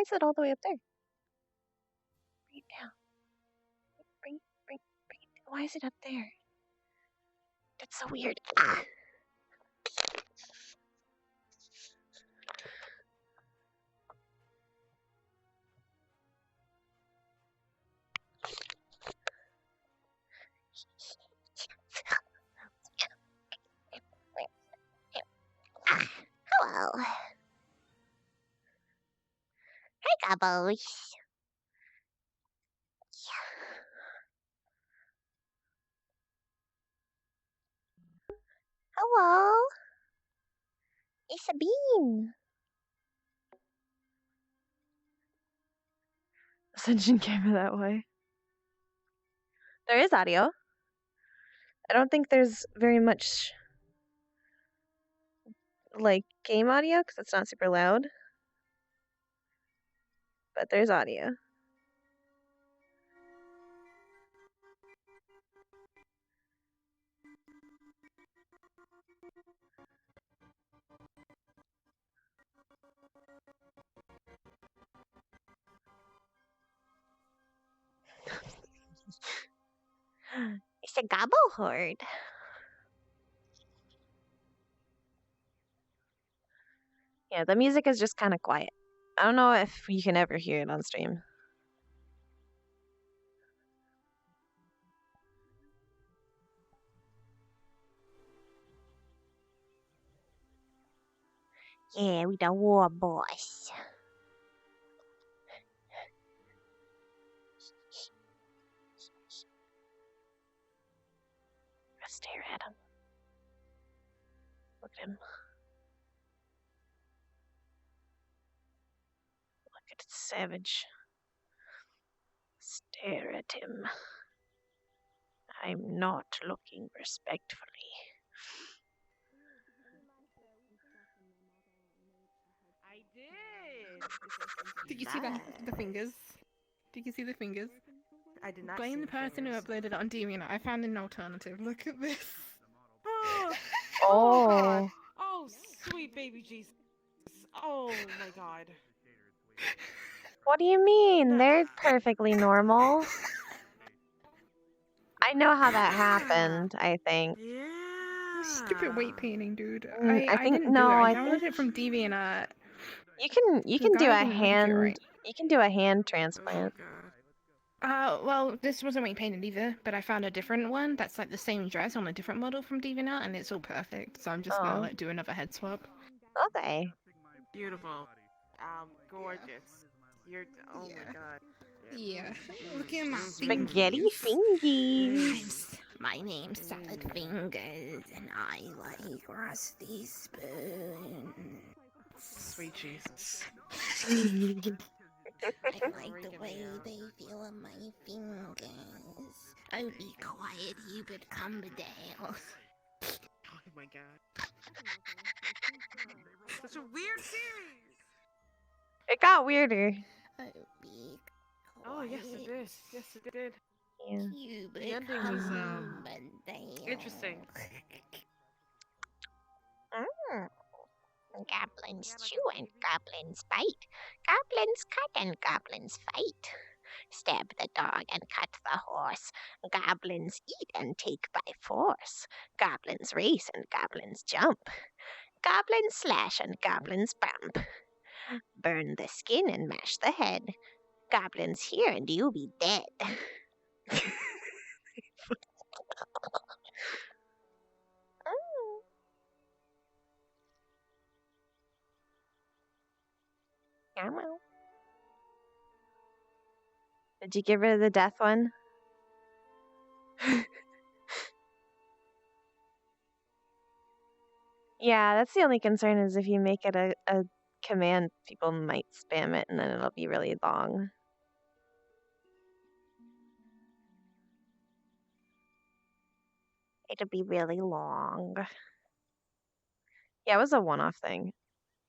is it all the way up there? Bring it down. Bring it. Why is it up there? That's so weird. Ah. Hello. Hi, Gobbles. Hello. It's a bean. Ascension camera that way. There is audio. I don't think there's very much like game audio because it's not super loud. But there's audio. It's a gobble horde. Yeah, the music is just kind of quiet. I don't know if you can ever hear it on stream. Yeah, we the war boss. Stare at him. Look at him. Look at the savage. Stare at him. I'm not looking respectfully. I did. Did you see that? The fingers? Did you see the fingers? I did not. Blame see the person who uploaded it on DeviantArt. I found an alternative. Look at this. Oh God. Oh sweet baby Jesus. Oh my God. What do you mean? They're perfectly normal. I know how that happened, I think. Yeah. Stupid weight painting, dude. I think didn't no, do it. I I downloaded think it from DeviantArt. you The can do guy a didn't make it right. you can do a hand Oh transplant. God. Well, this wasn't weight painted either, but I found a different one that's like the same dress on a different model from DeviantArt, and it's all perfect. So I'm just gonna like do another head swap. Okay. Beautiful. Gorgeous. You're. Oh my God. Yeah. Look at my Spaghetti fingers. fingies. My name's Salad Fingers, and I like rusty spoons. Sweet Jesus. I like the way they feel on my fingers. Oh, be quiet, Hubert, calm down. Oh my God. Such a weird series. It got weirder. Oh, be quiet. Oh yes, it did. Yes, it did. Yeah. Hubert, The ending was calm down. interesting. Goblins chew and goblins bite. Goblins cut and goblins fight. Stab the dog and cut the horse. Goblins eat and take by force. Goblins race and goblins jump. Goblins slash and goblins bump. Burn the skin and mash the head. Goblins here and you'll be dead. Meow. Did you get rid of the death one? Yeah, that's the only concern is if you make it a command, people might spam it and then it'll be really long. It'll be really long. Yeah, it was a one-off thing.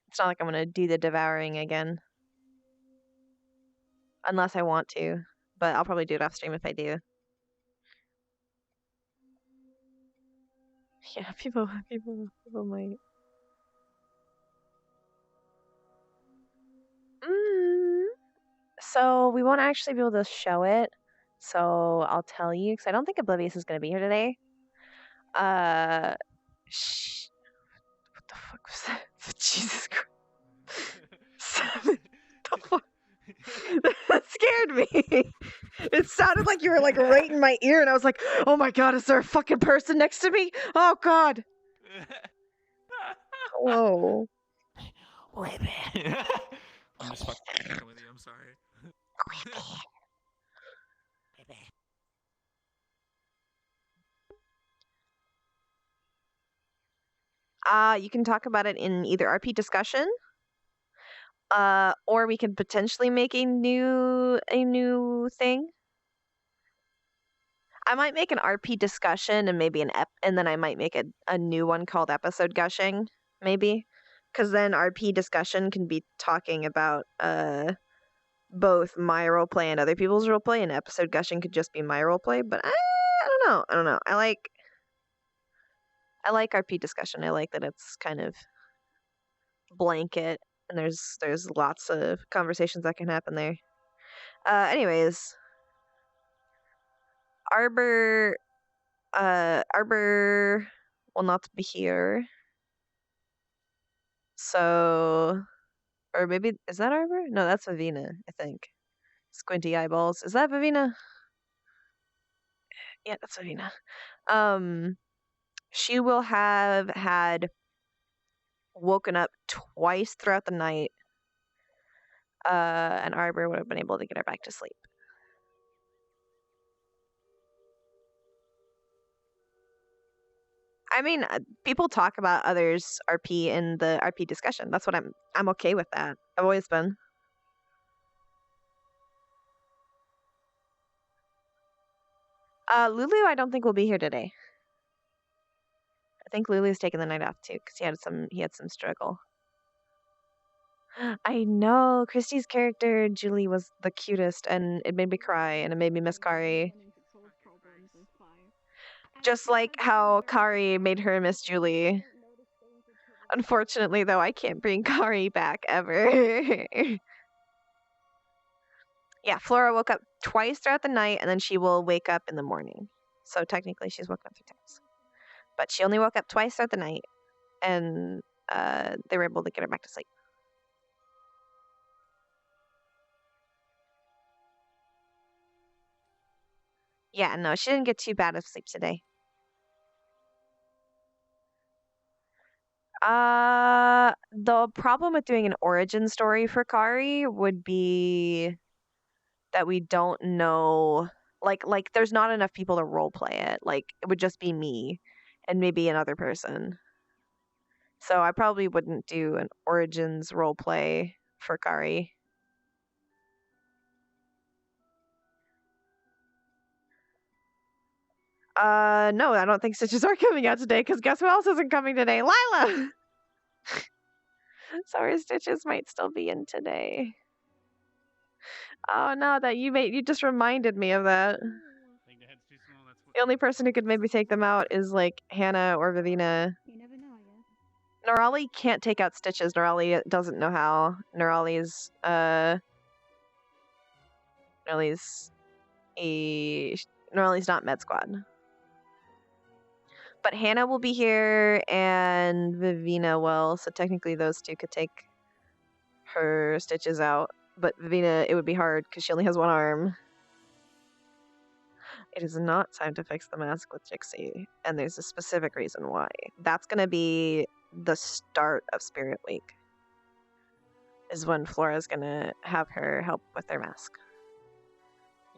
It's not like I'm gonna do the devouring again. Unless I want to. But I'll probably do it off stream if I do. Yeah, people might. Mm. So we won't actually be able to show it. So I'll tell you because I don't think Oblivious is going to be here today. What the fuck was that? Jesus Christ! The fuck? That scared me. It sounded like you were like right in my ear, and I was like, "Oh my god, is there a fucking person next to me? Oh god!" Hello. I'm just fucking with you. I'm sorry. You can talk about it in either RP discussion, or we could potentially make a new thing. I might make an RP discussion and maybe and then I might make a new one called episode gushing, maybe, because then RP discussion can be talking about both my roleplay and other people's roleplay, and episode gushing could just be my roleplay. But I don't know. I like RP discussion. I like that it's kind of blanket and there's lots of conversations that can happen there. Anyways, Arbor will not be here. So, or maybe is that Arbor? No, that's Vivina, I think. Squinty eyeballs. Is that Vivina? Yeah, that's Vivina. She will have had woken up twice throughout the night. And Arbor would have been able to get her back to sleep. I mean, people talk about others RP in the RP discussion. That's what I'm okay with that. I've always been. Lulu, I don't think will be here today. I think Lulu's taking the night off too because he had some struggle. I know Christy's character Julie was the cutest, and it made me cry, and it made me miss Kari. Just like how Kari made her miss Julie. Unfortunately, though, I can't bring Kari back ever. Yeah, Flora woke up twice throughout the night, and then she will wake up in the morning. So technically, she's woken up 3 times. But she only woke up twice throughout the night, and they were able to get her back to sleep. Yeah, no, she didn't get too bad of sleep today. The problem with doing an origin story for Kari would be that we don't know, like there's not enough people to roleplay it. Like, it would just be me and maybe another person. So I probably wouldn't do an origins roleplay for Kari. No, I don't think Stitches are coming out today, because guess who else isn't coming today? Lila! So her Stitches might still be in today. Oh no, that you just reminded me of that. The only person who could maybe take them out is like Hannah or Vivina. You never know, I guess. Norali can't take out Stitches. Norali doesn't know how. Norali's not Med Squad. But Hannah will be here and Vivina will, so technically those two could take her Stitches out. But Vivina, it would be hard because she only has one arm. It is not time to fix the mask with Jixie, and there's a specific reason why. That's going to be the start of Spirit Week, is when Flora's going to have her help with their mask.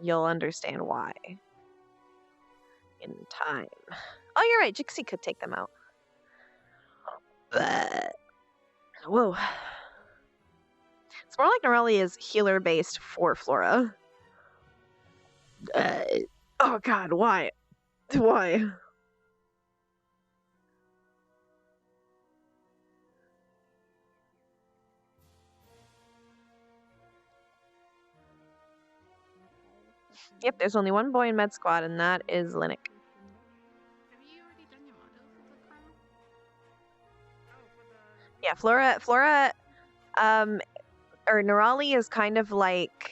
You'll understand why in time. Oh, you're right, Jixie could take them out. But whoa. It's more like Norelli is healer-based for Flora. Oh god, why? Why? Yep, there's only one boy in Med Squad, and that is Linux. Have you already done your model for the panel? Yeah, Flora, or Nerali is kind of like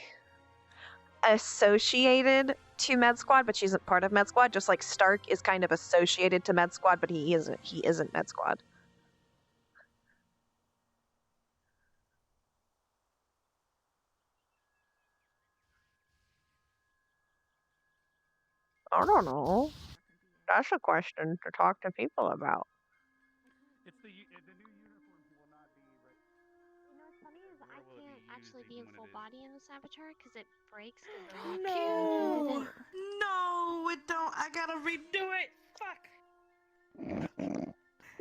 associated to Med Squad, but she isn't part of Med Squad. Just like Stark is kind of associated to Med Squad, but he isn't. He isn't Med Squad. I don't know. That's a question to talk to people about. It's the new uniforms will not be right. You know what's funny is I Where will it can't be actually used be in even when full it is? body in the Saboteur because it breaks the No, no, it don't. I gotta redo it. Fuck.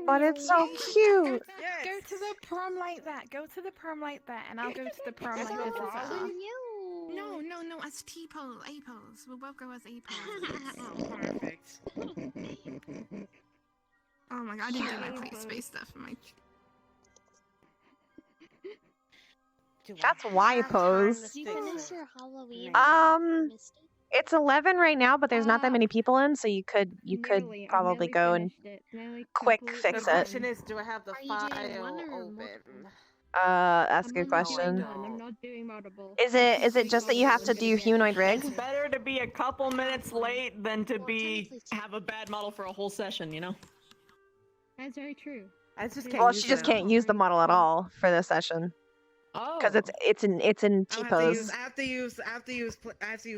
But it's so Go, cute. Yes. go to the prom like that. Go to the prom like that, and I'll go to the prom That's like so this as wrong well. with you. No, as T-pose, A-pose. We'll both go as A-pose. Oh, perfect. Oh my god, I didn't do my plate space stuff for my... That's Y pose. You finished your Halloween. Misty? It's 11 right now, but there's not that many people in, so you could Nearly, I probably nearly go and finished it. Nearly quick completely fix The it. question is, do I have the Are you doing file one or open? multiple? That's a I'm good only question. doing one. I'm not doing multiple. Is it just that you have to do humanoid rig? It's better to be a couple minutes late than to Well, be technically two. have a bad model for a whole session, you know? That's very true. I just Well, can't Well, use she just it. can't use the model at all for this session Oh. because it's in T pose. I have to use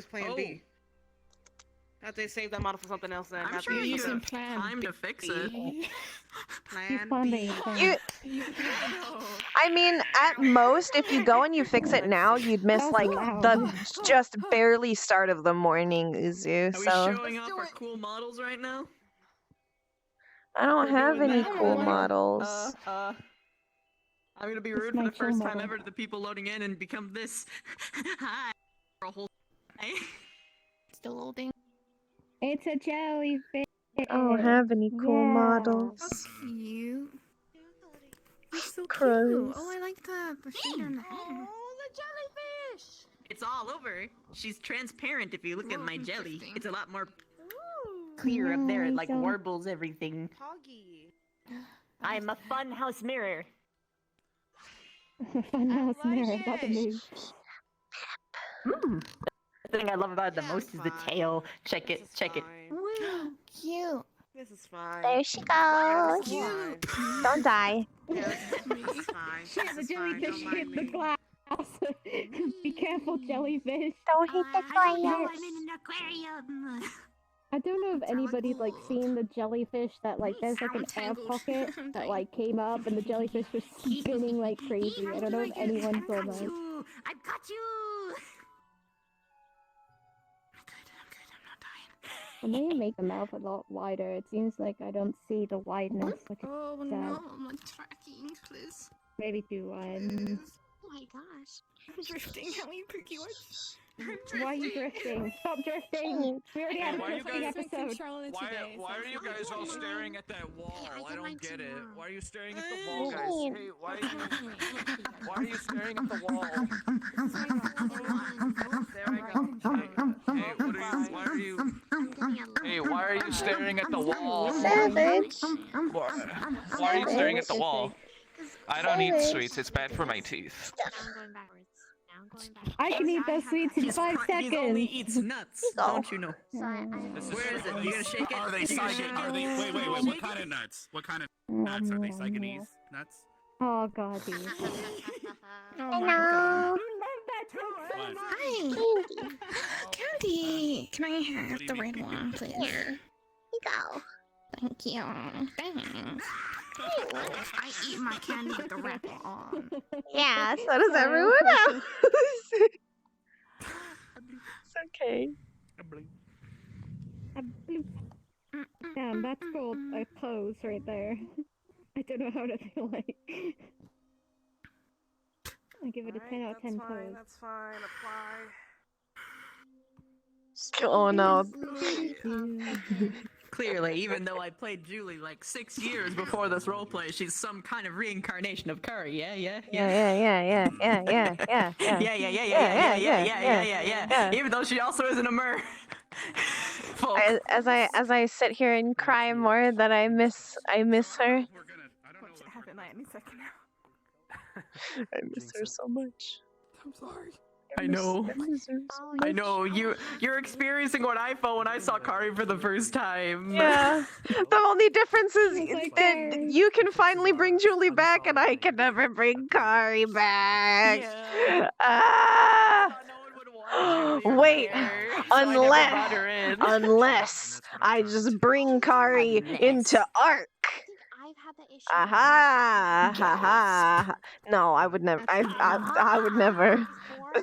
Plan B. I have to save that model for something else. Then I'm have sure to you use using have Plan time to fix it. Plan Plan B. B. I mean, at most, if you go and you fix it now, you'd miss That's like loud. the just barely start of the morning, Uzu. Are we So showing off our cool models right now? I don't We're have doing any that? cool What? models. I'm gonna be It's rude for my the first cool time model. ever to the people loading in and become this. Hi. For a whole day. Still loading. It's a jellyfish. I don't have any cool Yeah. models. Cute. You're so Crows. cute. Oh, I like the shader in the head. Oh, the jellyfish! It's all over. She's transparent if you look at Whoa, my jelly. interesting. It's a lot more Ooh, clear up there. It Nice, like so- warbles everything. Poggy. I'm a funhouse mirror. Funhouse like mirror. That's a it. move. The thing I love about it the Yeah, most is the fine. tail. Check This it, is check it. fine. Woo, cute. This is fine. There she Yeah, goes. this is fine. Don't die. Yeah, this is fine. Shit, This the is fine. jellyfish Don't hit mind the me. glass. Be careful, jellyfish. Don't hit the glass. an aquarium. I don't know if It's hella anybody's like cool. seen the jellyfish that like there's Nice, like an I'm air tangled. pocket I'm that dying. like came up and the jellyfish was spinning like crazy. I don't know if anyone saw that. I've got you. I'm good. I'm not dying. When they make the mouth a lot wider, it seems like I don't see the wideness, which is Oh sad. no, I'm like tracking, please. Maybe too wide. Oh my gosh. I'm drifting. How many pookie words? Why are you drifting? Stop drifting! We already had a why you drifting guys- episode. Why are you guys all staring at that wall? I I don't don't mind get it. tomorrow. Why are you staring at the wall, guys? Fine. Hey, why are you staring at the wall? There I go. Hey, what are you? Why are you? I'm getting a Hey, why are you staring at the wall? Savage. Why are you staring at the wall? I don't eat sweets. It's bad for my teeth. Now I'm going backwards. Now I'm going backwards. I can eat those sweets in 5 He only seconds! eats nuts, Go. don't you know? So This Where is it? Are you gonna shake it? Are they You gonna psychic? shake Are it? they? Wait. What kind of nuts? What kind of nuts are they? Saigonese nuts? Oh god, dude. Oh my god. Hello. What? Hi. Candy. Can I What have do you the mean? red one, please? Here you go. Thank you. Thanks. I eat my candy with the wrapper on. Yeah, so does everyone else. It's okay. Damn, that's called a pose right there. I don't know how to feel like. I give it a 10 out of 10 pose. That's fine. Apply. Oh no. Clearly, even though I played Julie like 6 years before this roleplay, she's some kind of reincarnation of Curry. Yeah. Yeah. Yeah. Even though she also isn't a mer. Folk. As I sit here and cry more that I miss her. We're gonna. I don't know. Should have it any second now. I miss her so much. I'm sorry. I know. Oh, I know. You're experiencing what I felt when I saw Kari for the first time. Yeah. The only difference is It's like that Kari. you can finally bring Julie back, and I can never bring Kari back. Yeah. Ah! No one would want Julie or Wait, care, so I never unless brought her in. unless I just bring Kari into Ark. I've had that issue. Aha! Ha! No, I would never. I would never.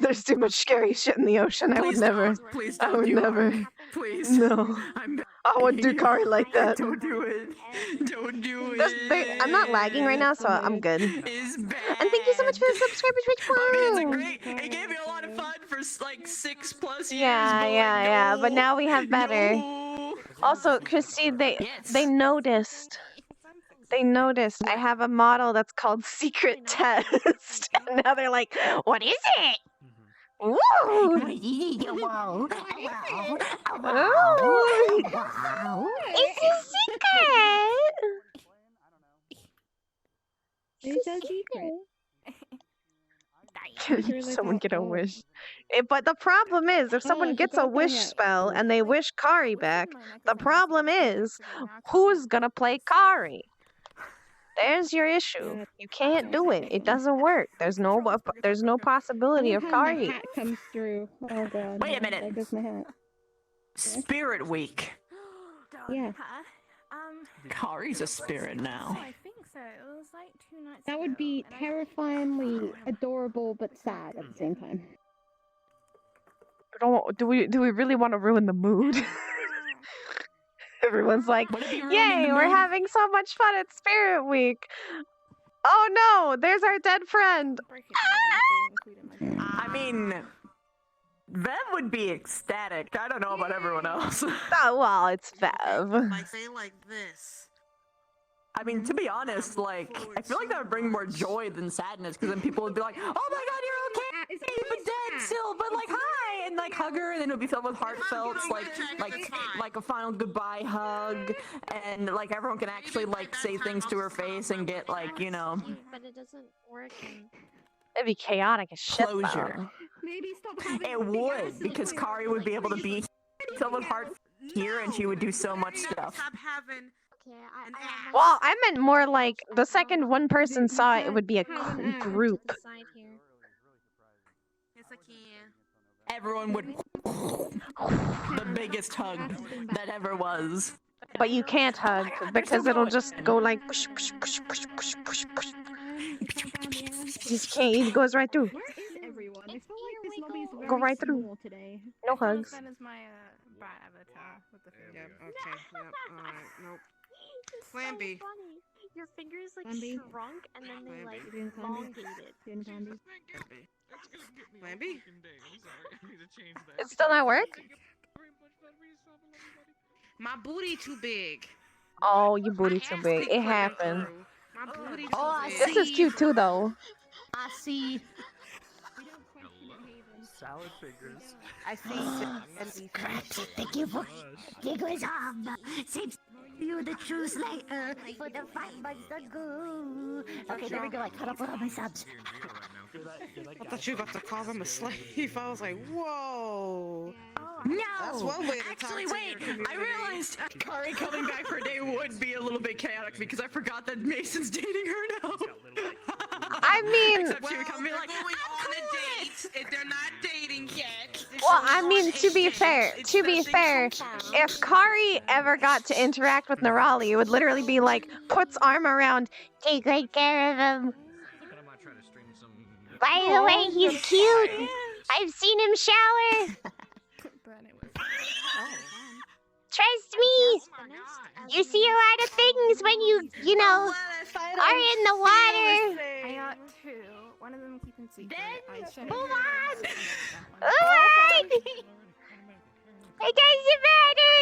There's too much scary shit in the ocean. I would Please never. don't. Please I don't would do never. Ark. Please. No. I'm I wouldn't do Kari like that. Don't do it. Don't do I'm not lagging right now, so I'm good. It's bad. And thank you so much for the subscriber Twitch I mean, it's a Prime. great. It gave me a lot of fun for like 6+ years. Yeah. But now we have better. No. Also, Christine, they Yes. noticed. They noticed I have a model that's called Secret Test, and now they're like, "What is it? Ooh, ooh, it's a secret." It's a secret. Someone get a wish. But the problem is, if someone I gets a forgot that wish yet. spell and they wish Kari back, the problem is, who's gonna play Kari? There's your issue. You can't do it. It doesn't work. There's no possibility of My Kari. hat comes through. Oh god. Wait a minute. There goes my hat. Spirit Week. Yeah. Kari's a spirit now. I think so. It was like 2 nights That would ago, be and I- terrifyingly adorable but sad at the same time. Do we really want to ruin the mood? Everyone's like, Would it be ruining "Yay, the we're mood? having so much fun at Spirit Week." Oh no, there's our dead friend. Break it down, include it in my- I mean, Vev would be ecstatic. I don't know about everyone else. Oh, well, it's Vev. Like say like this. I mean, to be honest, like, I feel like that would bring more joy than sadness, because then people would be like, "Oh my god, you're okay! It's You've been dead still, but like, hi!" And like, hug her, and then it would be filled with heartfelts, like a final goodbye hug, and like everyone can actually like say things to her face and get like, you know, But it doesn't work. It'd be chaotic as shit. though. closure. Maybe stop having It big would, asses because when Kari you're would be able to be filled with heart here, and she would do so much stuff. Stop having Okay, an I ass. Well, I meant more like the second one person saw it, it would be a Have an ass. group. Side here. Yes, I can. Everyone would the biggest hug that ever was. But you can't hug because it'll just go like push, push, push, push, push, push, push. Just can't. It goes right through. Where is everyone? I feel like this lobby's very Go right through. small today. No hugs. That is my brat avatar with the Yep, finger. okay, yep, alright, nope. Plan So B. funny. Your fingers like Plan B. shrunk and then they Plan B. like Doing candy. elongated. Doing candy. Plan B. It's still not work? My booty too big. Oh, your booty My too ass big. keep It putting happened. through. My booty too Oh, I big. This is cute too, though. I see. We don't question it, Haven. Salad fingers. I see. Thank you for figures seems you the true slayer for the 5 months ago. Okay, there we go. I caught up with all my subs. I thought you were about to call him a slave. I was like, whoa. That's No! one way to Actually, talk to wait! your I realized Kari coming back for a day would be a little bit chaotic because I forgot that Mason's dating her now. I mean, Except she would come and be like, going "I'm on a cool date. If they're not dating yet. well, I mean, to be fair, if Kari ever got to interact with Nerali, it would literally be like, puts arm around, take good care of him. By the way, he's cute. I've seen him shower. But it was. Trust me. You see a lot of things when you know, are in the water. I got 2. One of them keeping secret. I should've Move given on. that one. Alright. It doesn't matter.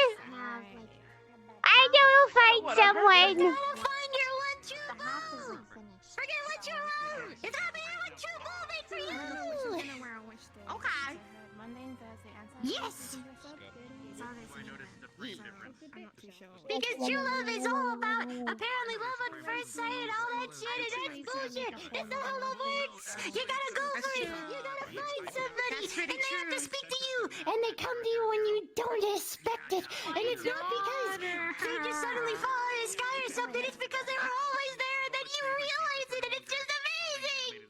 I know you'll find someone. Find your one true boo. Forget what you wrote. It's not me what you boo made for you. Okay. Monday and Thursday and Saturday. Yes. I'm not too sure. Because true love is all about apparently love at first sight and all that shit, and that's bullshit. That's not how love works. You gotta go for it. You gotta find somebody, and they have to speak to you, and they come to you when you don't expect it. And it's not because they just suddenly fall out of the sky or something. It's because they were always there, and then you realize it, and it's just amazing.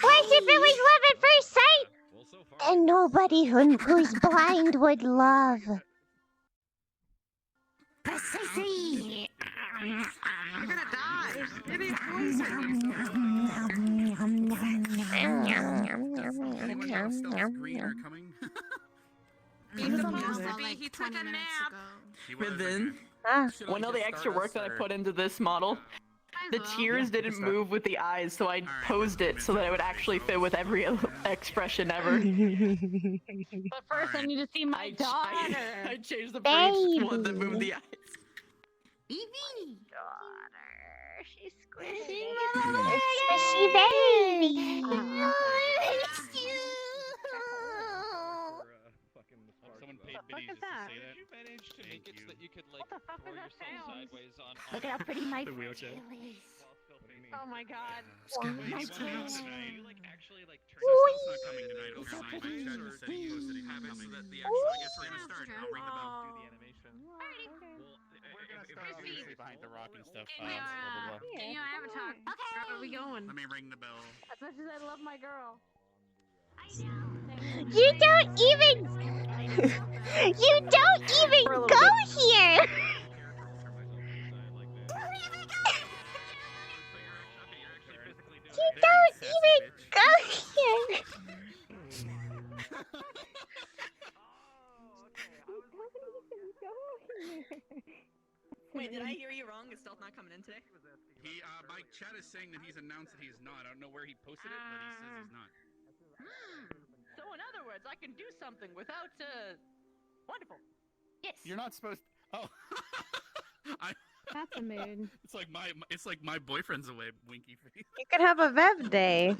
What if it was love at first sight? And nobody who's blind would love. Precisely. You're gonna die. It is Anyone got a stealth greener coming? He's supposed to be. He took a nap. But then, Ah. when all the extra work that I put into this model, the tears didn't move with the eyes, so I posed it so that it would actually fit with every expression ever. But first, I need to see my daughter. I changed the first one that moved the eyes. Baby. Daughter. She's squishy. Squishy baby. I missed you. Someone paid What the fuck Biddy is just to that? say that. Did you manage to make it so that you could like What the fuck throw is that yourself sound? sideways on Look at how pretty my The wheelchair. tail is. Oh my god. My He's tail. not tonight. you like actually like turn Stealth's not coming tonight. So Apparently, pretty. my chat said he posted it have it so coming. that the So actual I guess we're gonna start. I'll ring the bell. do the animation. We're gonna start obviously behind the rock and stuff. Can you, can you Avatar? Okay. Where are we going? Let me ring the bell. As much as I love my girl. You don't even. You don't even go here. You don't even go here. Wait, did I hear you wrong? Is Stealth not coming in today? He, my chat is saying that he's announced that he's not. I don't know where he posted it, but he says he's not. So in other words, I can do something without, wonderful. Yes. You're not supposed. Oh. That's a mood. It's like my boyfriend's away. Winky face. You could have a Vev day.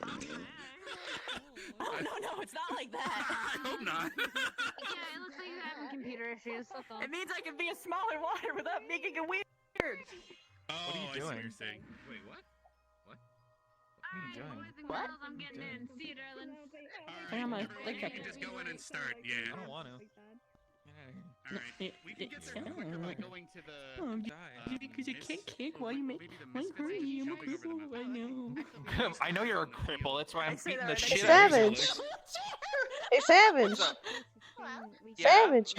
Oh, no, it's not like that. I hope not. Yeah, it looks like you're having computer issues. That's all. It means I can be a smaller water without making it weird. Oh, What are you I see what doing? you're saying. Wait, what? Alright, boys and What? girls, I'm getting in. See you, darling. I'm a Everybody, you can just go in and start. Yeah. I don't want to. All right. We can get there quicker by going to the. Because you can't kick while while you make. Why hurry? I'm a cripple right now. I know you're a cripple. That's why I'm say beating that the right shit now. out of you. Savage. Hey, Savage. Yeah? Savage.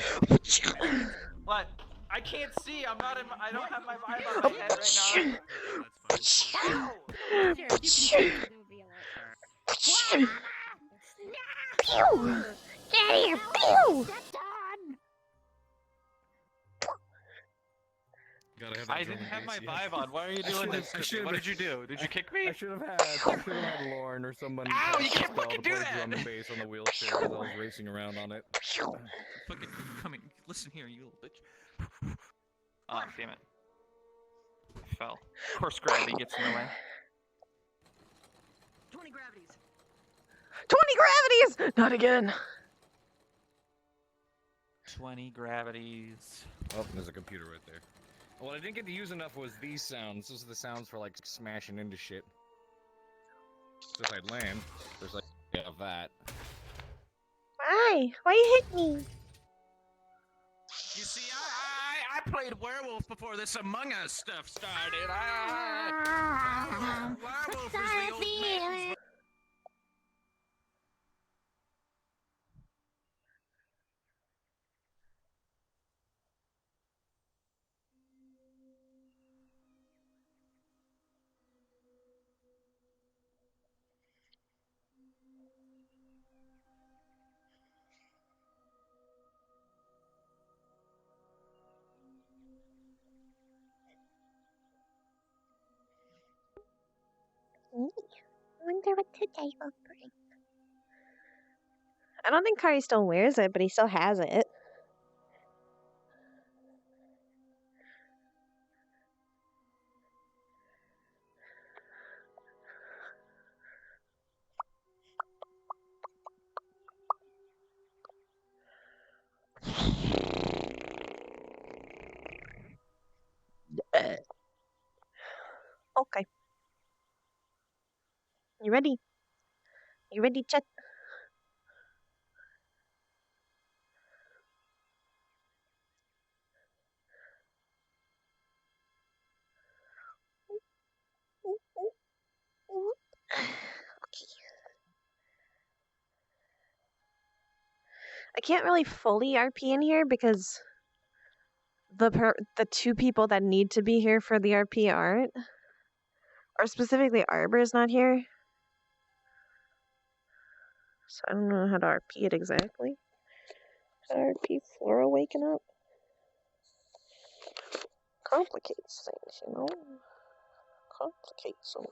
What? I can't see. I'm not in. I don't have my vibe on my head right That's fine. Pew! Get here, pew! now. I didn't have my vibe on. Why are you doing this? to me? What did you do? Did you kick me? I should have had Lauren or somebody Ow, you can't spell fucking to do play that! drum and bass on the wheelchair as I was racing around on it. Fucking coming. Listen here, you little bitch. Oh, damn it. I fell. Of course, gravity gets in the way. 20 gravities. 20 gravities! Not again. 20 gravities. Oh, there's a computer right there. What I didn't get to use enough was these sounds. Those are the sounds for like smashing into shit. So if I land, there's like that. Why? Why you hit me? You see, I played werewolf before this Among Us stuff started. Werewolf is the old man's I wonder what today will bring. I don't think Kari still wears it, but he still has it. Okay. You ready? You ready, Chet? Okay. I can't really fully RP in here because the two people that need to be here for the RP aren't. Or specifically Arbor is not here. So I don't know how to RP it exactly. How to RP Flora waking up? Complicates things, you know? Complicates them.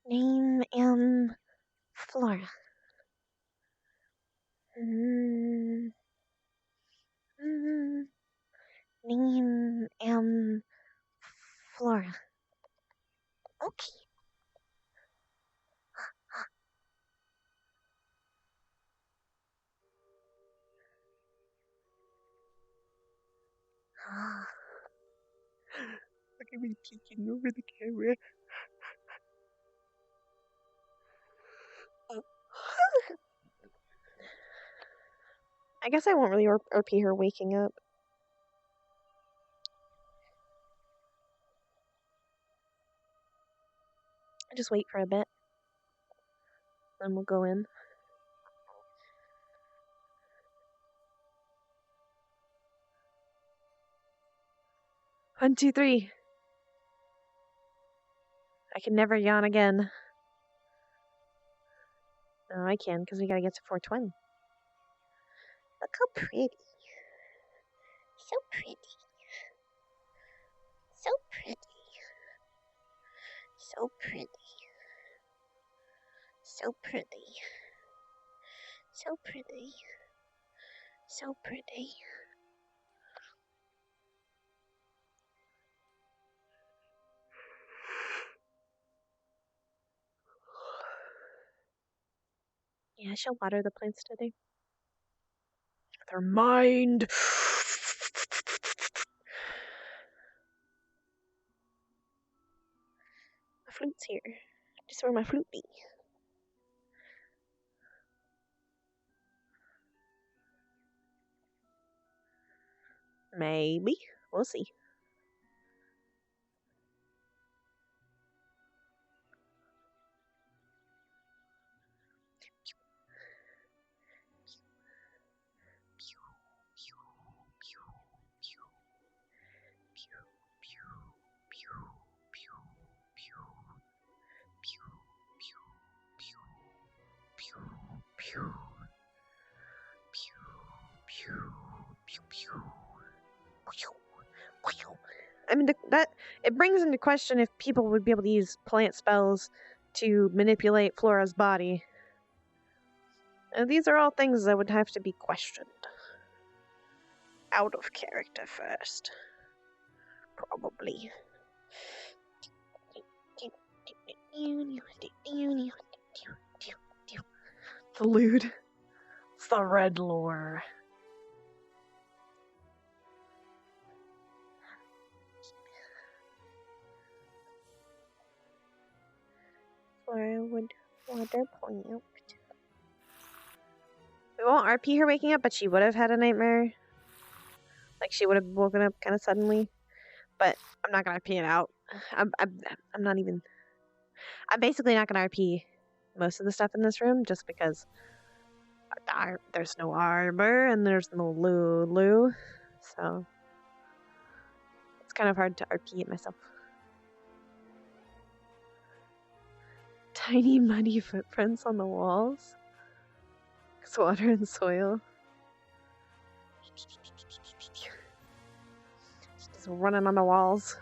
Name Flora. Name Flora. Okay. Look at me peeking over the camera. I guess I won't really RP her waking up. Just wait for a bit. Then we'll go in. 1, 2, 3. I can never yawn again. No, I can, because we gotta get to 420. Look how pretty. So pretty. So pretty. So pretty. So pretty. So pretty. So pretty. Yeah, she'll water the plants today. Their mind. My flute's here. Just where my flute be. Maybe. We'll see. I mean, that it brings into question if people would be able to use plant spells to manipulate Flora's body. And these are all things that would have to be questioned. Out of character first. Probably. The lewd. It's the red lore. Flora would water plant. We won't RP her waking up, but she would have had a nightmare. Like, she would have woken up kind of suddenly. But I'm not gonna RP it out. I'm not even... I'm basically not gonna RP most of the stuff in this room, just because there's no Arbor and there's no Lulu. So... it's kind of hard to RP it myself. Tiny muddy footprints on the walls. It's water and soil. Just running on the walls.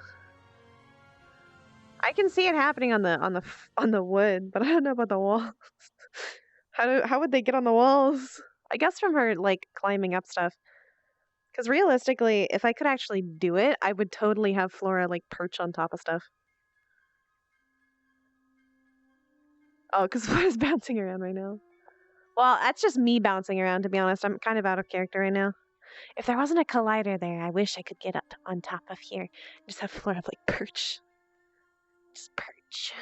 I can see it happening on the wood, but I don't know about the walls. How would they get on the walls? I guess from her like climbing up stuff. Because realistically, if I could actually do it, I would totally have Flora like perch on top of stuff. Oh, because Flora's bouncing around right now. Well, that's just me bouncing around, to be honest. I'm kind of out of character right now. If there wasn't a collider there, I wish I could get up on top of here. Just have Flora like perch. Just perch.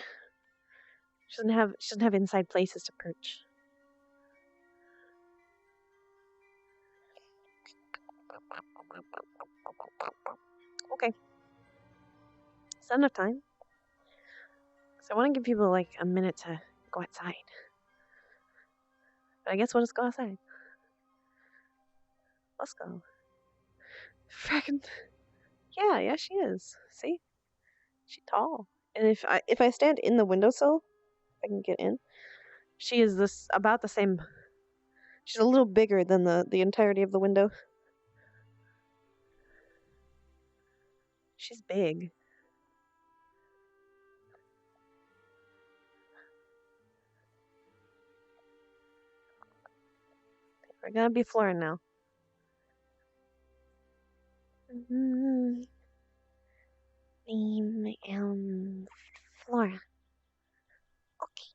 She doesn't have inside places to perch. Okay. Is that enough time? So I want to give people like a minute to go outside. But I guess we'll just go outside. Let's go. Frickin' yeah, she is. See? She's tall. And if I stand in the windowsill, I can get in. She is about the same. She's a little bigger than the entirety of the window. She's big. We're gonna be Flora now. Name Flora. Okay.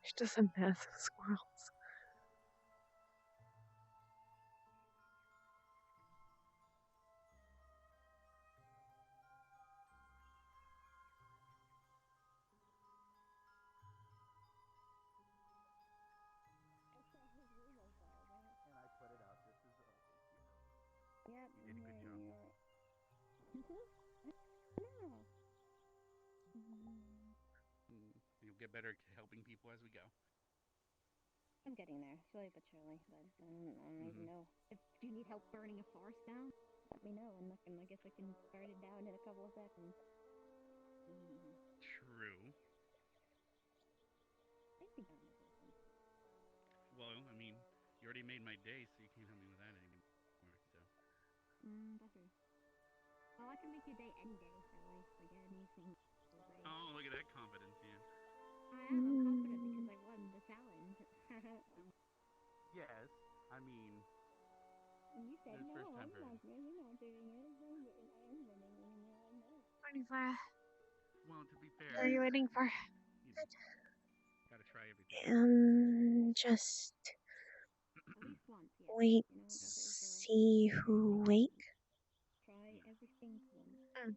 She doesn't mess with squirrels. Yep. You did a good job. You'll get better at helping people as we go. I'm getting there, slowly but surely. But I don't even know. If you need help burning a forest down, let me know, and I guess I can start it down in a couple of seconds. True. Well, I mean, you already made my day, so you can't help me with that anymore. So. That's true. Well, I can make your day any day, really. Like anything. Oh, look at that confidence, yeah. I'm confident because I won the challenge. Yes, I mean. And you said no, first time I'm not doing it. I am winning, I know. Morning, Flora. Well, to be fair. What are you waiting for? Gotta try everything. Just At least once, yeah. wait, You know, see who wake. try everything once. Or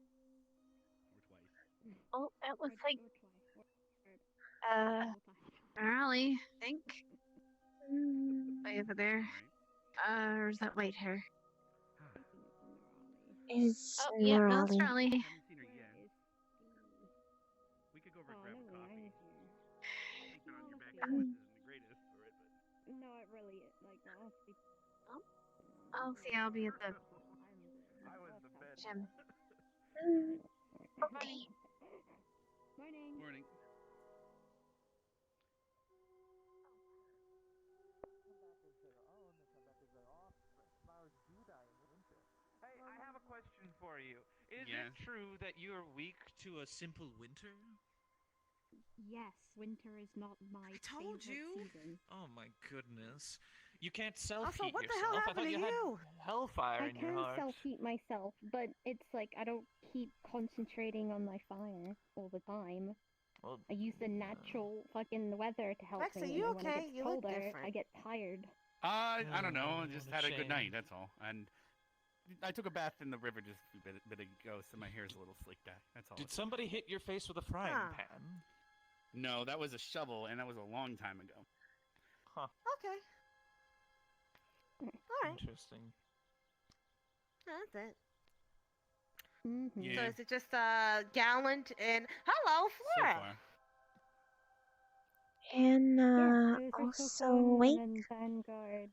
twice. Oh, that looks Or like twice. Raleigh, I think. Way over there. Or is that white hair? Is Oh, yeah, no, it's Raleigh. Raleigh. Haven't seen her yet. We could go over and grab a coffee. She's not on your back horse isn't the greatest for it, but. No, it really is. Like, honestly. I'll see. I'll be at the I was the bed. gym. Okay. Morning. Morning. Hey, I have a question for you. Is Yes. it true that you're weak to a simple winter? Yes, winter is not my told favorite you. season. Oh my goodness. You can't self-heat Also, what the yourself. hell I happened thought to you had you? hellfire I in your can heart. self-heat myself, but it's like I don't keep concentrating on my fire all the time. Well, I use the natural fucking weather to help Lex, are me. you And then when okay? it gets You look colder, different. I get tired. I don't know. Just what a had a good shame. night. That's all. And I took a bath in the river just a bit ago, so my hair's a little slicked back. That's all. Did somebody hit your face with a frying Huh. pan? No, that was a shovel, and that was a long time ago. Huh. Okay. Alright. Interesting. That's it. Mm-hmm. Yeah. So is it just Gallant and hello, So Flora? far. Anna It was just so also fun, weak. and then Vanguard.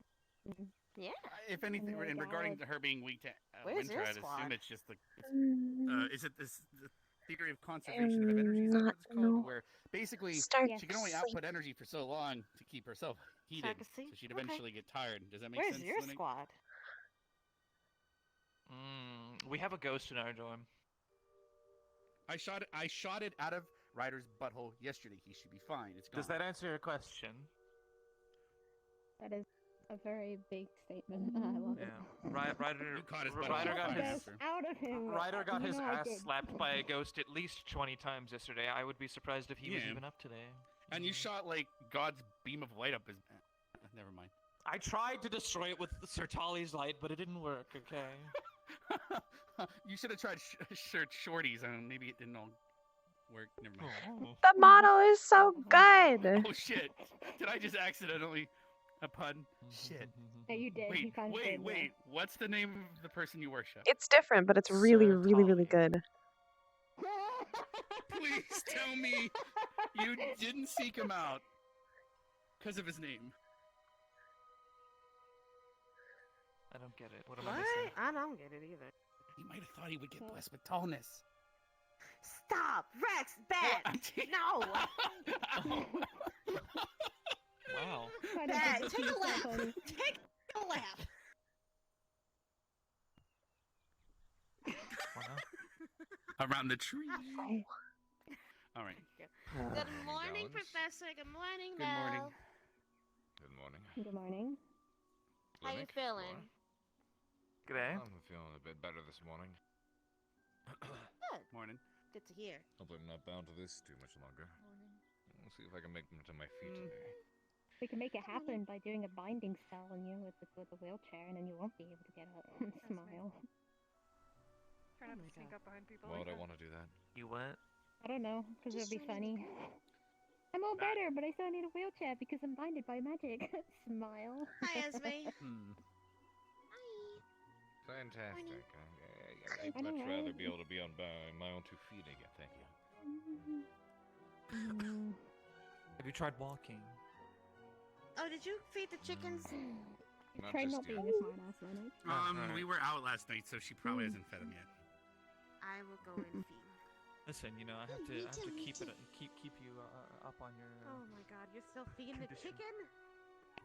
Yeah. If anything, And in the regarding Gallad. to her being weak to Where's winter, your I'd assume squad? it's just like Mm, is it this the theory of conservation of energy? Is that not what it's called? no. Where basically Start she can only sleep. output energy for so long to keep herself heated, can see. so she'd Okay. eventually get tired. Does that make Where's sense? your Lynette? squad? We have a ghost in our dorm. I shot it out of Ryder's butthole yesterday. He should be fine. It's gone. Does that answer your question? That is a very big statement. I love it. Yeah. Ryder, You caught his Ryder butthole. got Fine his answer. out of him. Ryder got You his know I ass did. slapped by a ghost at least 20 times yesterday. I would be surprised if he was Yeah. even up today. And you shot like God's beam of light up his. Never mind. I tried to destroy it with Sir Tolly's light, but it didn't work. Okay. You should have tried shorties, and maybe it didn't all work. Never mind. Oh. The model is so good. Oh shit! Did I just accidentally a pun? Shit. Yeah, you did. You kind of did. Wait. What's the name of the person you worship? It's different, but it's really, Sir really, really Tolly. good. Please tell me you didn't seek him out because of his name. I don't get it. What am I What? missing? I don't get it either. He might have thought he would get blessed with tallness. Stop! Rex! Bad! No! Wow. Kind of Bad! did Take a so lap! funny. Take a lap! Wow. Around the tree. All right. Good morning, Gallons. Professor. Good morning, Good morning. Belle. Good morning. Good morning. How you Linux, feeling? G'day. I'm feeling a bit better this morning. Good. Morning. Good to hear. Hopefully I'm not bound to this too much longer. We'll see if I can make them to my feet today. We can make it happen by doing a binding spell on you with the wheelchair, and then you won't be able to get up and smile. Try not to sneak up behind people. Why like would I that. want to do that? You what? I don't know, because it would be funny. I'm all better, but I still need a wheelchair because I'm binded by magic. Smile. Hi, Esme. Fantastic. I I'd know, much rather right? be able to be on my own 2 feet again. Thank you. Have you tried walking? Oh, did you feed the chickens? Not Try just not being yet. a smart ass, Lennox. Alright. We were out last night, so she probably hasn't fed him yet. I will go and feed. Listen, you know, I have to keep you up on your. Oh my god, you're still feeding the Condition. chicken? I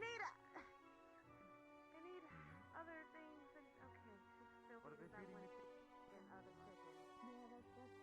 need other things and okay. She's still What are they feeding feeding that you? and other chicken. Yeah, that's like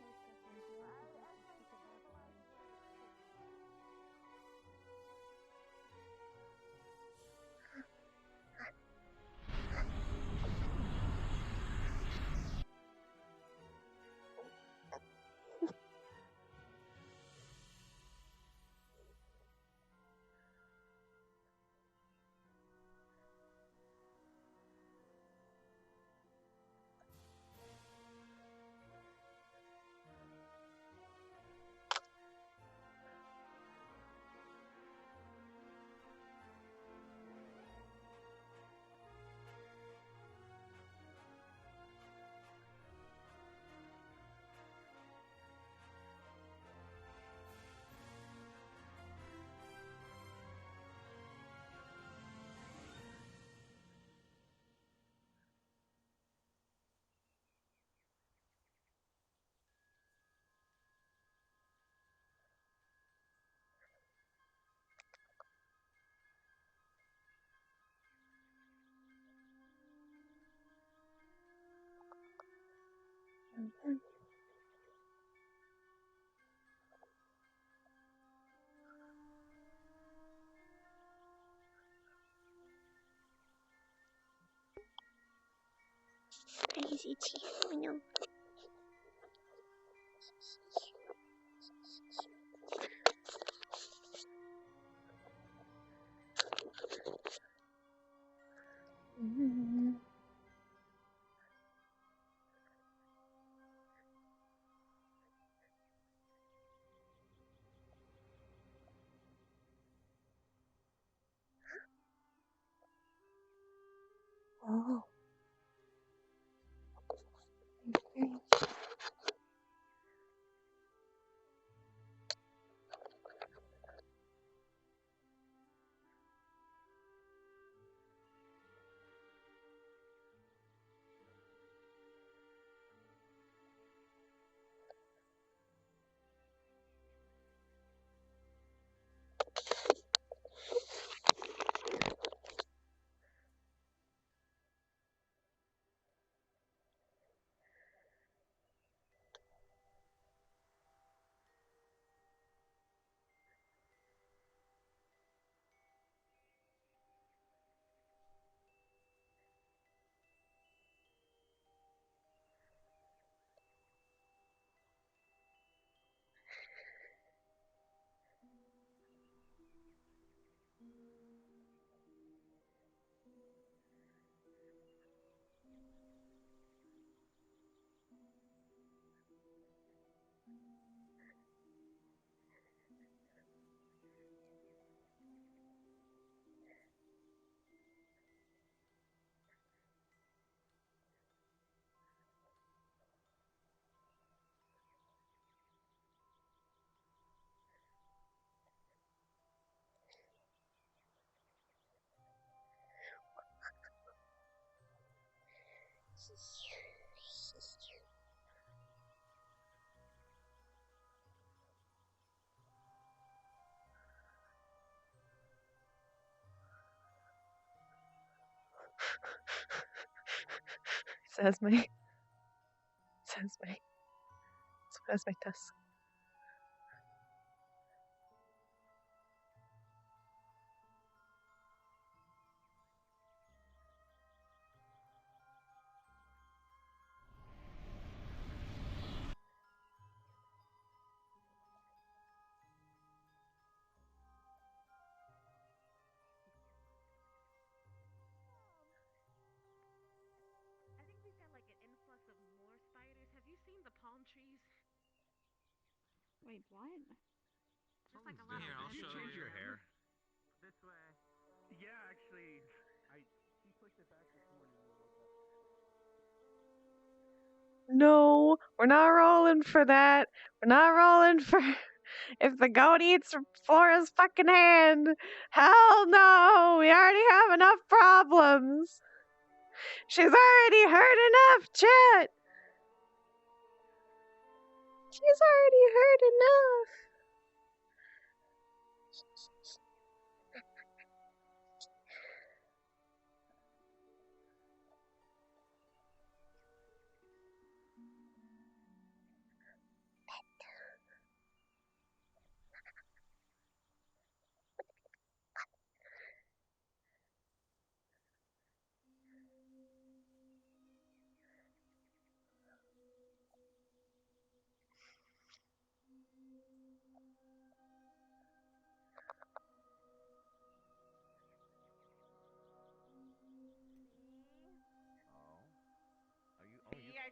Crazy teeth. I know. Oh. Says my tusk. I think we've got like an influx of more spiders. Have you seen the palm trees? Wait, what? There's like a lot Here, of I'll show you your hair. This way. Yeah, actually, he pushed it back this morning when he woke up. No, we're not rolling for that. We're not rolling for if the goat eats Flora's fucking hand. Hell no, we already have enough problems. She's already hurt enough, Chet. She's already hurt enough.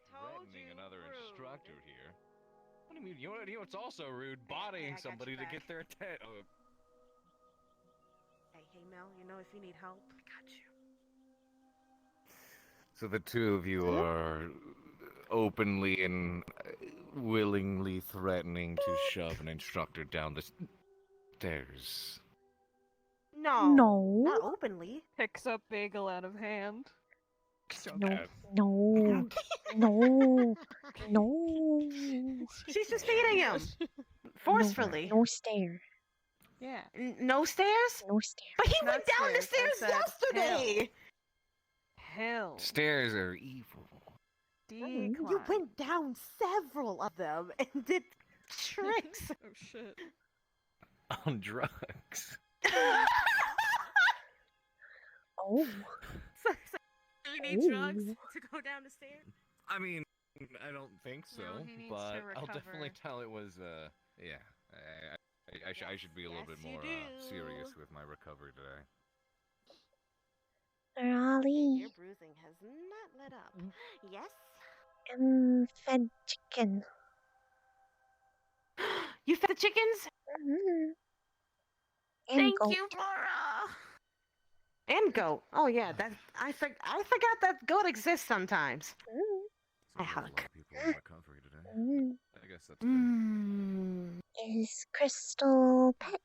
Threatening another instructor here. What do you mean? You know what's also rude? Bodying somebody to get their attention. Oh. Hey, Mel, you know if you need help, I got you. So the two of you are openly and willingly threatening to shove an instructor down the stairs. No, not openly. Picks up Bagel out of hand. No, no, no, no. She's just feeding him forcefully. No stairs. Yeah. No stairs? No stairs. But he Not went down the stairs, stairs I said yesterday. Hell. Stairs are evil. You went down several of them and did tricks. Oh shit. On drugs. Oh. So you need drugs to go down the stairs? I mean, I don't think so, No, he needs but to I'll recover. definitely tell it was, yeah. I should be a little bit more serious with my recovery today. Raleigh. Your bruising has not let up. Yes? Fed chicken. You fed the chickens? Mm-hmm. Thank you, Flora. And goat. Oh yeah, that I forgot that goat exists sometimes. I Seems like a hug. lot of people are in recovery today. I guess that's fair. Is Crystal pet?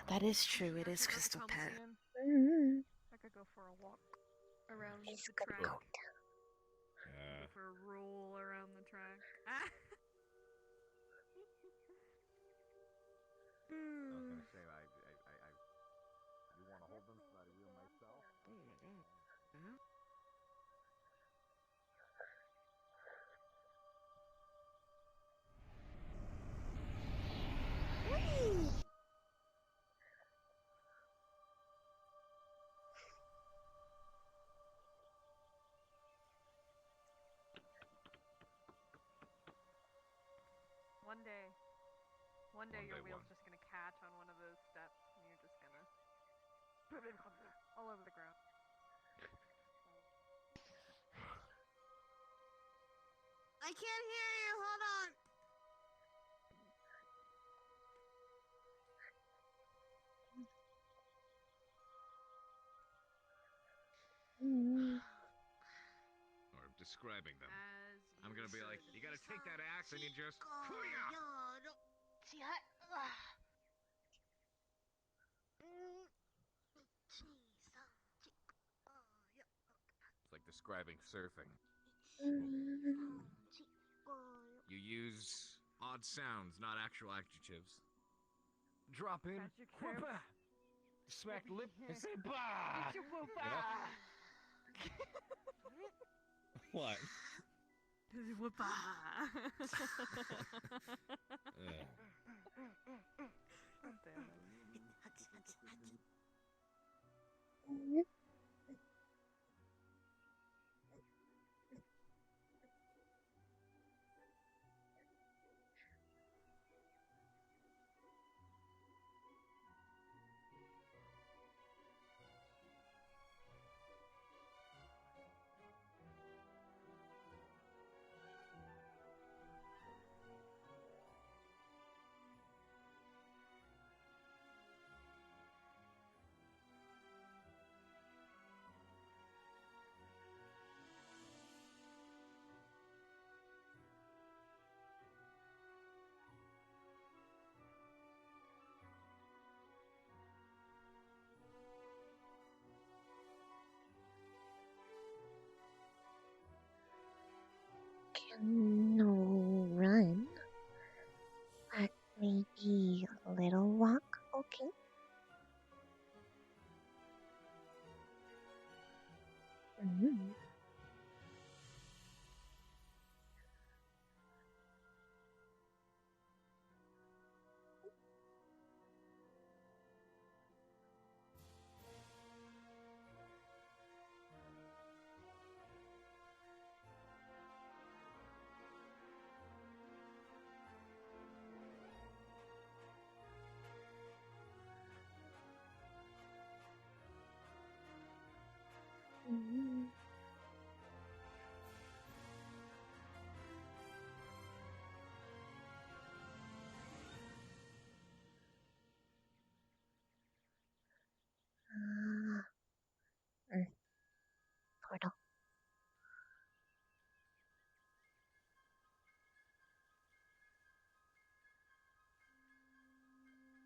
That is true. It is Crystal Pet. I could go for a walk around He's the good track. goat. Yeah. Go for a roll around the track. I was gonna say, you want to hold them so that I wheel myself? Oh my god. One day your One day wheel's what? just gonna catch on one of those steps, and you're just gonna all over the ground. I can't hear you. Hold on. Or describing them. As I'm gonna be like, you gotta take that axe and you just. It's like describing surfing. You use odd sounds, not actual adjectives. Drop in. Whoopah! Smack the lip and say bah! You know? What? Can no run, but maybe a little walk, okay? Portal.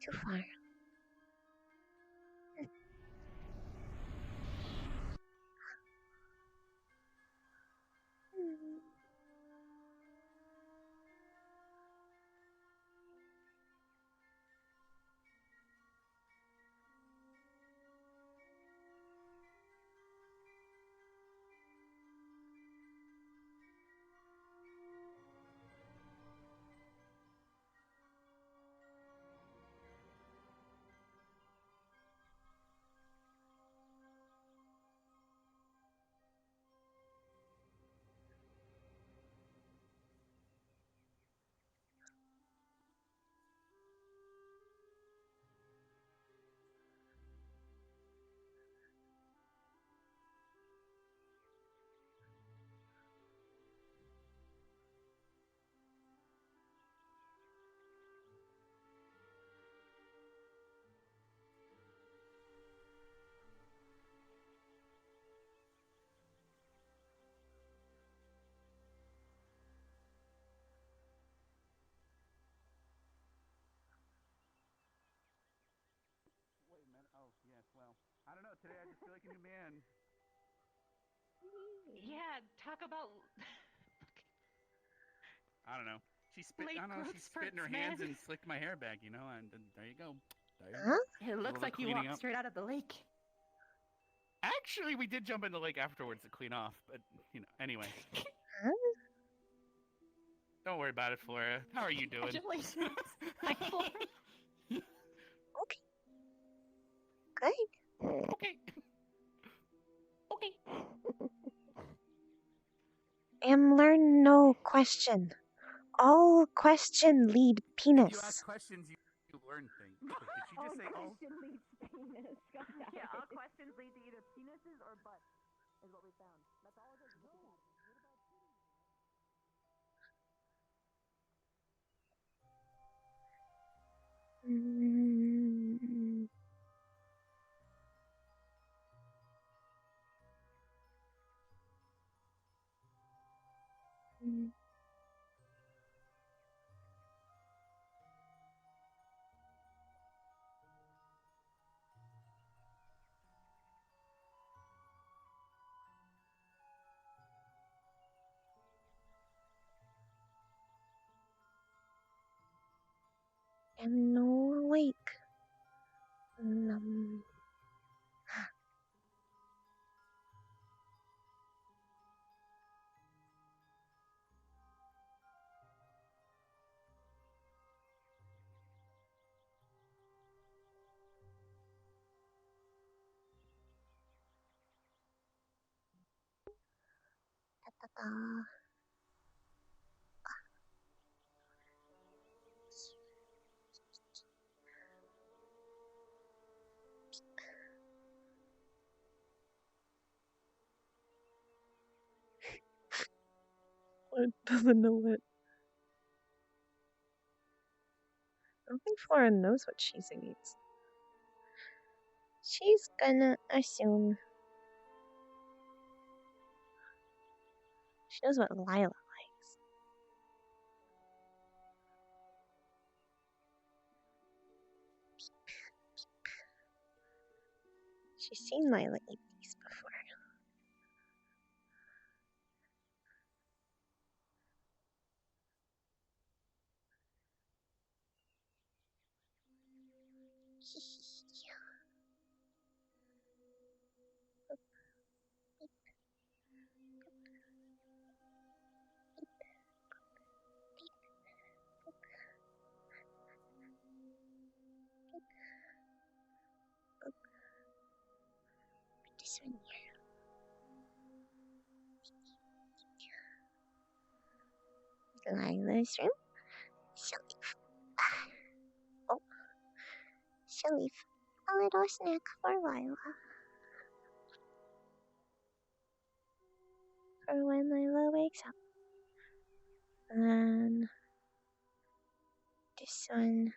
Too far. I don't know. Today I just feel like a new man. Yeah, talk about I don't know. She spit. late I don't know. growth She spit in her spurts, hands man. and slicked my hair back. You know, and there you go. There you Huh? go. It A looks little like you cleaning walked up. straight out of the lake. Actually, we did jump in the lake afterwards to clean off, but you know. Anyway, Huh? don't worry about it, Flora. How are you doing? Congratulations. Hi, Flora. Okay. Good. Okay. Okay. Learn no question. All question lead If you penis. ask questions, you learn things. Wait, did she just say all? question leads to penis. Got that Yeah, all right. questions lead to either penises or butts, is what we found. That's all it is. Mm. Mm. Am no awake. Um, da, da, da. Flora doesn't know what. I don't think Flora knows what cheesy means. She's gonna assume. She knows what Lila likes. She's seen Lila eat these before. This one here. Lila's room. She'll leave. Oh, she'll leave a little snack for Lila. For when Lila wakes up. And then this one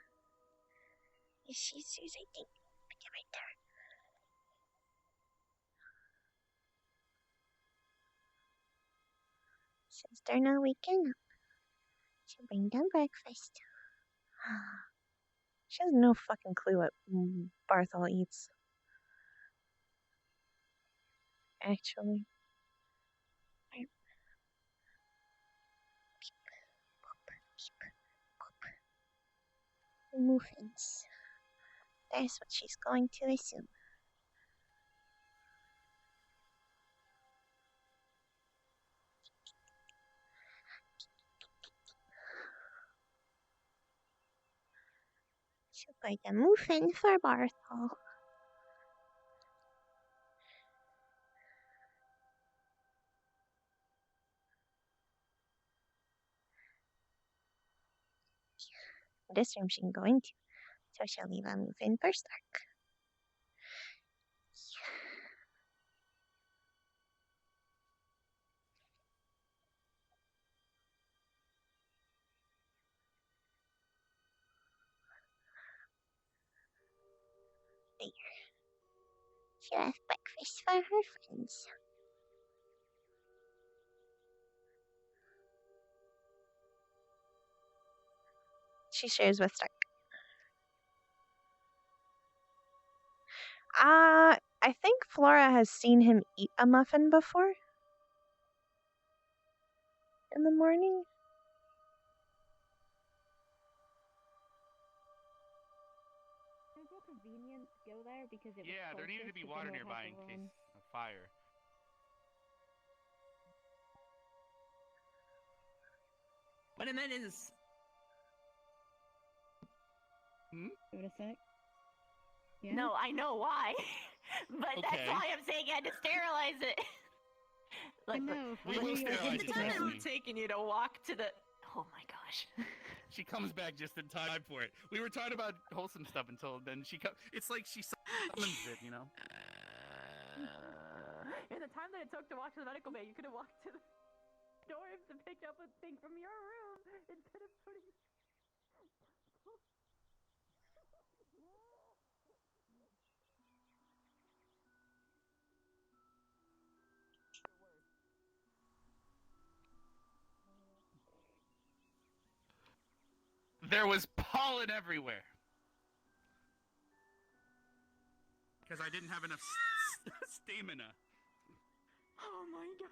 is Shisu's, I think. Put it right there. Since they're not waking up, she'll bring them breakfast. She has no fucking clue what Barthol eats. Actually. Muffins. That's what she's going to assume. She'll buy a muffin for Barthol. This room she can go into, so she'll leave a muffin for Stark. There. She'll have breakfast for her friends. She shares with Stark. I think Flora has seen him eat a muffin before. In the morning. It was more convenient to go there because it was Yeah, there needed to closest, be 'cause water then we'd nearby have in to case run. of fire. What I meant is. Give it a sec. Yeah? No, I know why. But that's Okay. why I'm saying I had to sterilize it. I know. We will sterilize the it, time trust it me. would taken you to walk to the. Oh my gosh. She comes back just in time for it. We were talking about wholesome stuff until then she comes. It's like she summons it, you know? In the time that it took to walk to the medical bay, you could have walked to the dorms and picked up a thing from your room instead of putting. There was pollen everywhere. Because I didn't have enough stamina. Oh my god.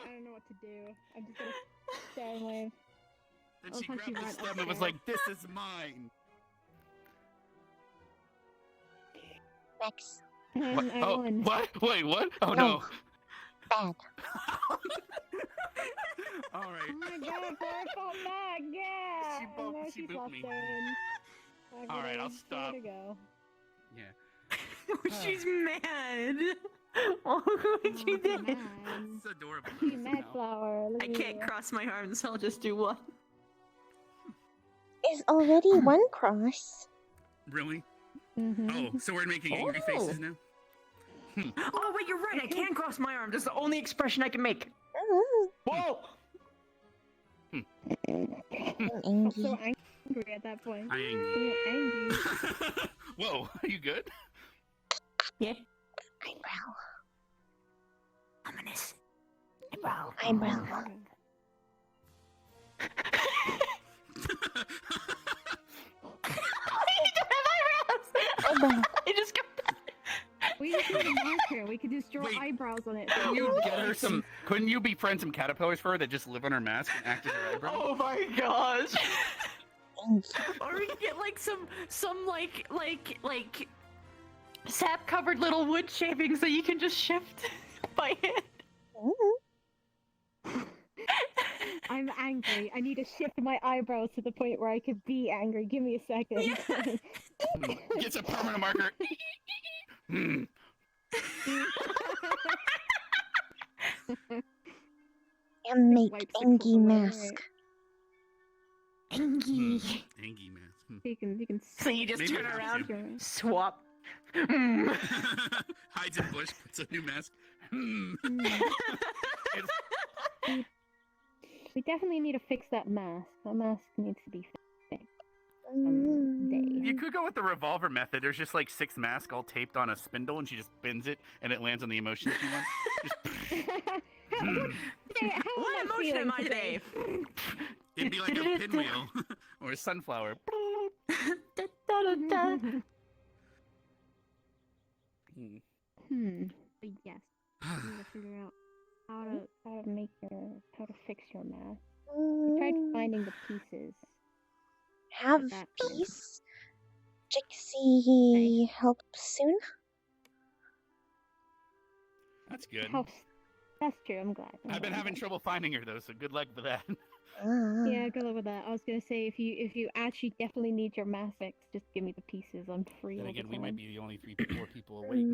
I don't know what to do. I'm just gonna stare and wave. Then I'll she touch grabbed you the right stem and was upstairs. like, "This is mine." Max. What? I Oh, won. what? Wait, what? Oh No. no. Bad. All right. Oh my god, Flora fought back! Yeah! She I know booped she's me. lost in. All right, I'll stop. To go. Yeah. She's mad. Oh, what she did. It's adorable. She's mad flower. Look I at can't you. cross my arms, so I'll just do one. Is already one cross. Really? Mm-hmm. Oh, so we're making angry faces now? Oh, wait, you're right. I can cross my arms. That's the only expression I can make. Whoa! I'm so angry at that point. I am So angry. Whoa, are you good? Yeah. Eyebrow. Ominous. Eyebrow. Eyebrow. Eyebrow. I just got. We just need a marker. We could just draw Wait, eyebrows on it. Couldn't you get her some? Couldn't you befriend some caterpillars for her that just live on her mask and act as her eyebrow? Oh my gosh. Or we could get like some sap covered little wood shavings that you can just shift by hand. I'm angry. I need to shift my eyebrows to the point where I could be angry. Give me a second. Gets a permanent marker. Hmm. And make Wipes the Angie cool away, mask. Angie. Angie mask. You can. So you just Maybe turn I have around, to. swap. Hides in bush, puts a new mask. We definitely need to fix that mask. That mask needs to be fixed. You could go with the revolver method. There's just like 6 masks all taped on a spindle, and she just bins it, and it lands on the emotion she wants. What emotion am I today? It'd be like a pinwheel or a sunflower. But yes, we need to figure out how to fix your mask. We tried finding the pieces. Have but that didn't- peace. Jixie help soon. That's good. That's true. I'm glad. I've been having trouble finding her though, so good luck with that. Yeah, good luck with that. I was gonna say if you actually definitely need your mask fixed, just give me the pieces. I'm free. Then all again, the we time. might be the only 4 people awake.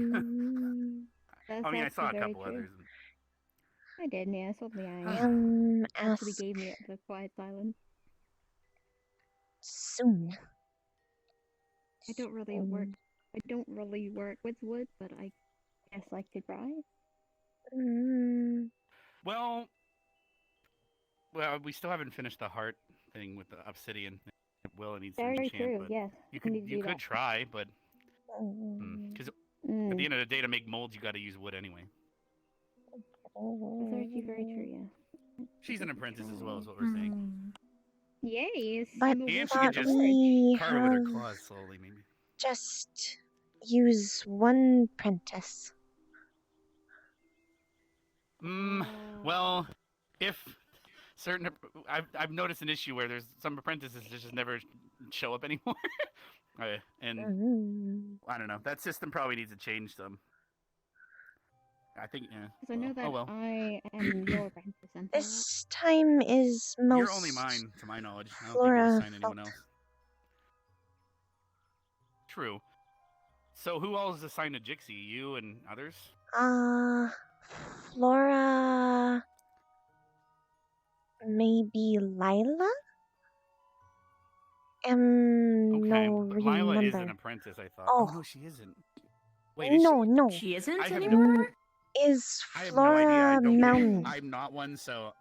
That's I mean, I saw a actually very couple true. others. I did, yeah. I saw the eye. Actually Ask gave me the quiet silence. soon. I don't really work. I don't really work with wood, but I guess I could try. Well, we still haven't finished the heart thing with the obsidian. Willa needs Very to enchant, true, but yes. you I need to could do that. try, but because at the end of the day, to make molds, you got to use wood anyway. That's actually very true, yeah. She's an apprentice as well, is what we're saying. Yes. But I'm a And work she in can thought just forge. we carve it with her have claws slowly, maybe. just use one apprentice. Well, if certain, I've noticed an issue where there's some apprentices that just never show up anymore, and I don't know. That system probably needs to change some. I think, yeah. Because I know that oh well. I am your apprentice, and This time is most You're only mine, to my knowledge. I don't think you've Flora assigned anyone else. True. So who all is assigned to Jixie? You and others? Flora, maybe Lila? Okay, No, but Lila is an remember. apprentice, I thought. Oh. No, she isn't. Wait, is No, she? no. She isn't I have anymore? Is I have no idea. I Flora don't. Mountain? I'm not one, so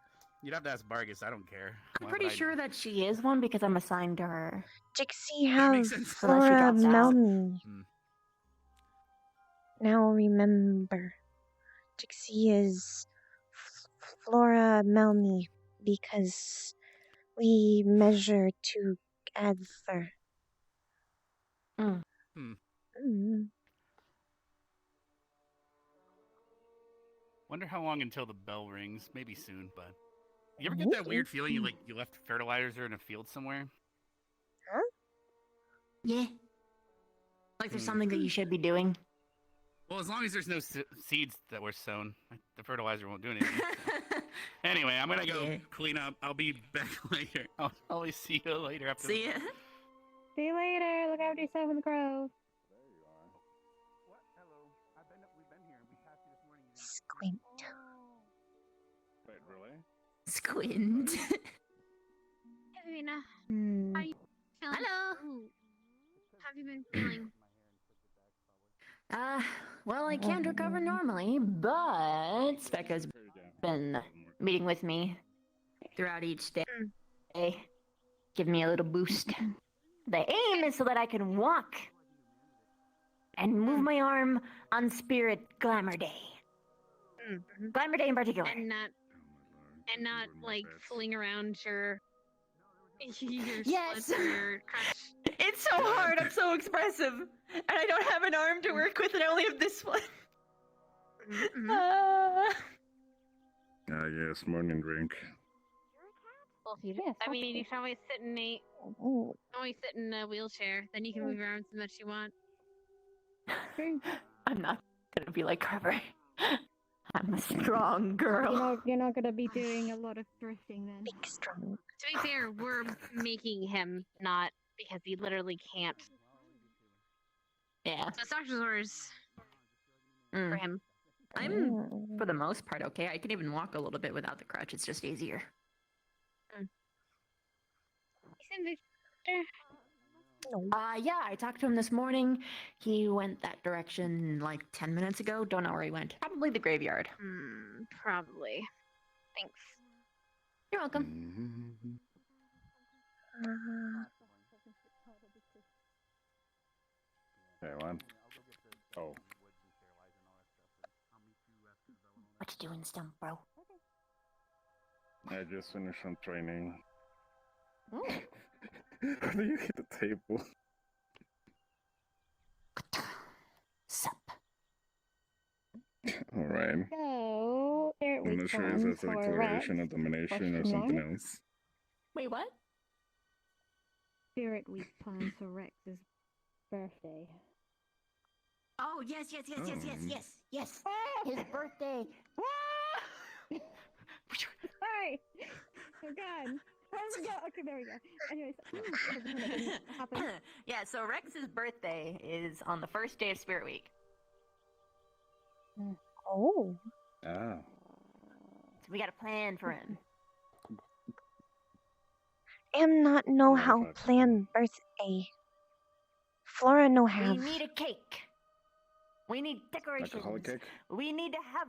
you'd have to ask Vargas. I don't care. I'm Why pretty would I sure know? that she is one because I'm assigned to her. Jixie That have makes sense. So that she Flora drops out. Mountain. Now remember. Jixie is Flora Melmy because we measure together. Wonder how long until the bell rings. Maybe soon, but you ever get that weird feeling you left fertilizer in a field somewhere? Huh? Yeah. Like there's something that you should be doing. Well, as long as there's no seeds that were sown, the fertilizer won't do anything. Anyway, I'm gonna go clean up. I'll be back later. I'll always see you later after. See ya. See you later. Look after yourself in the grove. What? Hello. We've been here. We passed you this morning. Squint. Wait, really? Squint. Hey, Rena. Hmm. How you feeling? Hello. How have you been feeling? Well, I can't recover normally, but Specca's been meeting with me throughout each day. Give me a little boost. The aim is so that I can walk and move my arm on Spirit Glamour Day. Glamour Day in particular. And not like fooling around your Yes. splits or your crutch. It's so hard. I'm so expressive, and I don't have an arm to work with, and I only have this one. Yes, morning drink. Well, if you I mean, you can always sit in a wheelchair. Then you can move your arms as much as you want. I'm not gonna be like Carver. I'm a strong girl. You're not gonna be doing a lot of thrifting then. Big strong. To be fair, we're making him not because he literally can't. Yeah. So it's doctor's orders for him. I'm, for the most part, okay. I can even walk a little bit without the crutch. It's just easier. Yeah, I talked to him this morning. He went that direction like 10 minutes ago. Don't know where he went. Probably the graveyard. Probably. Thanks. You're welcome. Hey, one. Oh. What you doing, Stump, bro? I just finished some training. Oh. How do you hit the table? Sup. Alright. So, there I'm not sure if that's a declaration of domination or something else. Wait, what? Spirit Week plans for Rex's birthday. Oh, yes. His birthday. Hi! Oh god. Where's it go? Okay, there we go. Anyways, yeah, so Rex's birthday is on the first day of Spirit Week. Oh. Ah. So we got a plan for him. Am not know how plan birthday. Flora no have. We need a cake. We need decorations. Alcoholic cake? We need to have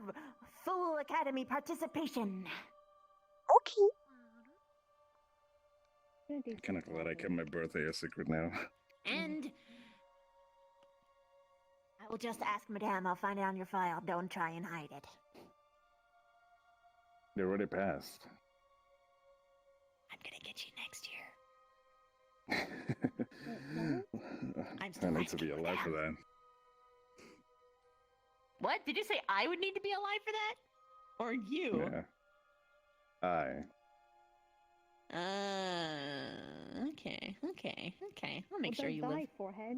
full academy participation. Okay. Kind of glad I kept my birthday a secret now. And I will just ask Madame. I'll find it on your file. Don't try and hide it. They already passed. I'm gonna get you next year. I need to be alive for that. What? Did you say I would need to be alive for that? Or you? Yeah. Okay. I'll make sure you live. Forehead.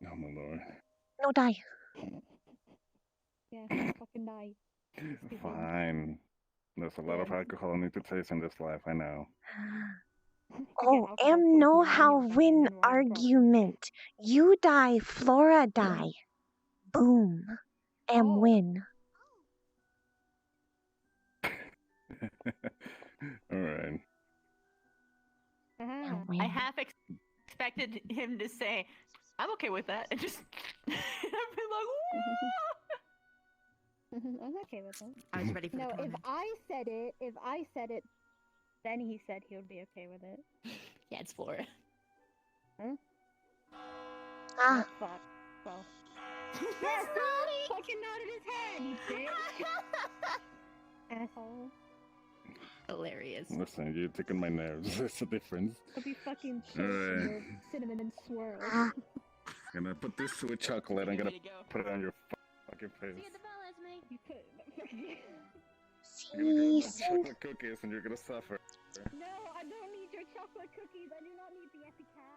Oh my lord. No, die. Yeah, fucking die. Fine. There's a lot of alcohol I need to taste in this life, I know. Oh, no how win argument. You die, Flora die. Boom. Win. Alright. I half expected him to say, I'm okay with that. And just, I'd be like, I'm okay with it. I was ready for the No, if comment. I said it, then he said he would be okay with it. Yeah, it's Flora. Huh? Ah. Oh, fuck. Well. Yes, fucking nodded his head, you bitch! Asshole. Hilarious. Listen, you're taking my nerves. There's a difference. I'll be fucking Alright. cinnamon and swirl. I'm gonna put this sweet chocolate, I'm gonna put it on your fucking face. You could. You're gonna get some chocolate cookies and you're gonna suffer. No, I don't need your chocolate cookies. I do not need the epicap.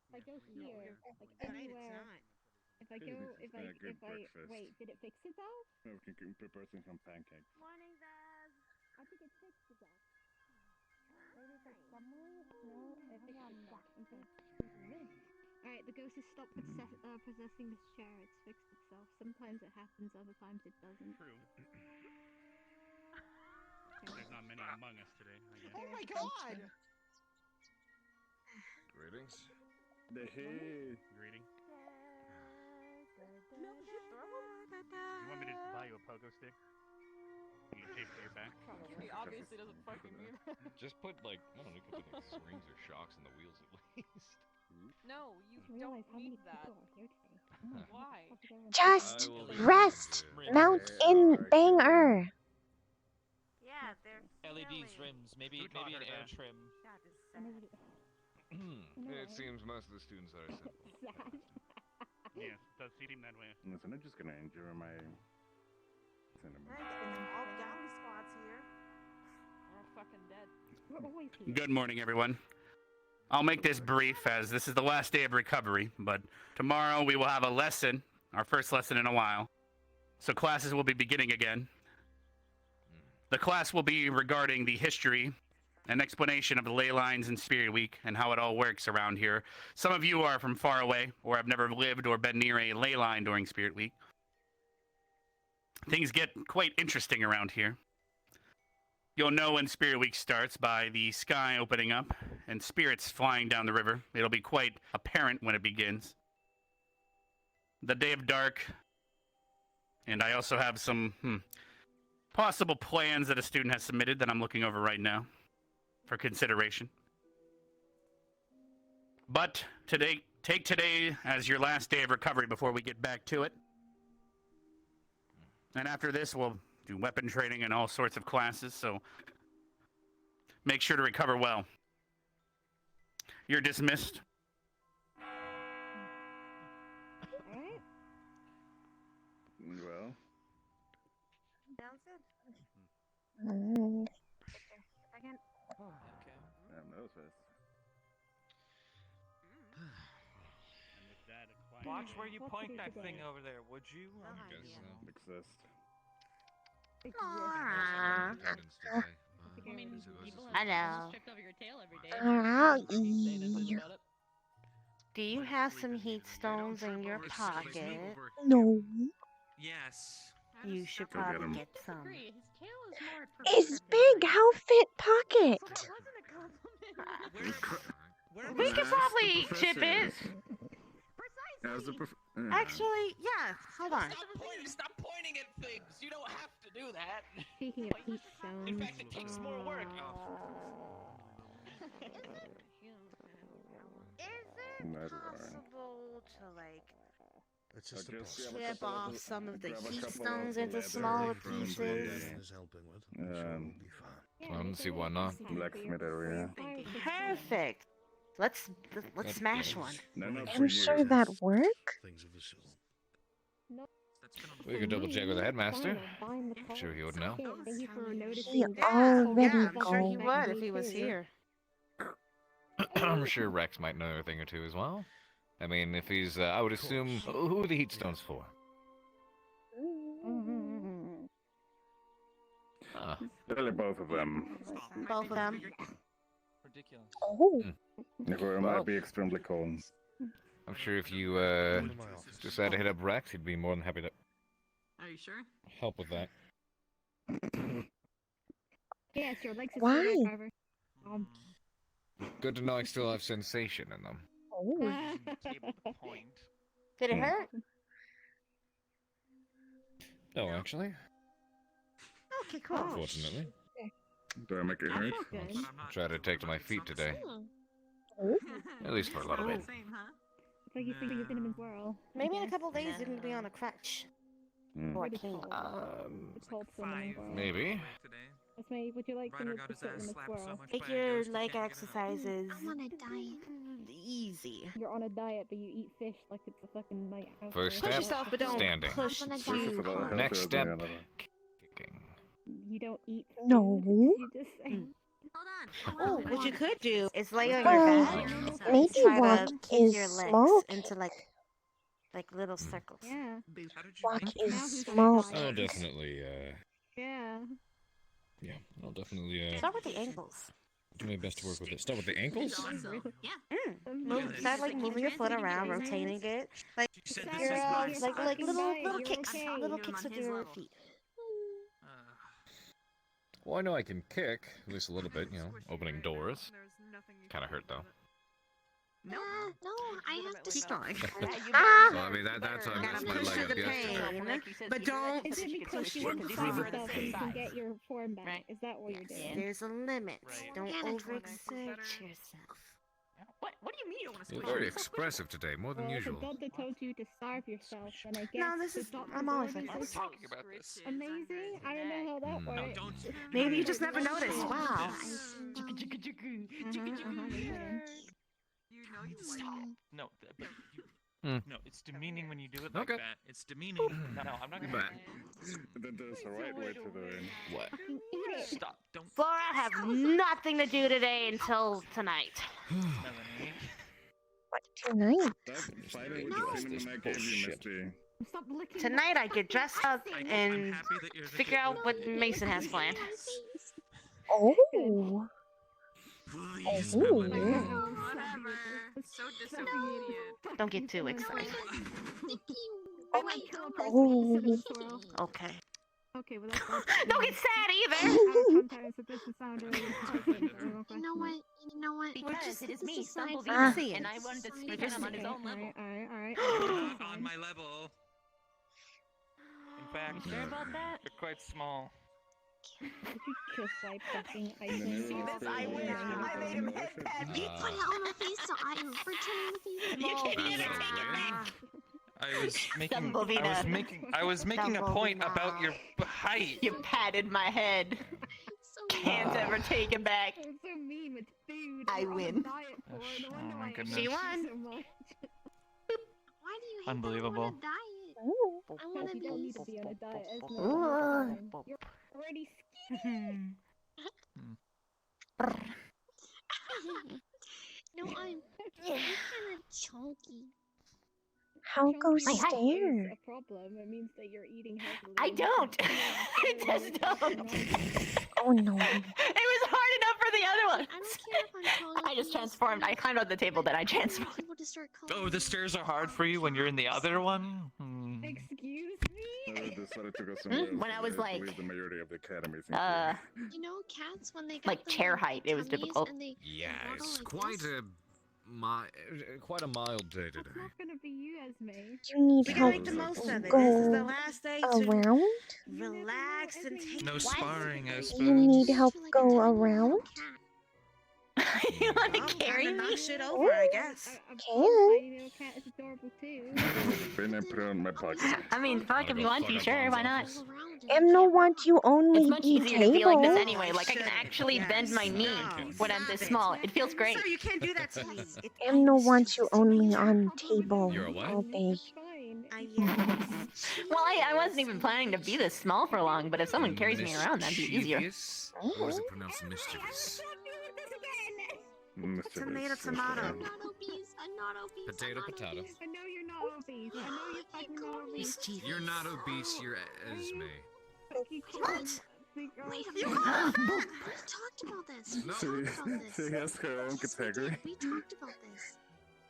If I go here, like anywhere. If I go, wait, did it fix itself? We can prepare some pancakes. Morning, Zaz. I think it fixed itself. Maybe for somewhere? No, it fixed itself. Okay. Alright, the ghost has stopped possessing this chair. It's fixed itself. Sometimes it happens, other times it doesn't. True. There's not many among us today, I guess. Oh my god! Greetings. Hey. Greeting. You want me to buy you a pogo stick? You can tape to your back? He obviously doesn't fucking do that. Just put like, I don't know, you could put like springs or shocks in the wheels at least. No, you don't need that. Why? Just rest, Mount in Banger. Yeah, they're LEDs, rims, maybe an air trim. It seems most of the students are simple. Yes, it does seem that way. Listen, I'm just gonna enjoy my cinnamon. All galley squads here. We're all fucking dead. We're always here. Good morning, everyone. I'll make this brief as this is the last day of recovery, but tomorrow we will have a lesson, our first lesson in a while. So classes will be beginning again. The class will be regarding the history and explanation of the ley lines in Spirit Week and how it all works around here. Some of you are from far away or have never lived or been near a ley line during Spirit Week. Things get quite interesting around here. You'll know when Spirit Week starts by the sky opening up and spirits flying down the river. It'll be quite apparent when it begins. The Day of Dark, and I also have some possible plans that a student has submitted that I'm looking over right now for consideration. But take today as your last day of recovery before we get back to it. And after this, we'll do weapon training and all sorts of classes, so make sure to recover well. You're dismissed. Alright. Well. Sounds good. Second. Okay. That was fast. Watch where you point that thing over there, would you? Exist. Laura. I mean, people Hello. have stripped over your tail every day. Alright. Do you have some heat stones in your pocket? No. Yes. You should Go get probably 'em. get some. His big how fit pocket. We could probably chip it. Actually, yeah. Hold on. Stop pointing at things. You don't have to do that. Speaking of heat stones. In fact, it takes more work. Is it possible to like It's just chip off some of the heat stones into smaller pieces? I don't see why not. Blacksmith area. Perfect. Let's smash one. I'm sure that work. We could double check with the headmaster. I'm sure he would know. Thank you for He noticing. already Yeah, I'm sure he go. would if he was here. I'm sure Rex might know a thing or two as well. I mean, if he's, I would assume, who are the heat stones for? Really, both of them. Both of them. Ridiculous. Oh. It might be extremely cold. I'm sure if you, decide to hit up Rex, he'd be more than happy to Are you sure? help with that. Yes, your legs are Why? still right, Carver. Good to know I still have sensation in them. Oh. Did it hurt? No, actually. Okay, cool. Unfortunately. Do I make it hurt? Try to take to my feet today. Oh. At least for a little bit. It's like you think you've been in whirl. Maybe in a couple days you're gonna be on a crutch. Or a cane. It's called swimming in whirl. Maybe. That's why, would you like to move to sit in the swirl? Make your leg exercises I'm on a diet. easy. You're on a diet, but you eat fish like it's a fucking lighthouse. First Push step, yourself, but don't standing. push I'm on a too diet. hard. Next step, kicking. You don't eat fish, No. you just say. Oh, what you could do is lay on Well, your back and maybe try walk to kick is your legs smoke. into like little circles. Yeah. Walk Now is who's on a smoke. diet? I'll definitely, Yeah. yeah, I'll definitely, Start with the ankles. do my best to work with it. Start with the ankles? Start like moving your foot around, rotating it, like your like little kicks, little kicks with your feet. Well, I know I can kick, at least a little bit, you know, opening doors. Kinda hurt, though. No, I have to Keep going. Ah! Well, I mean, that's why I messed my Push leg through up the yesterday. pain, but don't Is it because you want to stop yourself so you can get your form back? Is that what you're doing? There's a limit. Don't Yeah, that's what overexert yourself. What do you mean you don't want to You're squish very yourself? expressive today, more than Well, if the usual. doctor told you to starve yourself, then I guess No, this the is. doctor's I'm always like orders this. are Talking about this. amazing. I don't know how that Hmm. works. Maybe you just never noticed. Wow. No, but Hmm. no, it's demeaning when you do it Okay. like that. It's demeaning. No, I'm not gonna. But Then there's a right way to do it. what? Stop! Don't, Flora, I have nothing to do today until tonight. Melanie. What tonight? That fighting with the cinnamon I gave you, Misty. Stop licking. Tonight I get dressed up and happy that you're the figure out what Mason has planned. Oh. Please, Oh. Melanie. Whatever. So disobedient. Don't get too excited. I might kill a person Oh. with the swirl. Okay. Okay, well that's Don't get sad either. sometimes it doesn't sound really You know what? You know what? Because it is me, This is my Stumblebee, fault. and I wanted to speak Just him on his own level. Alright. You're not on my level. In fact, Sure about that? you're quite small. Kiss like fucking And then icing. you off stay the with wall. I made him head You put it on my face, so I'm pretending to be You small. can't That's take it all back. I was making a point about your height. You patted my head. Can't ever take it back. I'm so mean with food. I I'm on a win. diet for it. No wonder Oh my why I goodness. hate She you won. so much. Why do you hate Unbelievable. that I want Because to you don't be need to be on a diet, Esme. Ooh. You're fine. You're already skinny. No, I'm kind of chunky. How go Chunky stare? is a problem. It means that you're eating heavily. I don't. I just don't. Oh no. It was hard enough for the other one. I don't care if I'm chunky. I just transformed. I climbed on the table, then I transformed. People to start calling Oh, the stairs are hard for you when you're in the other one? Excuse me? When I was like, the majority of the academy You know, cats when they get like the chair height, it was tummies difficult. and they Yeah, waddle it's like quite this. quite a mild day today. It's not gonna be you, Esme. You need We help can make the most of it. This is go the last day to around? relax and take. No sparring, I You suppose. need help go around? You want to I'm carry gonna me? knock shit over, I guess. A Can. tiny little cat is adorable too. Then I put it on my pocket. I mean, fuck if you want to, sure, why not? No want you only It's much be easier to be like this table. anyway. Like I can actually bend my knee when I'm this small. It feels great. Sir, you can't do that to me. No want you only on table You're a what? all day. It's fine. Well, I wasn't even planning to be this small for long, but if someone carries me around, that'd be easier. Mischievous? Or is it pronounced mischievous? Tomato, tomato. I'm not obese. I'm not obese. Potato, potato. I know you're not obese. I know you're fucking not obese. You're not obese, you're Esme. What? Wait a minute. We talked about this. We talked about She this. has her own category. We talked about this.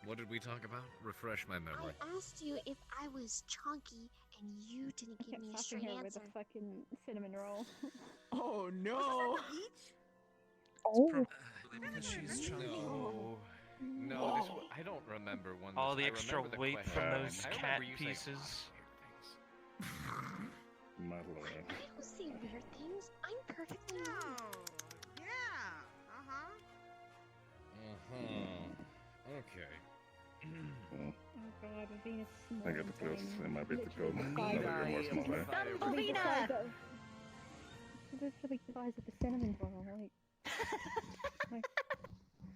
What did we talk about? Refresh my memory. I asked you if I was chunky, and you didn't give me a straight here answer. with a fucking cinnamon roll. Oh no! Oh. Because she's chunky. No, this I don't remember one. All the I extra remember the weight from question. those I remember cat you saying, pieces. My lord. I don't see weird things. I'm perfectly normal. Okay. Oh god, Venus is small. I got the pills in my bit to go. Literally Now that you're more smaller. Literally the size of- literally the size of the cinnamon roll, like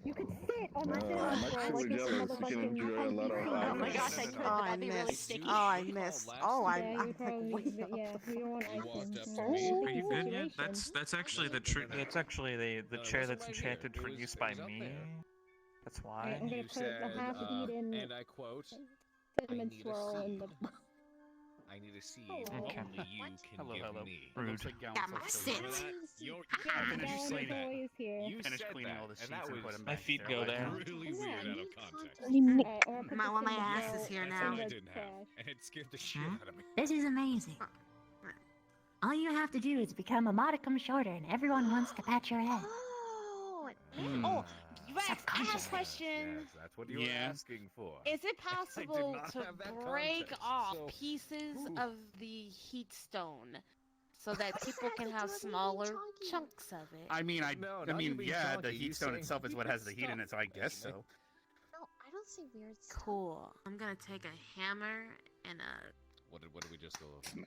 you could sit on my cinnamon I'm roll like actually it's jealous. You can enjoy a lot of Oh my gosh, I could, but Oh, I that'd be really missed. sticky. Oh, I missed. Oh, yeah, I'm you probably, like, but yeah, we don't want You walked icing. up to me. Are you good yet? Situation. That's actually the that's actually the No, it chair wasn't that's right here. enchanted It for was- use it by was up me. there. That's Alright, why. I'm gonna You put said, the half-eaten and I quote, cinnamon need a swirl in the. seed. I need a seed Hello. Okay. only you can Hello, give hello. me. Rude. Remember that? Finish Dog is cleaning. always here. You Finish said cleaning that, all the and sheets that and was put them My back feet there go like there. that. really Yeah, weird out you of context. Or I'll put My the well, my cinnamon ass roll is here in That's now. all I the didn't have, trash. and it scared the shit out of me. This is amazing. All you have to do is become a modicum shorter, and everyone wants to pat your head. Oh, Oh, Rex, I have a Subconsciously. question. Yes, that's what you were asking for. Is it I did possible not to have that break context, off so- pieces Ooh. of the heat stone so that people can have smaller chunks of it? I mean, No, I not you mean, being yeah, chunky, the you heat stone saying itself is what weird has the heat in it, so I guess so. no, I don't see weird stuff. Cool. I'm gonna take a hammer and a. What did we just go over?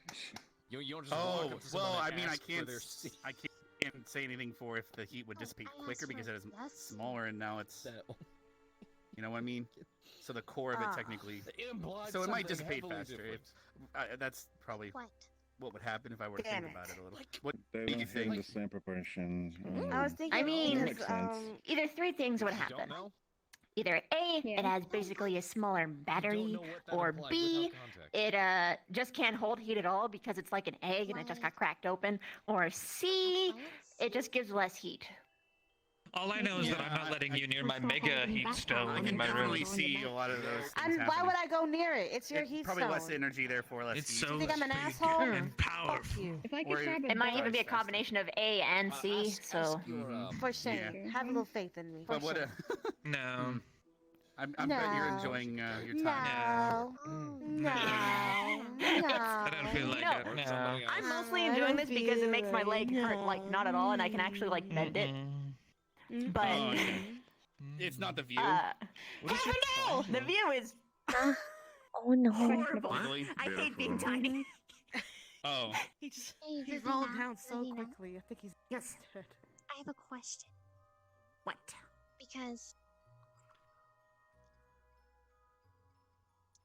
You don't just walk Oh, up to someone well, I and mean, I ask for can't, their seed. I can't say anything for if the heat would dissipate I quicker asked because for it is less smaller and now it's, That you know what I mean? So the core of it Ah. technically, implied so it might something dissipate heavily faster. different. That's probably What? what would happen if I were to Damn think about it. it a little. What They do you don't have think? the same proportion. I was thinking. I mean, makes sense. either three things would You don't happen. know? Either A, Yeah. it has basically a smaller You don't battery, know what that or implied B, without context. it just can't hold heat at all because it's like an egg and it just got cracked open, or C, it just gives less heat. All I know is that I'm not letting you near my mega heat I stone can in my room. definitely see a lot of those things And why happening. would I go near it? It's your heat Probably stone. less energy, therefore less It's heat. so Do you think I'm an big asshole? and Fuck powerful. you. If I Or could grab a It might dog- even be a combination of A and C, so. Ask your, For shame. Yeah. Have a little faith in me. But For what shame. No. I bet you're No. enjoying your time. No. Oh. No. I don't feel like No. it. Or No. somebody else. I'm mostly I enjoying don't this because it makes my feel leg hurt, like, not at all, and I can actually, like, bend it. But, Oh, okay. It's not the view. Heaven no! The view is Oh no. Horrible. Ugly. I hate being tiny. Oh. He rolled down so quickly. I think he's Yes. dead. I have a question. What? Because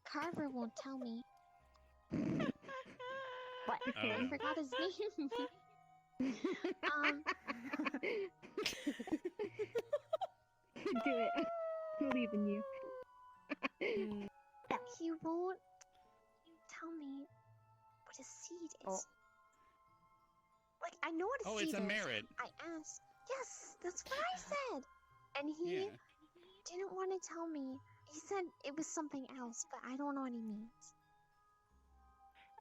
Carver won't tell me. What? I forgot his name. Do it. I believe in you. He won't tell me what a seed is. Oh. Like, I know what a Oh, seed it's a is. merit. I asked. Yes, that's what I said. And he Yeah. didn't want to tell me. He said it was something else, but I don't know what he means.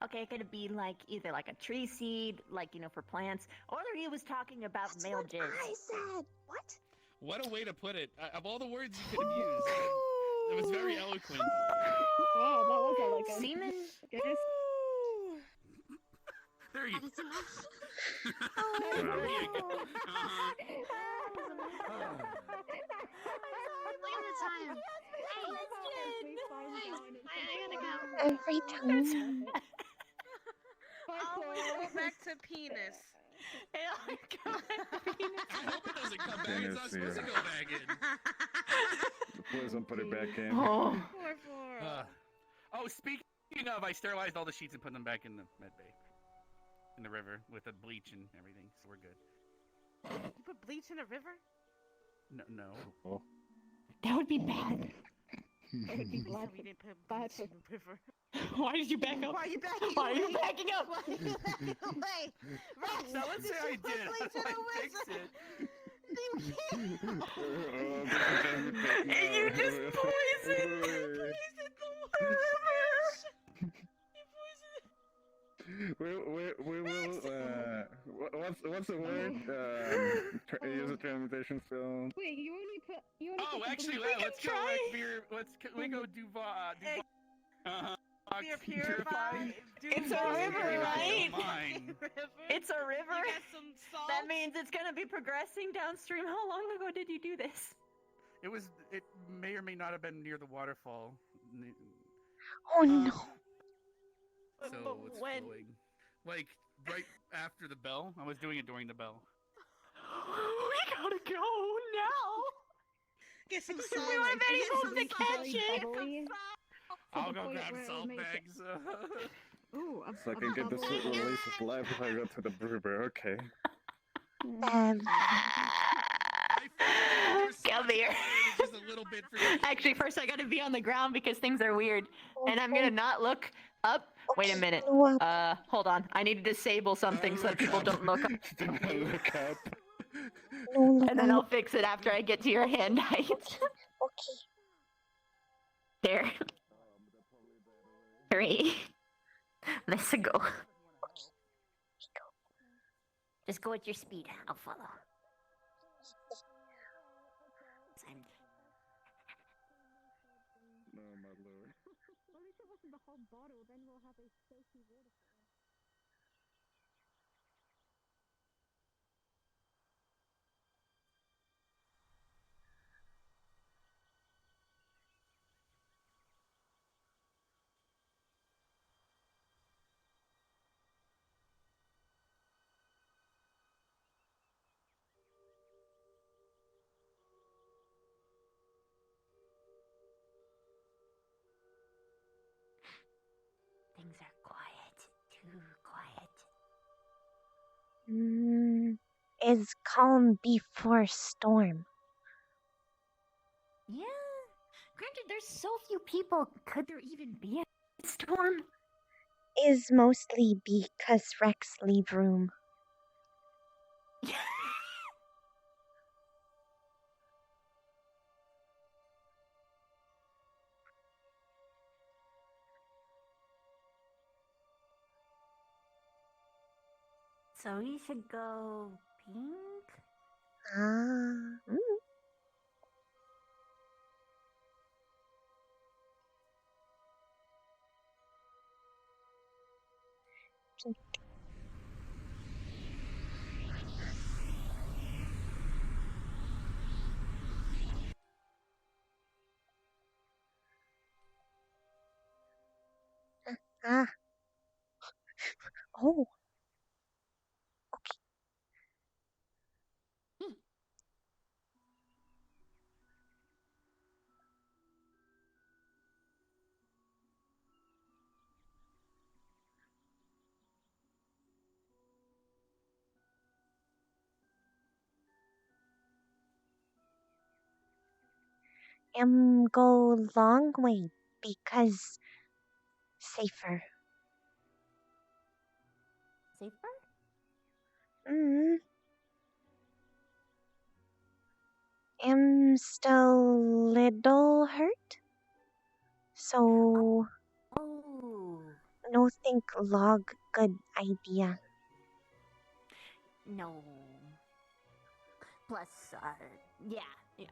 Okay, it could be like either like a tree seed, like for plants, or he was talking about That's male what jizz. I said. What? What a way to put it. Of all the words you could have used, it was very eloquent. Oh, that was elegant. Semen. Yes. There you That is enough. There you go. Look at the time. Hey, I gotta go. Every time. Always go back to penis. Oh my god. I hope it doesn't come back. It's not Penis, supposed to yeah. go back in. Please don't put it back in. Oh. Oh, speaking of, I sterilized all the sheets and put them back in the med bay. In the river with the bleach and everything, so we're good. You put bleach in a river? No. Oh. That would be bad. We didn't put bleach in the river. Why did you back up? Why are you backing Why are away? you backing up? Why are you backing away? Rex, No one did said I you put did. bleach in I a fixed river? it. You just poisoned the We will. What's the word? Use a transmutation spell. Wait, you only put. Oh, actually, let's go. We go do Beer purify. It's a river, right? Mine. It's a river. You got some salt? That means it's gonna be progressing downstream. How long ago did you do this? It may or may not have been near the waterfall. Oh no. So it's when? flowing. Like right after the bell. I was doing it during the bell. We gotta go now. Get some We salt. weren't ready Get for some the salt. catch it. Bubbly. I'll the go point grab where it salt makes it- bags. Ooh, So I can get the sweet release of life if I go to the river. Okay. Come here. Just a little bit for you. Actually, first I gotta be on the ground because things are weird. And I'm gonna not look up. Wait a minute. Hold on. I need to disable something so that people don't look up. Don't look up. And then I'll fix it after I get to your hand height. Okay. There. 3. Let's go. Just go at your speed. I'll follow. No, my lord. At least it wasn't the whole bottle, then we'll have a soapy waterfall. Things are quiet. Too quiet. Is calm before storm. Yeah. Granted, there's so few people. Could there even be a storm? Is mostly because Rex leave room. So we should go pink? Ah. Ah. Oh. Go long way because safer. Safer? Mm. Am still little hurt. So Oh. no think log good idea. No. Plus, yeah,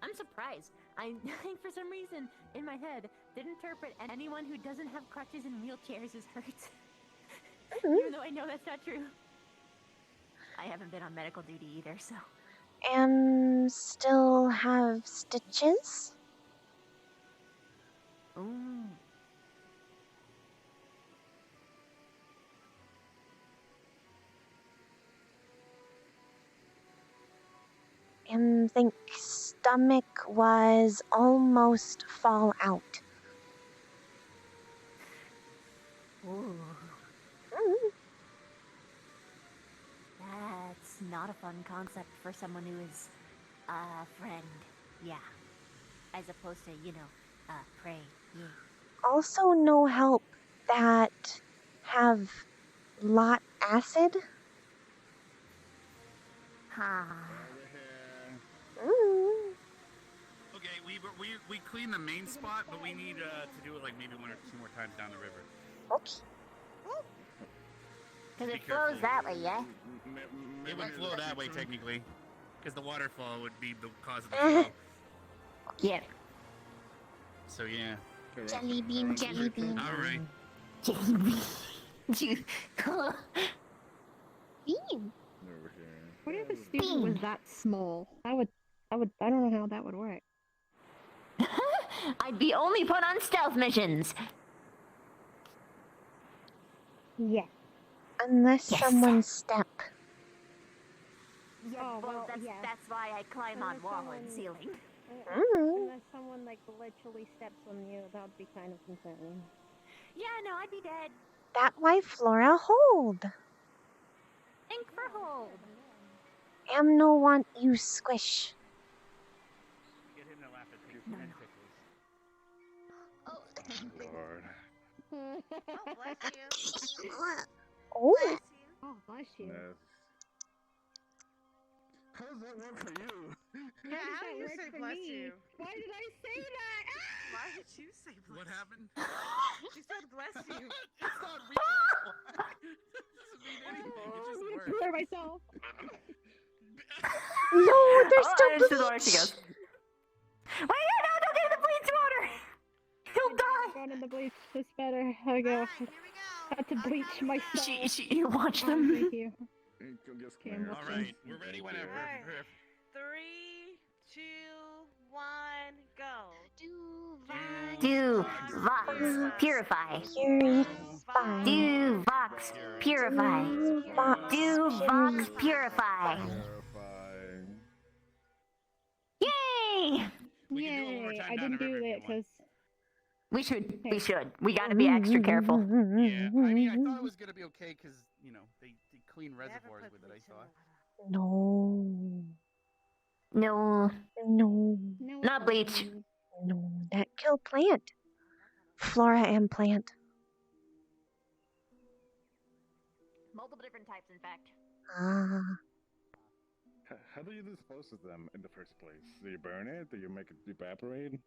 I'm surprised. I for some reason, in my head, did interpret anyone who doesn't have crutches and wheelchairs as hurt. Even though I know that's not true. I haven't been on medical duty either, so. Am still have stitches. Ooh. Am think stomach was almost fall out. Ooh. That's not a fun concept for someone who is a friend. Yeah. As opposed to, pray. Yeah. Also no help that have lot acid. Ha. Okay, we cleaned the main spot, but we need to do it like maybe 1 or 2 more times down the river. Okay. Because it flows that way, yeah? It would flow that way technically, because the waterfall would be the cause of the flow. Yeah. So yeah. Jelly bean, jelly bean. All right. Jelly bean. Bean. What if a student was that small? I don't know how that would work. I'd be only put on stealth missions. Yeah. Unless someone step. Yeah, that's why I climb on wall and ceiling. Unless someone literally steps on you, that would be kind of concerning. Yeah, no, I'd be dead. That why Flora hold. Think for hold. Am no want you squish. Get him to laugh at things. No. Lord. Oh, bless you. Oh. Bless you. Oh, bless you. Yes. How does that work for you? Yeah, how did you say bless you? Why did I say that? Why did you say bless What happened? She said bless you. It's not real. It doesn't mean anything. It just works. Clear myself. No, there's still into the water bleach. she goes. Wait, no, don't get in the bleach water! He'll die! Going in the bleach is better. I go. Alright, here we go. Had to bleach myself. You watch Oh, them. thank you. Go get Okay, Claire. All right, we're ready whenever. Alright. 3, 2, 1, go. Do Vox purify. Purify. Do Vox purify. Do Vox purify. Yay! We can do it one more Yay! time I down the didn't do river if it you want. because. We should. We gotta be extra careful. Yeah, I mean, I thought it was gonna be okay because they clean reservoirs with it. I thought. No. No, No. not bleach. No. That kill plant. Flora and plant. Multiple different types, in fact. Ah. How do you dispose of them in the first place? Do you burn it? Do you make it evaporate?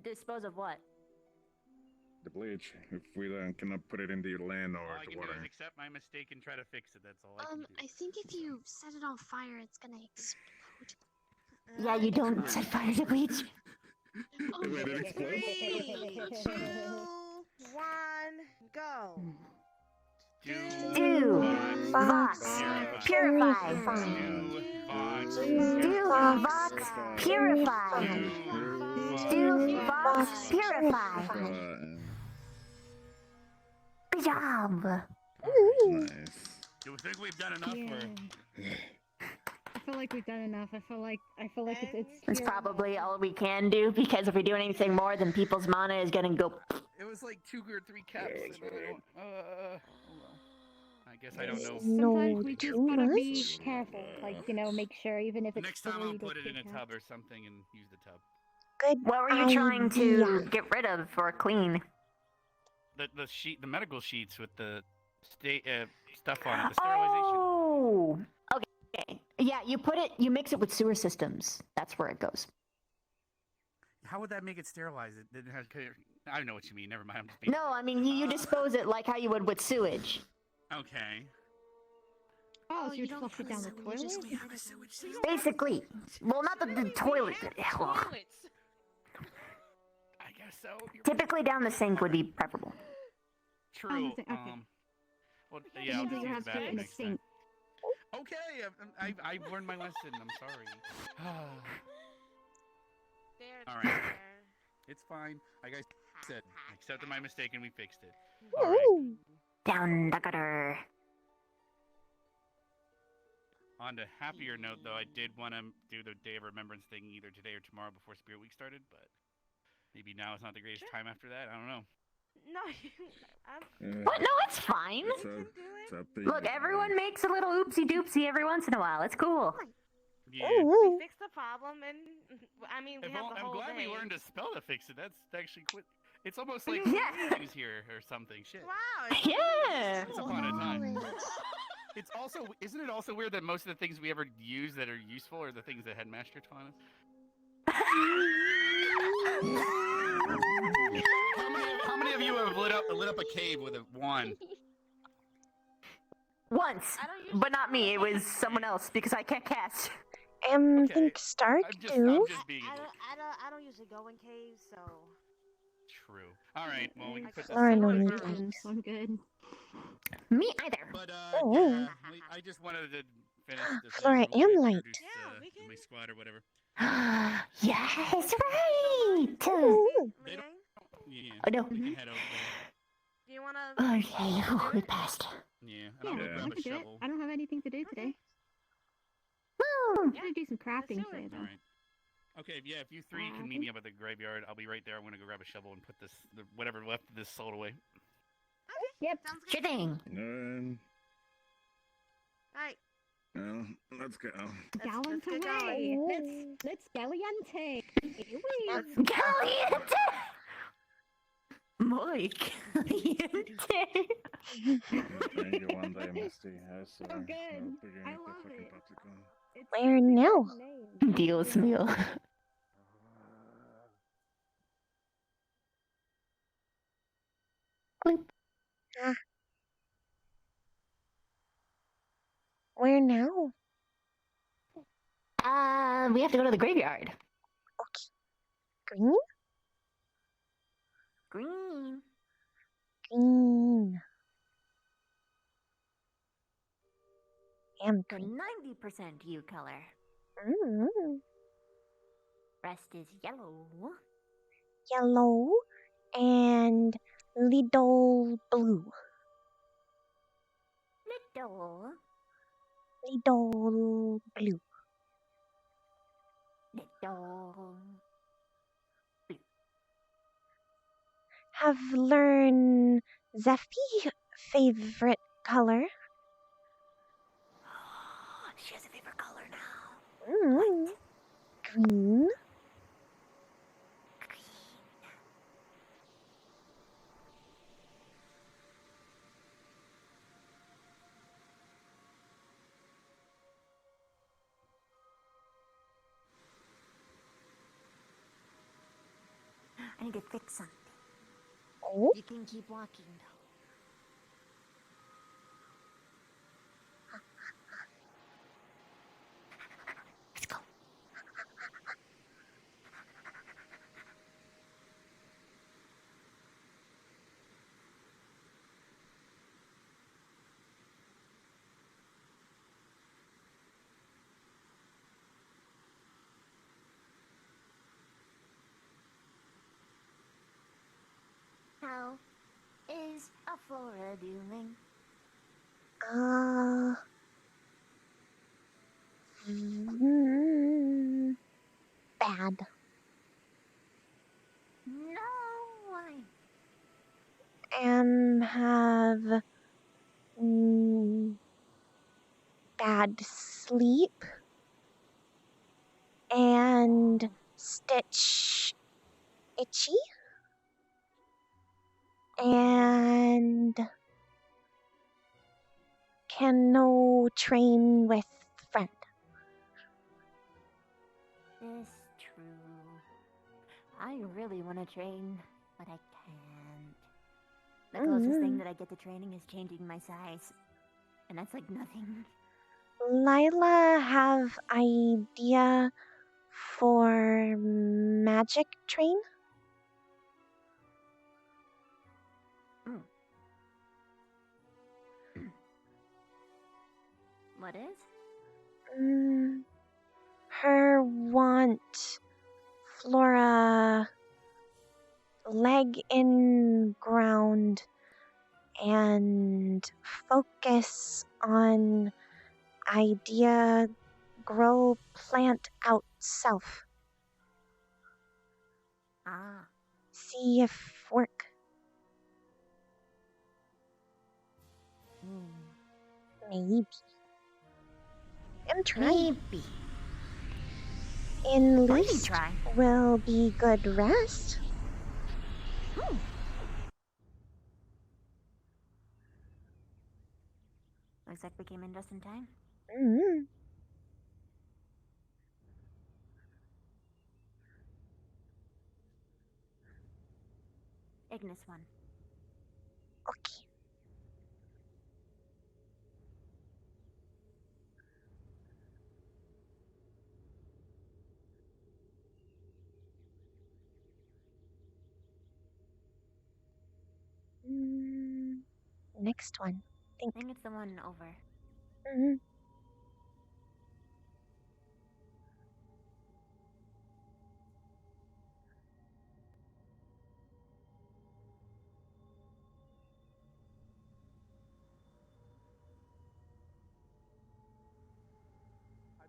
Dispose of what? The bleach. If we then cannot put it into your land or All I the can do water. is accept my mistake and try to fix it. That's all I can do. I think if you set it on fire, it's gonna explode. Yeah, you don't set fire to bleach. Wait, it explodes? 3, 2, 1, go. Do Vox purify. Do Vox purify. Do Vox purify. Good job. Nice. Do we think we've done enough? Or... I feel like we've done enough. I feel like It's probably all we can do because if we do anything more, then people's mana is gonna go. It was like 2 or 3 caps. And I don't. Oh well. I guess I don't know. Sometimes we just gotta be careful. Like, make sure even if it's Next time I'll 3 to put it in a 2 tub or something and use the tub. Good. What were you trying to get rid of or clean? The sheet, the medical sheets with the stuff on it, the sterilization. Oh, okay. Yeah, you mix it with sewer systems. That's where it goes. How would that make it sterilized? It didn't have. I know what you mean. Never mind. I'm just being... No, I mean you dispose it like how you would with sewage. Okay. Oh, so you just flush it down the toilet? Basically, well, not the toilet. I guess so. Typically, down the sink would be preferable. True. Okay. Well, yeah, I'll Means that just you use have the to do it in bathroom a next time. sink. Okay, I've learned my lesson. I'm sorry. All right. It's fine. Like I said, I accepted my mistake and we fixed it. All right. Down the gutter. On a happier note, though, I did want to do the Day of Remembrance thing either today or tomorrow before Spirit Week started, but maybe now is not the greatest time after that. I don't know. No, What? No, it's fine. It's up to Look, you. everyone makes a little oopsie doopsie every once in a while. It's cool. Yeah. we fixed the problem, and I mean, we have the I'm whole glad day. we learned a spell to fix it. That's actually quite. It's almost like Yeah. things here or something. Shit. Wow. Yeah. Once upon a time. It's also, isn't it also weird that most of the things we ever use that are useful are the things that Headmaster taught us? How many of you have lit up a cave with a wand? Once, but not me. It was someone else because I can't cast. Think Stark I'm do. just being. I don't usually go in caves, so. True. All right. Well, we can put this. Lauren away. only does. I'm good. Me either. But Oh. yeah, I just wanted to finish this. Flora real quick, and Light. introduce, my squad or whatever. Yes, right. They don't, yeah. Oh, no. We can head over there. Do you wanna? Okay, whew, we passed. Yeah, and I'll go I grab a can do it. shovel. I don't have anything to do today. Woo! I'm gonna do some crafting today, though. All right. Okay, yeah. If you three can meet me up at the graveyard, I'll be right there. I'm gonna go grab a shovel and put whatever left of this salt away. Yep. Sure thing. Alright. Well, let's go. Gallant get away. going. Let's Galliante. Caliente. Mike. Thank you one day, Misty. So good. I love it. It's Where now? Dios mío. Bloop. Where now? We have to go to the graveyard. Green? Green. Green. For 90% hue color. Mm. Rest is yellow. Yellow and little blue. Little. Little blue. Little. Have learned Zeffy favorite color. She has a favorite color now. Mm. Green. I need to fix something. Oh. You can keep walking though. Let's go. How is is a flora doing? Bad. No, why? And have bad sleep and stitch itchy and can no train with friend. It's true. I really want to train, but I can't. The closest thing that I get to training is changing my size. And that's like nothing. Lila have idea for magic train? What is? Her want Flora leg in ground and focus on idea grow plant out self. Ah. See if work. Maybe. I'm trying. Maybe. In Why do you least try? will be good rest. Looks like we came in just in time. Ignis one. Okay. Next one. I think it's the one over. I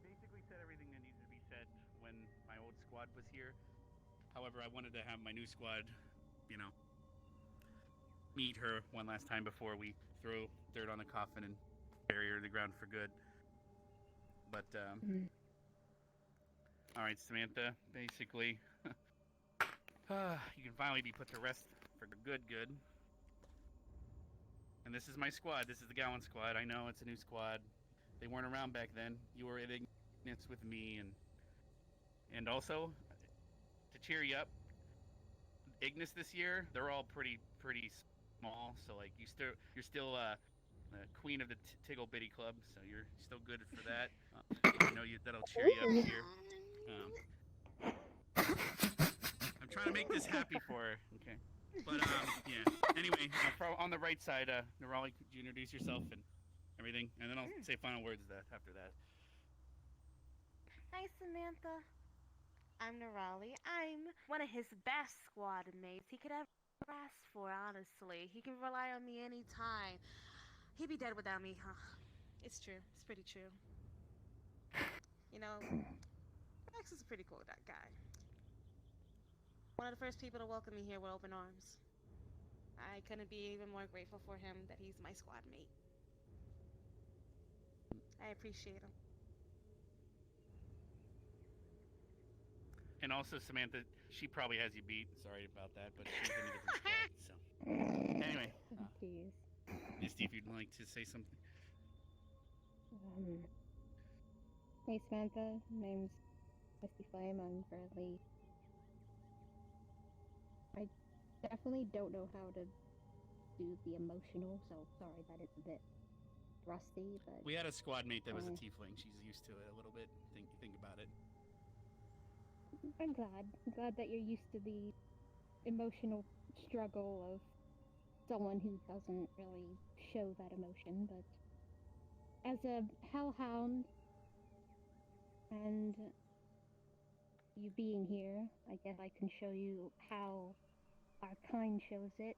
basically said everything that needed to be said when my old squad was here. However, I wanted to have my new squad, meet her one last time before we throw dirt on the coffin and bury her in the ground for good. But, alright, Samantha, basically, you can finally be put to rest for good. And this is my squad. This is the Gowan squad. I know it's a new squad. They weren't around back then. You were at Ignis with me, and also to cheer you up, Ignis this year, they're all pretty small. So like you're still the queen of the Tiggle Bitty Club, so you're still good for that. I know that'll cheer you up here. I'm trying to make this happy for her. Okay. But yeah. Anyway, on the right side, Nerali, could you introduce yourself and everything, and then I'll say final words after that. Hi, Samantha. I'm Nerali. I'm one of his best squad mates he could ever ask for, honestly. He can rely on me anytime. He'd be dead without me, huh? It's true. It's pretty true. You know, Max is pretty cool, that guy. One of the first people to welcome me here with open arms. I couldn't be even more grateful for him that he's my squad mate. I appreciate him. And also, Samantha, she probably has you beat. Sorry about that, but she's in a different squad. So anyway, Misty, if you'd like to say something. Hey Samantha, my name's Misty Flame. I'm currently. I definitely don't know how to do the emotional, so sorry that it's a bit rusty, but. We had a squad mate that was a tiefling. She's used to it a little bit. Think about it. I'm glad that you're used to the emotional struggle of someone who doesn't really show that emotion, but as a hellhound and you being here, I guess I can show you how our kind shows it.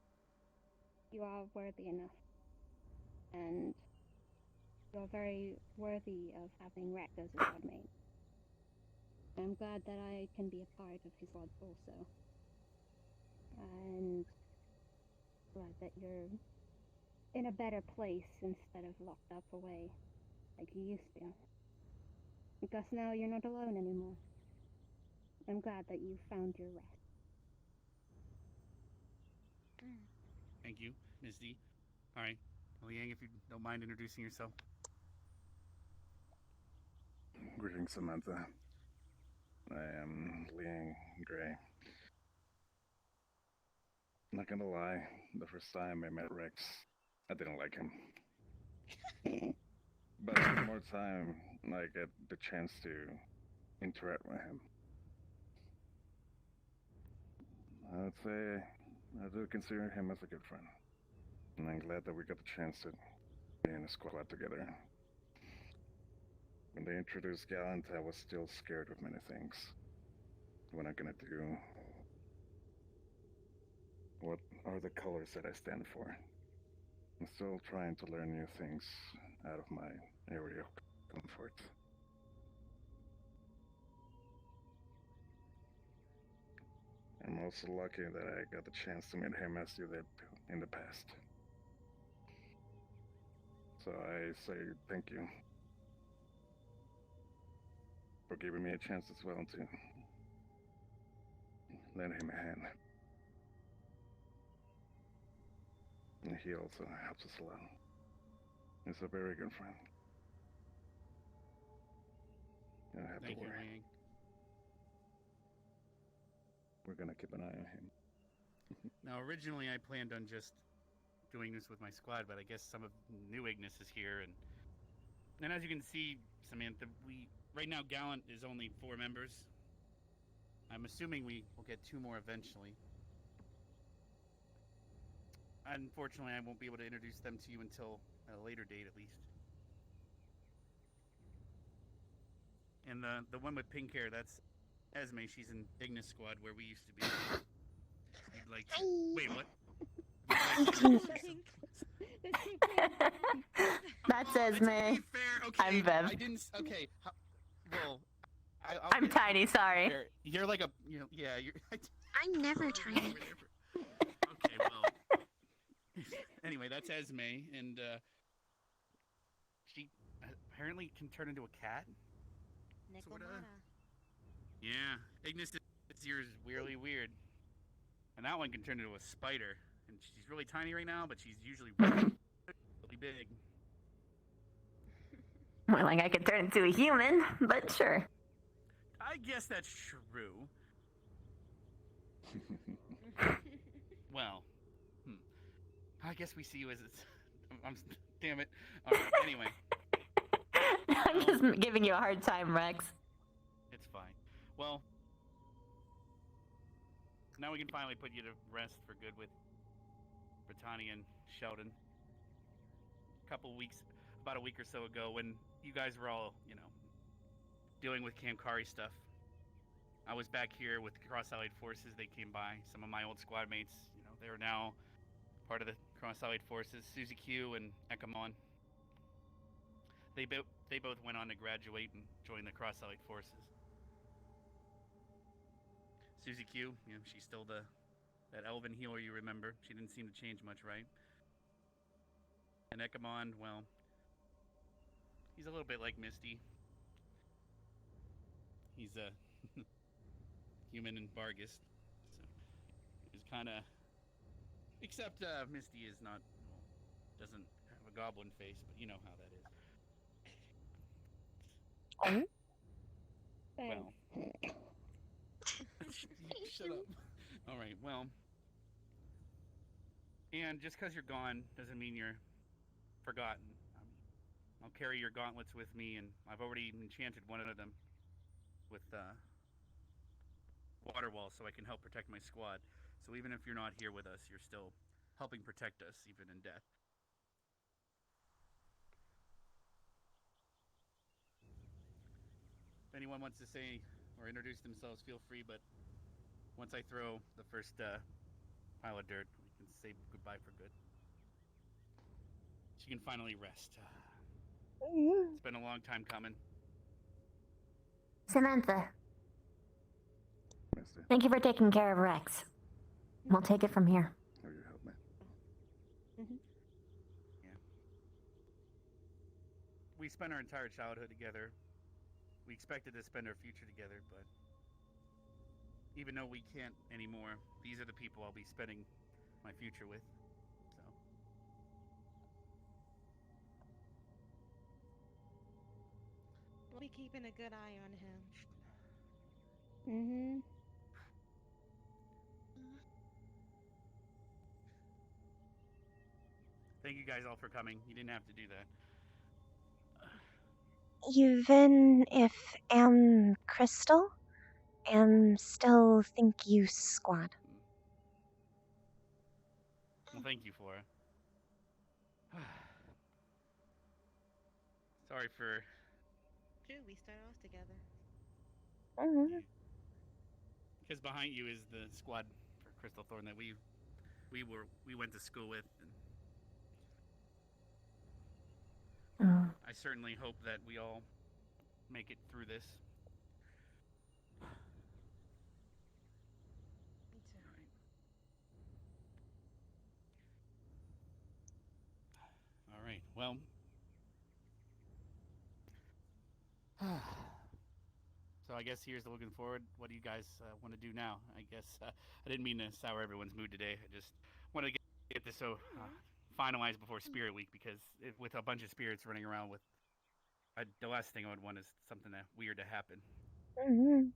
you are worthy enough. And you're very worthy of having Rex as a godmate. I'm glad that I can be a part of his lodge also. And glad that you're in a better place instead of locked up away like you used to. Because now you're not alone anymore. I'm glad that you found your rest. Thank you, Misty. All right, Liang, if you don't mind introducing yourself. Greetings, Samantha. I am Liang Gray. Not gonna lie, the first time I met Rex, I didn't like him. But the more time I get the chance to interact with him, I would say I do consider him as a good friend. And I'm glad that we got the chance to be in a squad together. When they introduced Gallant, I was still scared of many things. What I'm gonna do? What are the colors that I stand for? I'm still trying to learn new things out of my area of comfort. I'm also lucky that I got the chance to meet him as you did in the past. So I say thank you for giving me a chance as well to lend him a hand. And he also helps us a lot. He's a very good friend. You don't have Thank to you, worry. Liang. We're gonna keep an eye on him. Now, originally I planned on just doing this with my squad, but I guess some of new Ignis is here, and as you can see, Samantha, we right now Gallant is only 4 members. I'm assuming we will get 2 more eventually. Unfortunately, I won't be able to introduce them to you until a later date, at least. And the one with pink hair, that's Esme. She's in Ignis squad where we used to be. You'd like to... Wait, what? That's Esme. To be fair, okay, I'm Bev. I didn't. Okay, well, I'm tiny. Sorry. fair. You're like a. Yeah, you're. I'm never tiny. Okay, well. Anyway, that's Esme, and she apparently can turn into a cat. Sorta. Yeah, Ignis this year is really weird, and that one can turn into a spider. And she's really tiny right now, but she's usually really big. More like I could turn into a human, but sure. I guess that's true. Well, I guess we see you as it's. Damn it. All right, anyway. I'm just giving you a hard time, Rex. It's fine. Well, now we can finally put you to rest for good with Brittany and Sheldon. About a week or so ago, when you guys were all, dealing with Kamkari stuff, I was back here with the Cross-Allied Forces. They came by. Some of my old squad mates, they are now part of the Cross-Allied Forces. Susie Q and Ekamon. They both went on to graduate and join the Cross-Allied Forces. Susie Q, she's still that elven healer you remember. She didn't seem to change much, right? And Ekamon, well, he's a little bit like Misty. He's a human and Vargas, so he's kind of. Except Misty is not, doesn't have a goblin face, but you know how that is. Oh. Well. Shut up. All right, well. And just because you're gone doesn't mean you're forgotten. I'll carry your gauntlets with me, and I've already enchanted one of them with water wall so I can help protect my squad. So even if you're not here with us, you're still helping protect us, even in death. If anyone wants to say or introduce themselves, feel free, but once I throw the first pile of dirt, we can say goodbye for good. you can finally rest. Mm-hmm. It's been a long time coming. Samantha, Mister, thank you for taking care of Rex. We'll take it from here. will you help me? Yeah. We spent our entire childhood together. We expected to spend our future together, but even though we can't anymore, these are the people I'll be spending my future with. So. We'll be keeping a good eye on him. Mm-hmm. Thank you guys all for coming. You didn't have to do that. Even if Crystal, still think you squad. Well, thank you, Flora. Sorry for. True, we start off together. Mm-hmm. Because behind you is the squad for Crystal Thorn that we went to school with. And I certainly hope that we all make it through this. Me too. All right. Well. So I guess here's the looking forward. What do you guys want to do now? I guess I didn't mean to sour everyone's mood today. I just wanted to get this finalized before Spirit Week, because with a bunch of spirits running around, the last thing I would want is something weird to happen. Mm-hmm.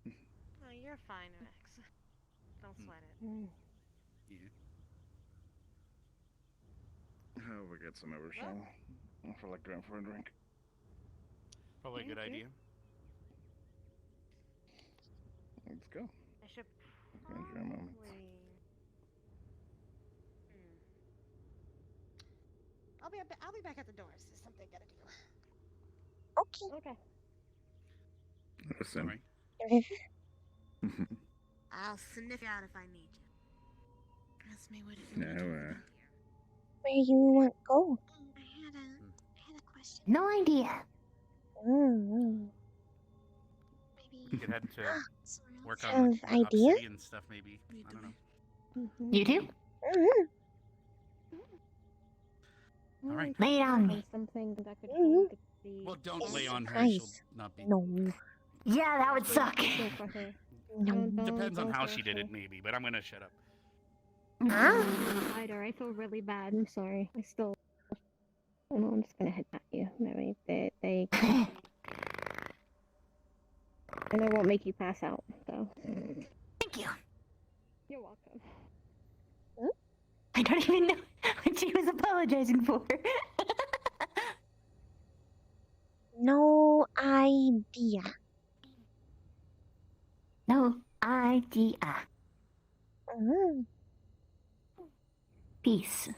Oh, you're fine, Rex. Don't sweat it. Yeah. How we get some everything? I feel like going for a drink. Probably a good idea. Let's go. I should Enjoy a moment. I'll be back at the doors. There's something I gotta do. Okay. Listen. Right. I'll sniff you out if I need you. Ask me what if you No, Where you want to go? I had a question. No idea. Mm-hmm. Maybe You could head to work on Have the idea? obsidian stuff, maybe. I don't know. You do? Mm-hmm. All right. Lay it on me. Something that could Mhm. hold the Well, don't lay on her. Surprise. She'll not be. No. Yeah, that would suck. Go for her. No. Depends on Go how for she did her. it, maybe. But I'm gonna shut up. Spider, I feel really bad. I'm sorry. I still. Oh no, I'm just gonna head at you. Maybe they. And I won't make you pass out, though. Thank you. You're welcome. I don't even know what she was apologizing for. No idea. No idea. Mm-hmm. Peace.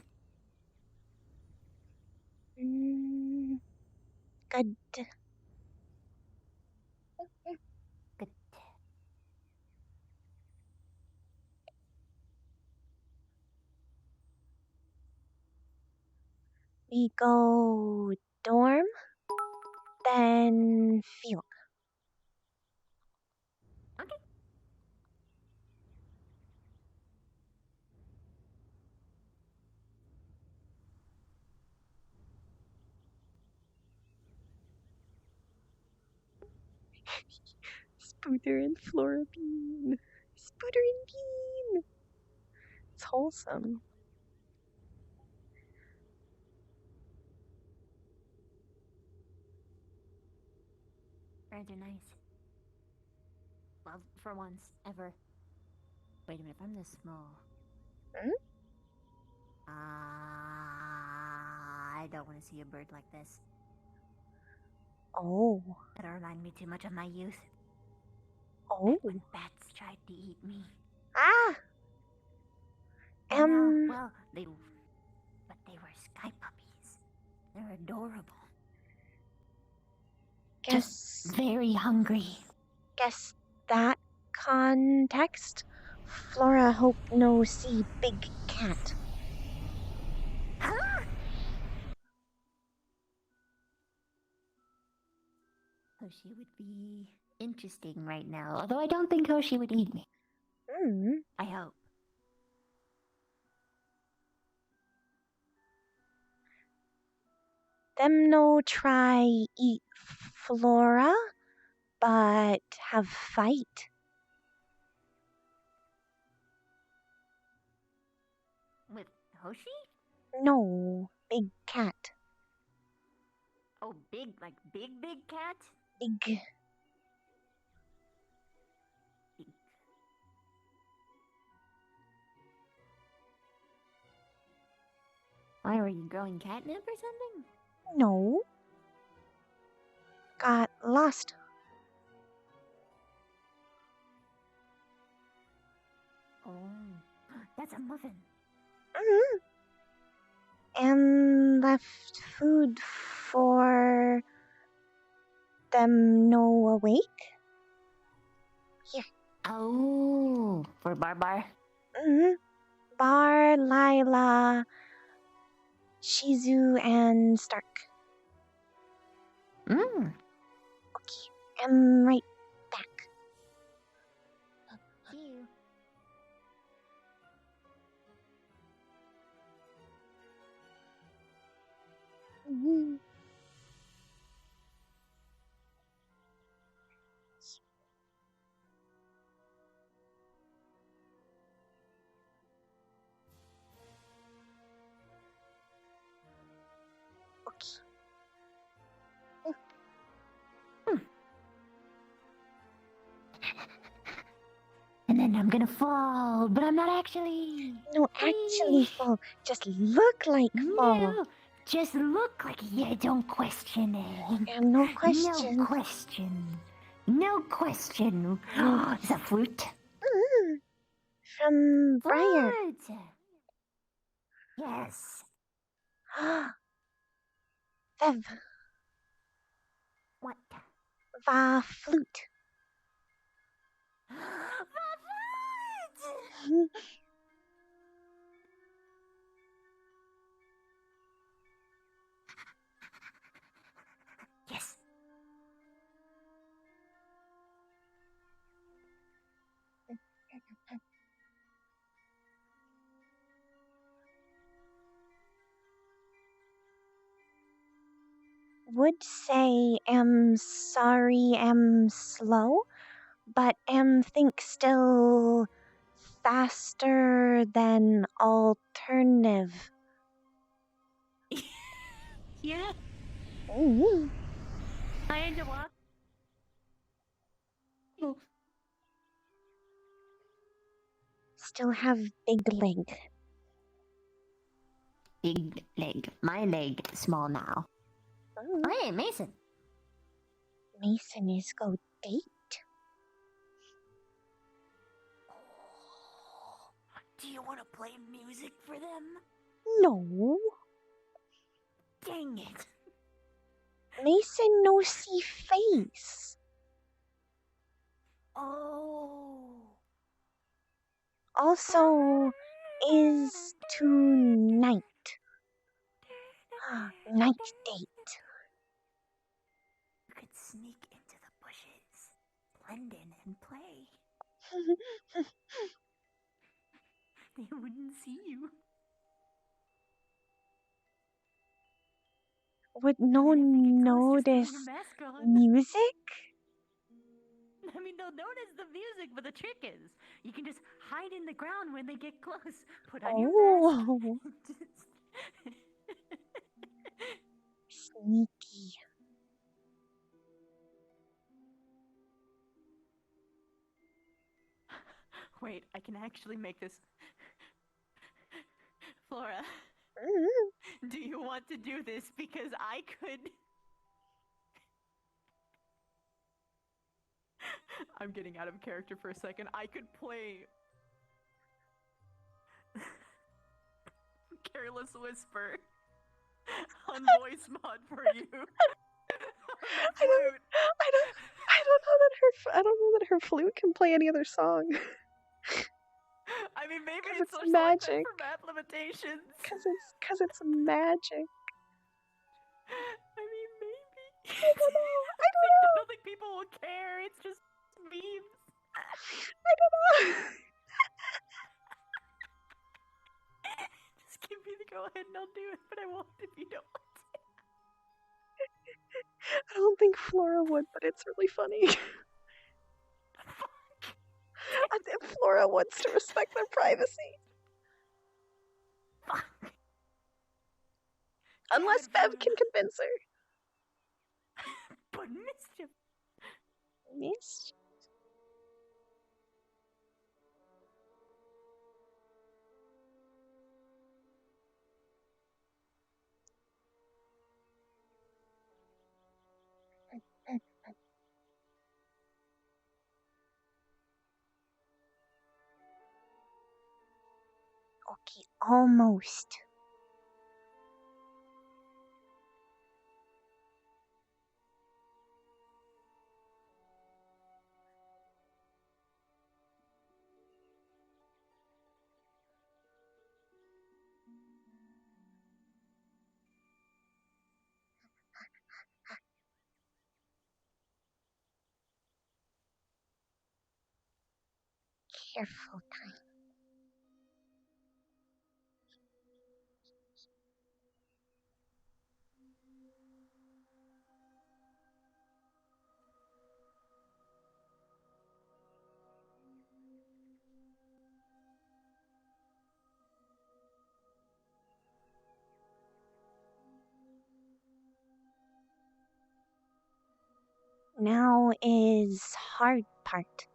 Good. Good. We go dorm, then field. Okay. Spooter and Flora Bean. Spooter and Bean. It's wholesome. Birds are nice. Well, for once, ever. Wait a minute, if I'm this small. I don't want to see a bird like this. Oh. That'll remind me too much of my youth. Oh. When bats tried to eat me. Ah. And now, well, they were sky puppies. They're adorable. Guess. Just very hungry. Guess that context. Flora hope no see big cat. Huh? Hoshi would be interesting right now. Although I don't think Hoshi would eat me. I hope. Them no try eat flora, but have fight. With Hoshi? No, big cat. Oh, big cat? Big. Why were you growing catnip or something? No. Got lost. Oh, that's a muffin. And left food for them no awake. Here. Oh, for Barbar? Bar, Lila, Shizu, and Stark. Okay, I'm right back. See you. And then I'm gonna fall, but I'm not actually. No, actually fall. Just look like fall. No, just look like you don't question it. And no question. No question. No question. No. Is that flute? From Briar. Flute. Yes. Vev. What? Va flute. Yes. Would say am sorry, am slow, but am think still faster than alternative. Yeah. Hi, Angela. Still have big leg. Big leg. My leg small now. Oh, hey, Mason. Mason is go date. Do you want to play music for them? No. Dang it. Mason no see face. Oh. Also is tonight. Night date. You could sneak into the bushes, blend in and play. They wouldn't see you. Would no one notice music? I mean, they'll notice the music, but the trick is, you can just hide in the ground when they get close. Put on your mask. Sneaky. Wait, I can actually make this. Flora, do you want to do this? Because I could. I'm getting out of character for a second. I could play Careless Whisper on voice mod for you. I don't know that her flute can play any other song. I mean, maybe it's it's magic. for math limitations. Cause it's magic. I mean, maybe. I don't think people will care. It's just memes. I don't know. Just give me the go ahead and I'll do it, but I won't if you don't want to. I don't think Flora would, but it's really funny. I think Flora wants to respect their privacy. Unless Bev can convince her. But mischief. Mischief. Okay, almost. Careful time. Now is hard part.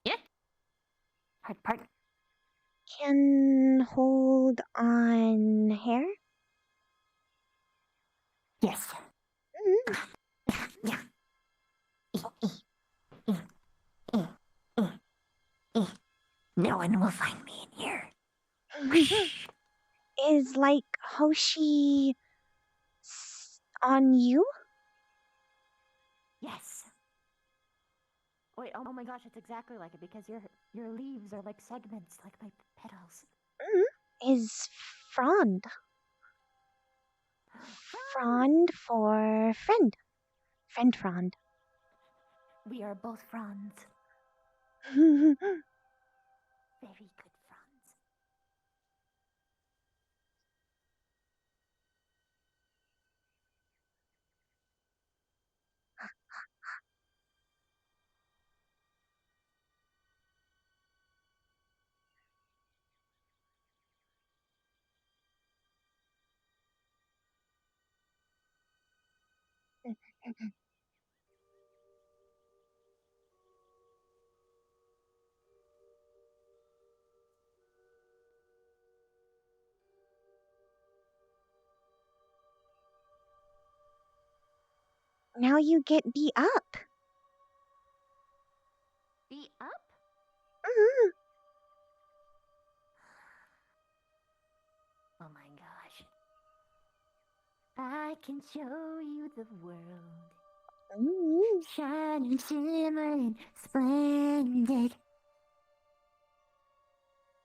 Yeah. Hard part. Can hold on hair? Yes. No one will find me in here. Is like Hoshi on you? Yes. Wait, oh my gosh, it's exactly like it because your leaves are like segments, like my petals. Is frond. Frond for friend. Friend frond. We are both fronds. Very good fronds. Now you get beat up. Beat up? Oh my gosh. I can show you the world. Shining, shimmering, splendid.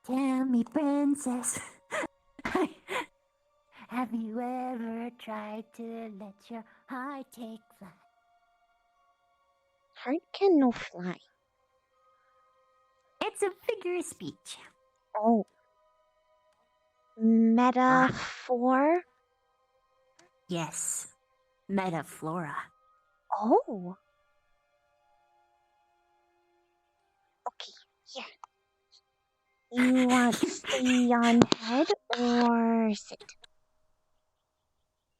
Tell me, princess, have you ever tried to let your heart take flight? Heart can no fly. It's a figure of speech. Oh. Metaphor? Yes. Metaflora. Oh. Okay, here. You want to stay on head or sit?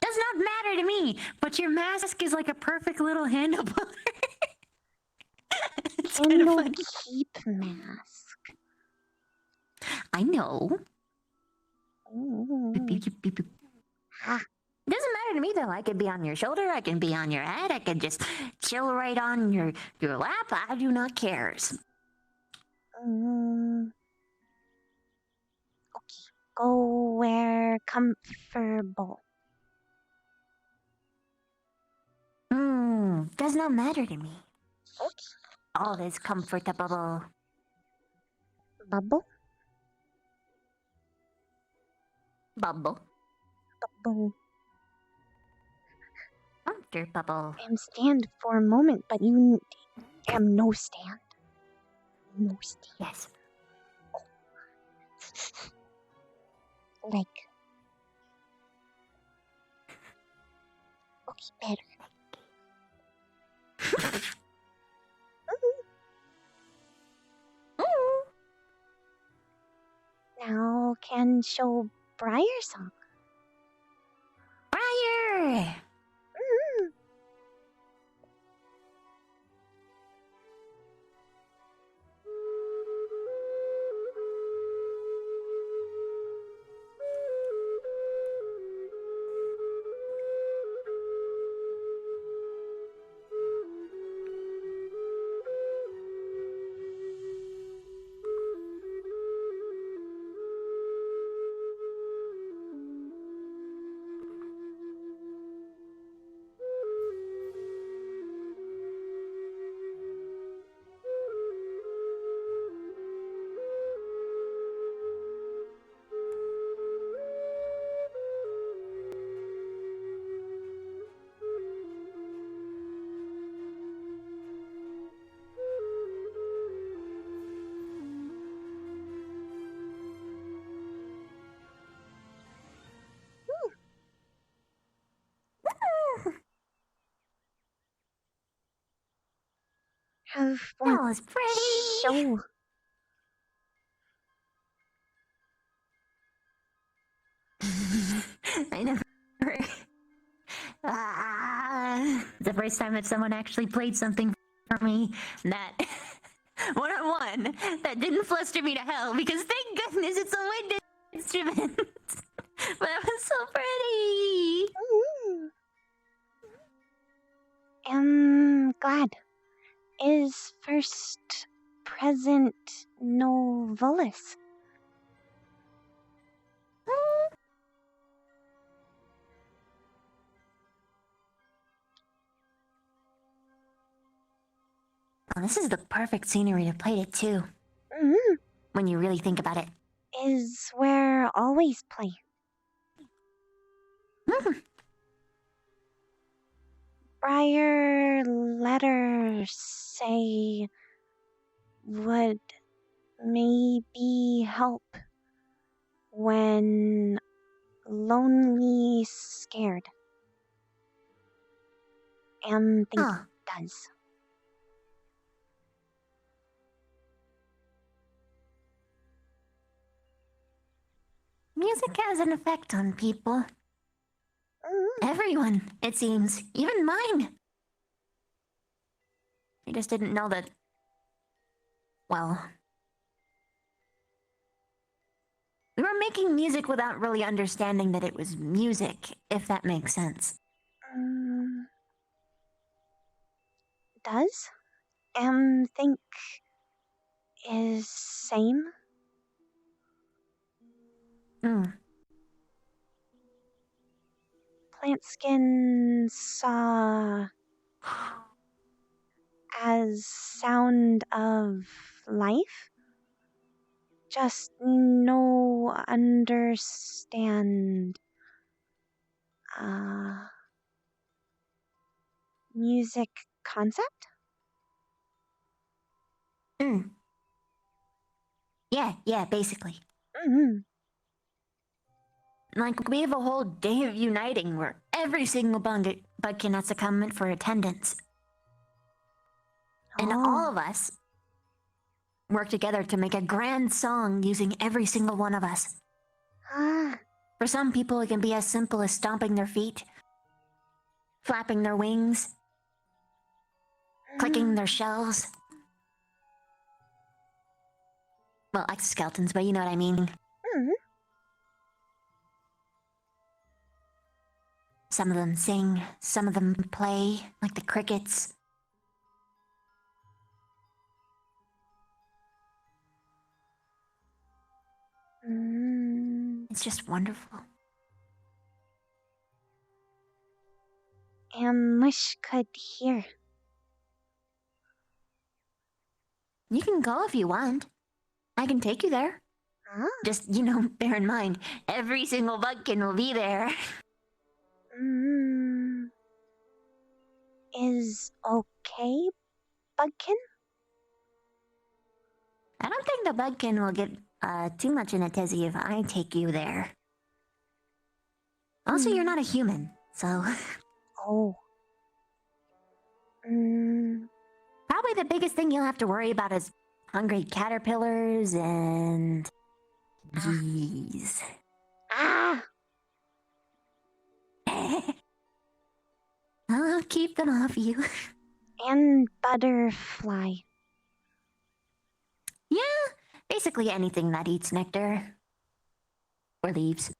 Does not matter to me, but your mask is like a perfect little handlebar. It's kind of Candle funny. keep mask. I know. Ooh. Ha. Doesn't matter to me though. I could be on your shoulder, I can be on your head, I could just chill right on your lap. I do not care. Okay. go where comfortable. Does not matter to me. All is comfortable. Bubble? Bubble. Bubble. Comfortable. Stand for a moment, but you no stand. No stand. Yes. Like. Okay, better. Now can show Briar song. Briar! Have That was pretty. show. I never. The first time that someone actually played something for me that one-on-one that didn't fluster me to hell because thank goodness it's a wind instrument. But it was so pretty. Glad. Is first present novellus. Oh, this is the perfect scenery to play it too. When you really think about it. Is where always play. Briar letters say would maybe help when lonely, scared. And think does. Music has an effect on people. Everyone, it seems. Even mine. I just didn't know that... Well... We were making music without really understanding that it was music, if that makes sense. Does? Think is same? Plant skin saw as sound of life? Just no understand music concept? Yeah, basically. Like, we have a whole day of uniting where every single Budkin has to come in for attendance. And all of us work together to make a grand song using every single one of us. For some people, it can be as simple as stomping their feet, flapping their wings, clicking their shells. Well, exoskeletons, but you know what I mean. Some of them sing, some of them play, like the crickets. It's just wonderful. Wish could hear. You can go if you want. I can take you there. Huh? Just, bear in mind, every single bugkin will be there. Is okay, Bugkin? I don't think the bugkin will get too much in a tizzy if I take you there. Also, you're not a human, so... Oh. Probably the biggest thing you'll have to worry about is hungry caterpillars and... bees. Ah! I'll keep them off you. And butterfly. Yeah, basically anything that eats nectar. Or leaves.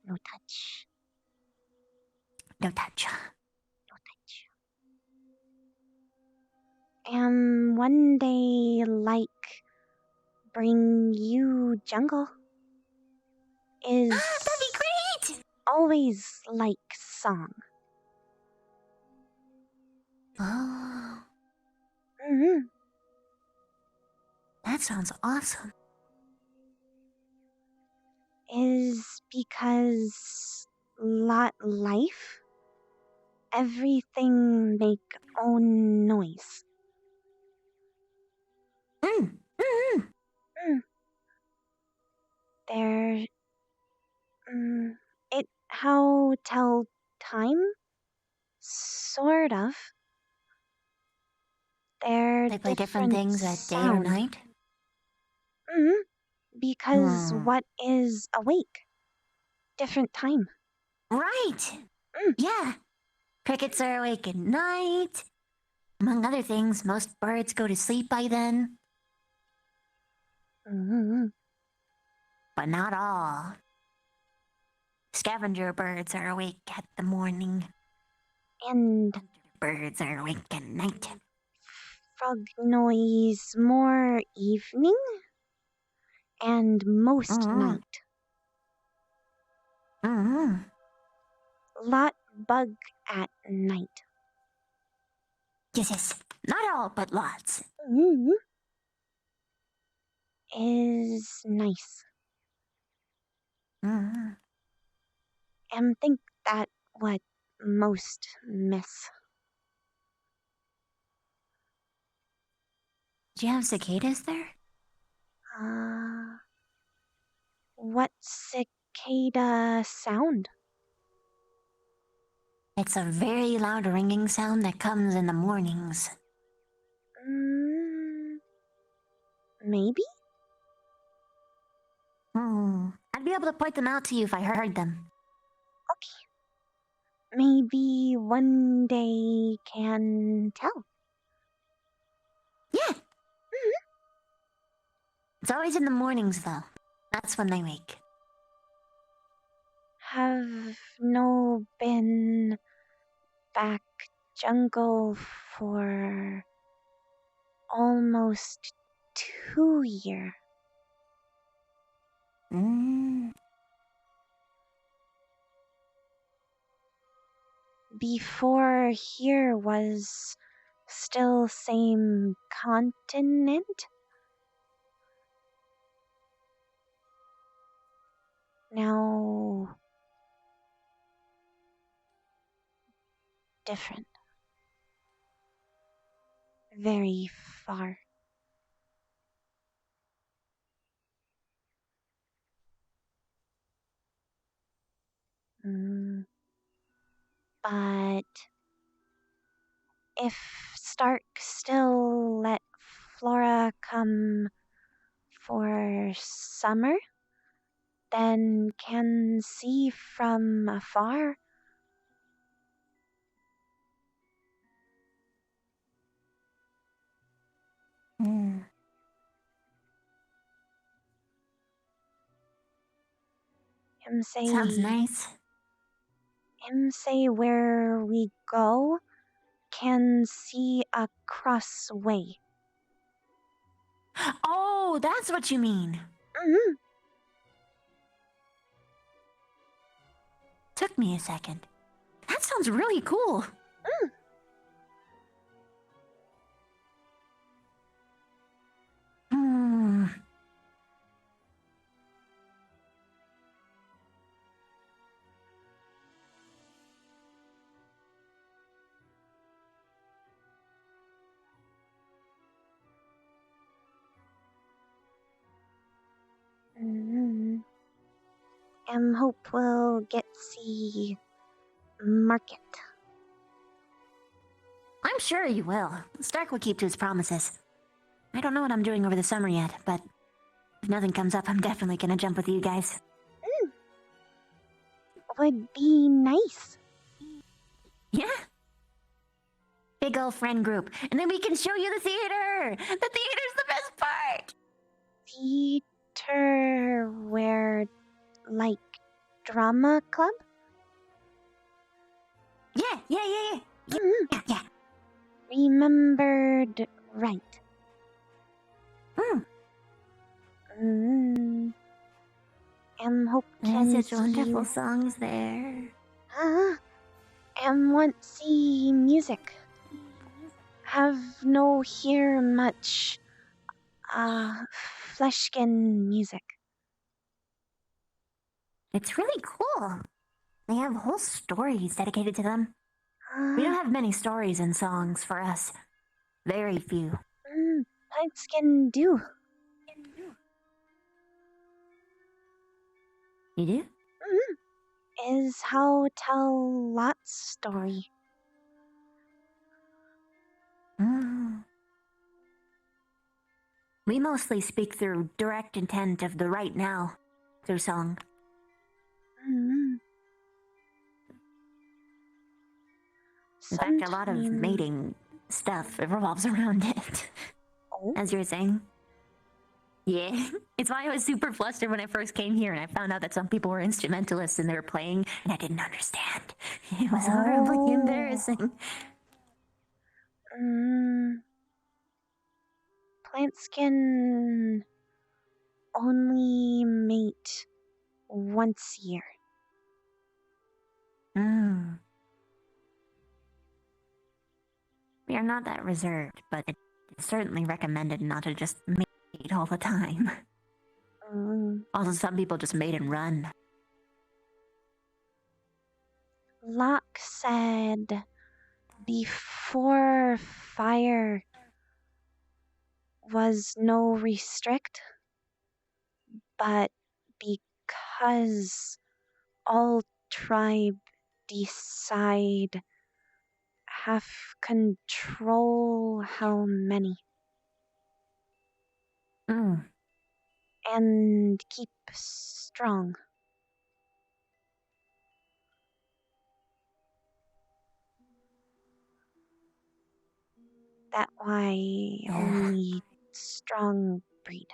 No touch. No touch. No touch. One day, bring you jungle. Is that'd be great! Always song. Oh. That sounds awesome. Is because life, everything make own noise. There, it how tell time, sort of. They play different things at day or night? Because what is awake? Different time. Right! Yeah. Crickets are awake at night. Among other things, most birds go to sleep by then. But not all. Scavenger birds are awake at the morning. And birds are awake at night. Frog noise more evening and most night. Lot bug at night. Yes. Not all, but lots. Is nice. And think that what most miss. Do you have cicadas there? What cicada sound? It's a very loud ringing sound that comes in the mornings. Maybe? I'd be able to point them out to you if I heard them. Okay. Maybe one day can tell. Yeah. It's always in the mornings, though. That's when they wake. Have no been back jungle for almost 2 year. Before here was still same continent. Now different. Very far. But if Stark still let Flora come for summer, then can see from afar. Him say, sounds nice. Him say where we go can see across way. Oh, that's what you mean. Mm-hmm. Took me a second. That sounds really cool. Hmm. Mm-hmm. Hope we'll get see market. I'm sure you will. Stark will keep to his promises. I don't know what I'm doing over the summer yet, but if nothing comes up, I'm definitely gonna jump with you guys. Would be nice. Yeah. Big old friend group, and then we can show you the theater! The theater's the best part! Theater where, like, drama club? Yeah. Mm-hmm. Yeah. Remembered right. Hope can There's such see wonderful songs there. Want see music. Have no hear much fleshkin music. It's really cool. They have whole stories dedicated to them. We don't have many stories and songs for us. Very few. Fleshkin do. You do? Is how tell lots story. We mostly speak through direct intent of the right now, through song. In fact, a lot of mating stuff revolves around it. As you were saying. Yeah, it's why I was super flustered when I first came here and I found out that some people were instrumentalists and they were playing and I didn't understand. It was horribly embarrassing. Plant skin only mate once a year. We are not that reserved, but it's certainly recommended not to just mate all the time. Also, some people just mate and run. Locke said before fire was no restrict, but because all tribe decide have control how many. And keep strong. That why only strong breed.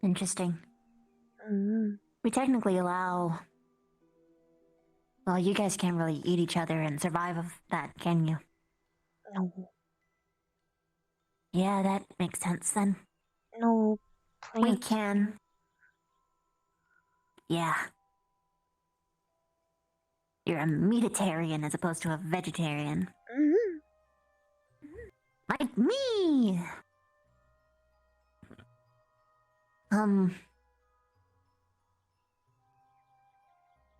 Interesting. We technically allow... Well, you guys can't really eat each other and survive of that, can you? No. Yeah, that makes sense then. No plant. We can. Yeah. You're a meatitarian as opposed to a vegetarian. Like me!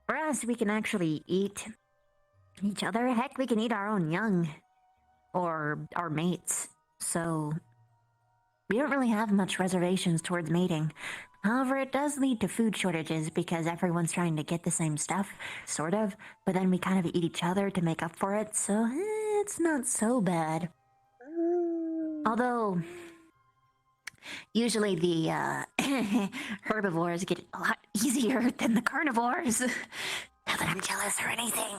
For us, we can actually eat each other. Heck, we can eat our own young. Or our mates. So, we don't really have much reservations towards mating. However, it does lead to food shortages because everyone's trying to get the same stuff, sort of. But then we kind of eat each other to make up for it, so it's not so bad. Although, usually the herbivores get a lot easier than the carnivores. Not that I'm jealous or anything.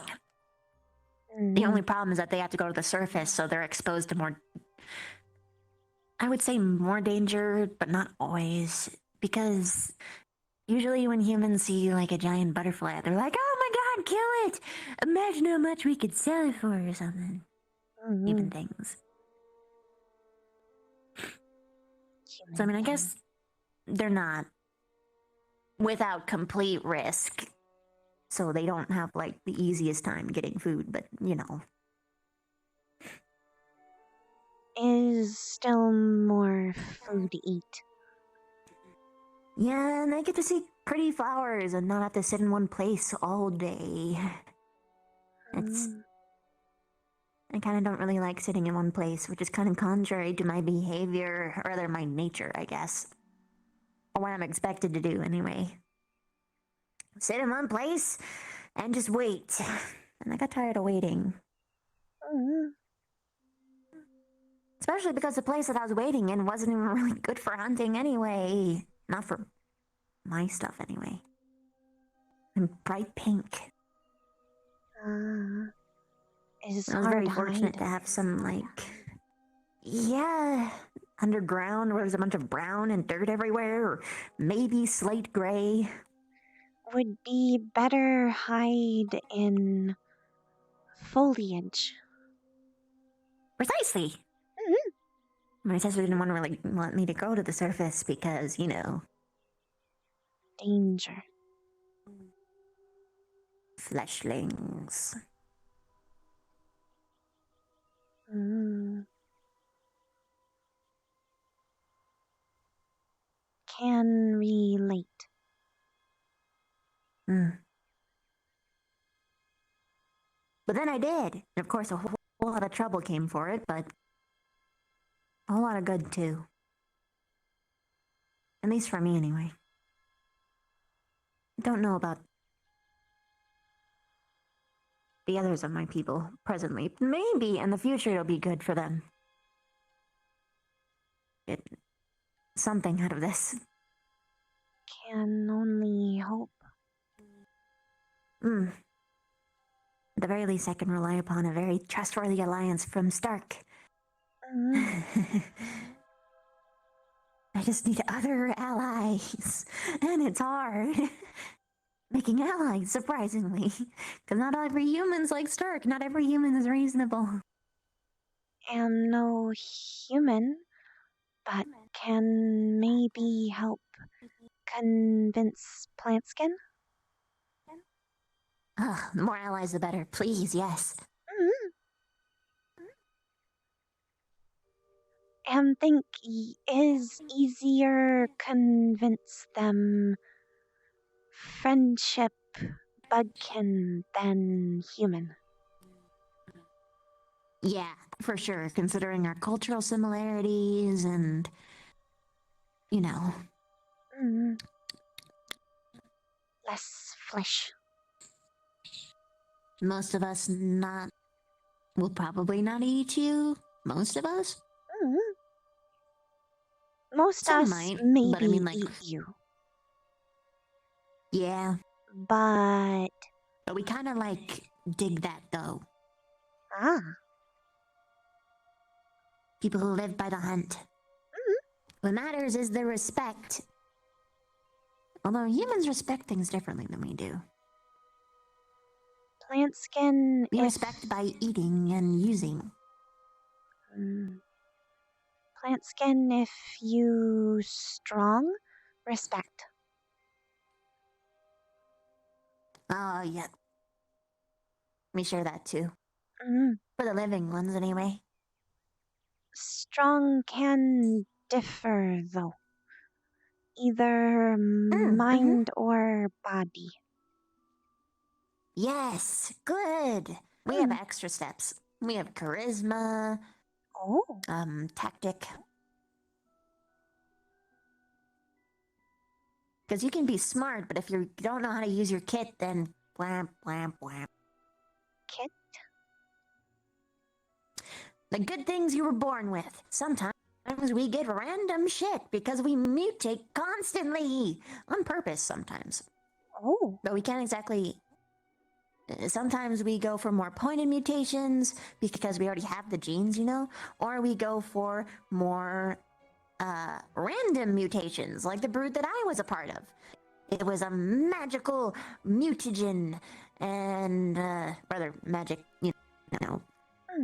The only problem is that they have to go to the surface, so they're exposed to more... I would say more danger, but not always. Because usually when humans see like a giant butterfly, they're like, oh my god, kill it! Imagine how much we could sell it for or something. even things. So, I mean, I guess they're not without complete risk. So they don't have, like, the easiest time getting food, but, you know. Is still more food to eat. Yeah, and I get to see pretty flowers and not have to sit in one place all day. It's... I kind of don't really like sitting in one place, which is kind of contrary to my behavior, or rather my nature, I guess. Or what I'm expected to do, anyway. Sit in one place and just wait. And I got tired of waiting. Especially because the place that I was waiting in wasn't even really good for hunting anyway. Not for my stuff, anyway. And bright pink. Is I was hard very to fortunate hide. to have some, like... Yeah, underground where there's a bunch of brown and dirt everywhere, or maybe slate gray. Would be better hide in foliage. Precisely. My sister didn't want to really want me to go to the surface because, you know... Danger. Fleshlings. Can relate. But then I did. And of course, a whole lot of trouble came for it, but a whole lot of good, too. At least for me, anyway. I don't know about the others of my people presently. Maybe in the future it'll be good for them. Get something out of this. Can only hope. At the very least, I can rely upon a very trustworthy alliance from Stark. I just need other allies, and it's hard. Making allies, surprisingly. Because not every human's like Stark, not every human is reasonable. Am no human, but can maybe help convince Plantskin? The more allies, the better. Please, yes. And think is easier convince them friendship bugkin than human. Yeah, for sure, considering our cultural similarities and, you know. Less flesh. Most of us will probably not eat you. Most of us? Most Some us might, maybe but I mean, like, eat you. Yeah. But we kind of, like, dig that, though. People who live by the hunt. What matters is the respect. Although humans respect things differently than we do. Plantskin We respect by eating and using. Plantskin, if you strong, respect. Oh, yeah. We share that, too. For the living ones, anyway. Strong can differ, though. Either mind or body. Yes, good. We have extra steps. We have charisma. Tactic. Because you can be smart, but if you don't know how to use your kit, then blam, blam, blam. Kit? The good things you were born with. Sometimes we get random shit because we mutate constantly. On purpose, sometimes. But we can't exactly... Sometimes we go for more pointed mutations because we already have the genes, you know? Or we go for more random mutations, like the brood that I was a part of. It was a magical mutagen, and rather magic, you know.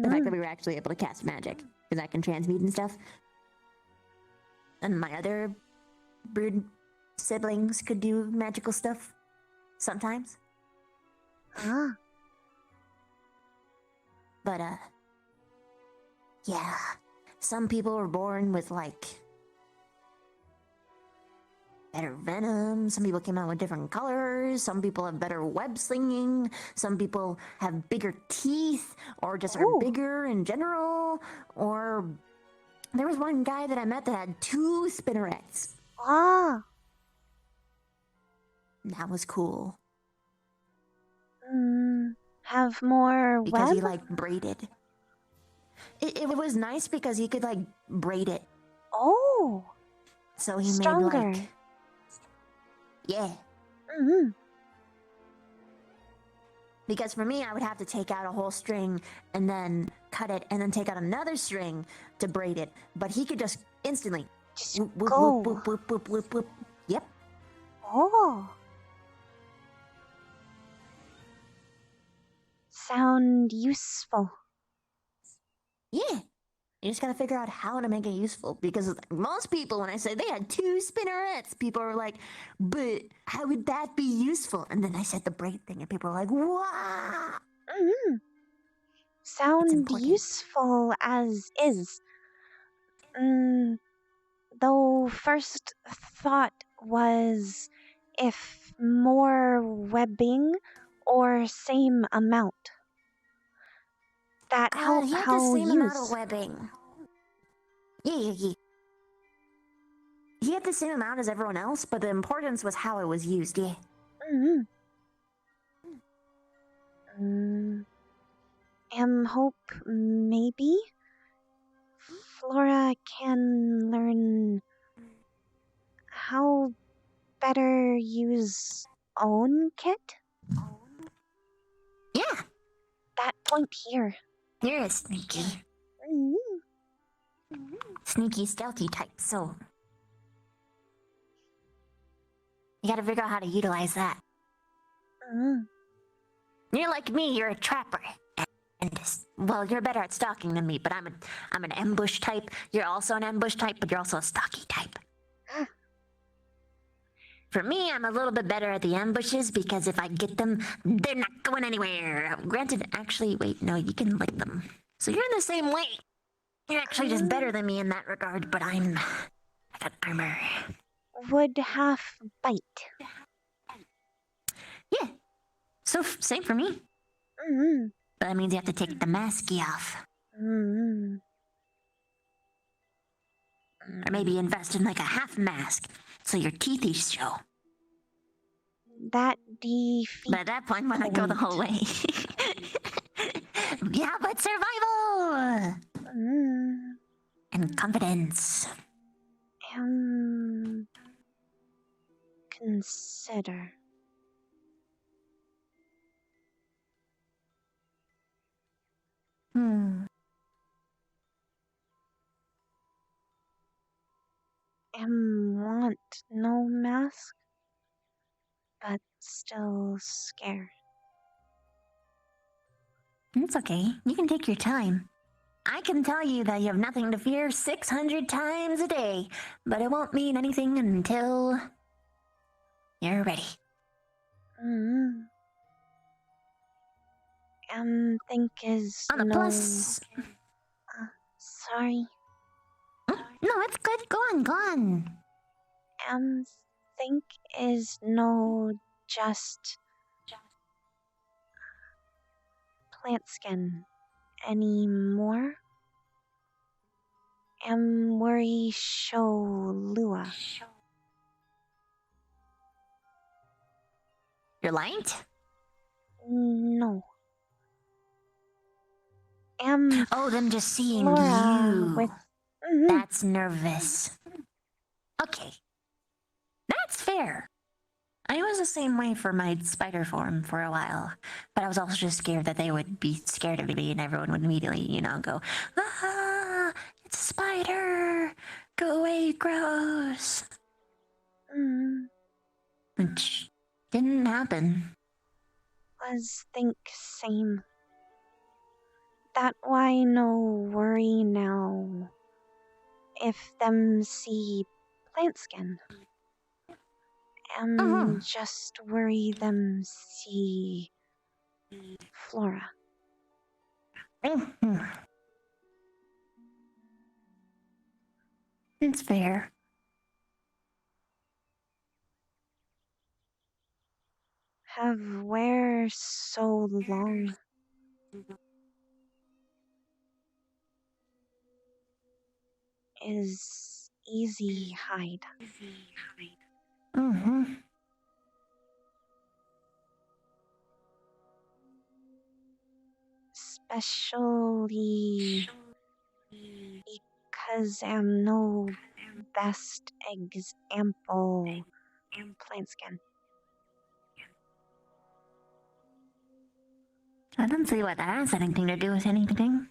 The fact that we were actually able to cast magic, because I can transmute and stuff. And my other brood siblings could do magical stuff sometimes. Ah. But, yeah. Some people were born with, like, better venom. Some people came out with different colors. Some people have better web slinging. Some people have bigger teeth, or just are bigger in general. Or there was one guy that I met that had 2 spinnerets. Ah. That was cool. Have more because web? he like braided. It was nice because he could like braid it. Oh. So he Stronger. made like, yeah. Mm-hmm. Because for me, I would have to take out a whole string and then cut it and then take out another string to braid it. But he could just instantly. Just whoop, whoop, go. whoop, whoop, whoop, whoop, whoop, whoop. Yep. Oh. Sound useful. Yeah. You just gotta figure out how to make it useful. Because most people, when I say they had 2 spinnerets, people are like, but how would that be useful? And then I said the braid thing, and people are like, wow. Mm-hmm. Sound useful as is. Though first thought was if more webbing or same amount. That help He had how the same use. amount of webbing. Yeah. He had the same amount as everyone else, but the importance was how it was used, yeah. Hope maybe Flora can learn how better use own kit? Yeah. That point here. You're a sneaky. Sneaky, stealthy type, so you gotta figure out how to utilize that. You're like me, you're a trapper. And well, you're better at stalking than me, but I'm an ambush type. You're also an ambush type, but you're also a stalky type. For me, I'm a little bit better at the ambushes because if I get them, they're not going anywhere. Granted, actually, wait, no, you can lick them. So you're in the same way. You're actually just better than me in that regard, but I got armor. Would half bite. Yeah. So, same for me. But that means you have to take the masky off. Or maybe invest in like a half mask, so your teethy show. That defeats. But at that point, why not go the whole way? Yeah, but survival! And confidence. Consider. Want no mask, but still scared. It's okay. You can take your time. I can tell you that you have nothing to fear 600 times a day, but it won't mean anything until you're ready. Think is On a no. plus. Sorry. No, it's good. Go on. Think is no just plant skin anymore. Worry show Lua. Your light? No. Oh, them just seeing Flora you. with. That's nervous. Okay. That's fair. I was the same way for my spider form for a while, but I was also just scared that they would be scared of me and everyone would immediately, go, ah, it's a spider, go away, gross. Which didn't happen. Was think same. That why no worry now if them see plant skin. Just worry them see flora. It's fair. Have where so long? Is easy hide. Especially because am no best example plant skin. I don't see what that has anything to do with anything.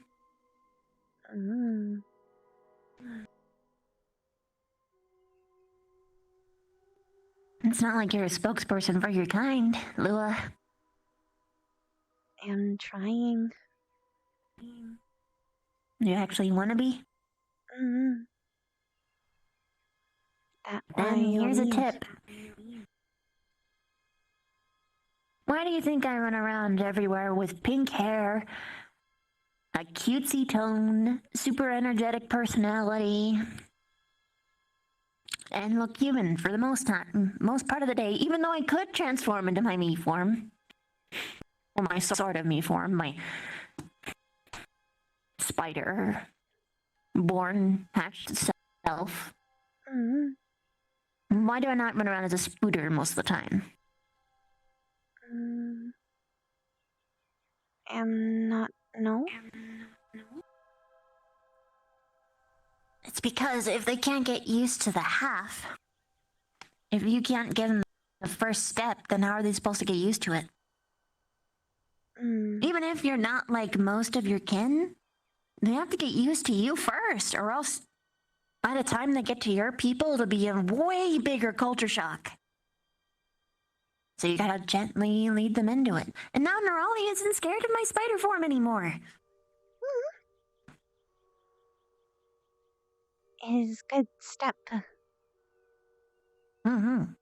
It's not like you're a spokesperson for your kind, Lua. Am trying. You actually want to be? That Then here's a leave. tip. Why do you think I run around everywhere with pink hair, a cutesy tone, super energetic personality, and look human for the most part of the day, even though I could transform into my me form. Or my sort of me form, my spider born hatched self. Why do I not run around as a spooter most of the time? Am not no? It's because if they can't get used to the half, if you can't give them the first step, then how are they supposed to get used to it? Even if you're not like most of your kin, they have to get used to you first, or else by the time they get to your people, it'll be a way bigger culture shock. So you gotta gently lead them into it. And now Nerali isn't scared of my spider form anymore. Is good step. You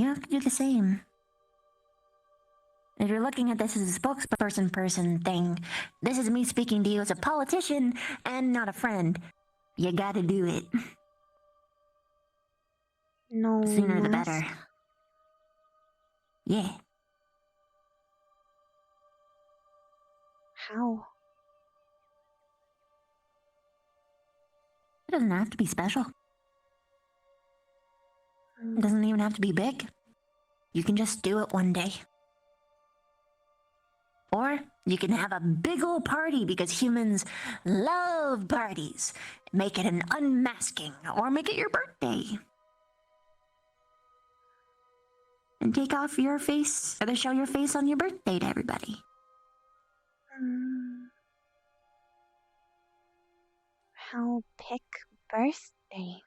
have to do the same. If you're looking at this as a spokesperson thing, this is me speaking to you as a politician and not a friend. You gotta do it. No. Sooner the mask. better. Yeah. How? It doesn't have to be special. It doesn't even have to be big. You can just do it one day. Or you can have a big old party because humans love parties. Make it an unmasking, or make it your birthday. And take off your face, or show your face on your birthday to everybody. How pick birthday?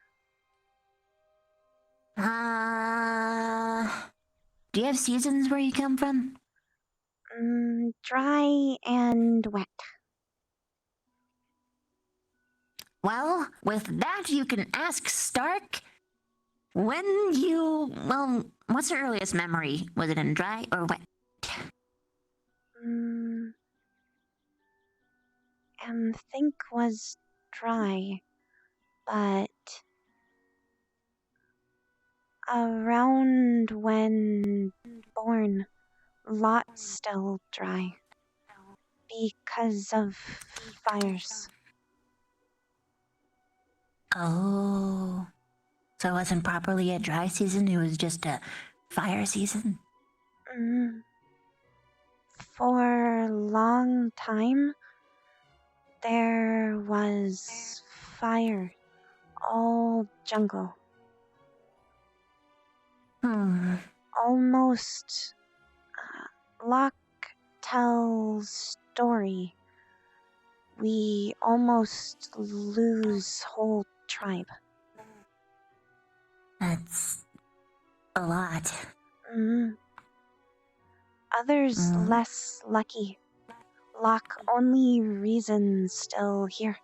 Do you have seasons where you come from? Dry and wet. Well, with that you can ask Stark when what's the earliest memory? Was it in dry or wet? Think was dry, but around when born, lot still dry because of fires. Oh, so it wasn't properly a dry season, it was just a fire season? For a long time, there was fire, all jungle. Almost Locke tells story. We almost lose whole tribe. That's a lot. Others less lucky. Lock only reason still here.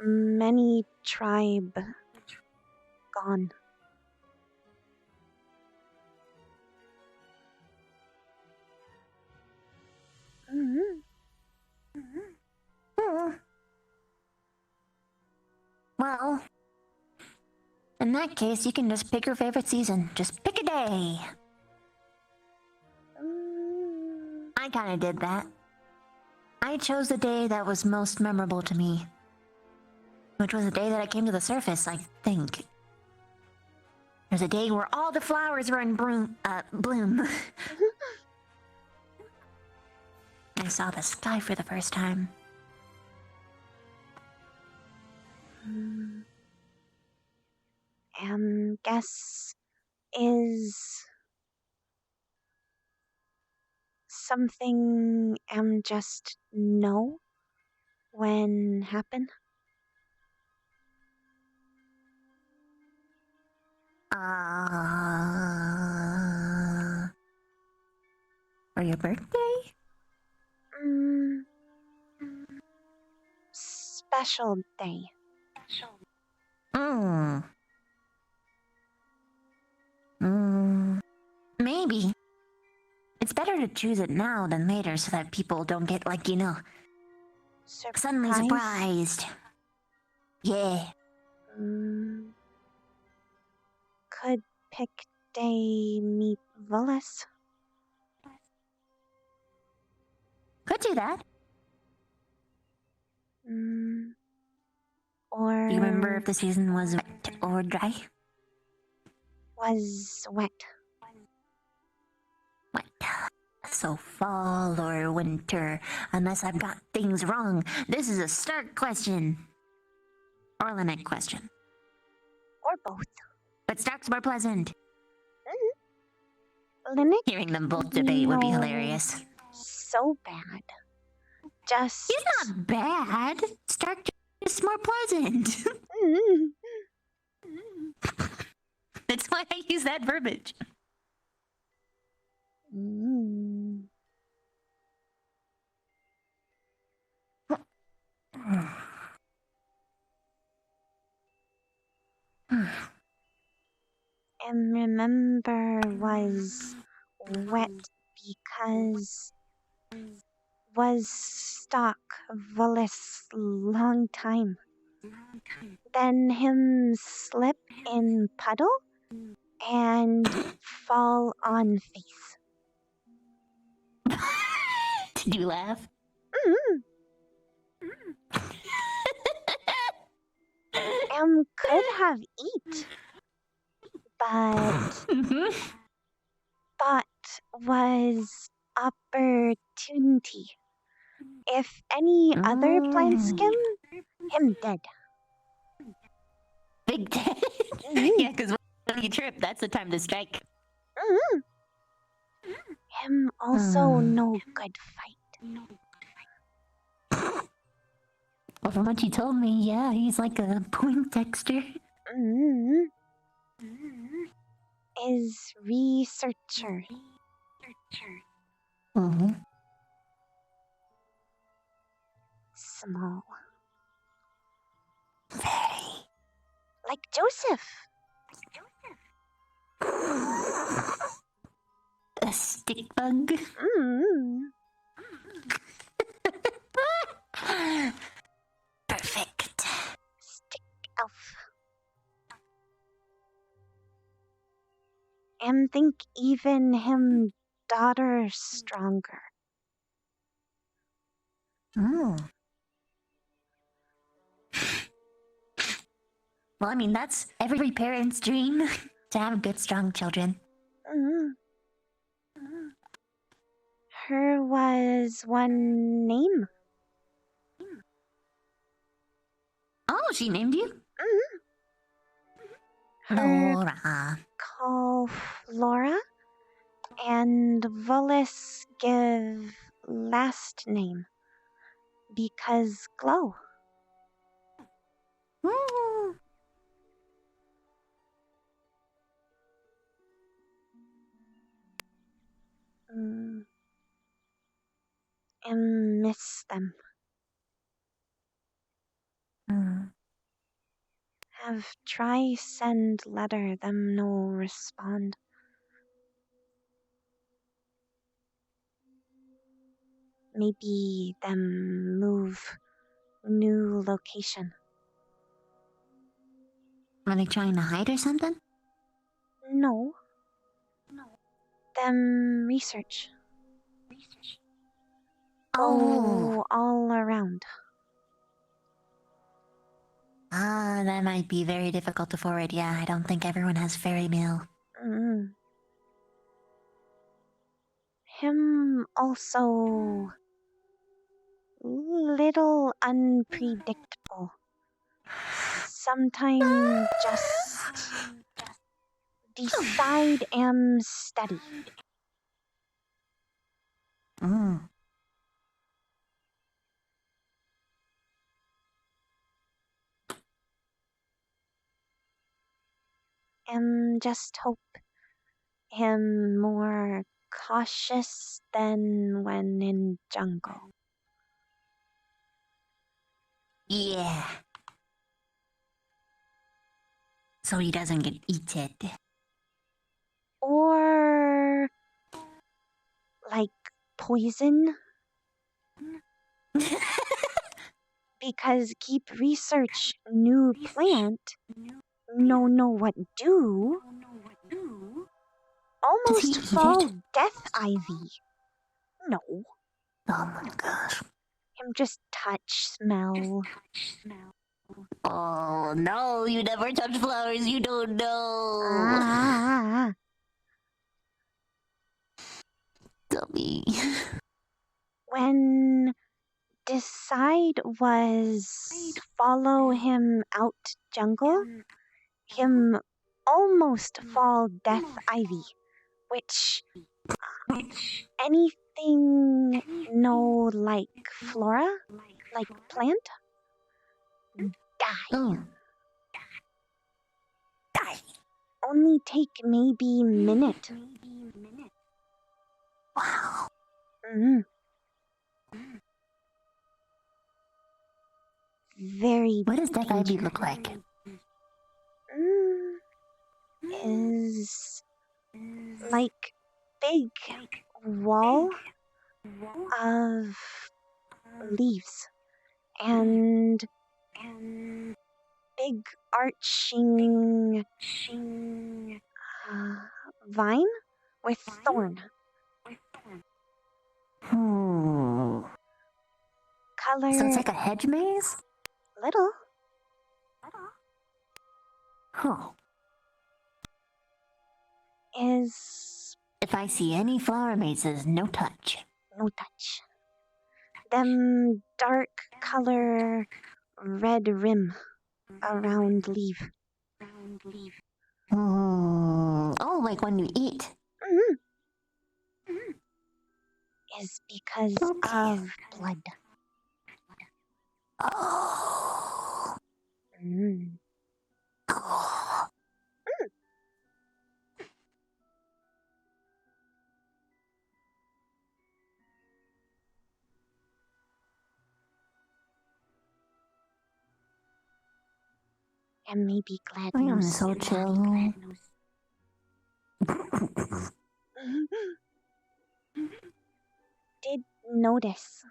Many tribe gone. Well, in that case, you can just pick your favorite season. Just pick a day. I kind of did that. I chose the day that was most memorable to me, which was the day that I came to the surface, I think. There's a day where all the flowers were in bloom. I saw the sky for the first time. Guess is something just know when happen. For your birthday? Special day. Maybe. It's better to choose it now than later so that people don't get, suddenly surprised. Yeah. Could pick day meet Vullis. Could do that. Or Do you remember if the season was wet or dry? Was wet. Wet. So fall or winter, unless I've got things wrong. This is a Stark question. Or Linnet question. Or both. But Stark's more pleasant. Linnet? Hearing them both debate would be hilarious. So bad. Just... He's not bad. Stark is more pleasant. That's why I use that verbiage. And remember was wet because was stuck Vullis long time. Then him slip in puddle and fall on face. Did you laugh? Could have eat, but thought was opportunity. If any other plant skim, him dead. Big dead? Yeah, because when you trip, that's the time to strike. Him also no good fight. Well, from what you told me, yeah, he's like a Poindexter. Is researcher. Small. Very. Like Joseph. A stick bug. Perfect. Stick elf. And think even him daughter stronger. Well, I mean, that's every parent's dream, to have good, strong children. Her was one name. Oh, she named you? Laura. Call Flora. And Vullis give last name. Because glow. miss them. Have try send letter, them no respond. Maybe them move new location. Are they trying to hide or something? No. Them research. Oh. Go all around. Ah, that might be very difficult to forward. Yeah, I don't think everyone has fairy mail. Him also little unpredictable. Sometime just decide am steady. Am just hope him more cautious than when in jungle. Yeah. So he doesn't get eaten. Or like poison? Because keep research new plant, know what do. Almost eat fall it? death ivy. No. Oh my gosh. Him just touch, smell. Oh no, you never touch flowers, you don't know. Ah. Dummy. When decide was follow him out jungle, him almost fall death ivy, which anything no like flora, like plant, die. Oh. Only take maybe minute. Wow. Very What does Death Ivy dangerous. look like? Is like big wall of leaves and big arching vine with thorn. Color So it's like a hedge maze? little. Huh. Is If I see any flower mazes, no touch. no touch. Them dark color red rim around leaf. Oh, like when you eat. Is because of blood. Oh. And maybe glad I am knows. so chill. Did notice.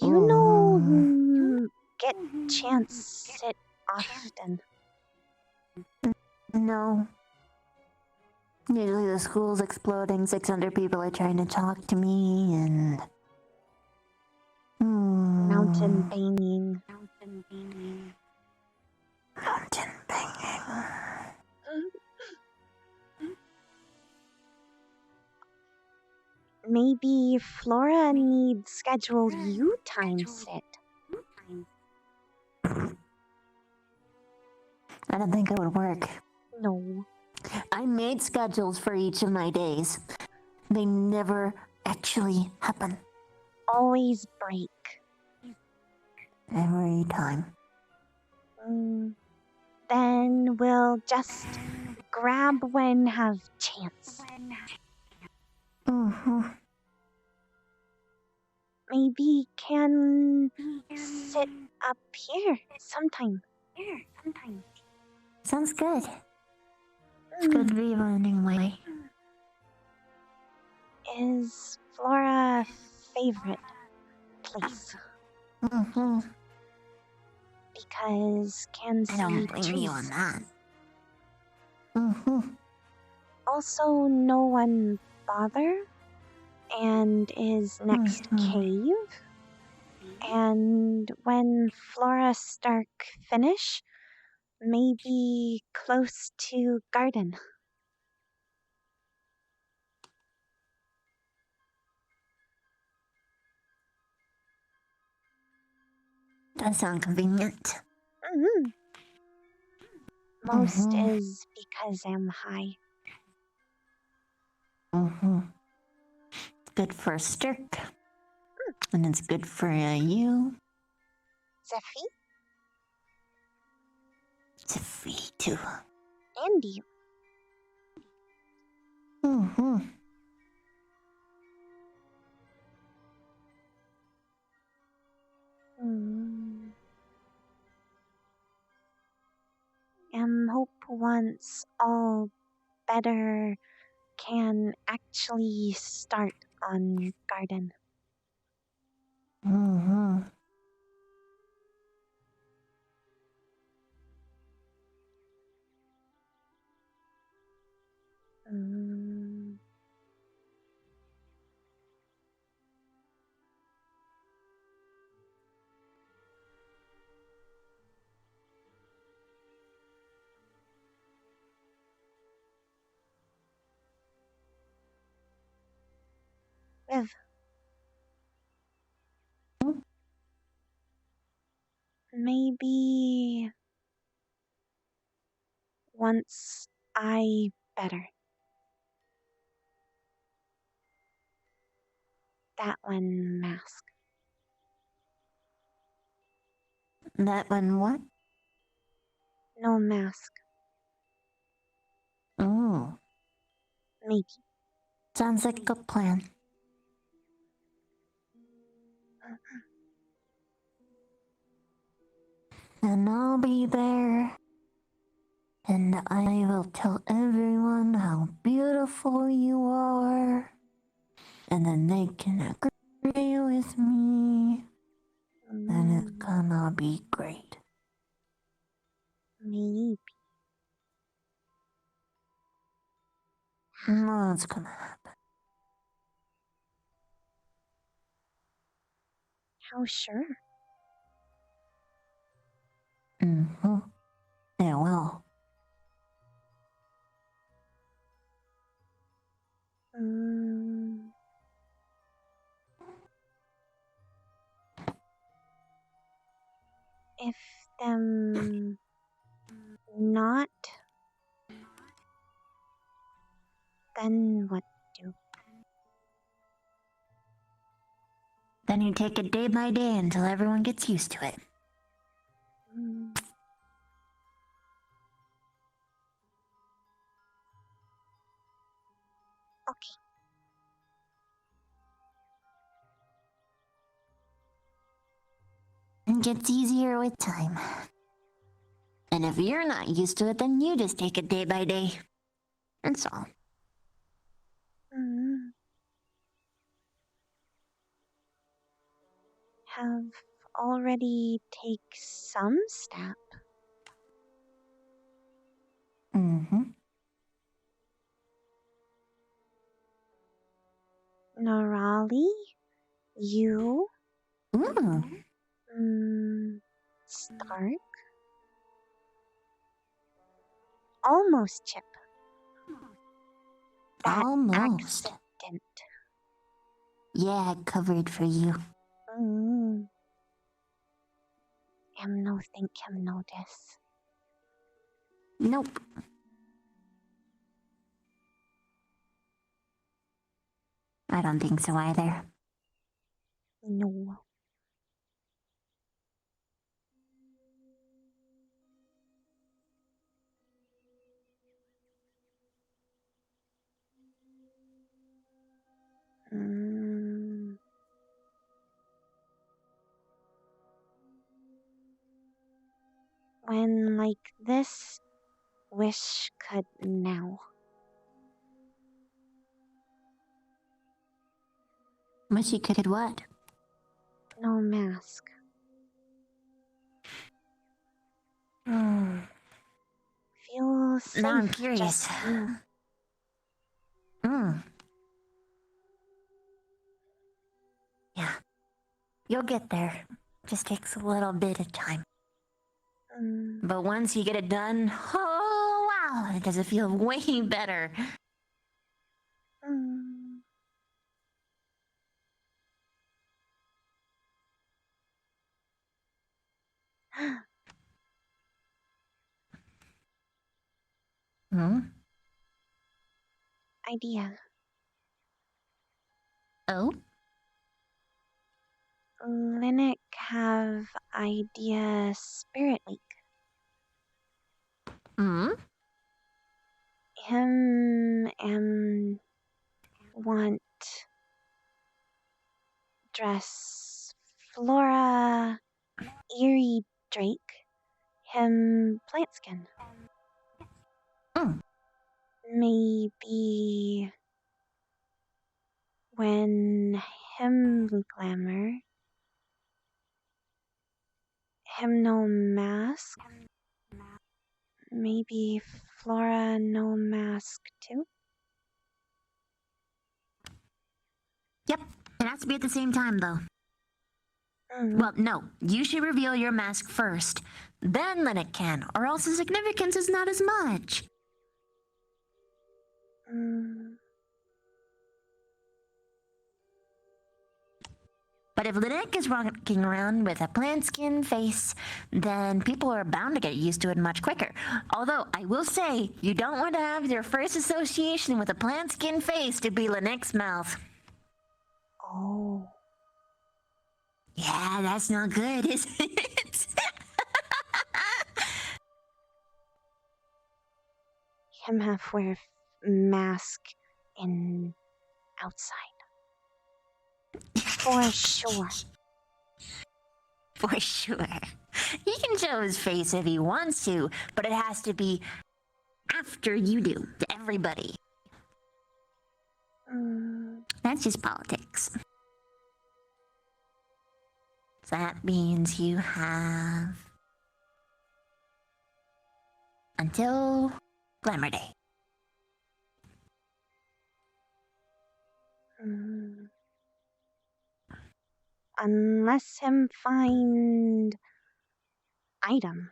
You know, get chance sit often. No. Usually the school's exploding, 600 people are trying to talk to me, and... Mountain banging. Mountain banging. Maybe Flora needs schedule you time sit. I don't think it would work. No. I made schedules for each of my days. They never actually happen. Always break. Every time. Then we'll just grab when have chance. maybe can sit up here sometime. Sounds good. It's good to be running away. Is Flora favorite place? Mm-hmm. Because can see I don't blame trees. you on that. Mm-hmm. Also, no one bother, and is next cave. And when Flora Stark finish, maybe close to garden. That sounds convenient. Most Mhm. is because I'm high. Mm-hmm. It's good for Stirk. And it's good for you. Zephy Zephy, too. and you. Mm-hmm. Hope once all better can actually start on garden. Mm-hmm. Viv. Maybe once I better. That one mask. That one what? No mask. Oh. Maybe. Sounds like a good plan. And I'll be there. And I will tell everyone how beautiful you are. And then they can agree with me. And it's gonna be great. Maybe. No, it's gonna happen. How sure? Mm-hmm. Yeah, well. If them not, then what do? Then you take it day by day until everyone gets used to it. Okay. It gets easier with time. And if you're not used to it, then you just take it day by day. That's all. Have already take some step. Mm-hmm. Norali, you, Stark, almost Chip. That Almost. accident. Yeah, covered for you. No think him notice. Nope. I don't think so either. No. when like this wish could now. Wish you could what? No mask. Hmm. Feel safe. Now I'm curious. Just you. Yeah. You'll get there. Just takes a little bit of time. But once you get it done, oh wow, it does it feel way better. Hmm? Idea. Oh? Linnet have idea spirit week. Hmm? Him want dress Flora Eerie Drake. Him plant skin. Maybe when him glamour, him no mask. Maybe Flora no mask too. Yep. It has to be at the same time, though. Well, no. You should reveal your mask first. Then Linnet can, or else the significance is not as much. But if Linnet is walking around with a plant skin face, then people are bound to get used to it much quicker. Although, I will say, you don't want to have your first association with a plant skin face to be Linnet's mouth. Oh. Yeah, that's not good, is it? Him have wear mask in outside. For sure. For sure. He can show his face if he wants to, but it has to be after you do, to everybody. That's just politics. So that means you have until Glamour Day. Unless him find item.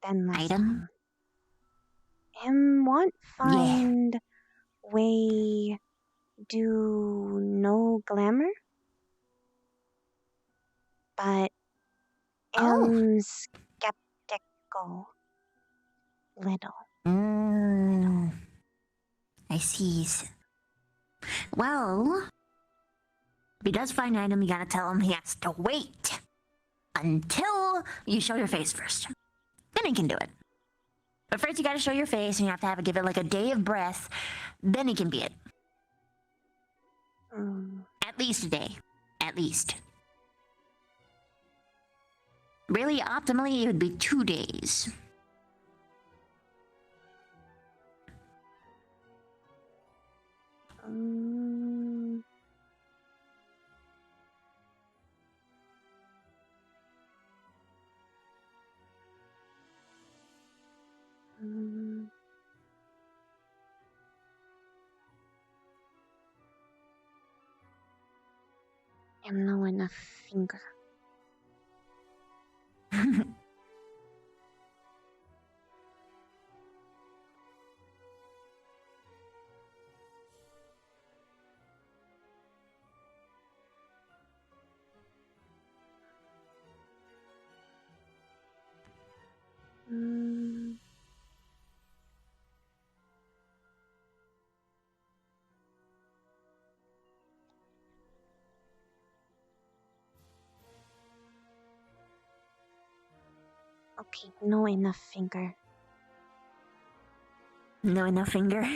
Then less item. Him want find way do no glamour. But am skeptical little. I see. Well, if he does find an item, you gotta tell him he has to wait until you show your face first. Then he can do it. But first you gotta show your face and you have to give it like a day of breath. Then he can be it. At least a day. At least. Really, optimally, it would be 2 days. I'm no enough finger. Okay, no enough finger. No enough finger?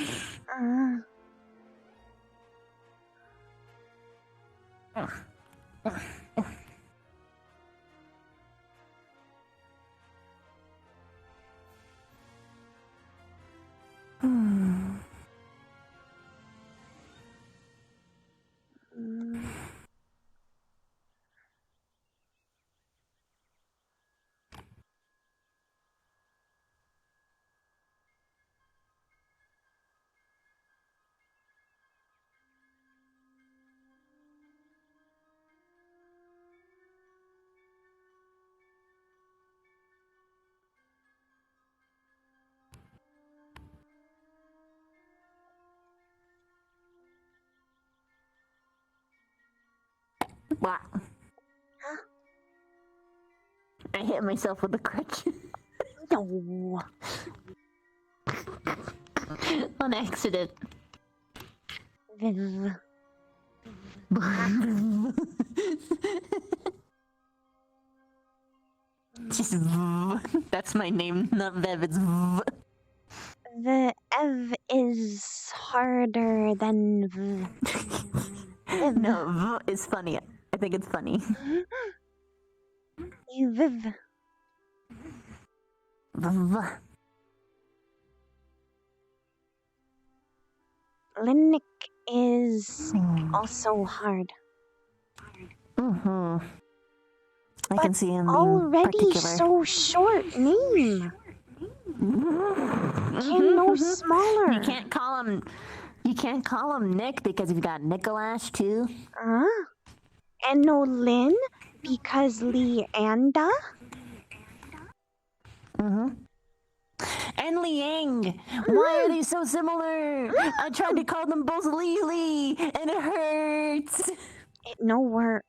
What? I hit myself with a crutch. No. On accident. Viv. Just V. That's my name, not Vev, it's V. The Ev is harder than V. No, V is funny. I think it's funny. You Viv. V. Linnick is also hard. Mm-hmm. I can see him being Already particular. so short name. Can no smaller. You can't call him. You can't call him Nick because you've got Nicolash too. And no Lynn because Leanda. Mm-hmm. And Liang. Why are they so similar? I tried to call them both Lily, and it hurts. It no work.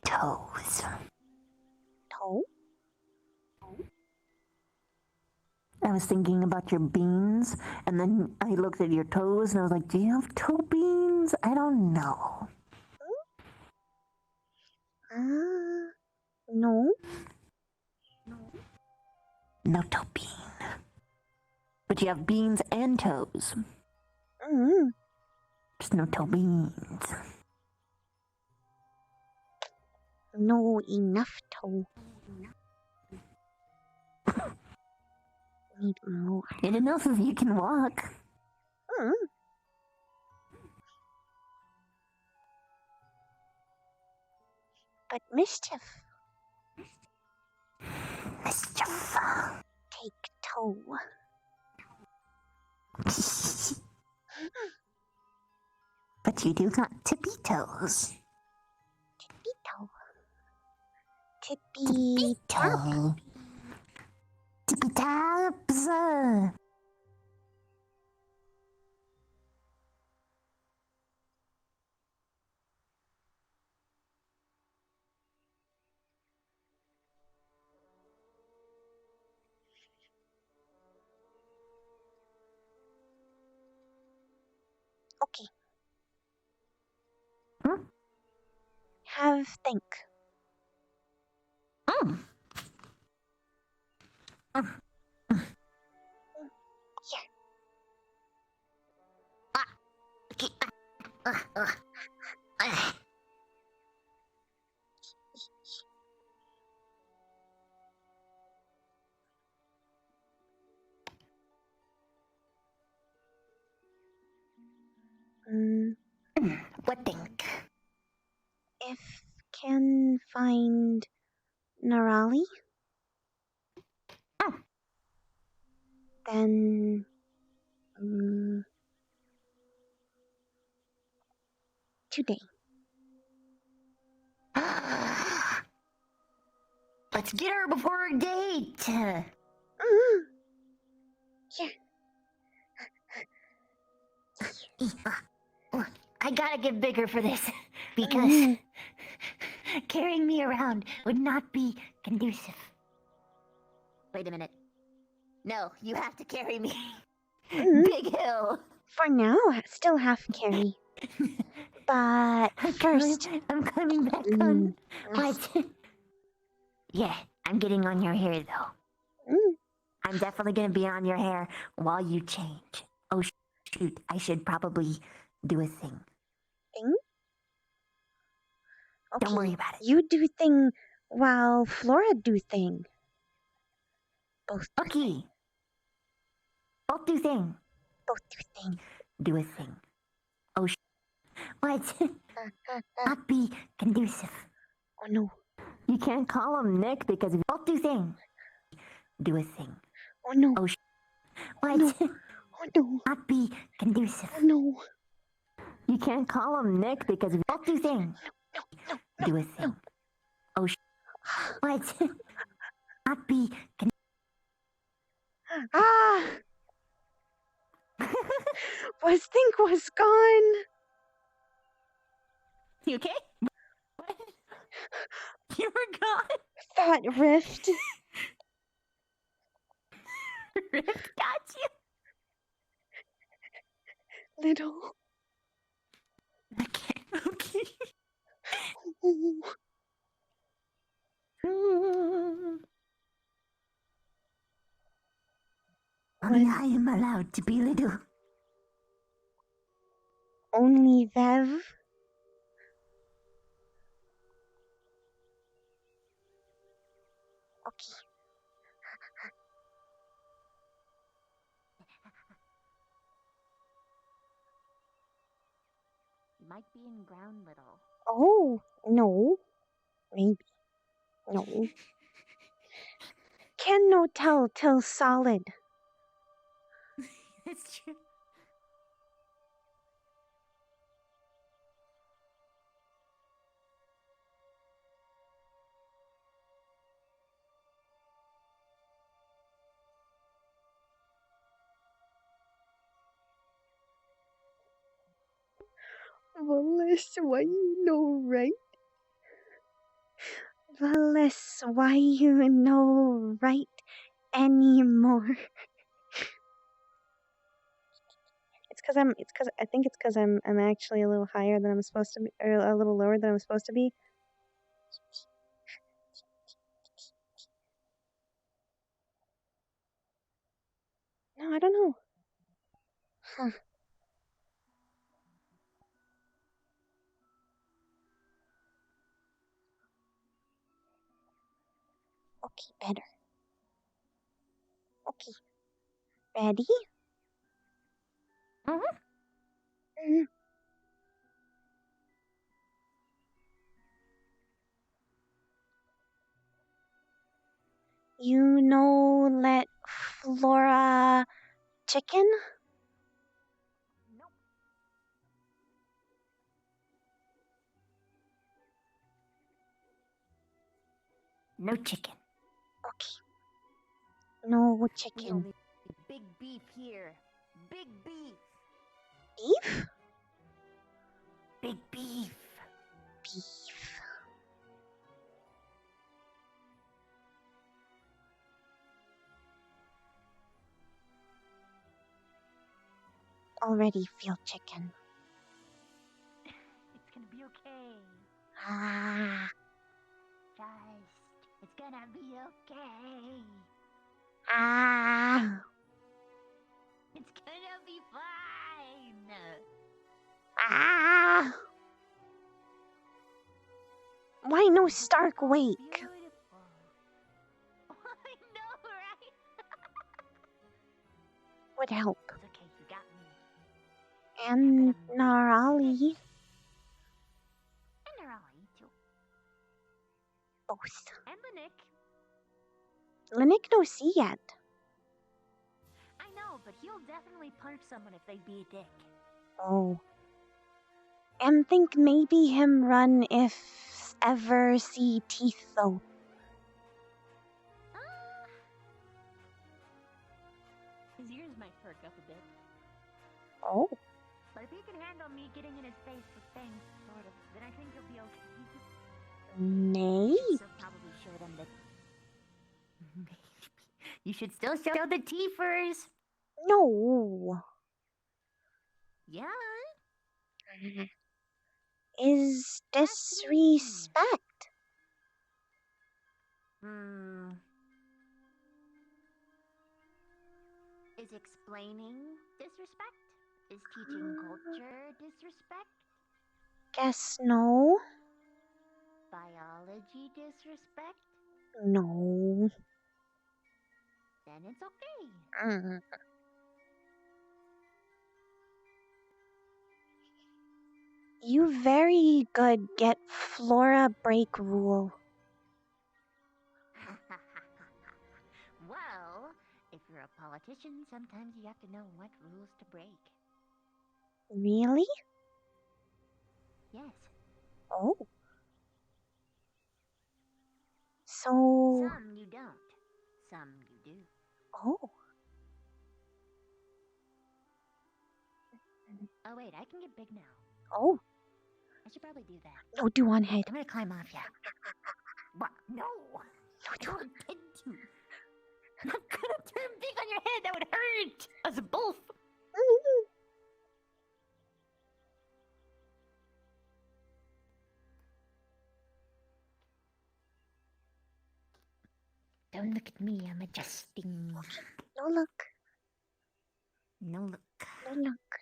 Toes. Toe? I was thinking about your beans, and then I looked at your toes, and I was like, do you have toe beans? I don't know. No. No toe bean. But you have beans and toes. Just no toe beans. No enough toe. Need more. Need enough if you can walk. But mischief. Mischief. Take toe. But you do got tippy toes. Tippy toe. Tippy toe. Tippy taps. Okay. Have think. Here. What think? If can find Narali, then today. Let's get her before her date. Here. I gotta get bigger for this because carrying me around would not be conducive. Wait a minute. No, you have to carry me. Big hill. For now, still half carry. But first, I'm coming back on. What? Yeah, I'm getting on your hair though. I'm definitely gonna be on your hair while you change. Oh shoot, I should probably do a thing. Thing? Okay, Don't worry about it. You do thing while Flora do thing. Both do Okay. thing. Both do thing. Both do thing. Do a thing. Oh what? Not be conducive. Oh no. You can't call him Nick because both do thing. Do a thing. Oh no. Oh What? No. Oh no. Not be conducive. Oh no. You can't call him Nick because if Both do thing. do a thing. Oh, what? Not be Ah! Think was gone. You okay? You were gone. Thought rift. Rift got you. Little. Okay. Okay. Only I am allowed to be little. Only Vev. Okay. You might be in ground little. Oh, no. Maybe. No. Can no tell till solid. It's true. Wallace, why you know right? Wallace, why you know right anymore? I think it's cause I'm actually a little higher than I'm supposed to be, or a little lower than I'm supposed to be. No, I don't know. Huh. Okay, better. Okay. Ready? Mm-hmm. You know, let Flora chicken? No chicken. Okay. No We chicken. only big beef here. Big beef. Beef? Big beef. Beef. Already feel chicken. It's gonna be okay. Ah. It's gonna be okay. Ah. It's gonna be fine. Ah. Why no Stark wake? Beautiful. I know, right? Would help. It's okay, you got me. And Narali. And Nerali, too. Both. And Linick. Linick no see yet. I know, but he'll definitely punch someone if they be a dick. Oh. And think maybe him run if ever see teeth though. His ears might perk up a bit. Oh. But if he can handle me getting in his face with things, sort of, then I think he'll be okay. Nay. You should probably show them that. You should still show the teefers. No. Yeah. Is disrespect. Is explaining disrespect? Is teaching culture disrespect? Guess no. Biology disrespect? No. Then it's okay. Mm. You very good get Flora break rule. Well, if you're a politician, sometimes you have to know what rules to break. Really? Yes. Oh. So. Some you don't. Some you do. Oh. Oh wait, I can get big now. Oh. I should probably do that. No, do on head. I'm gonna climb off ya. What? No! I don't intend to. I'm gonna turn big on your head. That would hurt us both. Don't look at me. I'm adjusting. No look. No look. No look.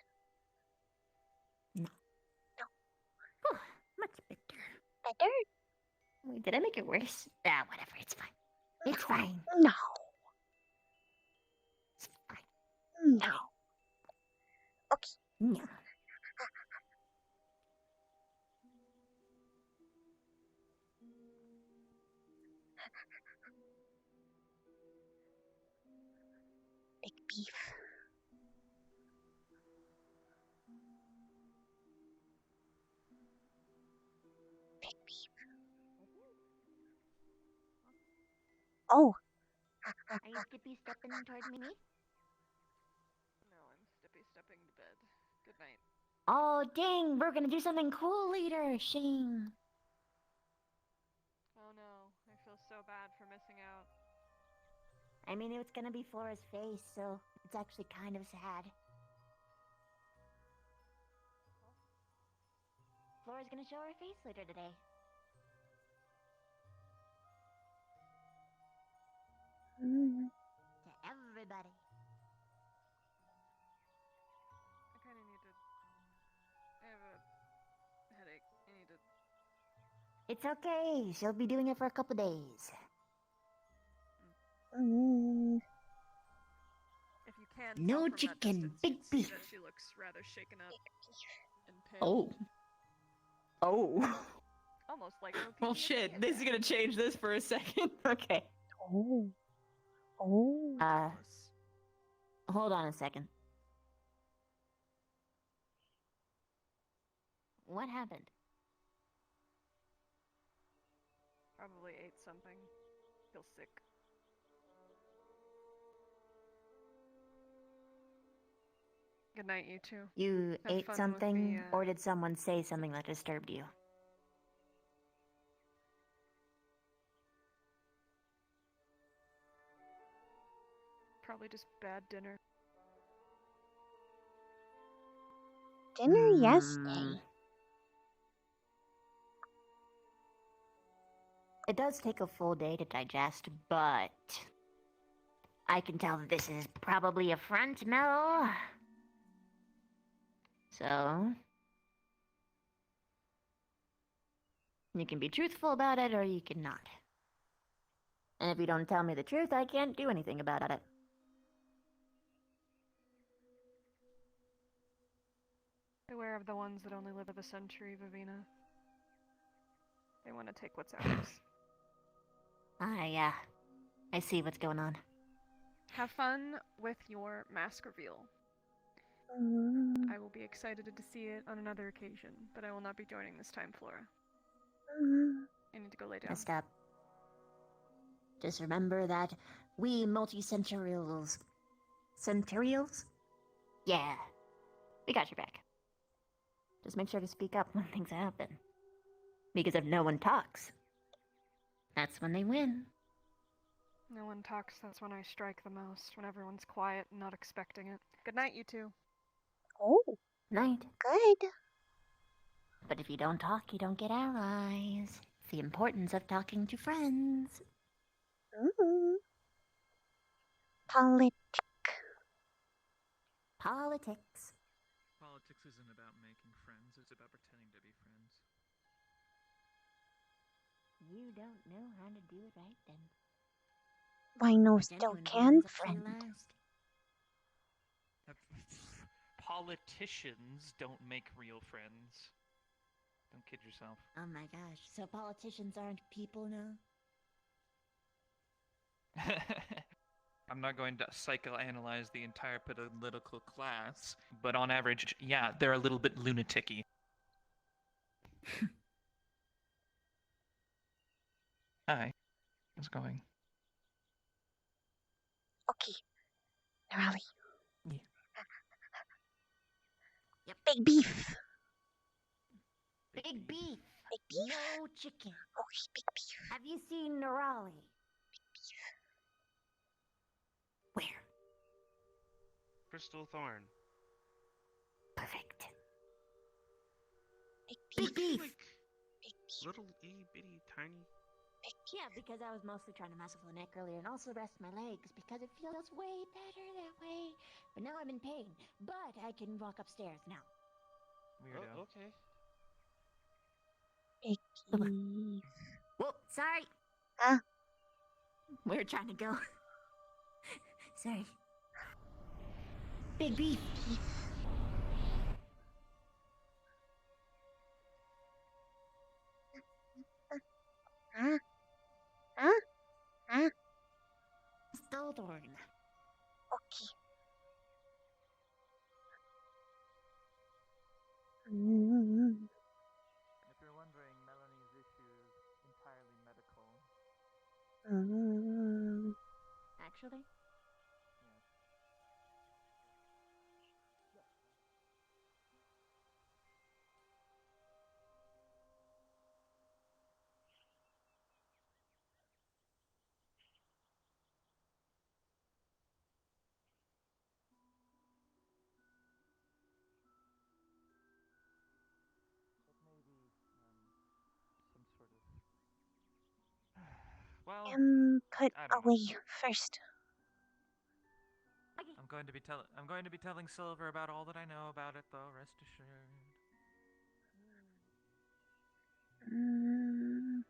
No. No. Whew, much better. Better? Wait, did I make it worse? Ah, whatever. It's fine. It's fine. No. It's fine. No. Okay. No. Big beef. Big beef. Oh. Are you skippy stepping toward me? No, I'm steppy stepping to bed. Good night. Oh, dang. We're gonna do something cool later. Shame. Oh no, I feel so bad for missing out. I mean, it's gonna be Flora's face, so it's actually kind of sad. Flora's gonna show her face later today. To everybody. I kind of need to. I have a headache. I need to. It's okay. She'll be doing it for a couple days. If you can No tell from chicken, that distance, big you'd see beef. that she looks rather shaken up and pale. Oh. Oh. Almost like no Well, PTSD shit. This is attack. gonna change this for a second. Okay. Oh. Oh. Hold on a second. What happened? Probably ate something. Feel sick. Good night, you two. You Have ate fun with something, the, or did someone say something that disturbed you? Probably just bad dinner. Dinner, yes, day. It does take a full day to digest, but I can tell that this is probably a front metal. So you can be truthful about it, or you can not. And if you don't tell me the truth, I can't do anything about it. Beware of the ones that only live a century, Vivina. They want to take what's ours. Ah, yeah. I see what's going on. Have fun with your mask reveal. I will be excited to see it on another occasion, but I will not be joining this time, Flora. I need to go lay down. Messed up. Just remember that we multi-centurials... Centurials? Yeah. We got your back. Just make sure to speak up when things happen. Because if no one talks, that's when they win. No one talks, that's when I strike the most, when everyone's quiet and not expecting it. Good night, you two. Oh. Night. Good. But if you don't talk, you don't get allies. It's the importance of talking to friends. Politics. Politics isn't about making friends, it's about pretending to be friends. You don't know how to do it right then. Why no still can, friend? Politicians don't make real friends. Don't kid yourself. Oh my gosh, so politicians aren't people now? I'm not going to psychoanalyze the entire political class, but on average, yeah, they're a little bit lunatic-y. Hi. How's it going? Okay, Nerali. Yeah. Yep. Big beef. Big beef. Big beef. No chicken. Okay, big beef. Have you seen Nerali? Where? Crystal Thorn. Perfect. Big beef. Big beef. Big beef. Little itty bitty tiny. Yeah, because I was mostly trying to mess with the neck earlier and also rest my legs because it feels way better that way. But now I'm in pain. But I can walk upstairs now. Weirdo. Oh, okay. Big beef. Whoop, sorry. Huh? We were trying to go. Sorry. Big beef. Huh? Huh? Huh? Stillthorn. Okay. Mm. If you're wondering, Melanie's issue is entirely medical. Actually? Some sort of... Well, Put I don't know. away first. I'm going to be telling Silver about all that I know about it, though. Rest assured. Mm.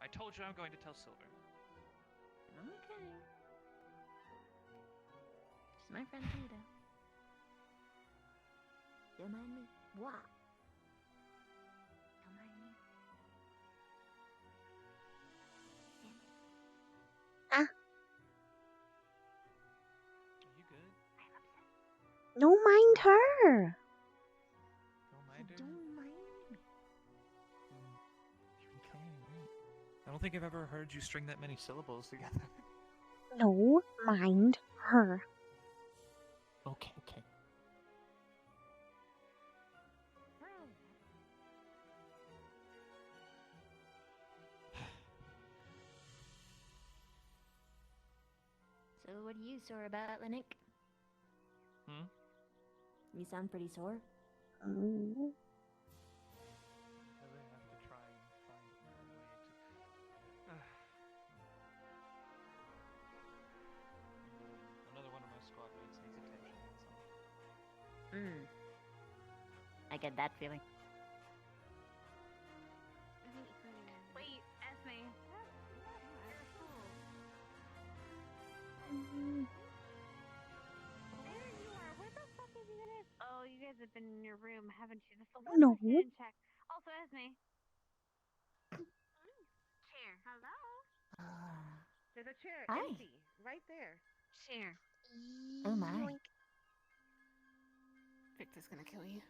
I told you I'm going to tell Silver. Okay. She's my friend Tita. Don't mind me. What? Don't mind me. Huh? Are you good? Don't mind her. Don't mind her? Don't mind me. Okay, right. I don't think I've ever heard you string that many syllables together. No, mind her. Okay, okay. So what are you sore about, Linnick? Hmm? You sound pretty sore. Mm. I really have to try and find a way to... Another one of my squad mates needs attention, that's all. I get that feeling. Wait, Esme. There you are. Where the fuck have you been? Oh, you guys have been in your room, haven't you? That's the one No. question I didn't check. Also, Esme. Chair. Hello. There's a chair Hi. empty right there. Chair. Oh my. Yoink. Victor's gonna kill you.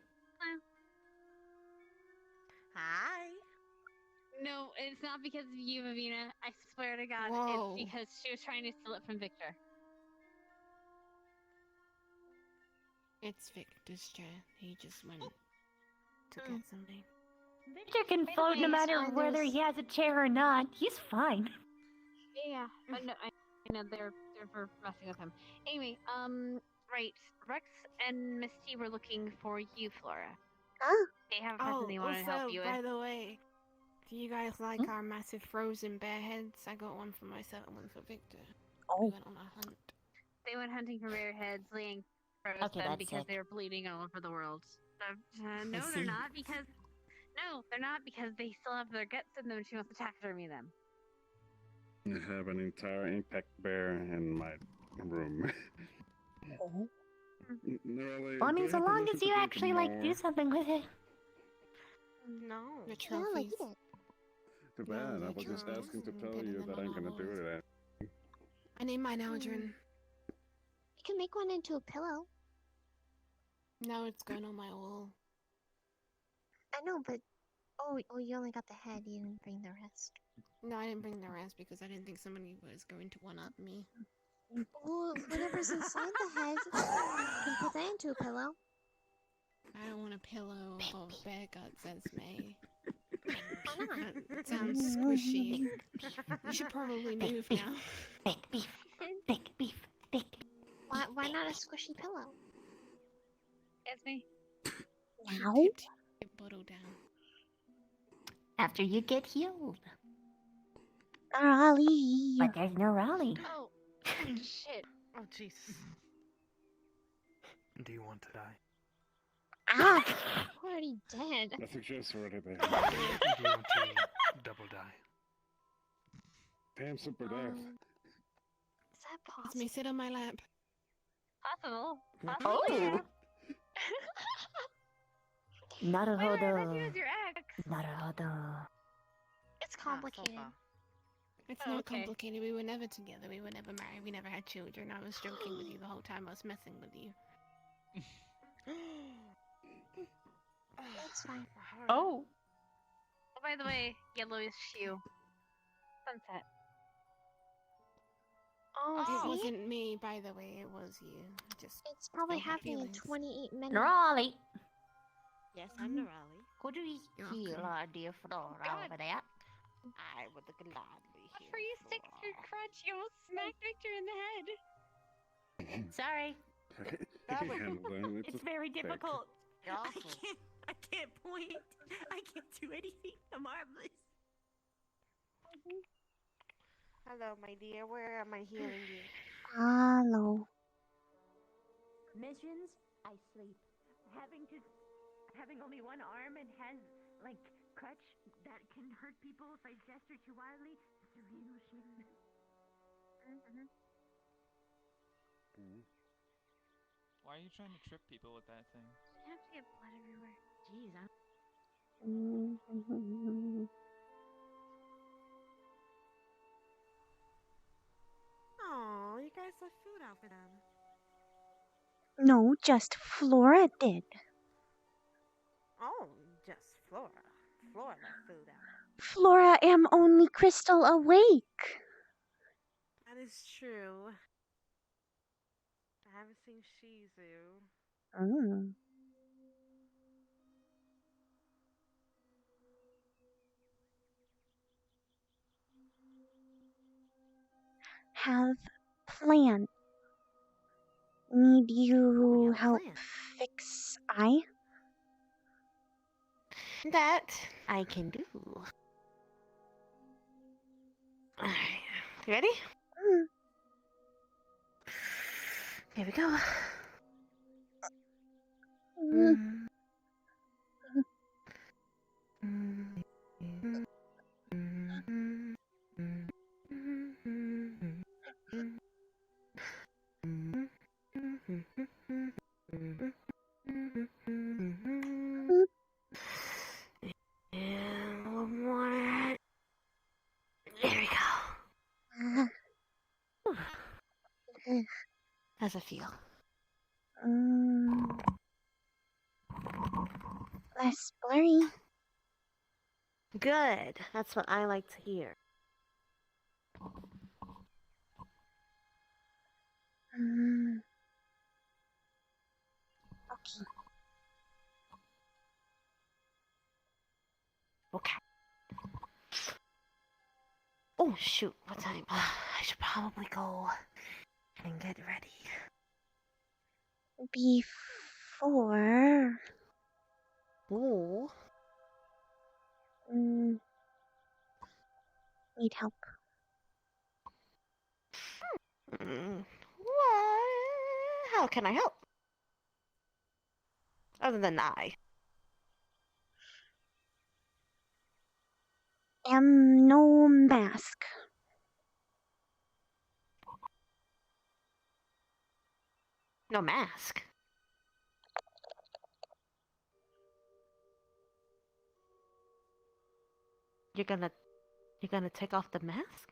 Hi. No, it's not because of you, Mavina. I swear to God, Whoa. it's because she was trying to steal it from Victor. It's Victor's chair. He just went to get something. Victor can float no matter whether he has a chair or not. He's fine. Yeah, I know they're for messing with him. Anyway, right, Rex and Misty were looking for you, Flora. Huh? They have a present they want to help you with. By the way, do you guys like our massive frozen bear heads? I got one for myself and one for Victor. Oh. We went on a hunt. They went hunting for bear heads, laying froze Okay, them that's because sick. they were bleeding all over the world. No, I they're see. not, because No, they're not because they still have their guts in them and she wants to taxidermy them. I have an entire impact bear in my room. Nerali, Funny, do I so have long permission as to you drink actually like do more? something with it. No. The Yeah, like trophies. it. Too No, bad. I the was just trophies asking to and tell putting you them that on I'm our gonna do walls. it. I named mine Aldrin. You can make one into a pillow. Now it's going on my wall. I know, but oh, you only got the head. You didn't bring the rest. No, I didn't bring the rest because I didn't think somebody was going to one-up me. Well, whatever's inside the head, you can put that into a pillow. I don't want a pillow of bear guts as May. Why not? That sounds squishy. You should probably move now. Big beef. Big beef. Big. Why not a squishy pillow? Esme. Now? Tipped your bottle down. After you get healed. Raleigh. But there's no Raleigh. Oh, shit. Oh, Jesus. Do you want to die? Ah, already dead. I suggest we're already there. Do you want to double die? Damn super death. Is that It's possible? me, sit on my lap. Possible. Oh. Possible. Naruhodo. Wait, I thought he was your ex. Naruhodo. It's complicated. It's Oh, not okay. complicated. We were never together. We were never married. We never had children. I was joking with you the whole time. I was messing with you. That's fine. Oh. Oh, by the way, yellow is shoe. Sunset. Oh, It see? wasn't me, by the way. It was you. Just It's probably felt my happening in feelings. 28 minutes. Raleigh. Yes, I'm Nerali. Could we You're heal welcome. our dear Flora God. over there? I would gladly heal. Before you stick your crutch, you almost smacked Victor in the head. Sorry. I can handle them. It's very okay. difficult. You're I awful. can't point. I can't do anything. I'm marvelous. Hello, my dear. Where am I healing you? Hello. Missions, I sleep. Having only one arm and has like crutch that can hurt people if I gesture too wildly. It's a real shame. Why are you trying to trip people with that thing? You have to get blood everywhere. Jeez, I'm Oh, you guys left food out for them. No, just Flora did. Oh, just Flora. Flora left food out. Flora am only crystal awake. That is true. I haven't seen Shizu. Mm. Have plan. Need you help fix eye? That I can do. Alright, you ready? Mm. Here we go. Mm. And one more. There we go. How's it feel? Less blurry. Good. That's what I like to hear. Okay. Okay. Oh shoot, what time? I should probably go and get ready. Before. Ooh. Need help. What? How can I help? Other than I. No mask. No mask. You're gonna take off the mask?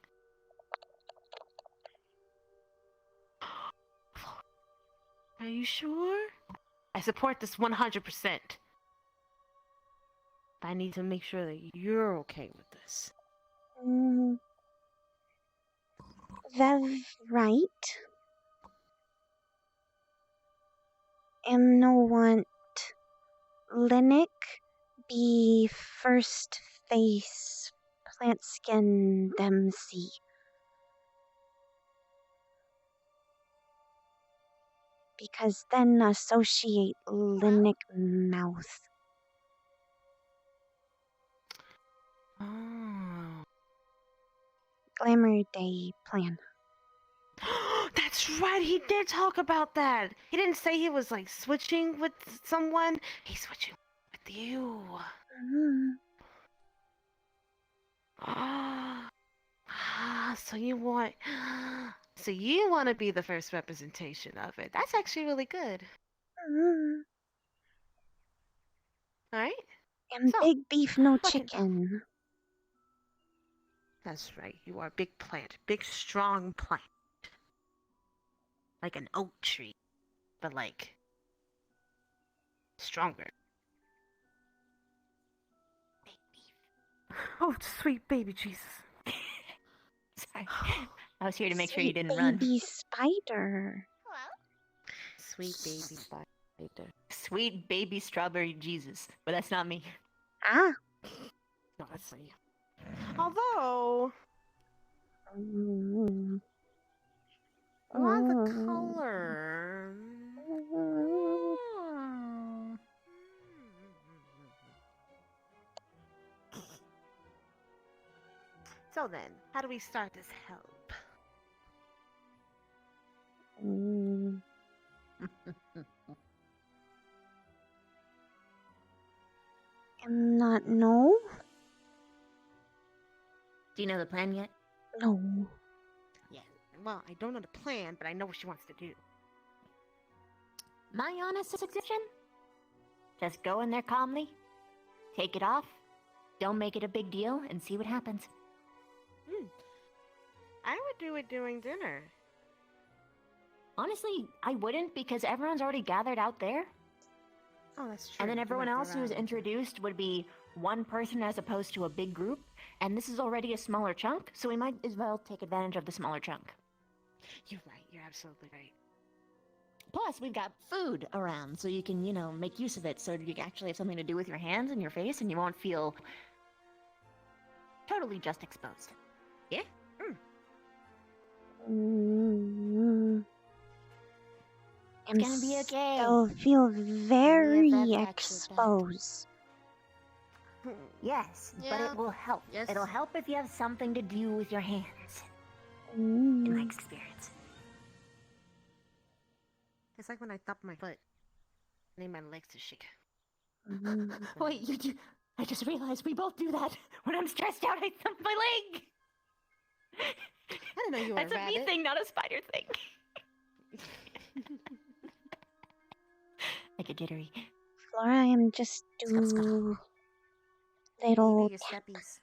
Are you sure? I support this 100%. But I need to make sure that you're okay with this. That's right. No want Linnick be first face plant skin them see. Because then associate Linnick mouth. Oh. Glamour Day plan. That's right, he did talk about that. He didn't say he was like switching with someone. He's switching with you. So you want to be the first representation of it. That's actually really good. All right. And So, big beef, no chicken. That's right. You are a big plant, big strong plant, like an oak tree, but like stronger. Oh, sweet baby Jesus. Sorry. I was here to make sure you Sweet didn't run. baby spider. Sweet baby spider. Sweet baby strawberry Jesus. But that's not me. Ah. No, that's not you. Although, a lot of the color. So then, how do we start this help? I'm not know. Do you know the plan yet? No. Yeah, well, I don't know the plan, but I know what she wants to do. My honest suggestion? Just go in there calmly, take it off, don't make it a big deal, and see what happens. I would do it during dinner. Honestly, I wouldn't because everyone's already gathered out there. Oh, that's true. And then You everyone might be else who is right. introduced would be one person as opposed to a big group. And this is already a smaller chunk, so we might as well take advantage of the smaller chunk. You're right. You're absolutely right. Plus, we've got food around, so you can, make use of it so you actually have something to do with your hands and your face, and you won't feel totally just exposed. Yeah? I'm gonna be okay. still feel very Leave that exposed. Yes, but Yeah. it will help. Yes. It'll help if you have something to do with your hands. In my experience. It's like when I thump my foot. I need my legs to shake. Wait, I just realized we both do that. When I'm stressed out, I thump my leg. I didn't know you were That's a a me rabbit. thing, not a spider thing. Like a jittery. Flora, I'm just do little Baby steppies.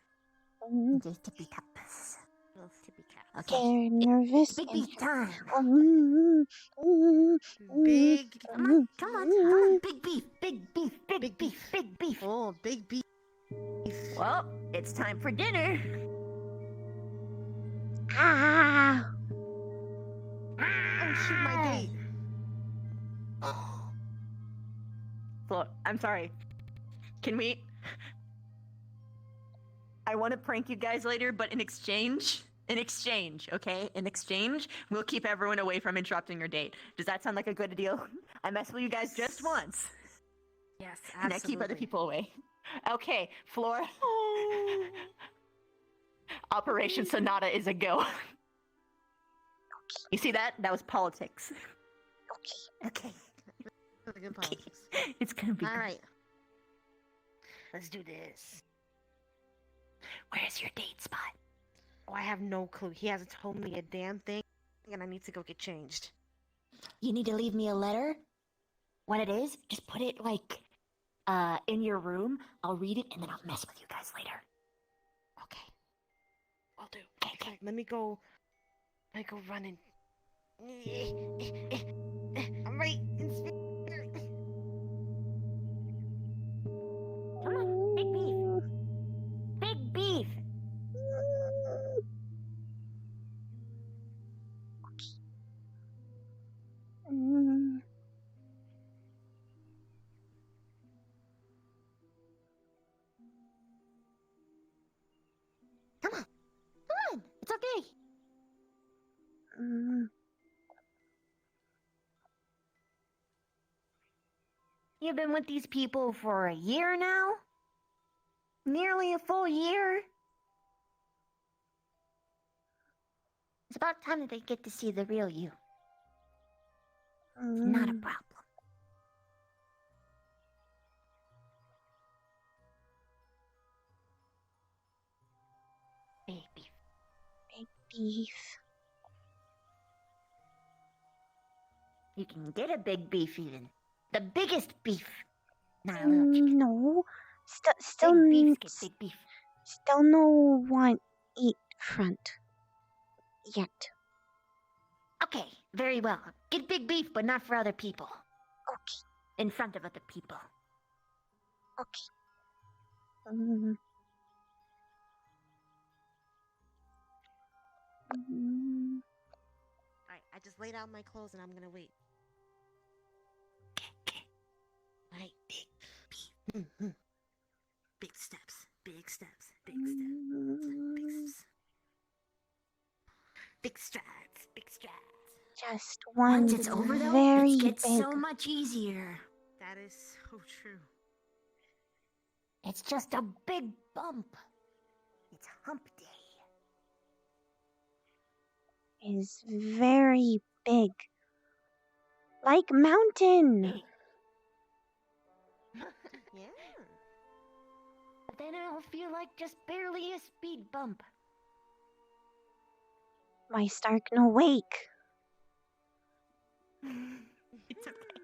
Just tippy taps. Little tippy taps. Okay. They're nervous Big and beef time. Big. Come on. Big beef. Big beef. Big beef. Big beef. Oh, big beef. Well, it's time for dinner. Ah. Oh, shoot, my date. Flo, I'm sorry. Can we? I want to prank you guys later, but in exchange, okay? In exchange, we'll keep everyone away from interrupting your date. Does that sound like a good deal? I mess with you guys just once. Yes, And I keep other people away. Okay, Flora. Operation Sonata is a go. You see that? That was politics. Okay. Really good politics. It's gonna be All good. right. Let's do this. Where's your date spot? Oh, I have no clue. He hasn't told me a damn thing, and I need to go get changed. You need to leave me a letter. When it is, just put it like in your room. I'll read it and then I'll mess with you guys later. Okay. I'll do. Okay. Let me go running. I'm right in spirit. Come on, big beef. Big beef. Come on. Come on. It's okay. You've been with these people for a year now? Nearly a full year? It's about time that they get to see the real you. It's not a problem. Big beef. Big beef. You can get a big beef even. The biggest beef. Not a little chicken. No. Still Big beefs get big beef. Still no want eat front. Yet. Okay, very well. Get big beef, but not for other people. Okay. In front of other people. Okay. Alright, I just laid out my clothes and I'm gonna wait. Alright, big beef. Big steps. Big steps. Big steps. Big steps. Big strides. Big strides. Just one Once it's over, though, very it gets big. so much easier. That is so true. It's just a big bump. It's hump day. Is very big. Like mountain. Yeah. But then it'll feel like just barely a speed bump. My Stark no wake. It's okay.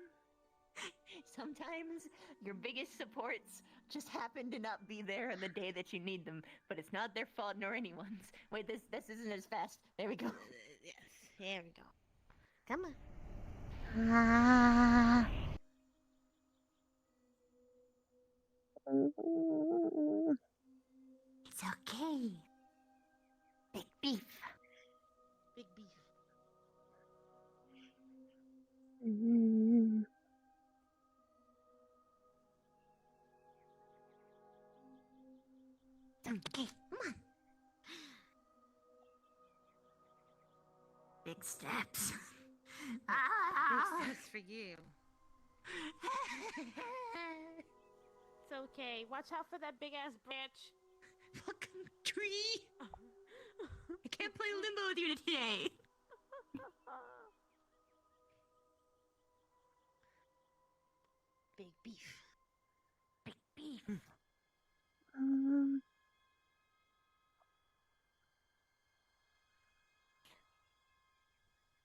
Sometimes your biggest supports just happen to not be there on the day that you need them, but it's not their fault nor anyone's. Wait, this isn't as fast. There we go. Yes, here we go. Come on. Ah. It's okay. Big beef. Big beef. Okay, come on. Big steps. Big steps for you. It's okay. Watch out for that big ass branch. Fucking tree. I can't play limbo with you today. Big beef. Big beef.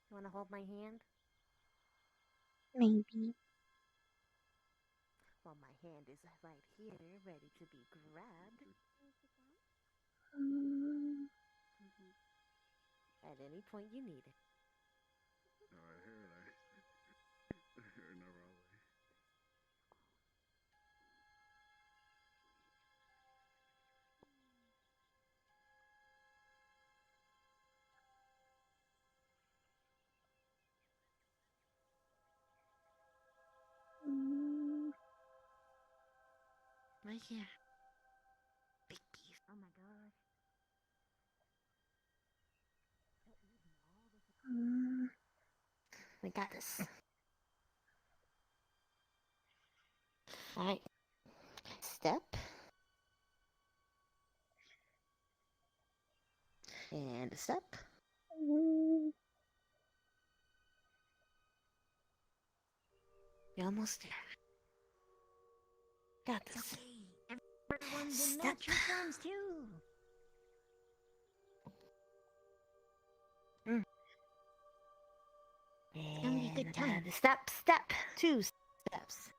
You wanna hold my hand? Maybe. Well, my hand is right here, ready to be grabbed. At any point you need it. Oh, I heard no Raleigh. Right here. Big beef. Oh my gosh. We got this. Alright. Step. And a step. You're almost there. Got this. Okay. Everyone's in Step. natural forms too. Take time. Step 2 steps.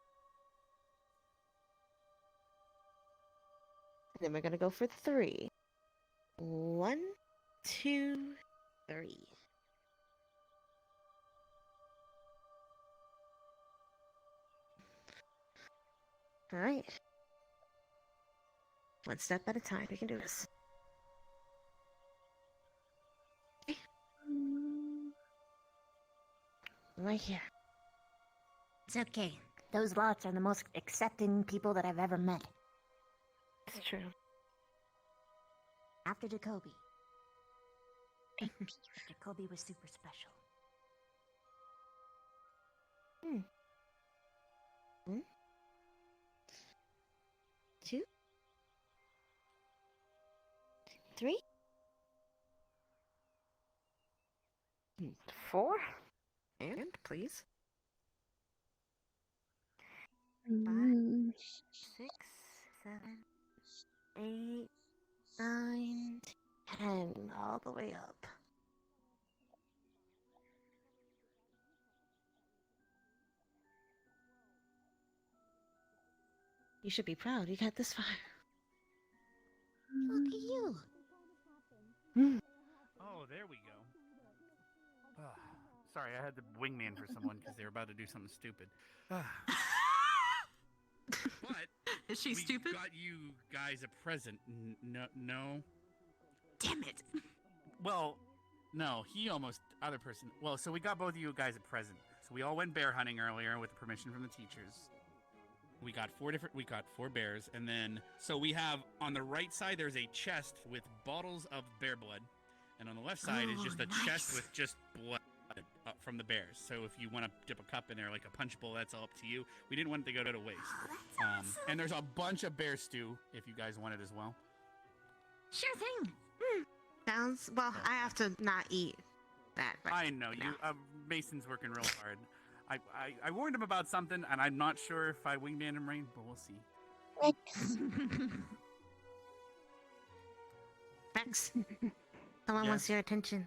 Then we're gonna go for 3. 1, 2, 3. All right. One step at a time. We can do this. Okay. Right here. It's okay. Those lots are the most accepting people that I've ever met. It's true. After Jacoby. Jacoby was super special. Hmm. 2, 3, 4, and please. 5, 6, 7, 8, 9, 10, all the way up. You should be proud. You got this far. Look at you. Oh, there we go. Sorry, I had to wingman for someone because they were about to do something stupid. But Is she we stupid? got you guys a present. No. Damn it. Well, no, other person. Well, so we got both of you guys a present. So we all went bear hunting earlier with permission from the teachers. We got 4 bears, and then, so we have, on the right side, there's a chest with bottles of bear blood, and on the left side is just a chest with just blood from the bears. So if you want to dip a cup in there, like a punch bowl, that's all up to you. We didn't want it to go to waste. Awesome. And there's a bunch of bear stew, if you guys want it as well. Sure thing. Sounds, well, I have to not eat that right I know, now. Mason's working real hard. I warned him about something, and I'm not sure if I wingman him right, but we'll see. Rex, someone wants your attention.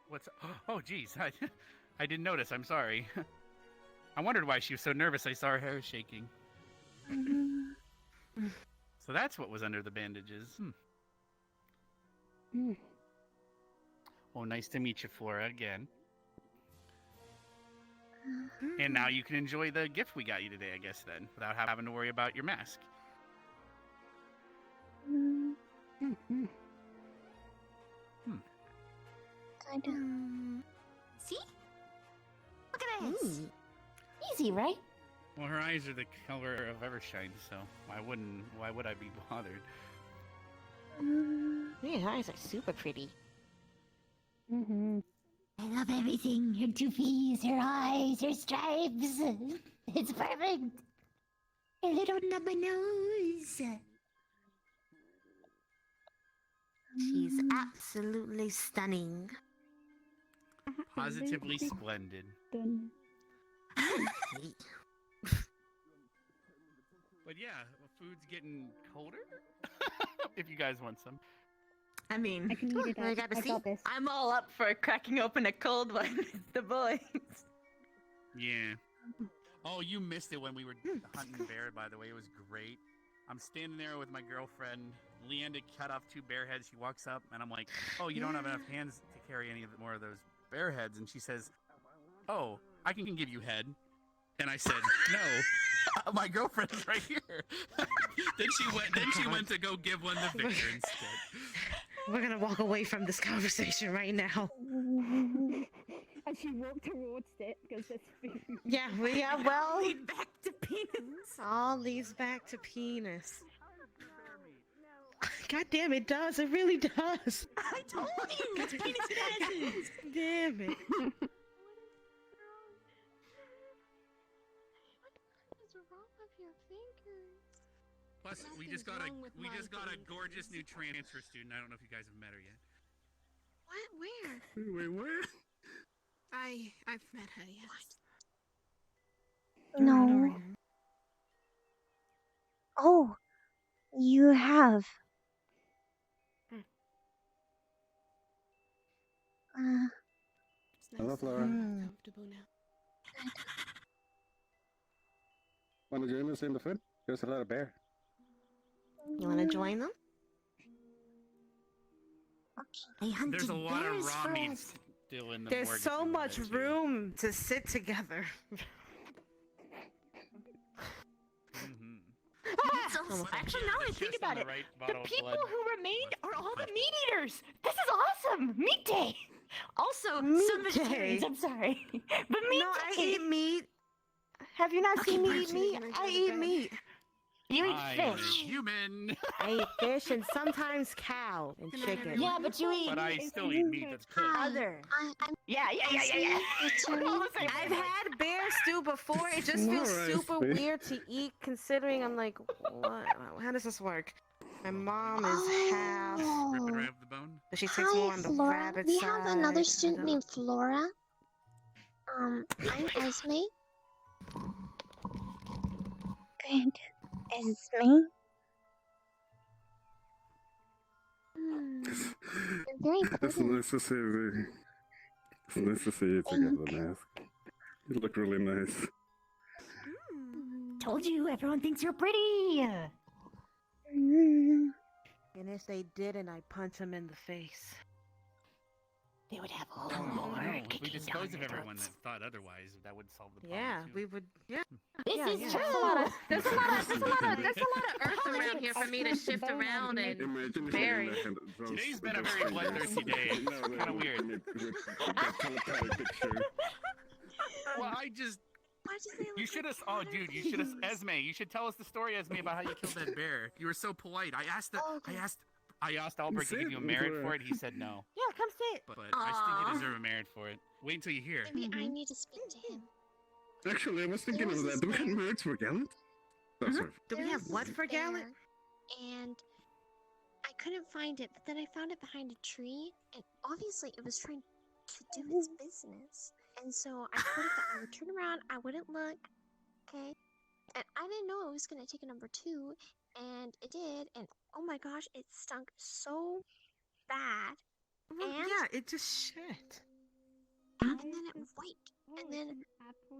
What's? Oh, geez, I didn't notice. I'm sorry. I wondered why she was so nervous. I saw her hair shaking. So that's what was under the bandages. Well, nice to meet you, Flora, again. And now you can enjoy the gift we got you today, I guess, then, without having to worry about your mask. See? Look at this. Easy, right? Well, her eyes are the color of Evershine, so why would I be bothered? Your eyes are super pretty. I love everything. Your toofies, your eyes, your stripes. It's perfect. Your little nubby nose. She's absolutely stunning. Positively splendid. But yeah, food's getting colder. If you guys want some. I mean, I can eat it. I gotta I see. got this. I'm all up for cracking open a cold one with the boys. Yeah. Oh, you missed it when we were hunting bear, by the way. It was great. I'm standing there with my girlfriend. Leanda cut off 2 bear heads. She walks up, and I'm like, oh, you don't have enough hands to carry any more of those bear heads. And she says, oh, I can give you head. And I said, no, my girlfriend's right here. Then she went to go give one to Victor instead. We're gonna walk away from this conversation right now. And she walked towards it because it's Yeah, well, Lead back to penis. all leads back to penis. God damn, it does. It really does. I told you, it's penis passes. Damn it. What's wrong with your fingers? Plus, we just got a gorgeous new transfer student. I don't know if you guys have met her yet. What? Where? Wait, what? I've met her, yes. No. Oh, you have. Hello, Flora. Comfortable now. Want to join us in the food? There's a lot of bear. You want to join them? They hunted There's a lot of bears raw for meat us. still in the There's morgue. so much room to sit together. Actually, now that I think about it, the people blood. who remained are all the meat eaters. This is awesome. Meat day. Also, Meat some vegetarians. day. I'm sorry, but meat No, I day. eat meat. Have you not Okay, seen me eat Percy, meat? you're gonna I go to eat bed. meat. You eat I am a fish. human. I eat fish and sometimes cow and chicken. Yeah, but you eat. But I still eat meat that's cooked. Other. Yeah. I've had bear stew before. It just feels Alright, super Steve. weird to eat, considering I'm like, what? How does this work? My mom is half, Rip it right off the bone. but she takes more on the Flora. rabbit We side. have another I student don't- named Flora. I'm Esme. And Esme. Very It's important. nice to see you. It's nice to see you together, Mask. You look really nice. Told you, everyone thinks you're pretty. And if they didn't, I'd punch them in the face. They would have a whole No, more if we kicking down dispose of their everyone throats. that thought otherwise, that would solve the problem. Yeah, too. we would. Yeah. This yeah, is yeah. true. There's a lot of earth around here for me to shift around and Imagine if bury. Today's been a very bloodthirsty day. It's kind of weird. That telepathic picture. Well, you should have. Oh, dude, you should have. Esme, you should tell us the story, Esme, about how you killed that bear. You were so polite. I asked Albrecht to give you a merit for it. He said no. Yeah, come sit. But I think you deserve a merit for it. Wait until you hear. Maybe I need to speak to him. Actually, I was thinking of that. Do we have merits for Gallant? Oh, sorry. Do we There have was what this for Gallant? bear, And I couldn't find it, but then I found it behind a tree, and obviously it was trying to do its business. And so I told it that I would turn around, I wouldn't look, okay? And I didn't know it was gonna take a number 2, and it did, and oh my gosh, it stunk so bad. Well, and, yeah, it just shit. and then it wiped, and then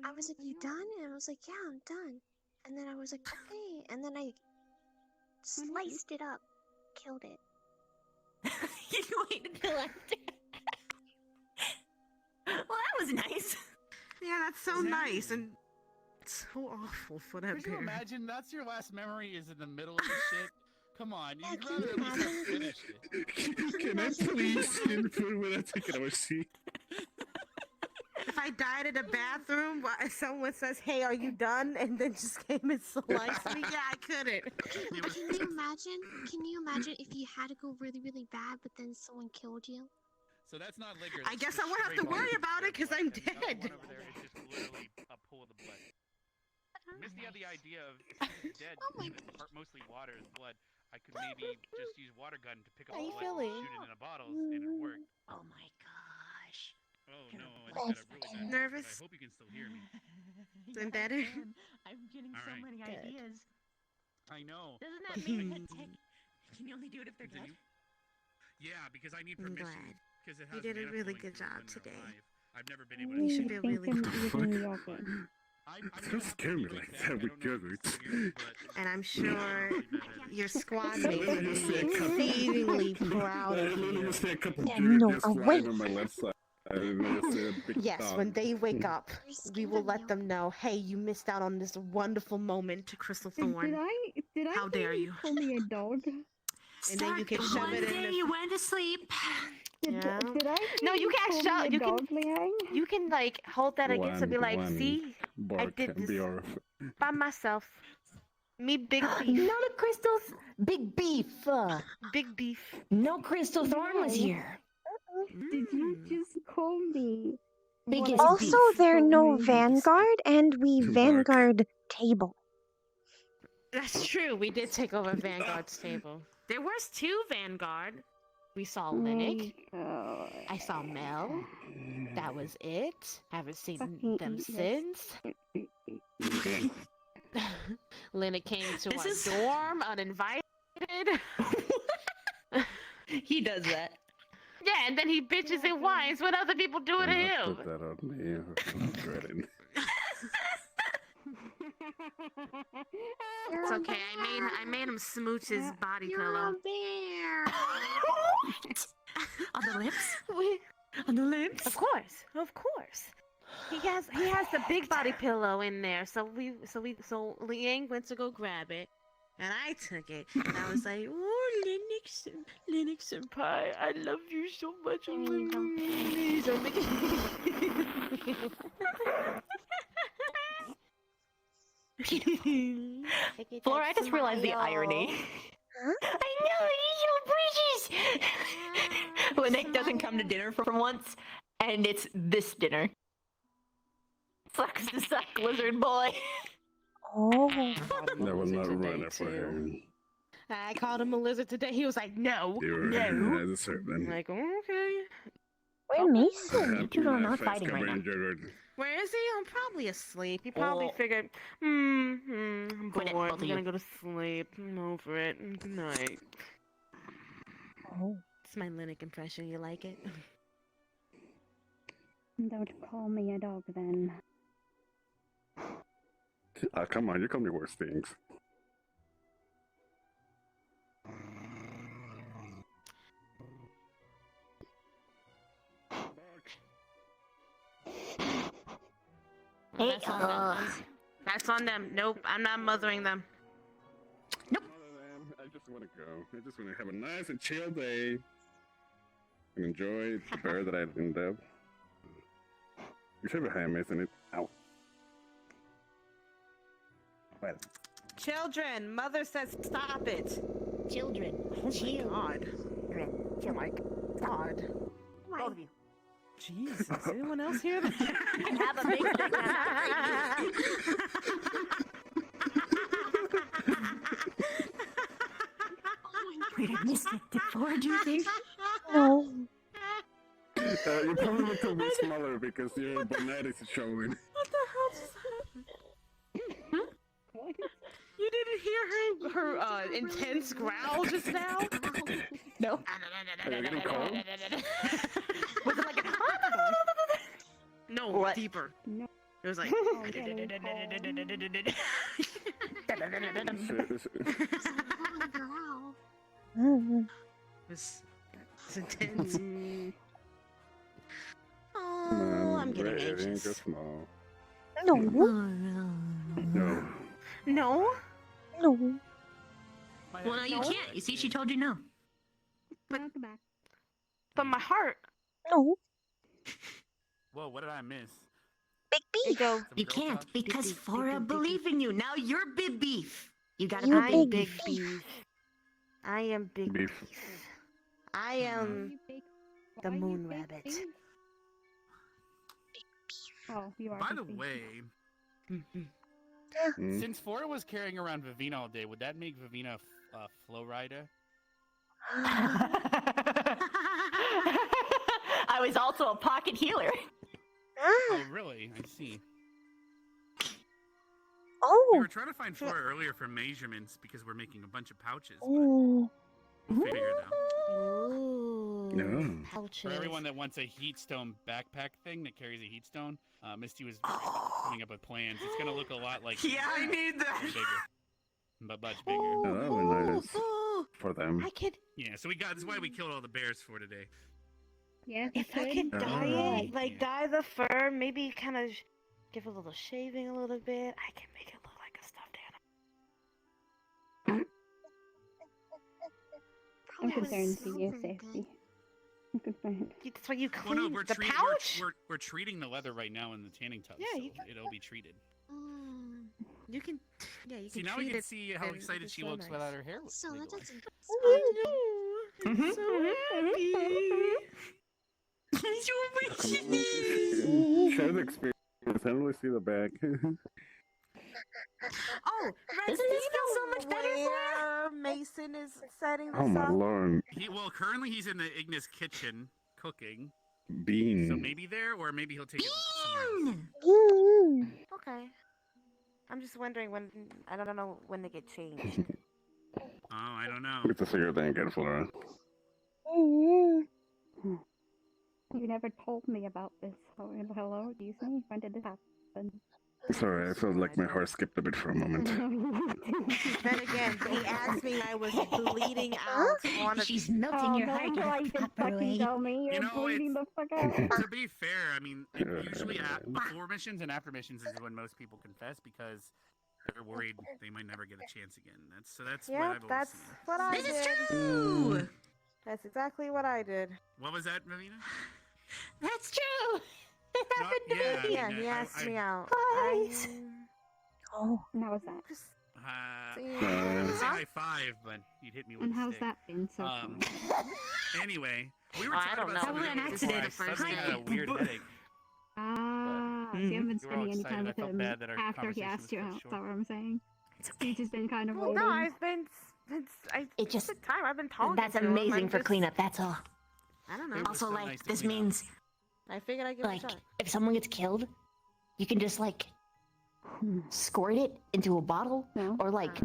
I was like, "You done?" And I was like, "Yeah, I'm done." And then I was like, "Okay," and then I sliced it up, killed it. You waited till after. Well, that was nice. Yeah, that's so nice and so awful for that Could you bear. imagine that's your last memory is in the middle of the shit? Come on, you'd rather at least have finished it. Can I please in food without taking our seat? If I died in a bathroom, someone says, "Hey, are you done?" and then just came and sliced me, yeah, I couldn't. Can you imagine? Can you imagine if you had to go really, really bad, but then someone killed you? So that's not liquor. I guess I won't have to worry about it because I'm dead. One over there is just literally a pool of the blood. Misty had the idea of since he's dead, mostly water is blood. I could maybe just use water gun to pick up How the you blood and feeling? shoot it in a bottle, and it worked. Oh my gosh. Oh no, I just got a really bad Nervous? I hope you can still hear me. Feeling better? I'm getting All so right. many Good. ideas. I know. Doesn't that mean it can take? Can you only do it if they're dead? Continue. Yeah, because I need I'm permission. glad. Because it You has did a mana really flowing good through it job when they're today. alive. I've never been able You to should feel really good. Don't scare me like that with yogurt. And I'm sure your squad I mates literally will just be see a couple. exceedingly proud I of literally you. just see a couple Yeah, dudes no, just wait. lying on my left side. And I just see a big Yes, dog. when they wake up, we scared will of let you. them know, hey, you missed out on this wonderful moment to Crystal Did Thorn. I How dare you? call me a dog? And then you can shove One it in day the... you went to sleep. Yeah. Did I No, you can't call me shove. a You dog, can. Liang? You can like hold that against and be like, One see, I bark did and this be off. by myself. Me, big beef. No, the crystals. Big beef. Big beef. No, Crystal Thorn was here. Did you just call me? Biggest what I Also, beef. there are no Biggest Vanguard, and we Bark. Vanguard table. That's true. We did take over Vanguard's table. There was 2 Vanguard. We saw Linnick. I saw Mel. That was it. Haven't seen Fucking them yes. since. Linnick came to This our is- dorm uninvited. He does that. Yeah, and then he bitches and whines when other people do it to Don't him. put that on me. I'm dreading. It's okay. I made him smooch his body pillow. bear. On the lips? On the lips? Of course. He has the big body pillow in there. So Liang went to go grab it. And I took it, and I was like, "Oh, Linux senpai, I love you so much." Please don't make it. Flora, I just realized the irony. I know, these little bridges! When Nick doesn't come to dinner for once, and it's this dinner. Sucks to suck, lizard boy. Oh. That was not right for him. I called him a lizard today. He was like, "No, You were no." as a serpent. I'm like, "Okay." Where Mason? You two are not fighting right now. Where is he? I'm probably asleep. He probably figured, I'm Quit it, bored. both I'm of gonna you. go to sleep. I'm over it. Good night. Oh. It's my Linux impression. You like it? Don't call me a dog then. Come on, you call me worse things. That's on them. That's on them. Nope, I'm not mothering them. I just want to go. I just want to have a nice and chill day. And enjoy the bear that I didn't have. Your favorite ham, isn't it? Ow. Well. Children, mother says stop it. Children, Oh my god. Oh my god. Both of you. Jesus, anyone else hear that? Have a big stick. Wait, I missed it before, do you think? No. You probably look a bit smaller because your bonitis is showing. What the hell just happened? You didn't hear her intense growl just now? No. Are you getting cold? Was it like a no, What? deeper. No. It was like it's intense. Oh, I'm getting anxious. Just small. No. No. No? No. Well, no, you can't. You see, she told you no. Welcome back. But my heart. No. Whoa, what did I miss? Big beef. You can't because Flora believe in you. Now you're big beef. You gotta You be I'm big big beef. I am big beef. I am the moon rabbit. Oh, you are. By big the beef. way, Mm. since Flora was carrying around Vivina all day, would that make Vivina a flow rider? I was also a pocket healer. Oh, really? I see. Oh. We were trying to find Flora earlier for measurements because we're making a bunch of pouches. But Oh. we'll figure it out. Ooh. Yeah. Pouches. For everyone that wants a heatstone backpack thing that carries a heatstone, Misty was coming up with plans. It's gonna look a lot like. Yeah, I need that. But bigger. But much bigger. Oh, that would be nice for them. I could. Yeah, so we got. That's why we killed all the bears for today. Yeah, If I could Oh. dye it, like dye the fur, maybe kind of give a little shaving a little bit, I can make it look like a stuffed I'm concerned for your safety. I'm concerned. animal. That's why you Well, clean no, we're the treating. pouch. We're treating the leather right now in the tanning tub. Yeah, so you can- it'll be treated. You can, yeah, you See, can now treat we can it see how and excited it's she so looks nice. without her hair. So that wiggling. doesn't. I'm so happy. Share the experience. I don't really see the back. Oh, Doesn't this feel so much better, where Mason is setting this Oh my up? lord. Currently he's in the Ignis kitchen cooking. Bean. So maybe there, or maybe he'll take it somewhere else. Okay. I'm just wondering when. I don't know when they get changed. Oh, I don't know. Good to see your thing again, Flora. You never told me about this. Hello, excuse me. When did this happen? Sorry, I felt like my heart skipped a bit for a moment. Then again, he asked me I was bleeding out on a... She's melting your heart. You Don't have fucking away. tell me you're You know, bleeding the fuck out. To be fair, I mean, usually before missions and after missions is when most people confess because they're worried they might never get a chance again. That's what Yep, I've always that's seen. what I did. This is true. That's exactly what I did. What was that, Ravina? That's true. It happened to yeah, me. Yeah, he asked me out. Twice. Oh, and how was that? I would say high five, but you'd hit me with And a how's stick. that been so far? Anyway, we were I talking don't about know. something Probably an before accident I at first. suddenly had a weird headache. Ah, so you haven't been We were all spending any excited. time I with felt him bad that our after he conversation asked was you cut out. Is short. that what I'm saying? You've just been kind of Well, waiting. no, I've been It just the time I've been talking that's to him. amazing I'm for just- cleanup. That's all. I don't know. It was Also, so like nice to this clean up. means I figured I'd give it a like shot. if someone gets killed, you can just like squirt it into a bottle or like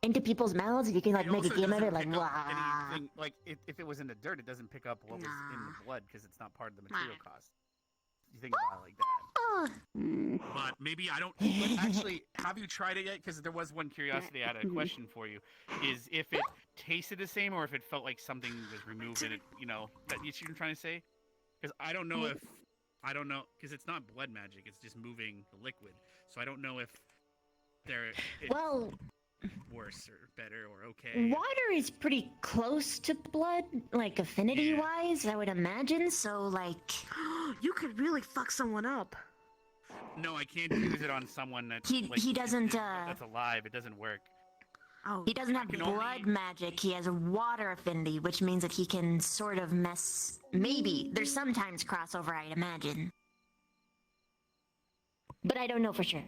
into people's mouths. You can like It make a also game of doesn't it, like pick up wow. anything, like if it was in the dirt, it doesn't pick up what was in the blood because it's not part of the material cost. You think about it like that. But maybe I don't. But actually, have you tried it yet? Because there was one curiosity I had a question for you: is if it tasted the same or if it felt like something was removed in it? You know, that you see what I'm trying to say? Because I don't know because it's not blood magic; it's just moving the liquid. So I don't know if it's Well, worse or better or okay. water is pretty close to blood, like affinity wise, I would imagine. So like, You could really fuck someone up. No, I can't use it on someone that's he doesn't. That's alive. It doesn't work. Oh, he doesn't have can blood magic. He has water affinity, which means that he can sort of mess. Maybe there's sometimes crossover, I'd imagine, but I don't know for sure.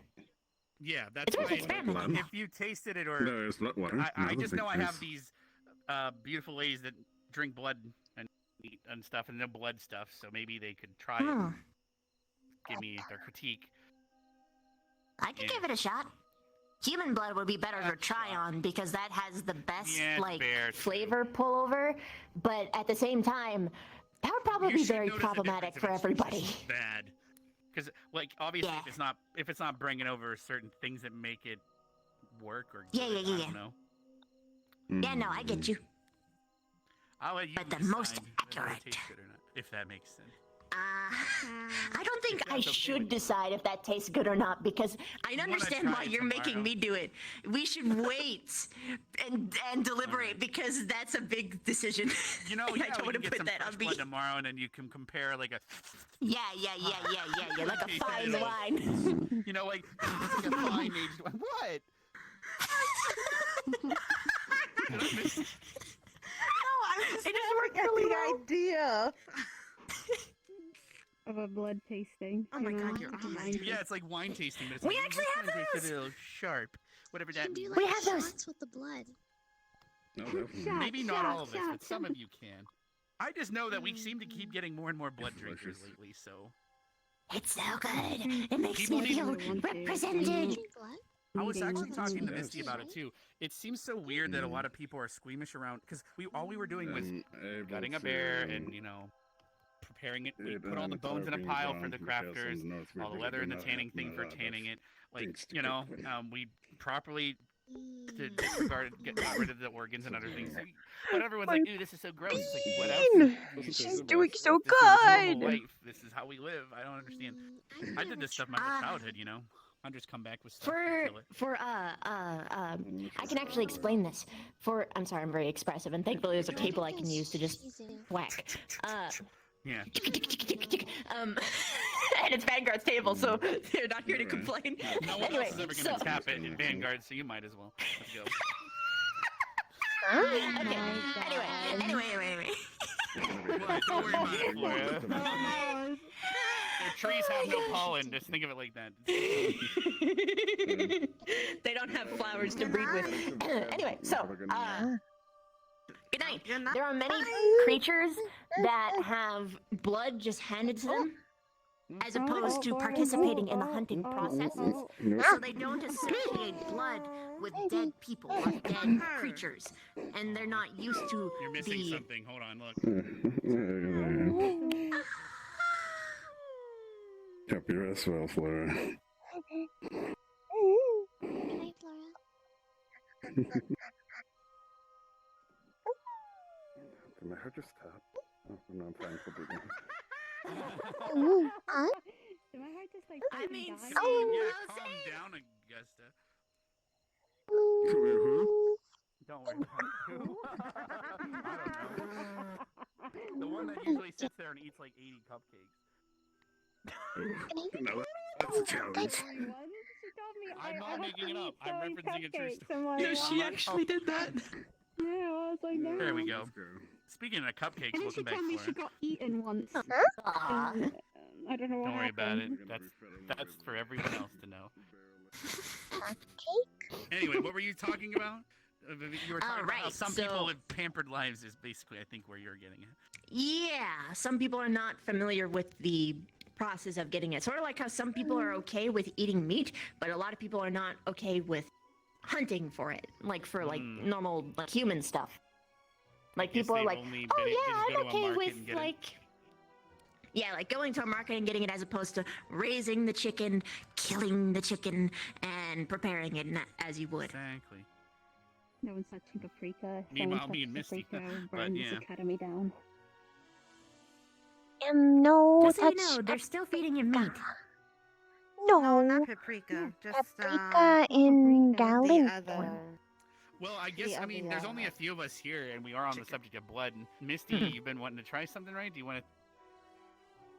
Yeah, that's It's worth why experimenting. if you tasted it or No, it's not water. I No, just big know I have face. these beautiful ladies that drink blood and eat and stuff and no blood stuff, so maybe they could try it and give me their critique. I could give it a shot. Human blood would be better to try on because that has the best Yeah, it's like fair, too. flavor pullover, but at the same time, that would probably You be should very notice the problematic difference for if it's everybody. just bad, because like obviously if it's not bringing over certain things that make it work or Yeah, good, yeah, I yeah. don't know. Yeah, no, I get you. I'll let you But the decide most whether it accurate. tastes good or not, if that makes sense. I don't think I should decide if that tastes good or not because I understand why you're making me do it. We should wait and deliberate because that's a big decision. You know, I yeah, don't we want can to get put some that fresh on me. blood tomorrow, and then you can compare like a. Yeah, like a Okay, fine so- wine. You know, like a fine aged wine. What? It just worked really the idea. Of a blood tasting. Oh my you god, know? you're Like a on. wine Yeah, it's like wine tasting, but it's We like, actually this have one tastes those! a little sharp. Whatever that Do means. like We have those. shots with the blood. No, definitely. Shot, Maybe not shot, all of us, shot, but some shot. of you can. I just know that we seem to keep getting more and more blood drinkers lately, so. It's so good. It makes People me need- feel represented. I was Eating actually talking to Yes. Misty about it too. It seems so weird that a lot of people are squeamish around because all we were doing was Able gutting a to bear and preparing it. We eat put all the an bones in a entire pile bean for the ground because crafters, on the north we all the really leather do and the not tanning have thing a for lot of tanning it. Like things to cook with. we properly got rid of the organs and other things. But everyone's like, "Ew, this is so gross." It's like, what else? She's doing so This is normal good. life. This is how we live. I don't understand. I did this stuff my whole childhood, you know. I just come back with stuff and kill it. I can actually explain this. I'm sorry, I'm very expressive, and thankfully there's a table I can use to just whack. Yeah. And it's Vanguard's table, so they're not here to complain. No one Anyway, else is ever so gonna tap it in Vanguard, so you might as well. Let's go. okay. Anyway. What? Don't worry about it, Flora. Their trees have no pollen. Just think of it like that. They don't have flowers to breed with. Anyway, so good night. There are many creatures that have blood just handed to them, as opposed to participating in the hunting processes. So they don't associate blood with dead people or dead creatures, and they're not used to You're missing the. something. Hold on, look. Hope you rest well, Flora. Good night, Flora. Did my heart just stop? Oh, no, I'm fine for breathing. Huh? Did my heart just like I mean, die? calm down, Augusta. Who? Don't worry about who. I don't know. The one that usually sits there and eats like 80 cupcakes. No, that's a challenge. I'm not making it up. I'm referencing a true story. Yeah, she actually did that. Yeah, I was like, no. There we go. Speaking of cupcakes, And then she welcome back, told me Flora. she got eaten once. Aw. And, I don't know what Don't worry about it. happened. That's for everyone else to know. Cake? Anyway, what were you talking about? You were talking about how some people so- live pampered lives is basically, I think, where you're getting at. Yeah, some people are not familiar with the process of getting it. Sort of like how some people are okay with eating meat, but a lot of people are not okay with hunting for it, like for like normal like human stuff. Like Guess people are they've like, only oh been- yeah, just go I'm to a okay market with and get it." like. Yeah, like going to a market and getting it as opposed to raising the chicken, killing the chicken, and preparing it as you would. Exactly. No one's touching paprika. Meanwhile, Someone me and touches Misty. paprika, But burn this yeah. academy down. No Just so you touch know, they're still feeding him meat. No, not paprika. Just paprika in the Gallon. other. Well, I guess, I mean, there's only a few of us here, and we are on the subject of blood. Misty, you've been wanting to try something, right? Do you want to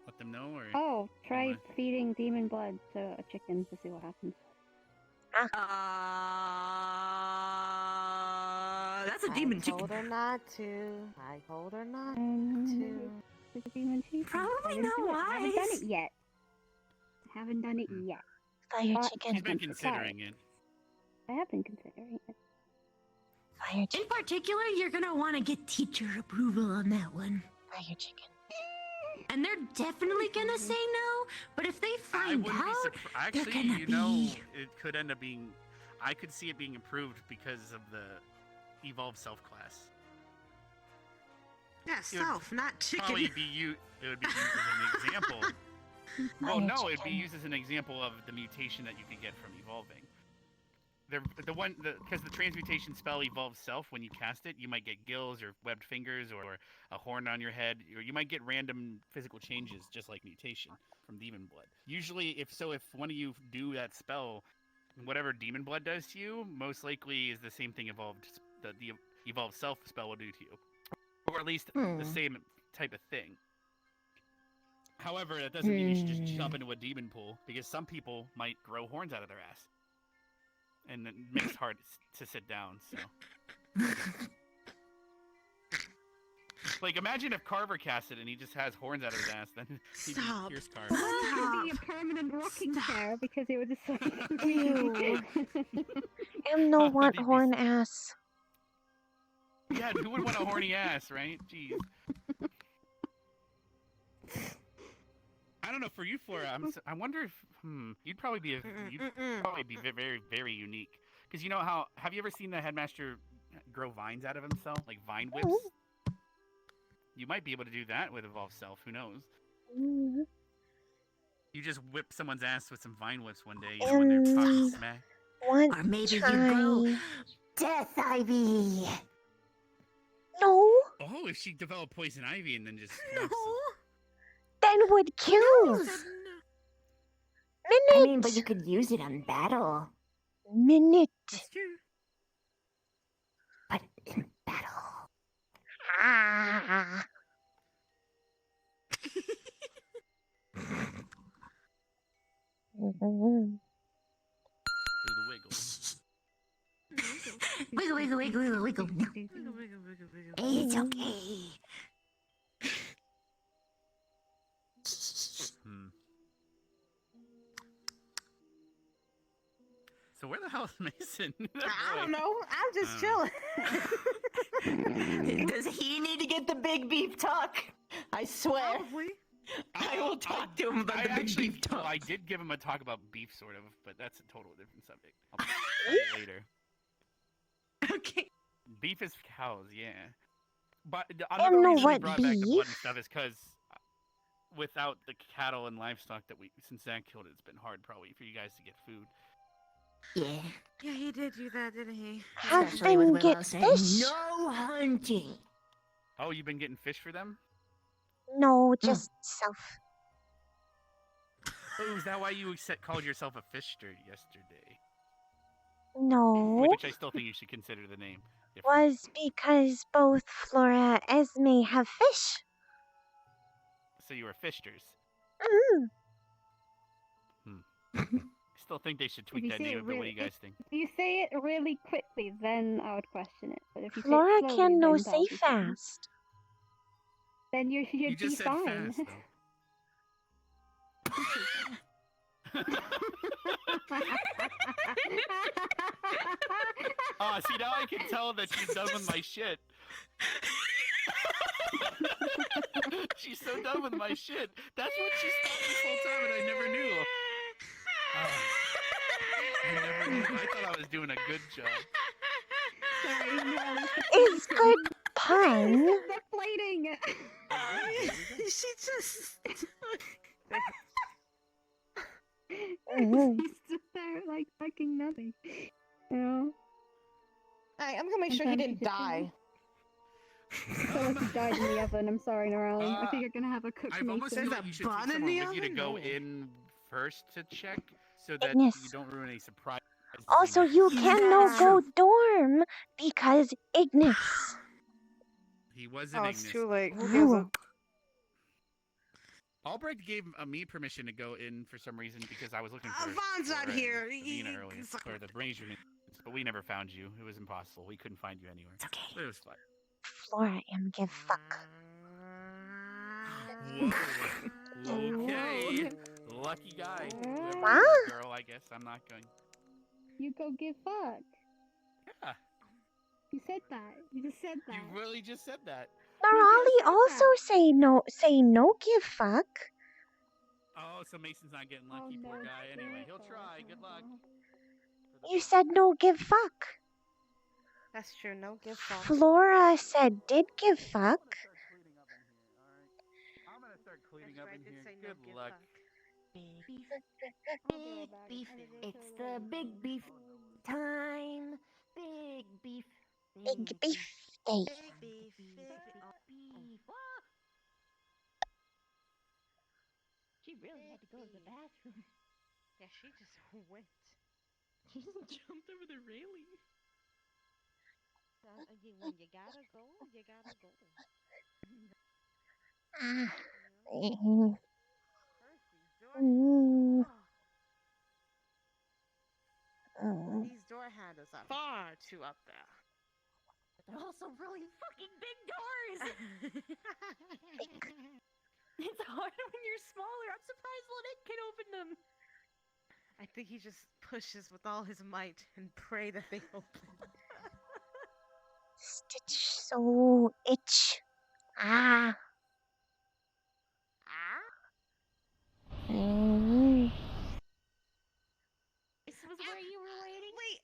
let them know, or? Oh, try feeding demon blood to a chicken to see what happens. That's a demon I chicken. told her not to. I told her not to. to. Demon chicken. Probably I no haven't done eyes. it yet. I haven't done it yet. Fire But chicken. She's been I'm prepared. considering it. I have been considering it. Fire chicken. In particular, you're gonna want to get teacher approval on that one. Fire chicken. And they're definitely gonna say no, but if they I find wouldn't be out, surprised. they're Actually, gonna you know, be... it could end up being. I could see it being improved because of the evolved self class. Yeah, It would self, not chicken. Probably be it would be used as an example. Well, no, it'd be used as an example of the mutation that you could get from evolving. Because the transmutation spell evolves self. When you cast it, you might get gills or webbed fingers or a horn on your head, or you might get random physical changes, just like mutation from demon blood. Usually, if one of you do that spell, whatever demon blood does to you, most likely is the same thing the evolved self spell will do to you, or at least the same type of thing. However, that doesn't mean you should just jump into a demon pool, because some people might grow horns out of their ass. And it makes it hard to sit down, so. Like, imagine if Carver cast it and he just has horns out of his ass, then he'd be Pierce Carver. It would be a permanent rocking chair because it would just like. Ew. Am no want horn ass. Yeah, who would want a horny ass, right? Jeez. I don't know, for you, Flora, I wonder if, you'd probably be very, very unique. Because you know how, have you ever seen the headmaster grow vines out of himself? Like vine whips? You might be able to do that with Evolved Self, who knows? You just whip someone's ass with some vine whips one day, you know, when they're talking smack. Or maybe you go, Death Ivy! No. Oh, if she developed poison ivy and then just... No! Then would kill. Minute. I mean, but you could use it on battle. Minute. That's true. But in battle. Ah. Do the wiggle. Wiggle, wiggle, wiggle, wiggle, wiggle. It's okay. So where the hell is Mason? I don't know. I'm just chilling. Does he need to get the big beef talk? I swear. Probably. I will talk to him about the big beef talk. Well, I did give him a talk about beef, sort of, but that's a total different subject. I'll talk about it later. Okay. Beef is cows, yeah. But I another don't know reason we what brought back the blood and beef. stuff is because, without the cattle and livestock that since Zach killed it, it's been hard probably for you guys to get food. Yeah. Yeah, he did do that, didn't he? Especially with Willow get saying fish? no hunting. Oh, you've been getting fish for them? No, just self. Oh, is that why you called yourself a fishster yesterday? No. Which I still think you should consider the name. Was because both Flora and Esme have fish. So you were fishters. Mm. Still think they should If tweak you that say name it a bit. What do really, you guys think? if you say it really quickly, then I would question it. But if you Flora say it slowly, can no then say that'll be fine. fast. Then you'd You just be said fine. fast, Oh, see, now I can tell that she's done with my shit. She's so done with my shit. That's what she's thought this whole time, and I never knew. I never knew. I thought I was doing a good job. Sorry, no. It's good pun. Deflating. She just. He's just there like fucking nothing. You know? Alright, I'm gonna make sure he didn't die. So he died in the oven. I'm sorry, Norali. I think you're gonna have a cooked I've almost Mason. feel like you should take someone with you to go in first to check, so that Goodness. you don't ruin any surprises. Also, you can no go dorm because Ignis. He wasn't Oh, Ignis. it's too late. Who gives a... Albrecht gave me permission to go in for some reason because I was looking for Vaughn's not Flora here. and Davina earlier, or the Brazier units, but we never found you. It was impossible. We couldn't find you anywhere. It's okay. But it was fun. Flora am give fuck. Okay. Lucky guy. Whoever Huh? is the girl, I guess. I'm not going. You go give fuck. Yeah. You said that. You just said that. You really just said that. Norali also say no give fuck. Oh, so Mason's not getting lucky, poor guy. Anyway, he'll try. Good luck. You said no give fuck. That's true, no give fuck. Flora said did give fuck. I'm gonna start cleaning up in here. Good luck. Big beef. It's the big beef time. Big beef. Big beef day. Beef. She really had to go to the bathroom. Yeah, she just went. She just jumped over the railing. When you gotta go, you gotta go. These door handles are far too up there. They're also really fucking big doors. It's hard when you're smaller. I'm surprised Lynette can open them. I think he just pushes with all his might and pray that they open. Stitch so itch. Ah. This was where you were waiting? Wait.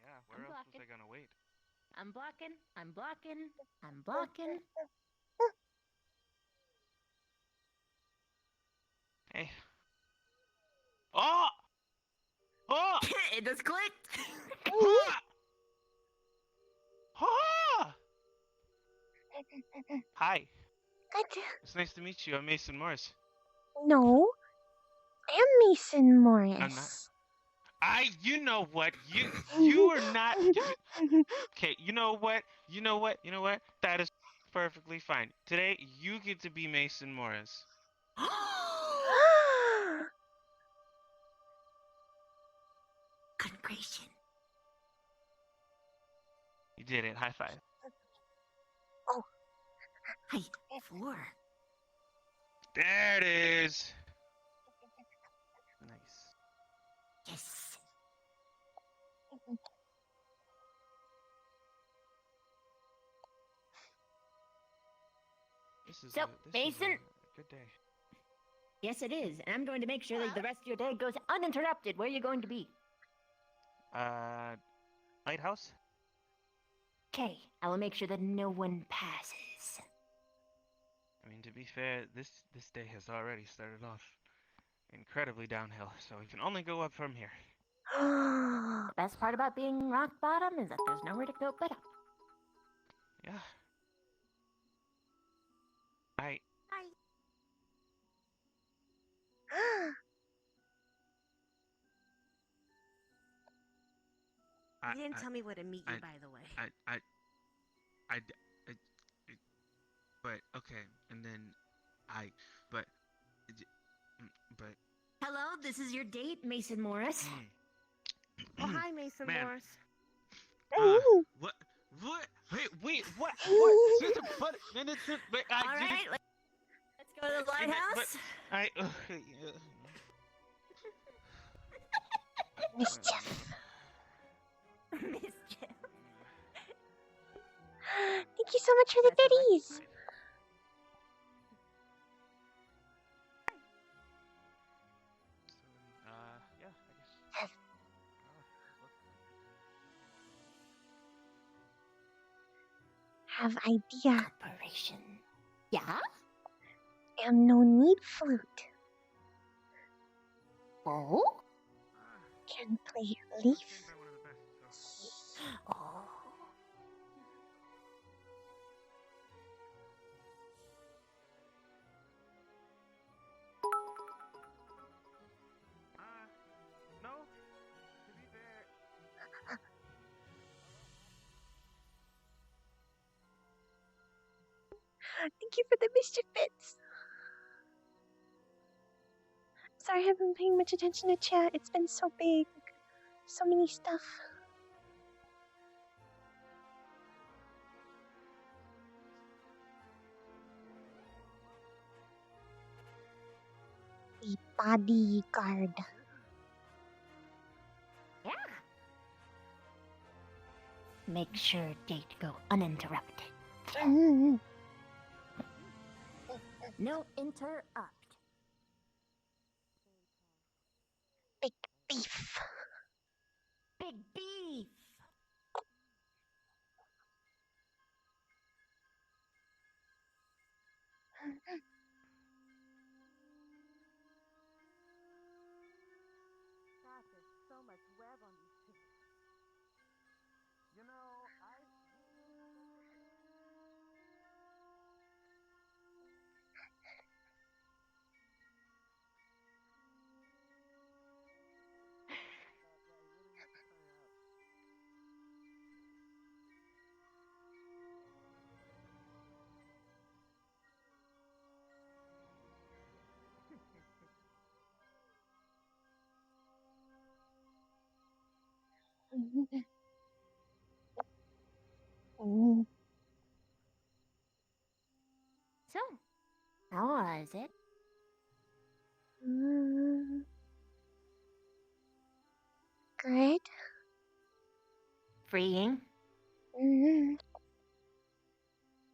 Yeah, where else was I gonna wait? I'm blocking. I'm blocking. I'm blocking. Hey. Oh! Oh! It just clicked. Ah! Hi. Good. It's nice to meet you. I'm Mason Morris. No. I'm Mason Morris. I'm not. You know what? You are not. Okay, you know what? You know what? You know what? That is perfectly fine. Today, you get to be Mason Morris. Contemplation. You did it. High five. Oh. Hi, 4. There it is. Nice. Yes. This is So, Mason? a good day. Yes, it is. And I'm going to make sure that the rest of your day goes uninterrupted. Where are you going to be? Lighthouse? Okay, I will make sure that no one passes. to be fair, this day has already started off incredibly downhill, so we can only go up from here. The best part about being rock bottom is that there's nowhere to go but up. Yeah. I You didn't tell me where to meet you, by the way. but okay, and then but Hello, this is your date, Mason Morris. Oh, hi, Mason Man. Morris. what? Wait, what? Sister, but minutes. Wait, All right, let's go to the lighthouse. Mischief. Mischief. Thank you so much for the goodies. Yeah, I guess. Have idea. Operation. Yeah? Am no need flute. Oh? Can play leaf. Oh. No. To be fair. Thank you for the mischief bits. Sorry I haven't been paying much attention to chat. It's been so big. So many stuff. The bodyguard. Yeah. Make sure date go uninterrupted. No interrupt. Big beef. Big beef. God, there's so much web on these kids. You know, So, how was it? Good. Freeing?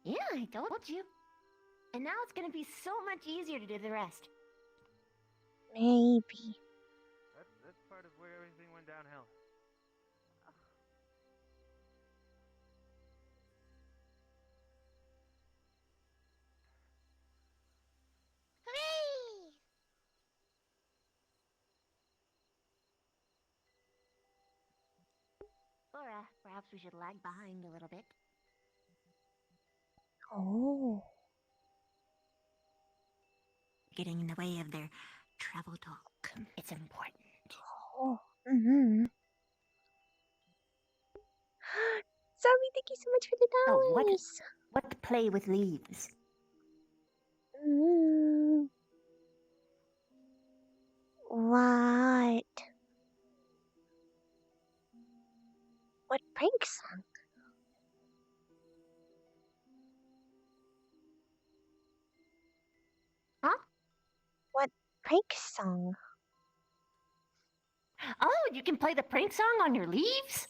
Yeah, I told you. And now it's gonna be so much easier to do the rest. Maybe. That's part of where everything went downhill. Hooray! Laura, perhaps we should lag behind a little bit. Oh. Getting in the way of their travel talk. It's important. Oh. Zoe, thank you so much for the Oh, dollars. what play with leaves? What? What prank song? Huh? What prank song? Oh, you can play the prank song on your leaves?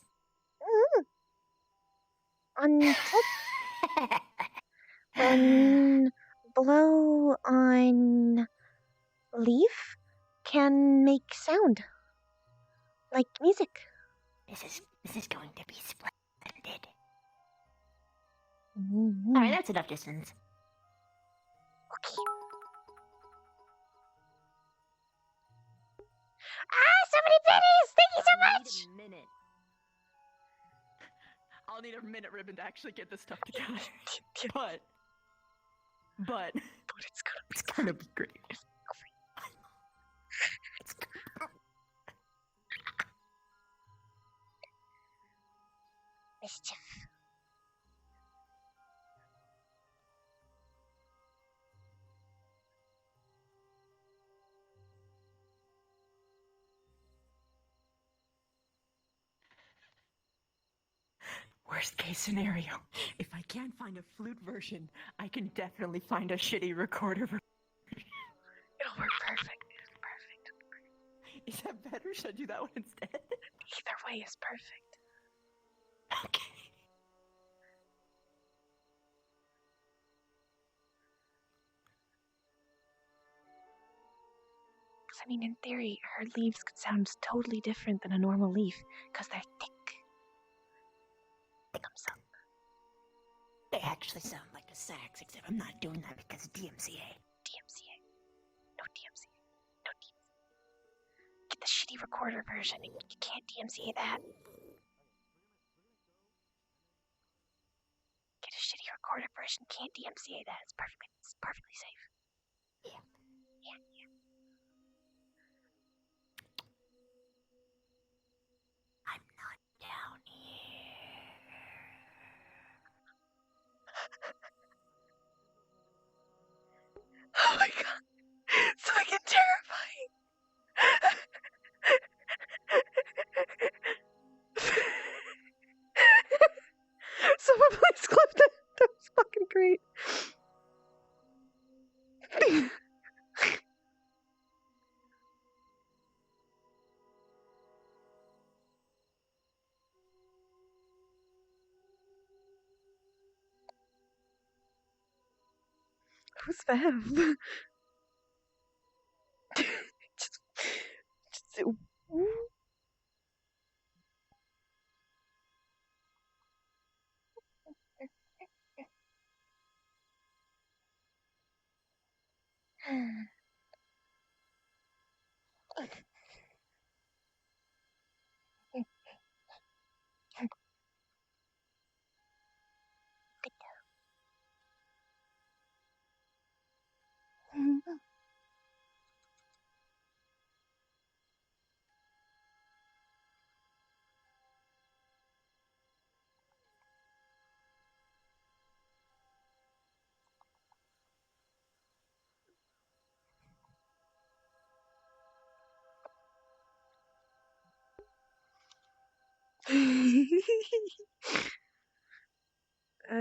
On tip. When blow on leaf can make sound. Like music. This is going to be splendid. Alright, that's enough distance. Ah, so many pennies! Thank you so much! Need a minute. I'll need a minute, Ribbon, to actually get this stuff together. but it's gonna be great. Mischief. Worst case scenario, if I can't find a flute version, I can definitely find a shitty recorder version. It'll work perfect. Perfect. Is that better? Should I do that one instead? Either way is perfect. Okay. Because, I mean, in theory, her leaves could sound totally different than a normal leaf, because they're thick. Thickums up. They actually sound like a sax, except I'm not doing that because of DMCA. DMCA. No DMCA. No DMCA. Get the shitty recorder version. You can't DMCA that. Get a shitty recorder version. Can't DMCA that. It's perfectly safe. Yeah. I'm not down here. Oh my god. It's fucking terrifying. Someone please clip that. That was fucking great. Who's Fev? just, ooh.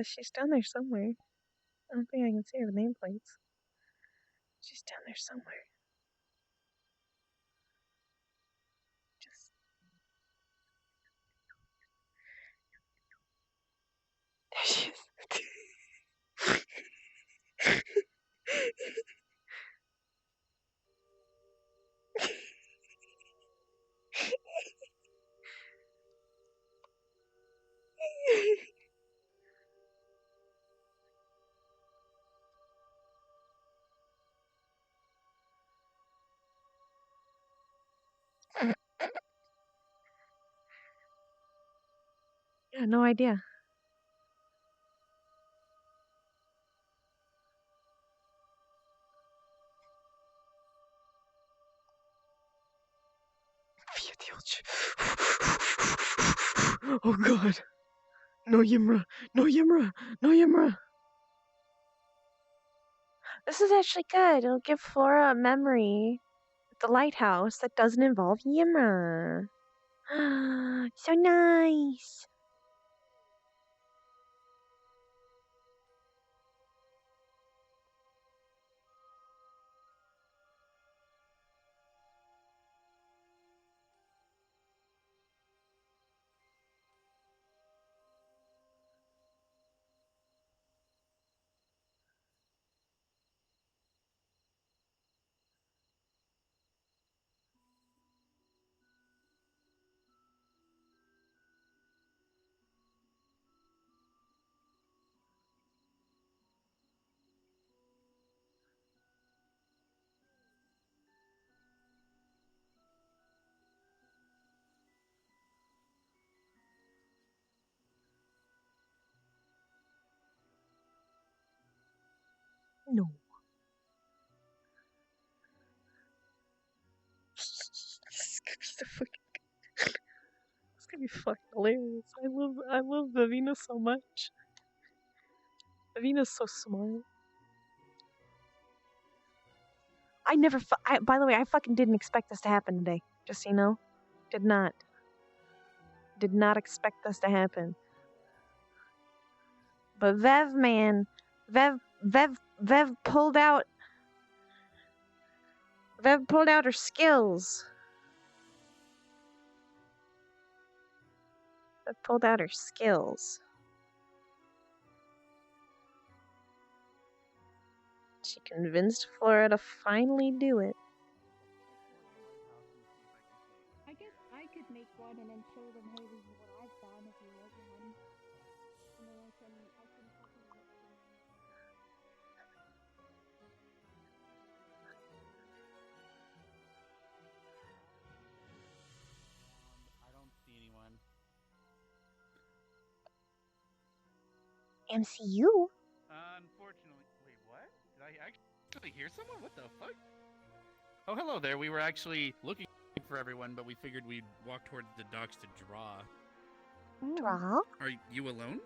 She's down there somewhere. I don't think I can see her nameplates. She's down there somewhere. Just. There she is. Yeah, no idea. Oh god. No Yimra. No Yimra. No Yimra. This is actually good. It'll give Flora a memory at the lighthouse that doesn't involve Yimra. So nice. fucking hilarious. I love Vivina so much. Vivina's so smart. By the way, I fucking didn't expect this to happen today. Just so you know. Did not expect this to happen. But Vev, man, Vev pulled out her skills. Vev pulled out her skills. She convinced Flora to finally do it. I guess I could make one and then show them, hey, this is what I've done if you want one. And then I can copy it. I don't see anyone. MCU? Unfortunately. Wait, what? Did I actually hear someone? What the fuck? Oh, hello there. We were actually looking for everyone, but we figured we'd walk towards the docks to draw. Draw? Are you alone?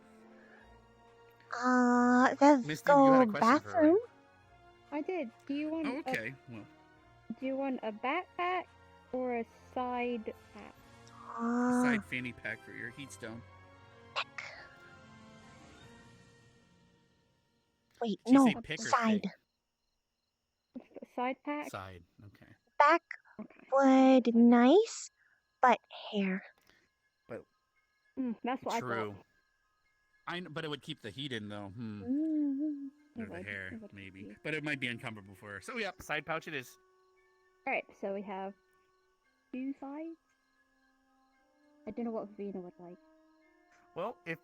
Let's Misty, you had a go question for her, bathroom. I did. Do you want Oh, okay. Well, do you want a backpack or a side pack? a side fanny pack for your heat stone. Wait, Did she no, say pick or side. Side pack? Side, okay. Back would nice, but hair. But that's what true. But it would keep the heat in, though. Or the hair, maybe. But it might be uncomfortable for her. So, yeah, side pouch it is. Alright, so we have 2 sides. I don't know what Vina would like. Well, if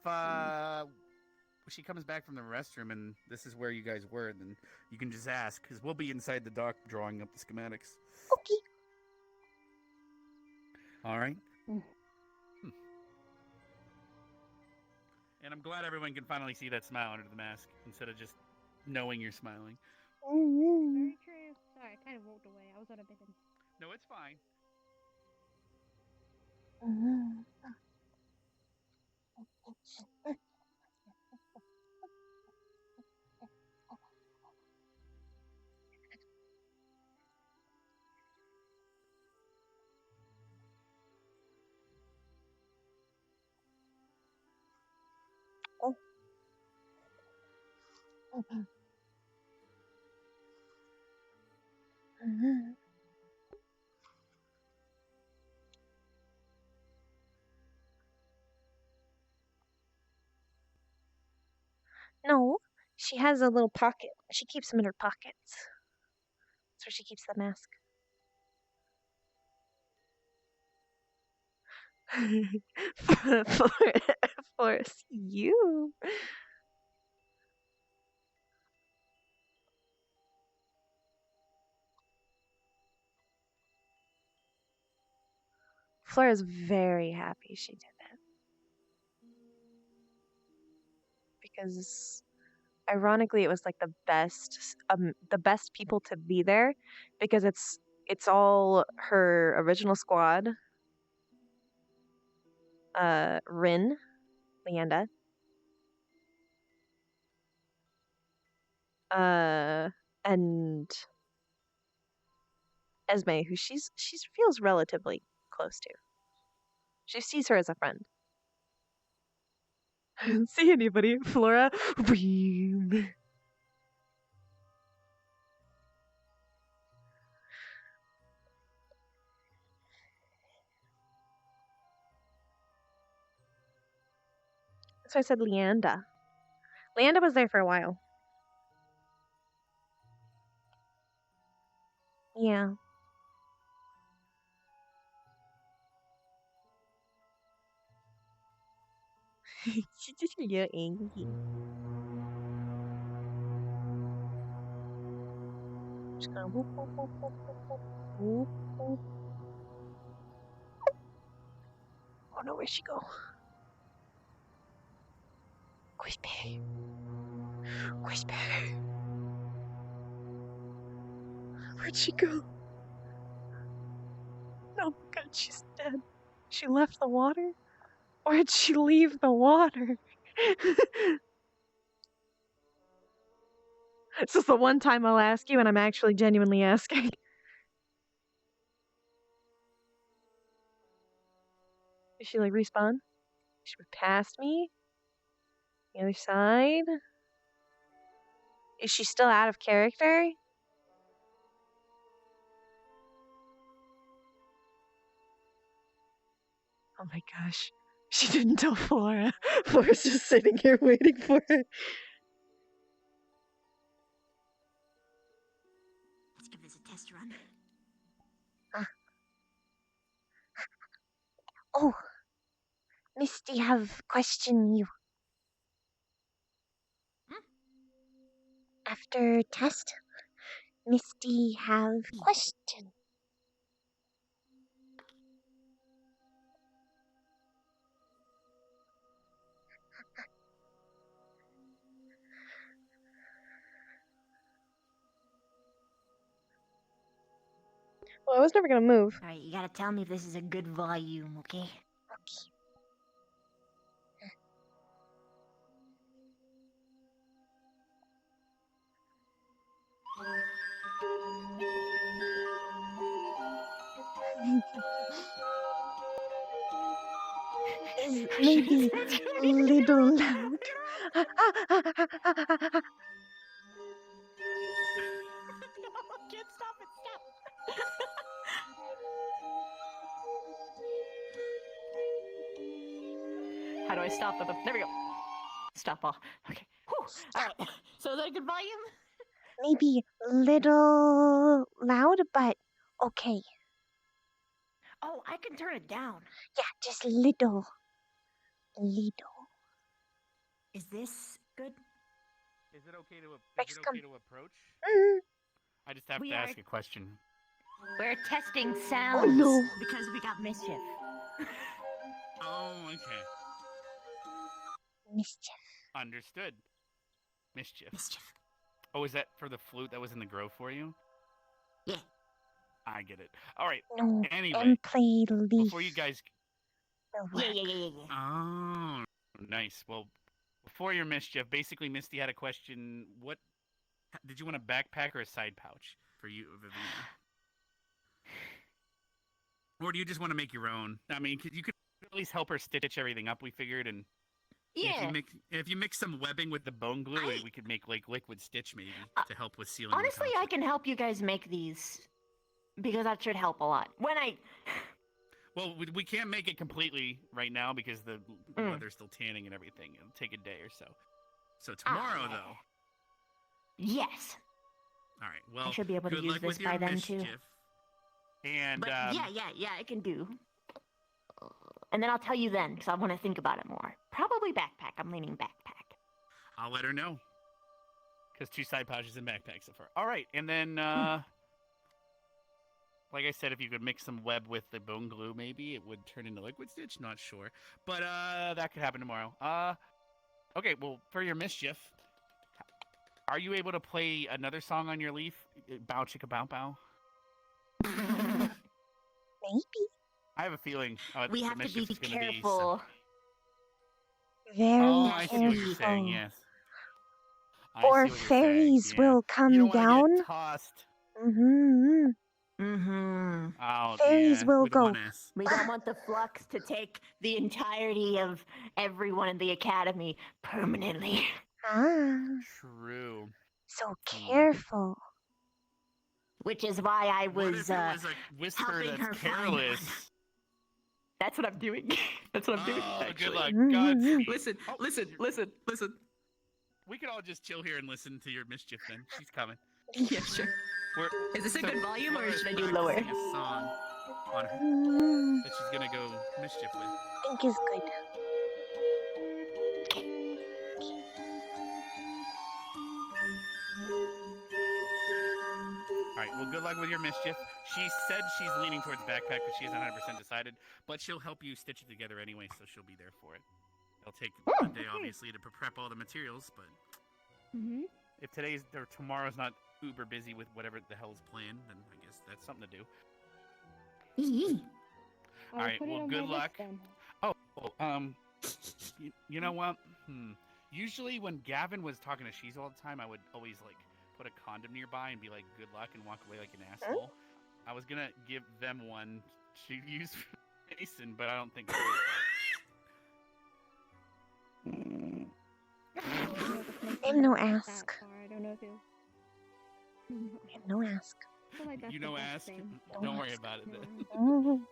she comes back from the restroom and this is where you guys were, then you can just ask, because we'll be inside the dock drawing up the schematics. Okay. All right. And I'm glad everyone can finally see that smile under the mask instead of just knowing you're smiling. Very true. Sorry, I kind of walked away. I was on a bit. No, it's fine. No, she has a little pocket. She keeps them in her pockets. That's where she keeps the mask. for you. Flora's very happy she did that. Because ironically it was like the best people to be there because it's all her original squad. Rin, Leanda, and Esme, who she feels relatively close to. She sees her as a friend. I didn't see anybody. Flora. So I said Leanda. Leanda was there for a while. Yeah. She's just a little angry. Just gonna whoop, whoop, whoop, whoop, whoop, whoop, whoop, whoop. Oh no, where'd she go? Gooseberry. Gooseberry. Where'd she go? Oh my god, she's dead. She left the water? Where'd she leave the water? This is the one time I'll ask you, and I'm actually genuinely asking. Did she like respawn? She went past me? The other side? Is she still out of character? Oh my gosh. She didn't tell Flora. Flora's just sitting here waiting for her. Let's give this a test run. Oh, Misty have question you. After test, Misty have question. Well, I was never gonna move. Alright, you gotta tell me if this is a good volume, okay? Okay. Is maybe little loud. Can't stop it, stop! How do I stop the? There we go. Stop all. Okay. Whew. All right. So is that a good volume? Maybe little loud, but okay. Oh, I can turn it down. Yeah, just little. Little. Is this good? Is it okay to Rex, come. approach? Mm. I just have We to are- ask a question. We're testing sounds. Oh no. Because we got mischief. Oh, okay. Mischief. Understood. Mischief. Mischief. Oh, is that for the flute that was in the grove for you? Yeah. I get it. All right. No. Anyway, And play leaf. before you guys. will work. Yeah. Oh, nice. Well, before your mischief, basically Misty had a question. What did you want, a backpack or a side pouch for you, Vivian? Or do you just want to make your own? I mean, you could at least help her stitch everything up. We figured, and Yeah. if you mix some webbing with the bone glue, we could make like liquid stitch maybe to help with sealing. Honestly, the I can help you guys make these. Because that should help a lot. Well, we can't make it completely right now because the weather's still tanning and everything. It'll take a day or so. So tomorrow, though. Yes. All right. Well, I should be able to good use luck this with your by then too. mischief. And But yeah, I can do. And then I'll tell you then, because I want to think about it more. Probably backpack. I'm leaning backpack. I'll let her know. Because 2 side pouches and backpacks so far. All right, and then, like I said, if you could mix some web with the bone glue, maybe it would turn into liquid stitch. Not sure, but that could happen tomorrow. Okay. Well, for your mischief, are you able to play another song on your leaf? Bow chicka bow bow. Maybe. I have a feeling We the have to mischief be is gonna careful. Very Oh, I see what you're careful. saying. Yes. I Or see what you're saying, fairies yeah. will You come don't wanna down. get tossed. Mm-hmm. Mm-hmm. Oh, Fairies yeah, will with go. 1S. We don't want the flux to take the entirety of everyone in the academy permanently. Ah. True. So careful. Which is why I What was, if it was a whisper helping her that's find careless? one. That's what I'm doing. That's what I'm doing. Oh, Actually. good luck. Mm-hmm. Godspeed. Listen. We could all just chill here and listen to your mischief then. She's coming. Yeah, sure. Is this a good volume or should I do lower? Sing a song on her Mm, that she's gonna go mischief with. I think is good. All right. Well, good luck with your mischief. She said she's leaning towards backpack, but she isn't 100% decided. But she'll help you stitch it together anyway, so she'll be there for it. It'll take a day, obviously, to prep all the materials, but if today's or tomorrow's not uber busy with whatever the hell's planned, then I guess that's something to do. All right. Well, good luck. Oh, Oh, you know what? Usually when Gavin was talking to She's all the time, I would always like put a condom nearby and be like, "Good luck," and walk away like an asshole. I was gonna give them one to use for Mason, but I don't think. I'm no ask. I don't know if you. I'm no ask. I feel like that's You the know, best ask. thing. Don't worry about it. Then. Mhm.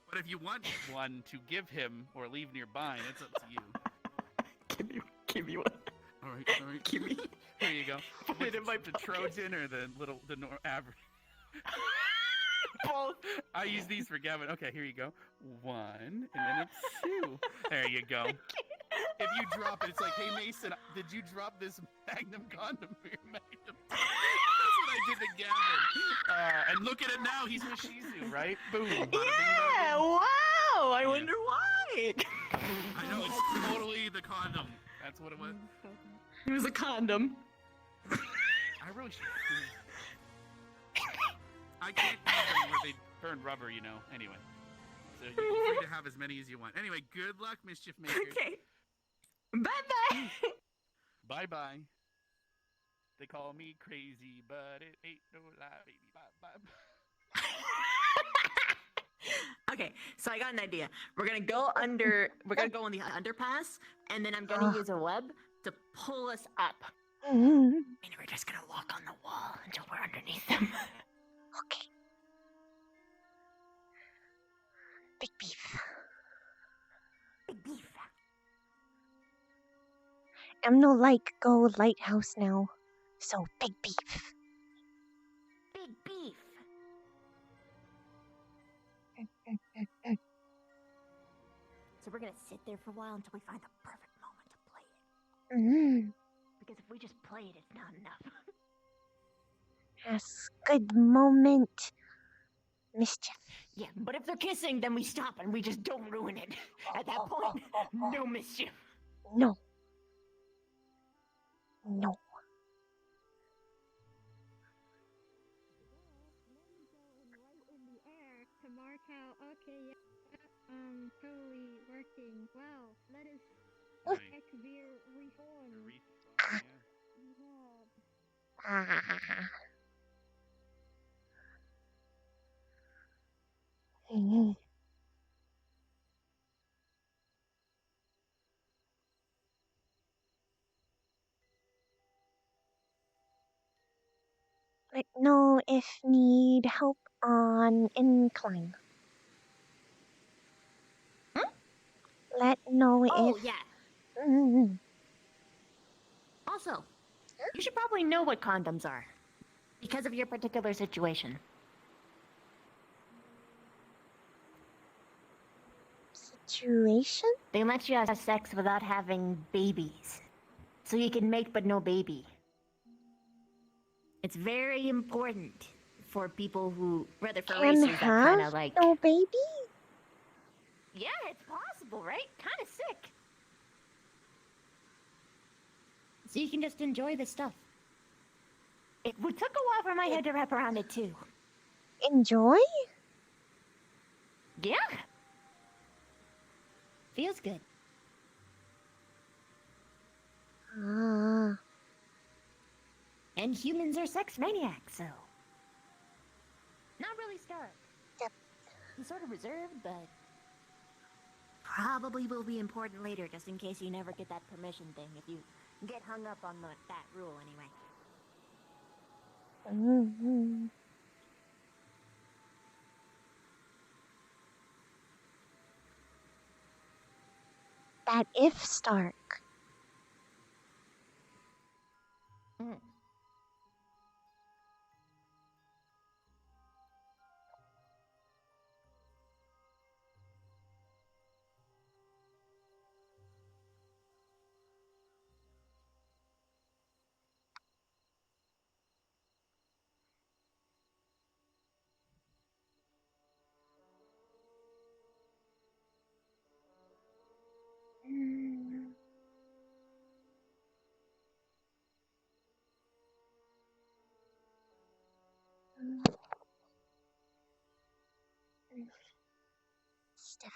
But if you want one to give him or leave nearby, it's up to you. Give me one. All right. Give me. Here you go. Put it in my the pocket. Trojan or the average. Both. I use these for Gavin. Okay, here you go. 1, and then it's 2. There you go. If you drop it, it's like, hey Mason, did you drop this Magnum condom for your Magnum? That's what I did to Gavin. And look at it now. He's with Shizu, right? Boom. Bada bing, bada Yeah. boom. Wow. I wonder why. I know it's totally the condom. That's what it was. It was a condom. I really should. I can't use them where they burn rubber, you know. Anyway, so you're free to have as many as you want. Anyway, good luck, mischief makers. Okay. Bye-bye. Bye-bye. They call me crazy, but it ain't no lie, baby. Bye-bye. Okay, so I got an idea. We're gonna go under. We're gonna go on the underpass, and then I'm gonna use a web to pull us up. Mhm. And we're just gonna walk on the wall until we're underneath them. Okay. Big beef. Big beef. I'm no like go lighthouse now. So big beef. Big beef. So we're gonna sit there for a while until we find the perfect moment to play it. Mm. Because if we just play it, it's not enough. That's good moment. Mischief. Yeah, but if they're kissing, then we stop and we just don't ruin it. At that point, no mischief. No. No. To mark how, okay, yeah, totally working. Well, let us check their reform. Mhm. Let know if need help on incline. Let know Oh, if. yeah. Mm. Also, you should probably know what condoms are. Because of your particular situation. Situation? They let you have sex without having babies. So you can make but no baby. It's very important for people who, rather for Can racers that kind of have like... no baby? Yeah, it's possible, right? Kind of sick. So you can just enjoy this stuff. It took a while for my head to wrap around it too. Enjoy? Yeah. Feels good. Ah. And humans are sex maniacs, so... Not really starved. Yep. He's sort of reserved, but... Probably will be important later, just in case you never get that permission thing, if you get hung up on that rule anyway. Mm-hmm. That if Stark. Mm. Mm. best if.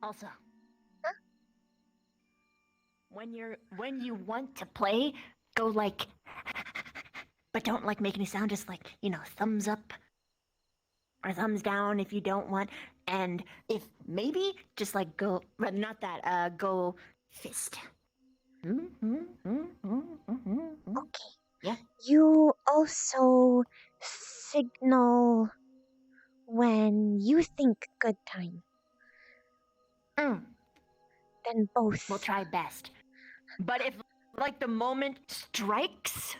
Also, when you want to play, go like, but don't like make any sound. Just like thumbs up or thumbs down if you don't want. And if maybe just like go, but not that. Go fist. Okay. Yeah. You also signal when you think good time. Then both. We'll try best. But if like the moment strikes,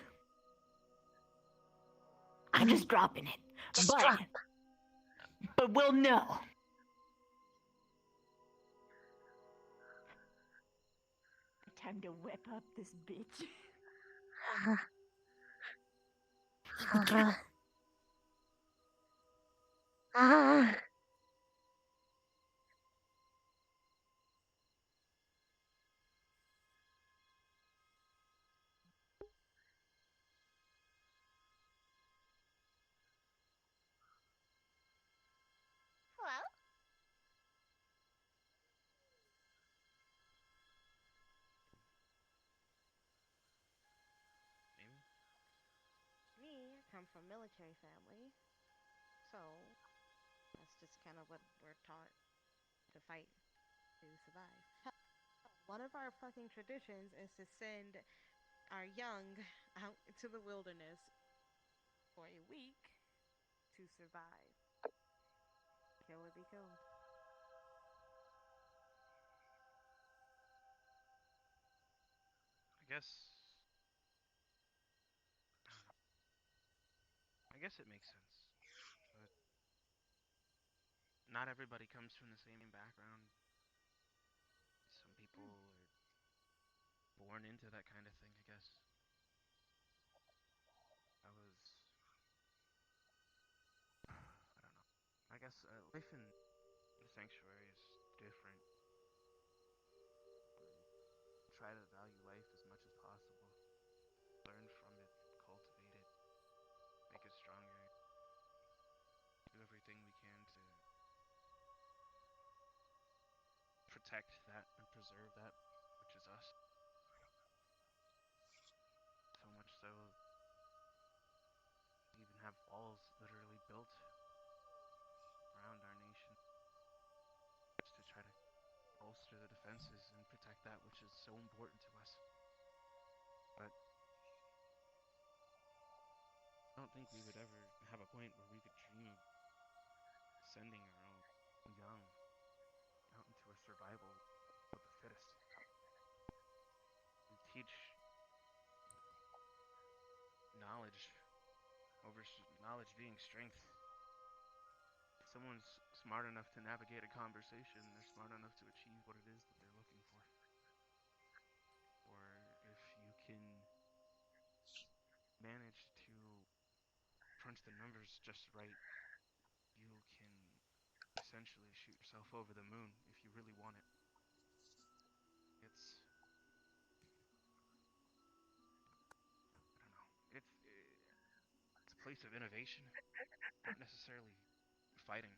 I'm just dropping it. Just but, drop. But we'll know. Time to whip up this bitch. Ah. Hello? Me, I come from a military family, so that's just kind of what we're taught to fight to survive. Hell, one of our fucking traditions is to send our young out into the wilderness for a week to survive. Kill or be killed. I guess. I guess it makes sense, but not everybody comes from the same background. Some people are born into that kind of thing, I guess. I was. I don't know. I guess life in the sanctuary is different. Try to value life as much as possible. Learn from it, cultivate it, make it stronger. Do everything we can to protect that and preserve that which is us. So much so, we even have walls literally built around our nation just to try to bolster the defenses and protect that which is so important to us. But I don't think we would ever have a point where we could dream of sending our own young out into a survival of the fittest. We teach knowledge over knowledge being strength. If someone's smart enough to navigate a conversation, they're smart enough to achieve what it is that they're looking for. Or if you can manage to crunch the numbers just right, you can essentially shoot yourself over the moon if you really want it. It's I don't know. It's a place of innovation, not necessarily fighting,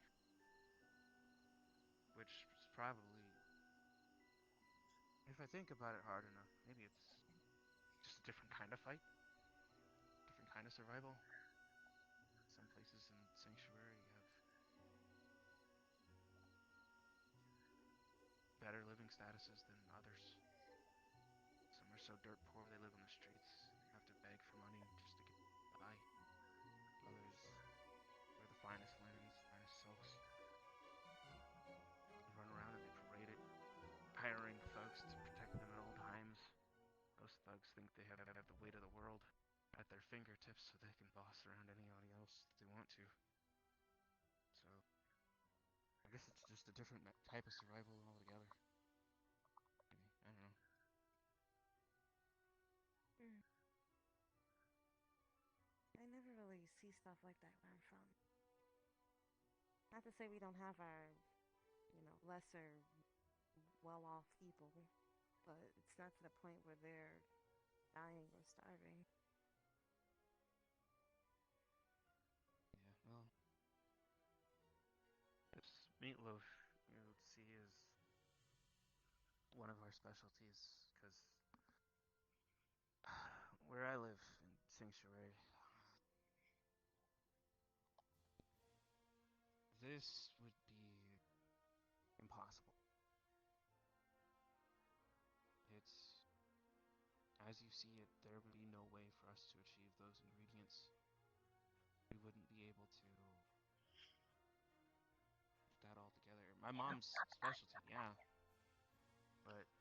which is probably, if I think about it hard enough, maybe it's just a different kind of fight, different kind of survival. Some places in Sanctuary have better living statuses than others. Some are so dirt poor they live on the streets, have to beg for money just to get by. Others wear the finest linens, finest silks. They run around and they parade it, hiring thugs to protect them at all times. Those thugs think they have the weight of the world at their fingertips so they can boss around anybody else they want to. So, I guess it's just a different type of survival altogether. Maybe. I don't know. I never really see stuff like that where I'm from. Not to say we don't have our, lesser, well-off people, but it's not to the point where they're dying or starving. Yeah, well, this meatloaf, you'll see, is one of our specialties, because where I live in Sanctuary, this would be impossible. It's, as you see it, there would be no way for us to achieve those ingredients. We wouldn't be able to put that all together. My mom's specialty, yeah, but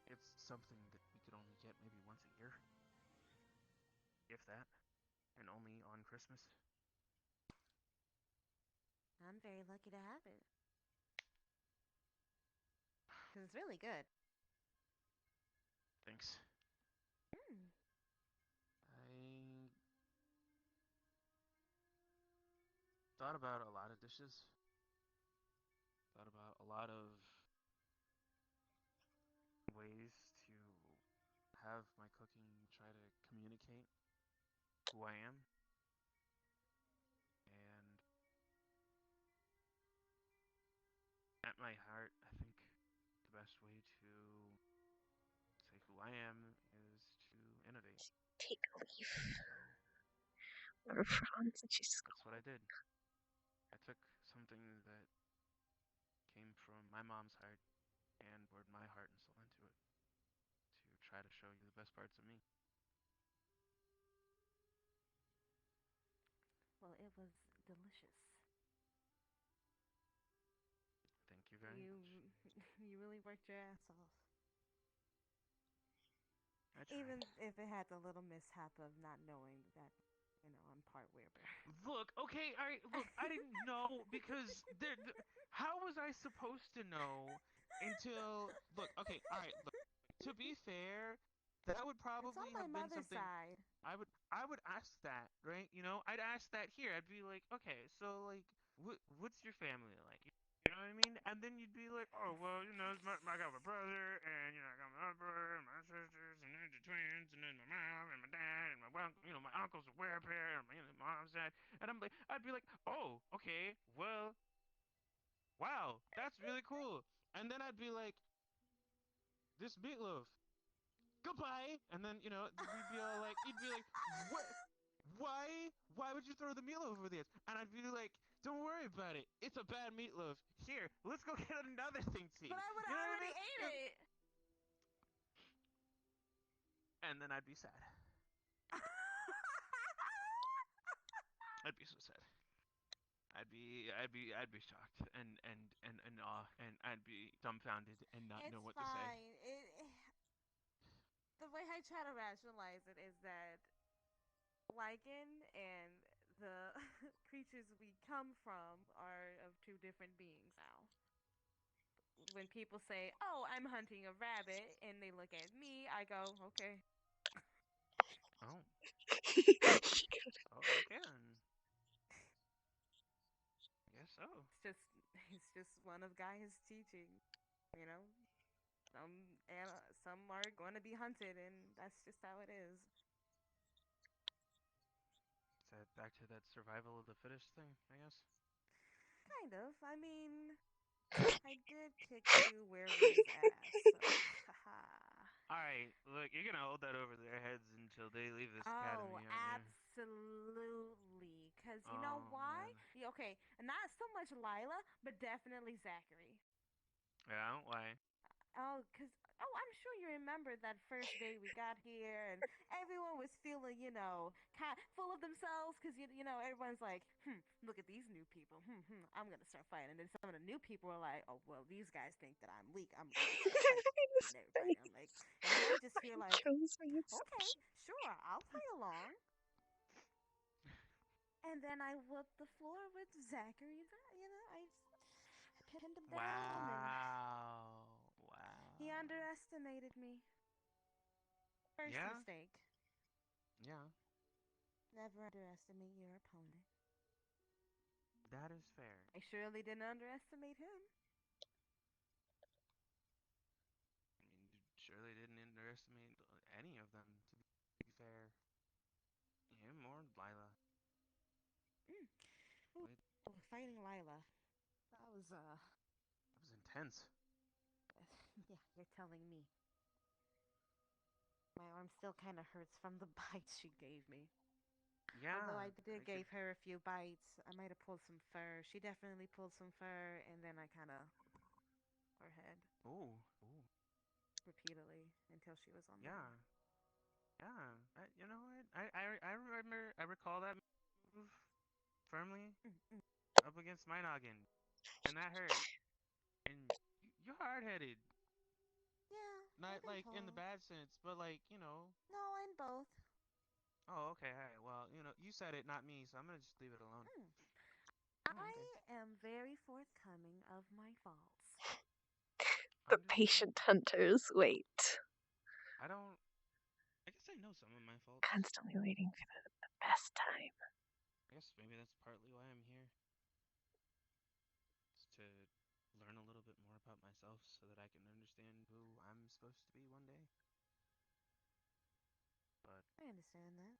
it's something that we could only get maybe once a year, if that, and only on Christmas. I'm very lucky to have it. Because it's really good. Thanks. I thought about a lot of dishes. Thought about a lot of ways to have my cooking try to communicate who I am. And at my heart, I think the best way to say who I am is to innovate. Take a leaf. So Or Franz, and she's that's what I did. I took something that came from my mom's heart and poured my heart and soul into it to try to show you the best parts of me. Well, it was delicious. Thank you very much. You really worked your ass off. I tried. Even if it had the little mishap of not knowing that, I'm part werebear. Look, okay, look, I didn't know because how was I supposed to know until look, okay, all right, look. To be fair, that would It's on probably my have been mother's something side. I would ask that, right? I'd ask that here. I'd be like, okay, so like, what's your family like? You know what I mean? And then you'd be like, oh well, I got my brother, and I got my other brother, and my sisters, and then the twins, and then my mom, and my dad, and my uncle, my uncle's a werebear, and my mom's dad, and I'd be like, oh, okay, well, wow, that's really cool. And then I'd be like, this meatloaf, goodbye. And then, we'd be all like, he'd be like, what? Why would you throw the meatloaf over the edge? And I'd be like, don't worry about it. It's a bad meatloaf. Here, let's go get another thing to eat. But I would have already ate it. And then I'd be sad. I'd be so sad. I'd be shocked and in awe, and I'd be dumbfounded and not know what to say. The way I try to rationalize it is that Lycan and the creatures we come from are of two different beings now. When people say, "Oh, I'm hunting a rabbit," and they look at me, I go, "Okay." Oh. Oh, okay then. I guess so. It's just one of Gaia's teaching, you know. Some are going to be hunted, and that's just how it is. Is that back to that survival of the fittest thing, I guess? Kind of. I mean, I did kick two werewolves' ass, so haha. Alright, look, you're gonna hold that over their heads until they leave this Oh, academy, aren't absolutely. Because you know Oh, why? man. Yeah, okay, not so much Lila, but definitely Zachary. you? Yeah, why? Oh, I'm sure you remember that first day we got here, and everyone was feeling, full of themselves, because everyone's like, look at these new people, I'm gonna start fighting. And then some of the new people were like, oh well, these guys think that I'm weak, I'm gonna start fighting everybody. I'm like, and then I just feel like, okay, sure, I'll play along. And then I whooped the floor with Zachary. I pinned him down, and Wow. he underestimated me. First Yeah? mistake. Yeah. Never underestimate your opponent. That is fair. I surely didn't underestimate him. I mean, you surely didn't underestimate any of them, to be fair. Him or Lila. Ooh, fighting Lila. That was That was intense. yeah, you're telling me. My arm still kind of hurts from the bites she gave me. Yeah. Although I did give her a few bites, I might have pulled some fur. She definitely pulled some fur, and then I kind of her head. Ooh. Ooh. Repeatedly until she was on the Yeah. ground. Yeah. You know what? I remember. I recall that move firmly up against my noggin, and that hurt. And you're hard-headed. Yeah. Not like in the bad sense, but like, you know. No, in both. Oh, okay. All right. Well, you said it, not me, so I'm gonna just leave it alone. I am very forthcoming of my faults. The patient hunters wait. I guess I know some of my faults. Constantly waiting for the best time. I guess maybe that's partly why I'm here. Is to learn a little bit more about myself so that I can understand who I'm supposed to be one day. But I understand that.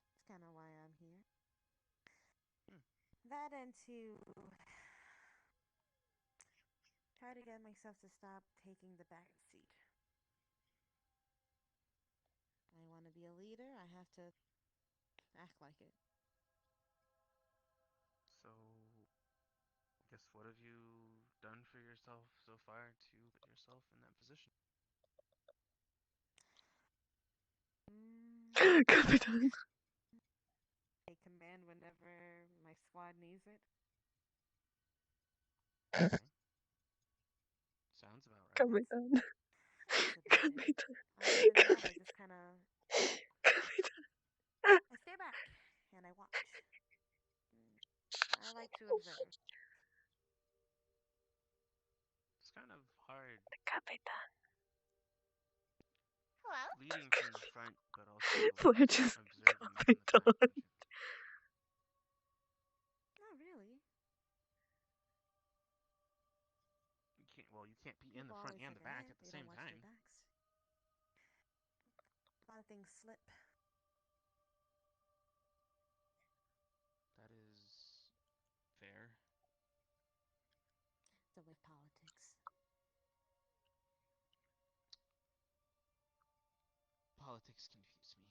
That's kind of why I'm here. That and to try to get myself to stop taking the back seat. I want to be a leader. I have to act like it. so, I guess what have you done for yourself so far to put yourself in that position? Capitan. I command whenever my squad needs it. Okay. Sounds about right. Capitan. Capitan. Other than that, I just kind of I stay back and I watch. I like to observe. It's kind of hard. Capitan. Hello? Leading from the front, but also We're just observing from the back. Capitan. Not really. You can't be in the front and the back at the same time. A lot of things slip. That is fair. So with politics. Politics confuse me.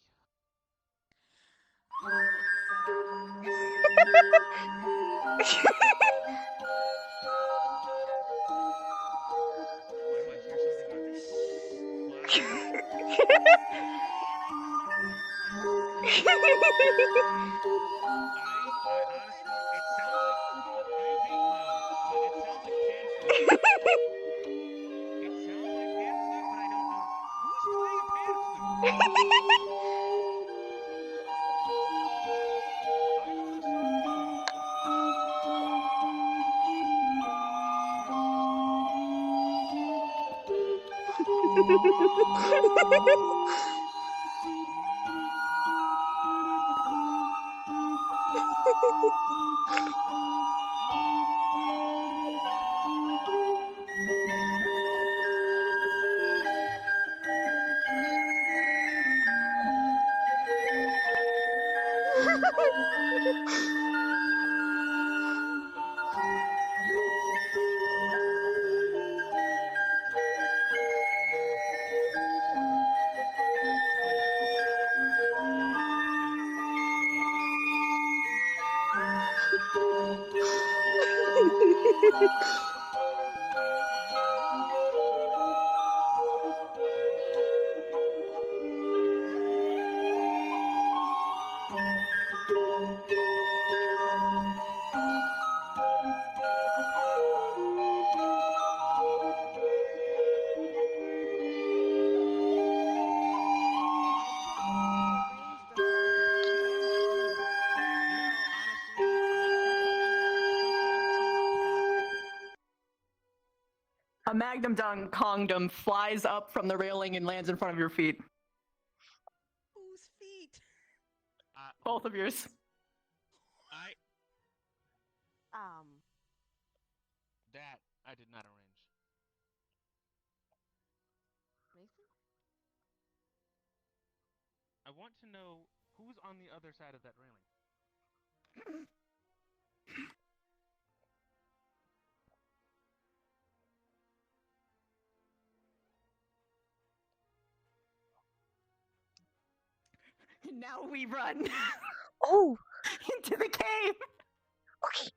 A Magnum Dung Condom flies up from the railing and lands in front of your feet. Whose feet? Both of yours. That I did not arrange. Mason? I want to know who's on the other side of that railing. Now we run. Oh! Into the cave! Okay.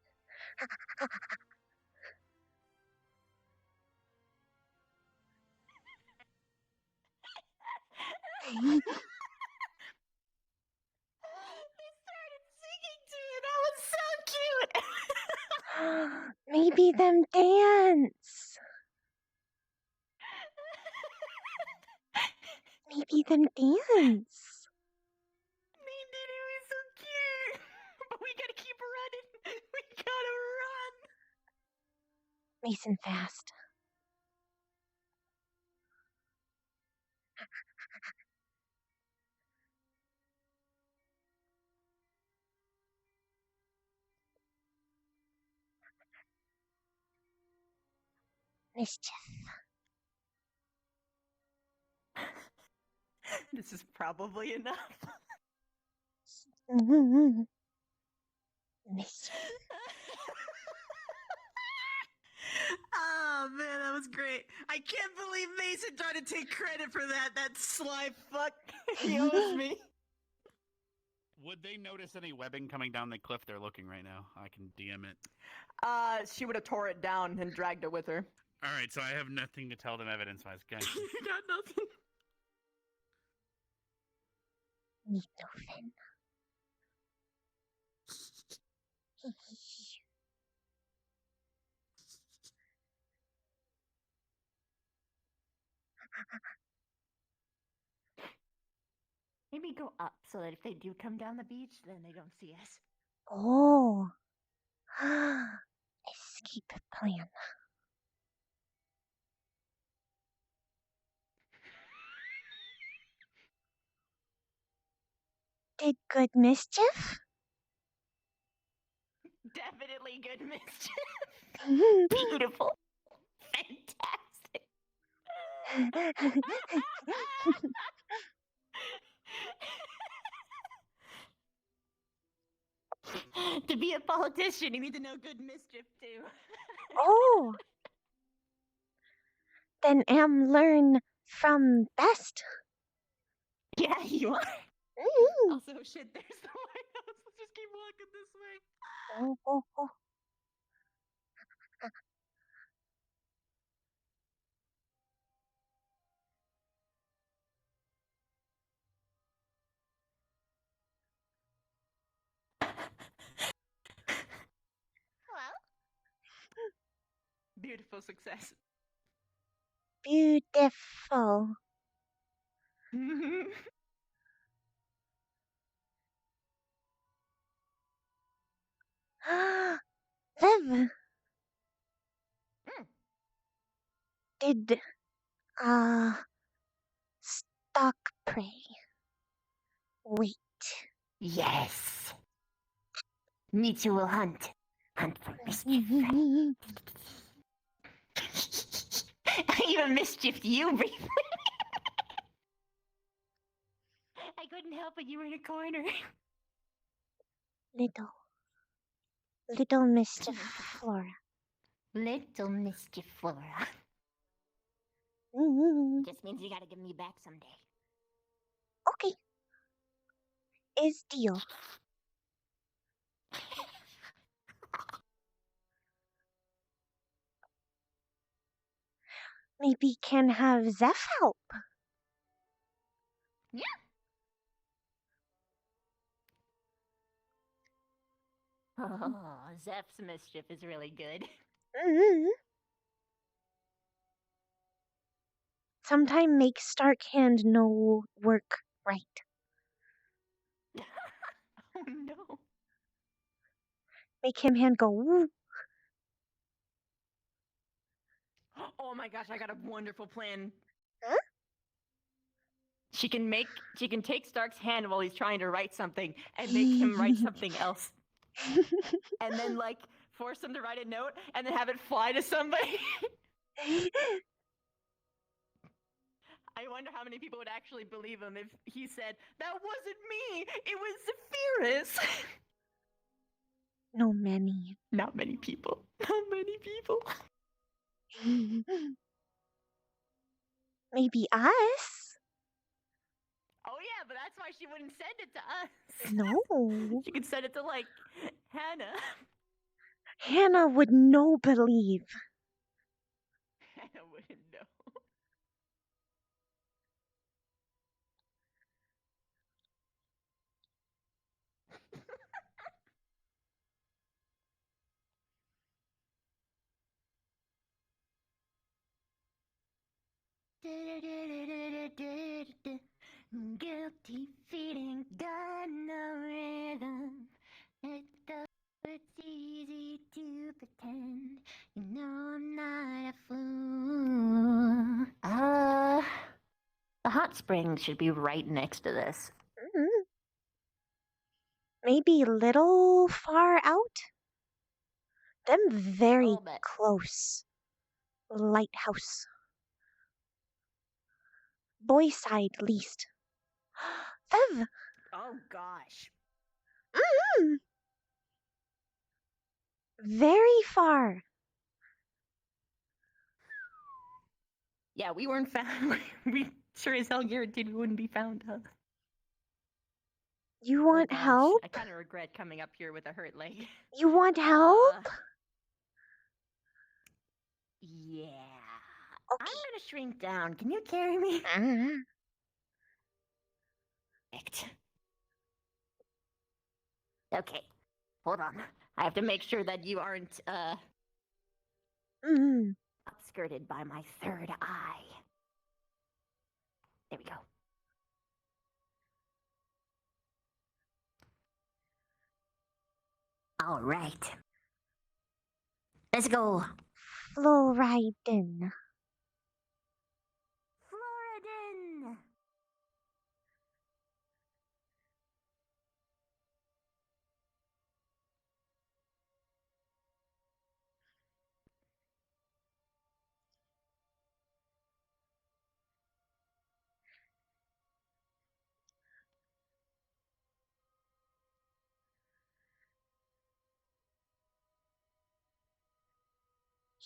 They started singing to it. That was so cute. Maybe them dance. Maybe them dance. They did. It was so cute. But we gotta keep running. We gotta run. Mason fast. Mischief. This is probably enough. Mischief. Oh man, that was great. I can't believe Mason tried to take credit for that. That sly fuck. He owes me. Would they notice any webbing coming down the cliff? They're looking right now. I can DM it. She would have tore it down and dragged it with her. All right, so I have nothing to tell them evidence-wise, guys. You got nothing. Need no fin. Maybe go up so that if they do come down the beach, then they don't see us. Oh. Escape plan. Did good mischief? Definitely good mischief. Beautiful. Fantastic. To be a politician, you need to know good mischief too. Oh. Then learn from best. Yeah, you are. Mm. Also, shit, there's the White House. Let's just keep walking this way. Oh, oh, oh. Hello? Beautiful success. Beautiful. Viv. Did stock prey. Wait. Yes. Nietzsche will hunt. Hunt for mischief. I even mischiefed you briefly. I couldn't help it. You were in a corner. Little mischief Flora. Little mischief Flora. Just means you gotta give me back someday. Okay. Is deal. Maybe can have Zeph help. Yeah. Oh, Zeph's mischief is really good. Sometime make Stark hand no work right. Oh no. Make him hand go woo. Oh my gosh, I got a wonderful plan. Huh? She can take Stark's hand while he's trying to write something and make him write something else. And then like force him to write a note and then have it fly to somebody. I wonder how many people would actually believe him if he said, "That wasn't me, it was Zephyrus." No many. Not many people. Not many people. Maybe us? Oh yeah, but that's why she wouldn't send it to us. No. She could send it to like Hannah. Hannah would no believe. Hannah wouldn't know. Guilty feet ain't got no rhythm. It's easy to pretend. You know I'm not a fool. The hot springs should be right next to this. Maybe a little far out? Them very bit. close. Lighthouse. Boy side least. Fev! Oh gosh. Very far. Yeah, we weren't found. We sure as hell guaranteed we wouldn't be found, huh? You want gosh, help? I kind of regret coming up here with a hurt leg. You want help? Yeah. I'm gonna shrink down. Can you carry me? Okay. Hold on. I have to make sure that you aren't, obscured by my third eye. There we go. All right. Let's go. Floridin. Floridin.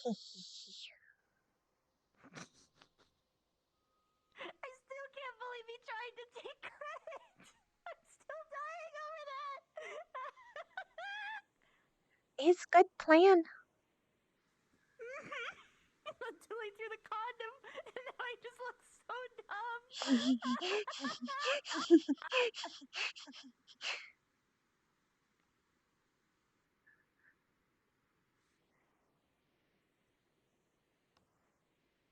I still can't believe he tried to take credit. I'm still dying over that. It's good plan. Until I threw the condom, and now I just look so dumb.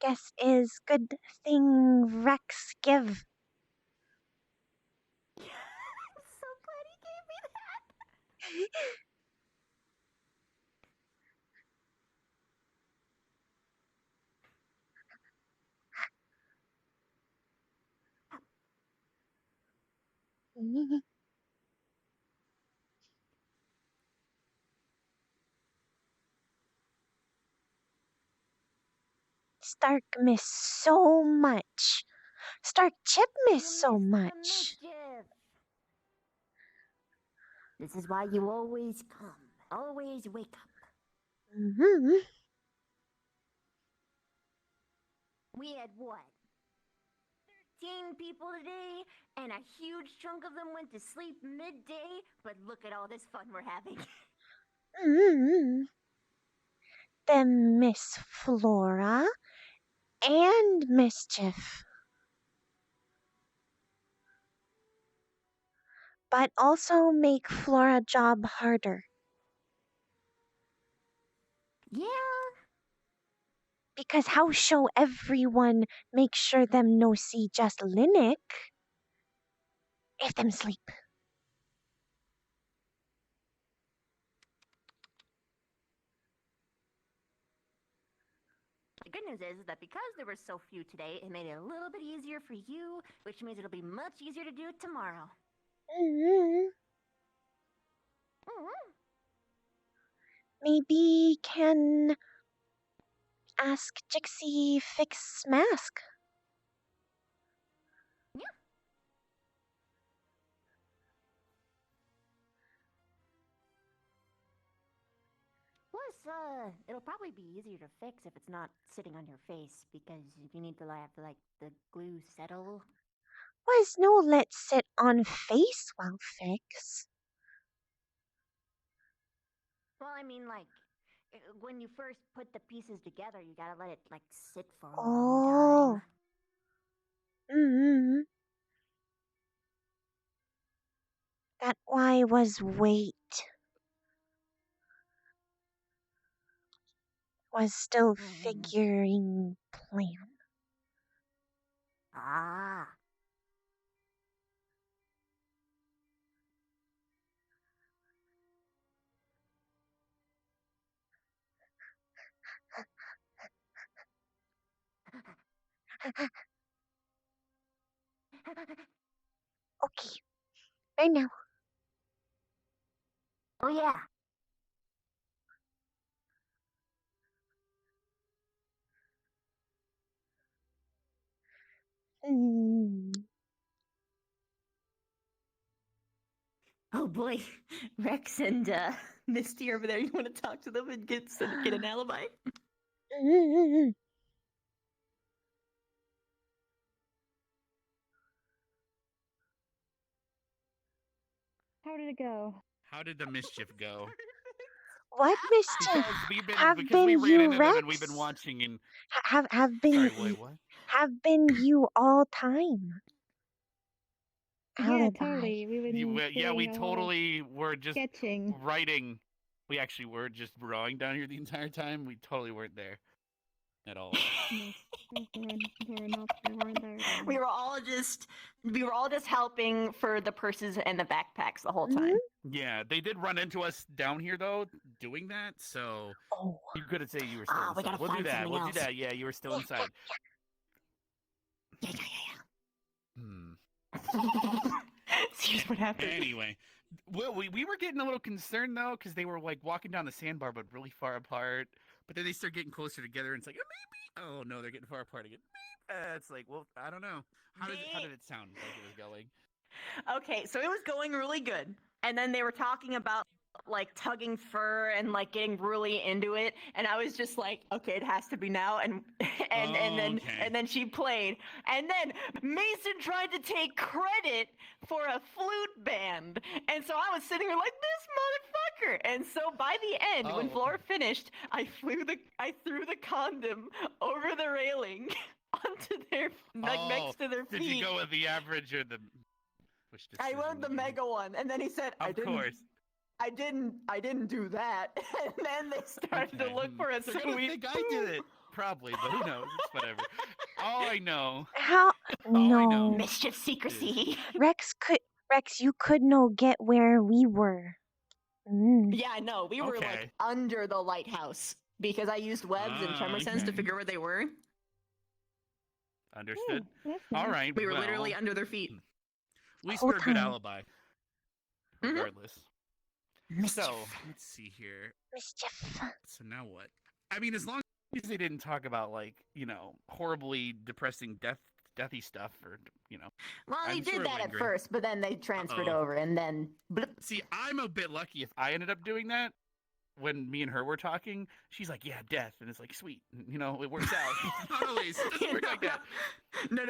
Guess is good thing Rex give. I'm so glad he gave me that. Stark miss so much. Stark Chip miss so much. This is why you always come. Always wake up. We had what? 13 people today, and a huge chunk of them went to sleep midday, but look at all this fun we're having. Then Miss Flora and Mischief. But also make Flora job harder. Yeah. Because how show everyone make sure them no see just Linux if them sleep. The good news is that because there were so few today, it made it a little bit easier for you, which means it'll be much easier to do it tomorrow. Maybe can ask Jixie fix mask. Yeah. Plus, it'll probably be easier to fix if it's not sitting on your face, because if you need to have, like, the glue settle. Was no let's sit on face while fix. Well, I mean, like, when you first put the pieces together, you gotta let it, like, sit for a Oh. long time. Mm-hmm. That why was wait. Was still figuring plan. Ah. Okay. Right now. Oh, yeah. Oh boy, Rex and Misty over there. You want to talk to them and get an alibi? How did it go? How did the mischief go? What mischief? Because we ran into them and we've been watching and Have been sorry, wait, what? have been you all time. Yeah, Alibi. totally. We've been Yeah, we doing a lot of totally were just sketching. writing. We actually were just drawing down here the entire time. We totally weren't there at all. We weren't there. We were all just helping for the purses and the backpacks the whole time. Yeah, they did run into us down here though, doing that. So you could say you were still inside. We gotta We'll do find that. something We'll do else. that. Yeah, you were still inside. Yeah. Hmm. Here's what happened. Anyway, well, we were getting a little concerned though because they were like walking down the sandbar but really far apart. But then they start getting closer together and it's like maybe. Oh no, they're getting far apart again. It's like, well, I don't know. How did it sound like it was going? Okay, so it was going really good, and then they were talking about like tugging fur and like getting really into it, and I was just like, okay, it has to be now, and then she played, and then Mason tried to take credit for a flute band, and so I was sitting here like this motherfucker, and so by the end, when Flora finished, I threw the condom over the railing onto their next to their feet. Did you go with the average or the? I went the mega one, and then he said, Of course. I didn't do that. And then they started to look for a They're gonna sweet. think I did it. Probably, but who knows? It's whatever. All I know. How no mischief secrecy. Rex, you could no get where we were. Yeah, no, we were like under the lighthouse because I used webs and tremor sense to figure where they were. Understood. All right. We were literally under their feet. At least we're a good alibi. Regardless. So, let's see here. Mischief. So now what? I mean, as long as they didn't talk about, like, horribly depressing deathy stuff or, Well, they I'm did sure it that went at great. first, but then they transferred over and then blip. See, I'm a bit lucky if I ended up doing that. When me and her were talking, she's like, yeah, death. And it's like, sweet. It works out. Not always. It doesn't work like that. No.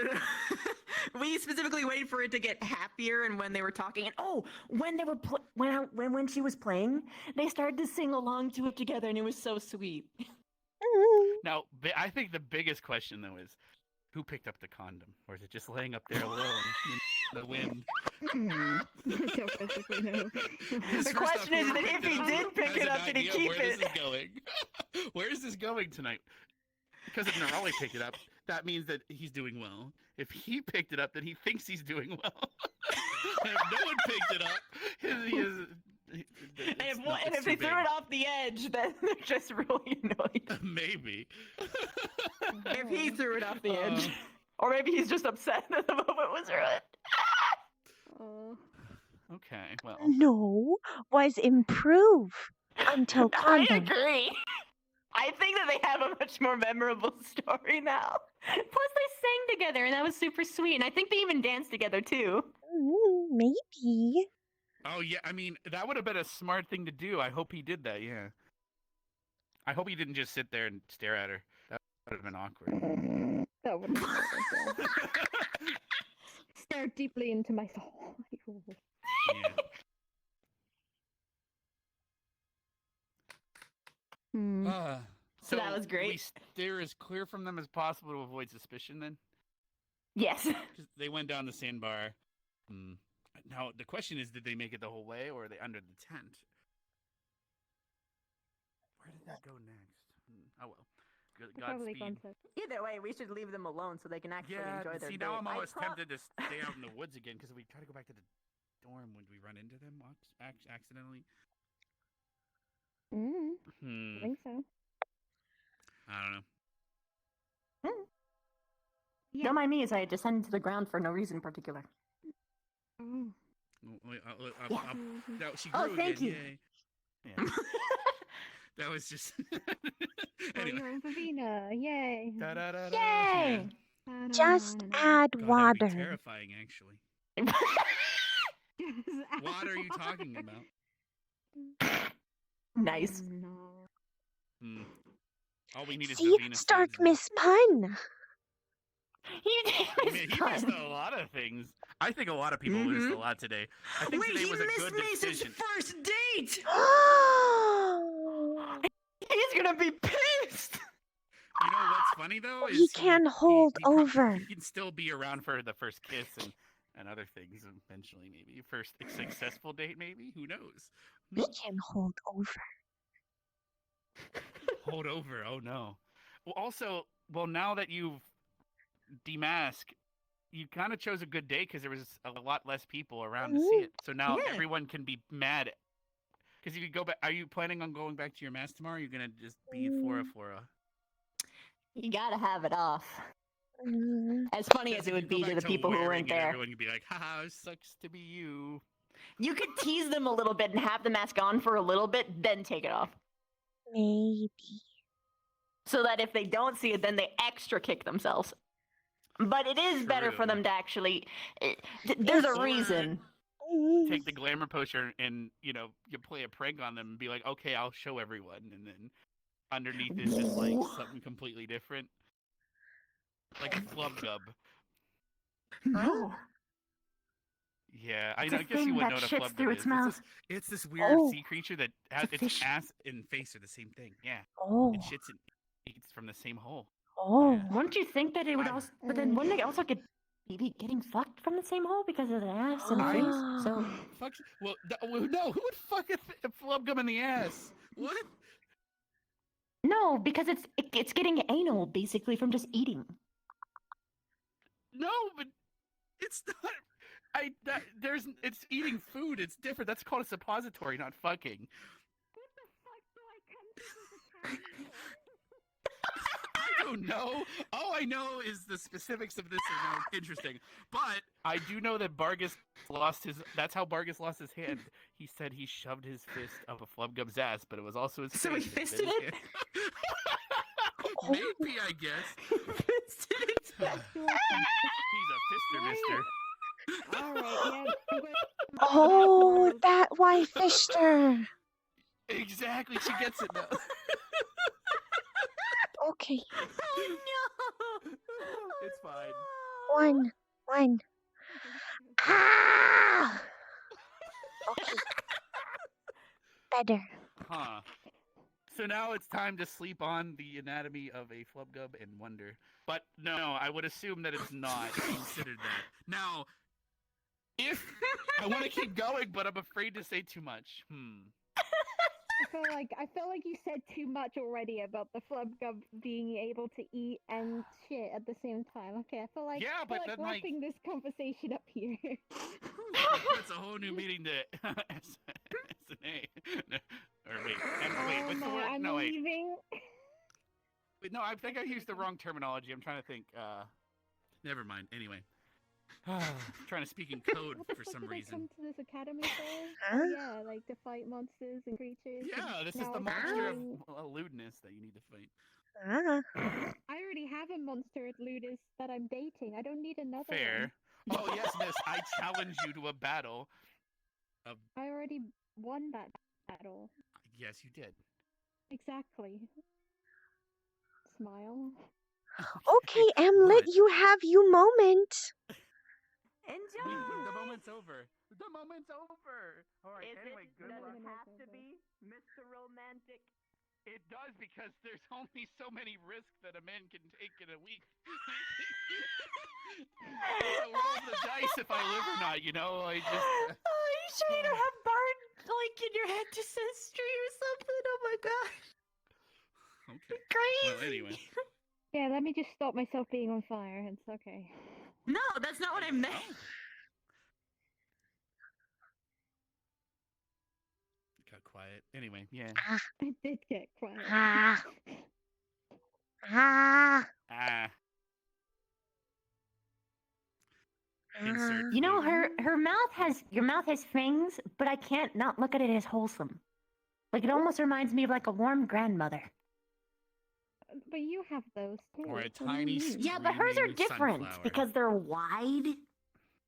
We specifically waited for it to get happier, and when they were talking, and when they were when she was playing, they started to sing along to it together, and it was so sweet. Now, I think the biggest question though is, who picked up the condom, or is it just laying up there alone in the wind? The question is that if he did pick it up, did he keep where it? This is going? Where is this going tonight? Because if Nerali picked it up, that means that he's doing well. If he picked it up, then he thinks he's doing well. And if no one picked it up, And if they threw it off the edge, then they're just really annoyed. Maybe. If he threw it off the edge. Or maybe he's just upset that the moment was ruined. Okay, well. No, was improve until I condom. agree. I think that they have a much more memorable story now. Plus, they sang together, and that was super sweet. And I think they even danced together too. Maybe. Oh yeah, I mean that would have been a smart thing to do. I hope he did that. Yeah. I hope he didn't just sit there and stare at her. That would have been awkward. That would have been Stare deeply into my soul. Yeah. So that was great. We steer as clear from them as possible to avoid suspicion. Then. Yes. They went down the sandbar. Now the question is, did they make it the whole way, or are they under the tent? Where did that go next? Oh well. Godspeed. Either way, we should leave them alone so they can actually enjoy their see, day. now I'm almost tempted to stay out in the woods again because we try to go back to the dorm when we run into them accidentally. I think so. I don't know. Don't mind me as I descend to the ground for no reason in particular. No, she grew Oh, thank again. you. Yay. Yeah. That was just. Anyway. Vivina, yay! Yay! Just add God, water. that'd be terrifying, actually. What are you talking about? Nice. All we need is See, Vivina Stark seeds. miss pun. He missed a lot of things. I think a lot of people missed a lot today. I think today was a good decision. First date. He's gonna be pissed. You know what's funny though? He can hold over. He can still be around for the first kiss and other things eventually. Maybe first successful date. Maybe, who knows? He can hold over. Hold over. Oh no. Well, also, now that you've demasked, you kind of chose a good day because there was a lot less people around to see it. So now everyone can be mad. Because if you go back, are you planning on going back to your mask tomorrow? Or are you gonna just be Flora? You gotta have it off. As funny as it would be to the people who weren't there. Everyone could be like, haha, it sucks to be you. You could tease them a little bit and have the mask on for a little bit, then take it off. Maybe. So that if they don't see it, then they extra kick themselves. But it is better for them to actually. There's a reason. Take the glamour potion and you play a prank on them and be like, okay, I'll show everyone, and then underneath is just like something completely different, like a flub gub. No. Yeah, I guess you would know what a flub gub is. It's this weird sea creature that has its ass and face are the same thing. Yeah. Oh. It shits and eats from the same hole. Oh. Yeah. Wouldn't you think that it would also? But then wouldn't they also get maybe getting fucked from the same hole because of the ass and the face? So. Fuck. Well, no. Who would fuck a flub gum in the ass? What? No, because it's getting anal basically from just eating. No, but it's not. It's eating food. It's different. That's called a suppository, not fucking. I don't know. All I know is the specifics of this are not interesting. But I do know that Bargus lost his. That's how Bargus lost his hand. He said he shoved his fist up a flubgub's ass, but it was also his face. So he fisted it? Maybe, I guess. Fisted it? He's a fister, mister. Alright, yeah. Oh, that why Fister. Exactly, she gets it now. Okay. Oh no! It's fine. One. Ah! Okay. Better. Huh. So now it's time to sleep on the anatomy of a flubgub and wonder. But no, I would assume that it's not considered that. Now, if I want to keep going, but I'm afraid to say too much. I feel like you said too much already about the flubgub being able to eat and shit at the same time. Okay, I feel like wrapping this conversation up here. That's a whole new meaning to It's an A. Or wait, what's the word? I'm No, wait. leaving. Wait, no, I think I used the wrong terminology. I'm trying to think. Never mind. Anyway. Trying to speak in code What the for fuck some did reason. I come to this academy for? Huh? Oh yeah, like to fight monsters and creatures. Yeah, and this is now the I'm monster of doing- lewdness that you need to fight. I already have a monster at Ludus that I'm dating. I don't need another Fair. one. Oh, yes, miss. I challenge you to a battle. I already won that battle. Yes, you did. Exactly. Smile. Okay, Emlet, you have you moment. Enjoy. The moment's over. The moment's over. All right. Anyway, good luck. have to be Mr. Romantic? It does because there's only so many risks that a man can take in a week. So roll the dice if I live or not. You know, I just. Oh, you sure you don't have Bard like in your head to ancestry or something? Oh my gosh. Okay. Crazy. Well, anyway. Yeah, let me just stop myself being on fire. It's okay. No, that's not what I meant. Got quiet. Anyway, yeah. I did get quiet. Ah. You know, her mouth has your mouth has fangs, but I can't not look at it as wholesome. Like it almost reminds me of like a warm grandmother. But you have those too. Or a What do you tiny mean? Yeah, but hers are screaming different sunflower. because they're wide,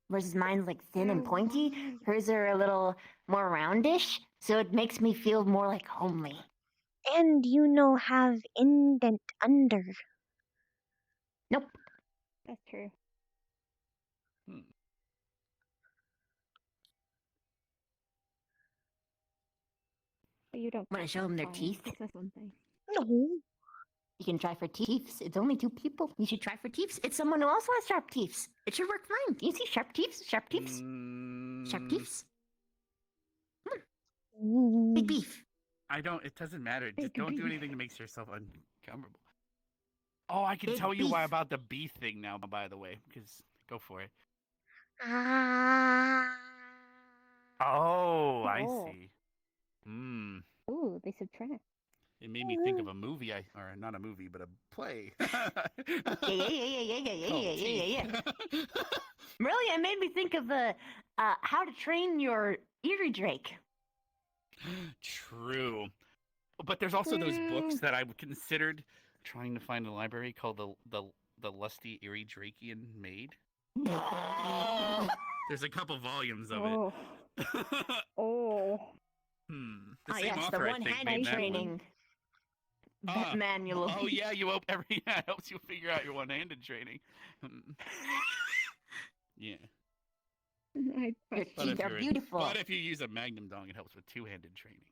whereas mine's like thin and pointy. Hers are a little more roundish, so it makes me feel more like homely. And you know, have indent under. Nope. That's true. But you don't. Want to show them their fire. teeth? That's one thing. No. You can try for teeth. It's only 2 people. You should try for teeth. It's someone who also has sharp teeth. It should work fine. You see sharp teeth? Sharp teeth? Sharp teeth? Big beef. I don't. It doesn't matter. Just Big don't do beef. anything to make yourself uncomfortable. Oh, I can Big tell you why beef. about the bee thing now. By the way, because go for it. Oh, I Oh. see. Hmm. Ooh, they subtract. It made me think of a movie, or not a movie, but a play. Yeah. Really, it made me think of How to Train Your Eerie Drake. True. But there's also those books that I considered trying to find in the library called the Lusty Eerie Drakian Maid. There's a couple volumes of it. Oh. The Oh, same yes, author, the I one think, hand made that one. training manual. Oh yeah, you it helps you figure out your one-handed training. Yeah. I Your But teeth if are you're beautiful. But if you use a Magnum dong, it helps with two-handed training.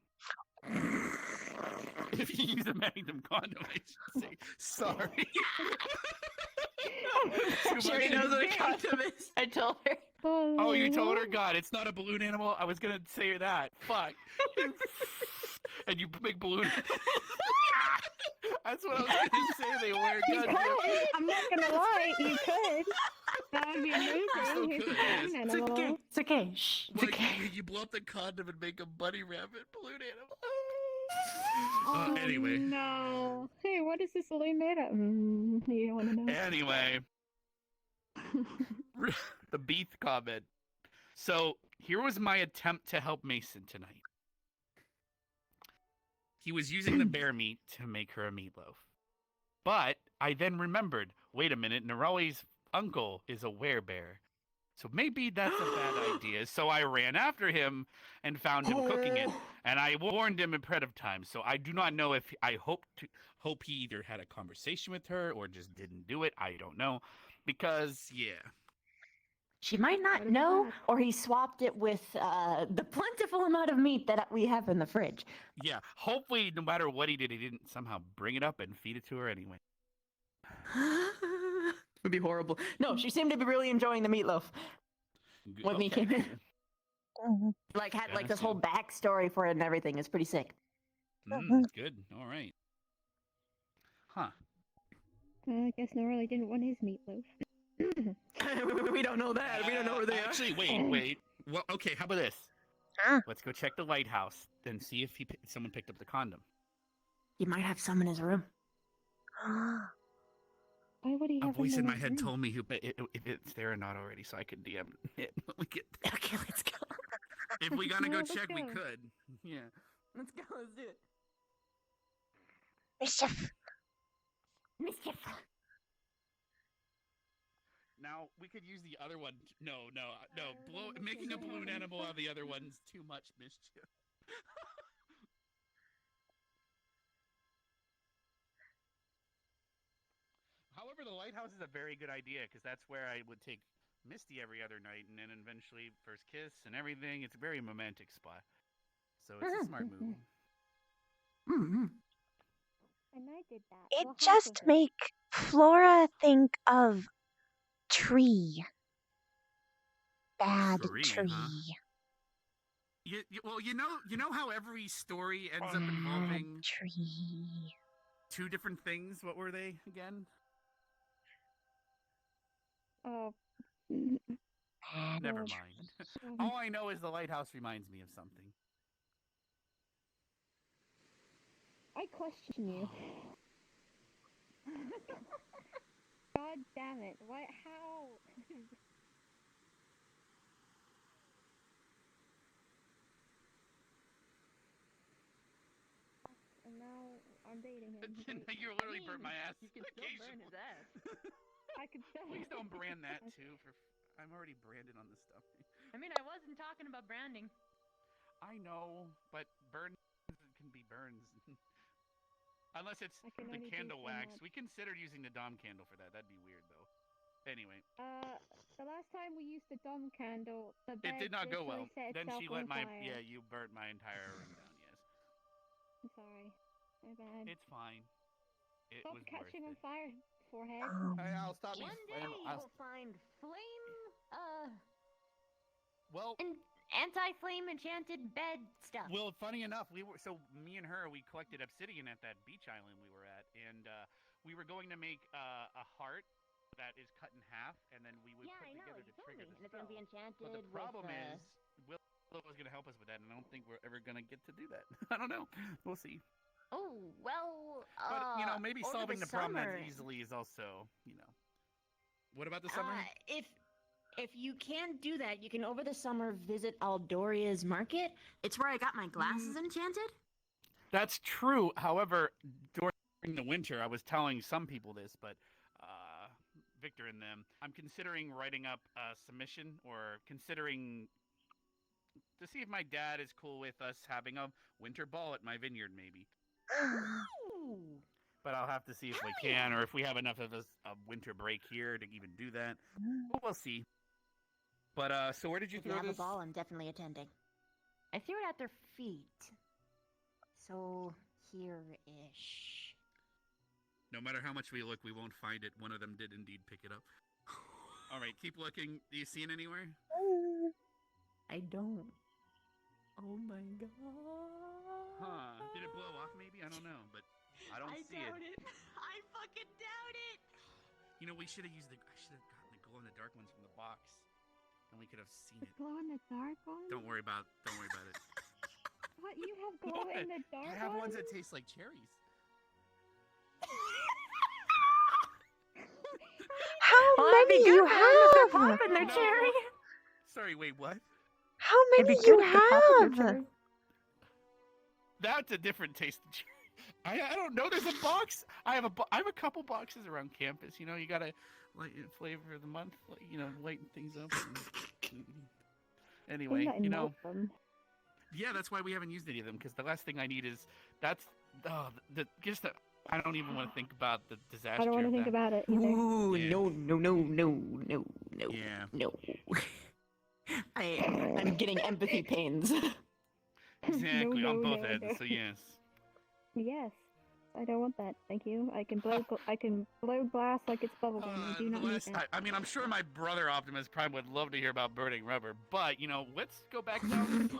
If you use a Magnum condom, I should say sorry. Sure he knows what a condom is. I told her. Oh, you told her? God, it's not a balloon animal? I was gonna say that. Fuck. And you make balloon. That's what I was gonna say. They wear You guns. could. I'm not gonna lie. You could. That would be amazing. still Here's could, a balloon yes. animal. It's okay. It's okay. Shh. It's Like, okay. you blow up the condom and make a bunny rabbit balloon animal. Oh, Anyway. No. Hey, what is this balloon made of? You don't want to know. Anyway. The beef comment. So, here was my attempt to help Mason tonight. He was using the bear meat to make her a meatloaf. But I then remembered, wait a minute, Nerali's uncle is a werebear. So maybe that's a bad idea. So I ran after him and found him cooking it. And I warned him ahead of time. So I do not know if I hope he either had a conversation with her or just didn't do it. I don't know. Because, yeah. She might not know, or he swapped it with the plentiful amount of meat that we have in the fridge. Yeah. Hopefully, no matter what he did, he didn't somehow bring it up and feed it to her anyway. Would be horrible. No, she seemed to be really enjoying the meatloaf. When we came in. Like had like this whole backstory for it and everything. It's pretty sick. Good. All right. Huh. I guess Norley didn't want his meatloaf. We don't know that. We don't know where they are. Actually, wait. Well, okay, how about this? Let's go check the lighthouse, then see if someone picked up the condom. He might have some in his room. Why would he A have voice them in my his head room? told me if it's there or not already, so I could DM it when we get there. Okay, let's go. If we gotta Yeah, go let's check, we go. could. Yeah. Let's go. Let's do it. Mischief. Mischief. Now we could use the other one. No. Making a balloon animal out of the other one's too much mischief. However, the lighthouse is a very good idea because that's where I would take Misty every other night, and then eventually first kiss and everything. It's a very romantic spot, so it's a smart move. And I did that. It Well, half just of it. make Flora think of tree. Bad Tree, tree. huh? Well, you know how every story ends up Bad involving tree. two different things. What were they again? Oh. Never mind. All I know is the lighthouse reminds me of something. I question you. God damn it. Why? How? And now I'm dating him. You literally burnt my ass. You can still burn his ass. I could still. Please don't brand that too. I'm already branded on this stuff. I mean, I wasn't talking about branding. I know, but burns can be burns. Unless it's I can the only do candle so wax. much. We considered using the Dom candle for that. That'd be weird though. Anyway, The last time we used the Dom candle, the bed it did not go well. literally set Then itself she on let my fire. you burnt my entire room down. Yes, I'm sorry. My bad. it's fine. It Stop was catching on worth it. fire, forehead. I'll stop. One day you'll find flame, Well, and anti-flame enchanted bed stuff. Well, funny enough, me and her, we collected obsidian at that beach island we were at, and we were going to make a heart that is cut in half, and then we would put together to trigger the And it's spell. gonna be enchanted. But the problem is, Willow was going to help us with that, and I don't think we're ever going to get to do that. I don't know. We'll see. Oh well. But maybe over solving the problem summer, that easily is also, What about the summer? If you can't do that, you can over the summer visit Aldoria's market. It's where I got my glasses enchanted. That's true. However, during the winter, I was telling some people this, but Victor and them, I'm considering writing up a submission or considering to see if my dad is cool with us having a winter ball at my vineyard, maybe. But I'll have to see if we can, or if we have enough of a winter break here to even do that. But we'll see. But so where did you if you throw have this? a ball, I'm definitely attending. I threw it at their feet. So here-ish. No matter how much we look, we won't find it. One of them did indeed pick it up. All right, keep looking. Do you see it anywhere? I don't. Oh my god. Huh? Did it blow off? Maybe I don't know, but I don't see it. I fucking doubt it. We should have used I should have gotten the glow in the dark ones from the box, and we could have seen it. Glow in the dark one? Don't worry about it. What? You have glow in the dark I have ones ones? that taste like cherries. How many you have? Popping their cherry. Sorry, wait, what? How many you have? That's a different taste of cherry. I don't know. There's a box. I have a couple boxes around campus. You gotta lighten flavor of the month. Lighten things up. Anyway, yeah, that's why we haven't used any of them, because the last thing I need is I don't even want to think about the disaster. I don't want to think about it either. Ooh, no. Yeah. No. I'm getting empathy pains. Exactly, No, on both no, ends. no. So yes. Yes. I don't want that. Thank you. I can blow glass like it's bubblegum. I do not need that. I mean, I'm sure my brother Optimus Prime would love to hear about burning rubber, but let's go back down.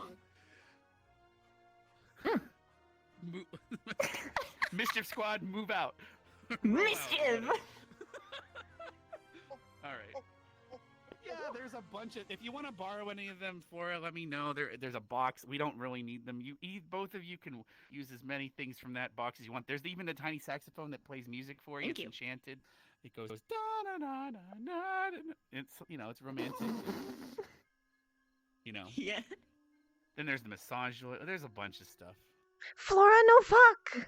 Mischief Squad, move out. Mischief. All right. Yeah, there's a bunch of. If you want to borrow any of them, Flora, let me know. There's a box. We don't really need them. Both of you can use as many things from that box as you want. There's even a tiny saxophone that plays music for you. Thank It's you. enchanted. It goes da da da da da. It's it's romantic. Yeah. Then there's the massage. There's a bunch of stuff. Flora, no fuck.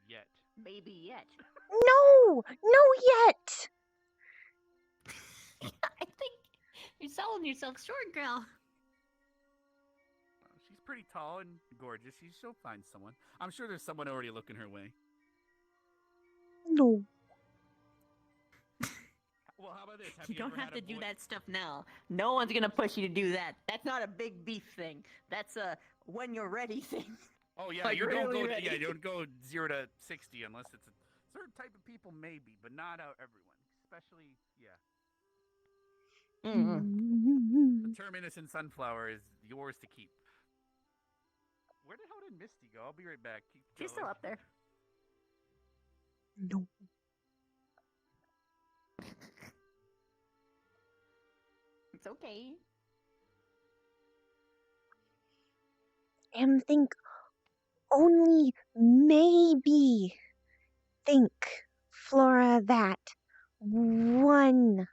Yet. Maybe yet. No, yet. I think you're selling yourself short, girl. She's pretty tall and gorgeous. She'll find someone. I'm sure there's someone already looking her way. No. Well, how about this? You don't have to do that stuff now. No one's gonna push you to do that. That's not a big beef thing. That's a when you're ready thing. Oh yeah, Like, you don't really go. ready. Yeah, you don't go 0 to 60 unless it's a certain type of people, maybe, but not everyone. Especially, yeah. The term innocent sunflower is yours to keep. Where the hell did Misty go? I'll be right back. She's still up there. No. It's okay. And think only maybe think, Flora, that one.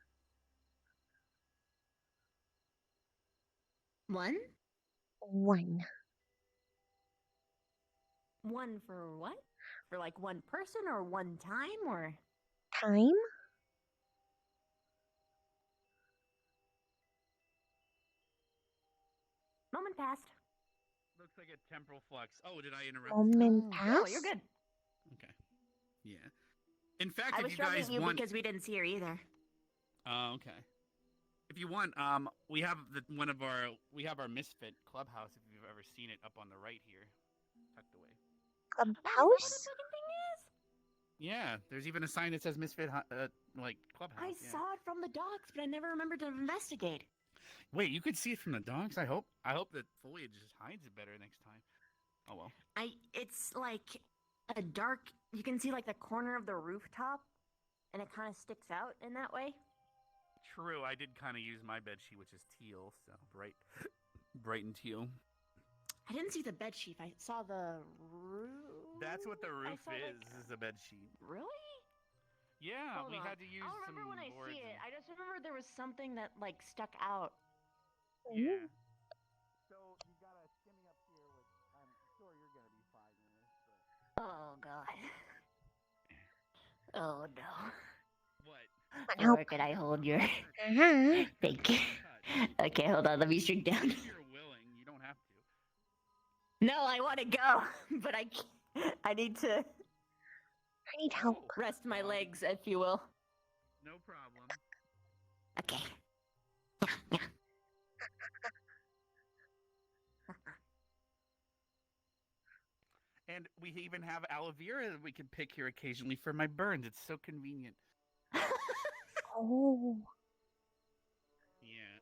One? One. One for what? For like one person or one time or? Time? Moment passed. Looks like a temporal flux. Oh, did I interrupt? Moment passed? No, you're good. Okay. Yeah. In fact, I if was you guys struggling you want, because we didn't see her either. oh, okay. If you want, we have our Misfit clubhouse. If you've ever seen it, up on the right here, tucked away. Clubhouse? Yeah, there's even a sign that says Misfit, like clubhouse. I yeah. saw it from the docks, but I never remembered to investigate. Wait, you could see it from the docks. I hope that foliage just hides it better next time. Oh well. It's like a dark. You can see like the corner of the rooftop, and it kind of sticks out in that way. True, I did kind of use my bedsheet, which is teal, so bright and teal. I didn't see the bed sheet. I saw the roof. That's what the roof saw, is. Is a bedsheet. Really? Yeah, Hold we on. had to use I'll some remember when I boards. see it. I just remember there was something that like stuck out. Yeah. So you gotta shimmy up here, which I'm sure you're gonna be fine with. But... Oh god. Oh no. What? Or could I hold your? Thank you. Okay, hold on. Let me shrink down. If you're willing, you don't have to. No, I want to go, but I can't. I need help. Rest my legs, if you will. No problem. Okay. And we even have aloe vera that we can pick here occasionally for my burns. It's so convenient. Oh. Yeah.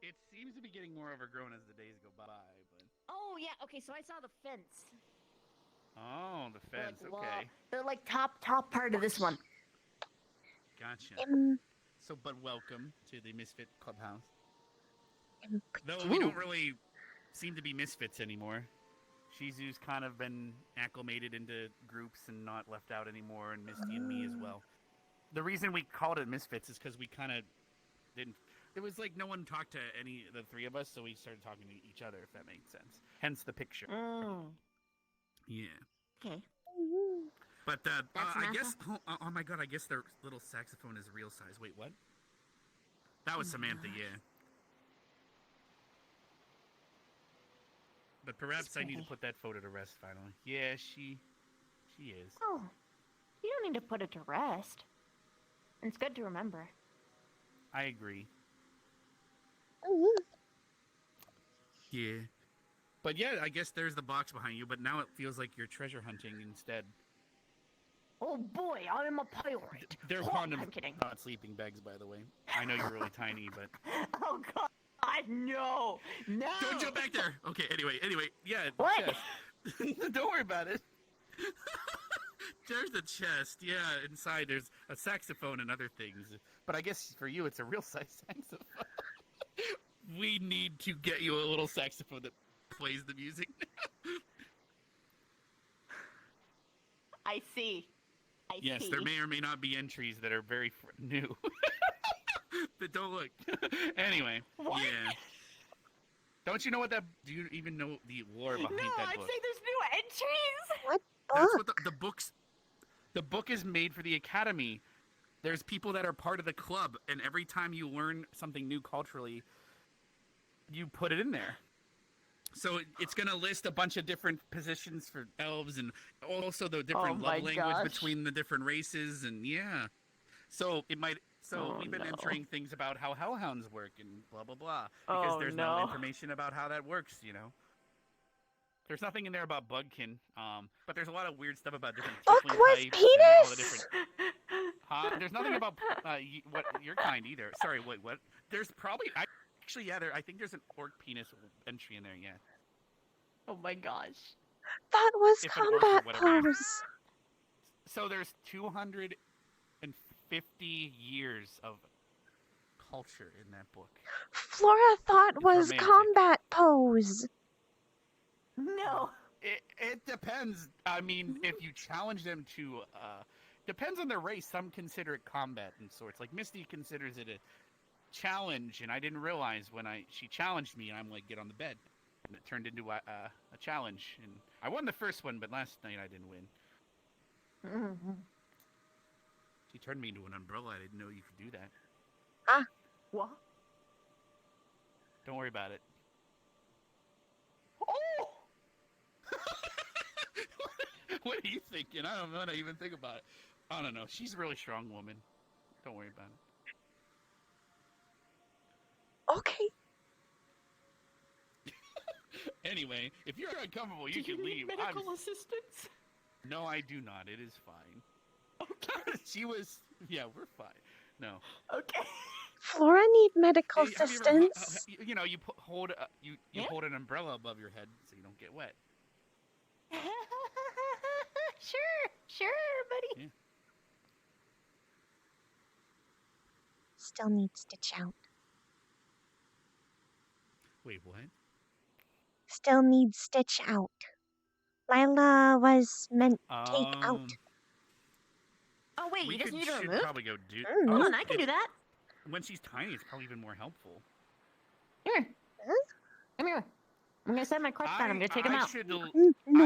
It seems to be getting more overgrown as the days go by, but... Oh yeah. Okay, so I saw the fence. Oh, the fence. Like, Okay. The like top part of this one. Gotcha. So, but welcome to the Misfit Clubhouse. Though we don't really seem to be misfits anymore. Shizu's kind of been acclimated into groups and not left out anymore, and Misty and me as well. The reason we called it misfits is because we kind of didn't... It was like no one talked to any of the three of us, so we started talking to each other, if that made sense. Hence the picture. Oh. Yeah. Okay. But I Samantha? guess... Oh my god, I guess their little saxophone is real size. Wait, what? That was Samantha, yeah. But perhaps I need to put that photo to rest finally. Yeah, she is. Oh, you don't need to put it to rest. It's good to remember. I agree. Yeah. But yeah, I guess there's the box behind you, but now it feels like you're treasure hunting instead. Oh boy, I am a pirate. They're Oh, condom, I'm kidding. not sleeping bags, by the way. I know you're really tiny, but... Oh god, no! Don't jump back there! Okay, anyway, yeah. What? Chest. Don't worry about it. There's a chest, yeah. Inside there's a saxophone and other things. But I guess for you it's a real size saxophone. We need to get you a little saxophone that plays the music. I see. Yes, there may or may not be entries that are very new. But don't look. Anyway, What? yeah. Don't you know what that? Do you even know the lore behind No, that I'd book? say there's new entries. What That's what the book's. The book is made for the Academy. There's people that are part of the club, and every time you learn something new culturally, you put it in there. So it's going to list a bunch of different positions for elves, and also the different love language between the different races, and yeah. So it might. So we've been entering things about how hellhounds work and blah blah blah because there's no information about how that works. You know. There's nothing in there about bugkin, but there's a lot of weird stuff about different tiefling types and all the different. There's nothing about what your kind either. Sorry, wait, what? There's probably actually yeah. I think there's an orc penis entry in there. Yeah. Oh my gosh. That was If an orc or combat whatever. pose. So there's 250 years of culture in that book. Flora thought was romantic. combat pose. No. It depends. I mean, if you challenge them to, depends on their race. Some consider it combat and sorts. Like Misty considers it a challenge, and I didn't realize when she challenged me, and I'm like, get on the bed, and it turned into a challenge. And I won the first one, but last night I didn't win. She turned me into an umbrella. I didn't know you could do that. Ah. What? Don't worry about it. Oh! What are you thinking? I don't know what I even think about it. I don't know. She's a really strong woman. Don't worry about it. Okay. Anyway, if you're uncomfortable, you Do can you leave. need medical assistance? No, I do not. It is fine. Okay. She was. Yeah, we're fine. No. Okay. Flora need medical Have you ever- assistance. you know, you hold you hold an umbrella above your head so you don't get wet. Sure, buddy. Yeah. Still needs stitch out. Wait, what? Still needs stitch out. Lila was meant take out. Oh wait, We you just need to should remove? probably go do. Hold on, I can do that. When she's tiny, it's probably even more helpful. Here. Come here. I'm gonna set my crutch down. I'm gonna take him out. I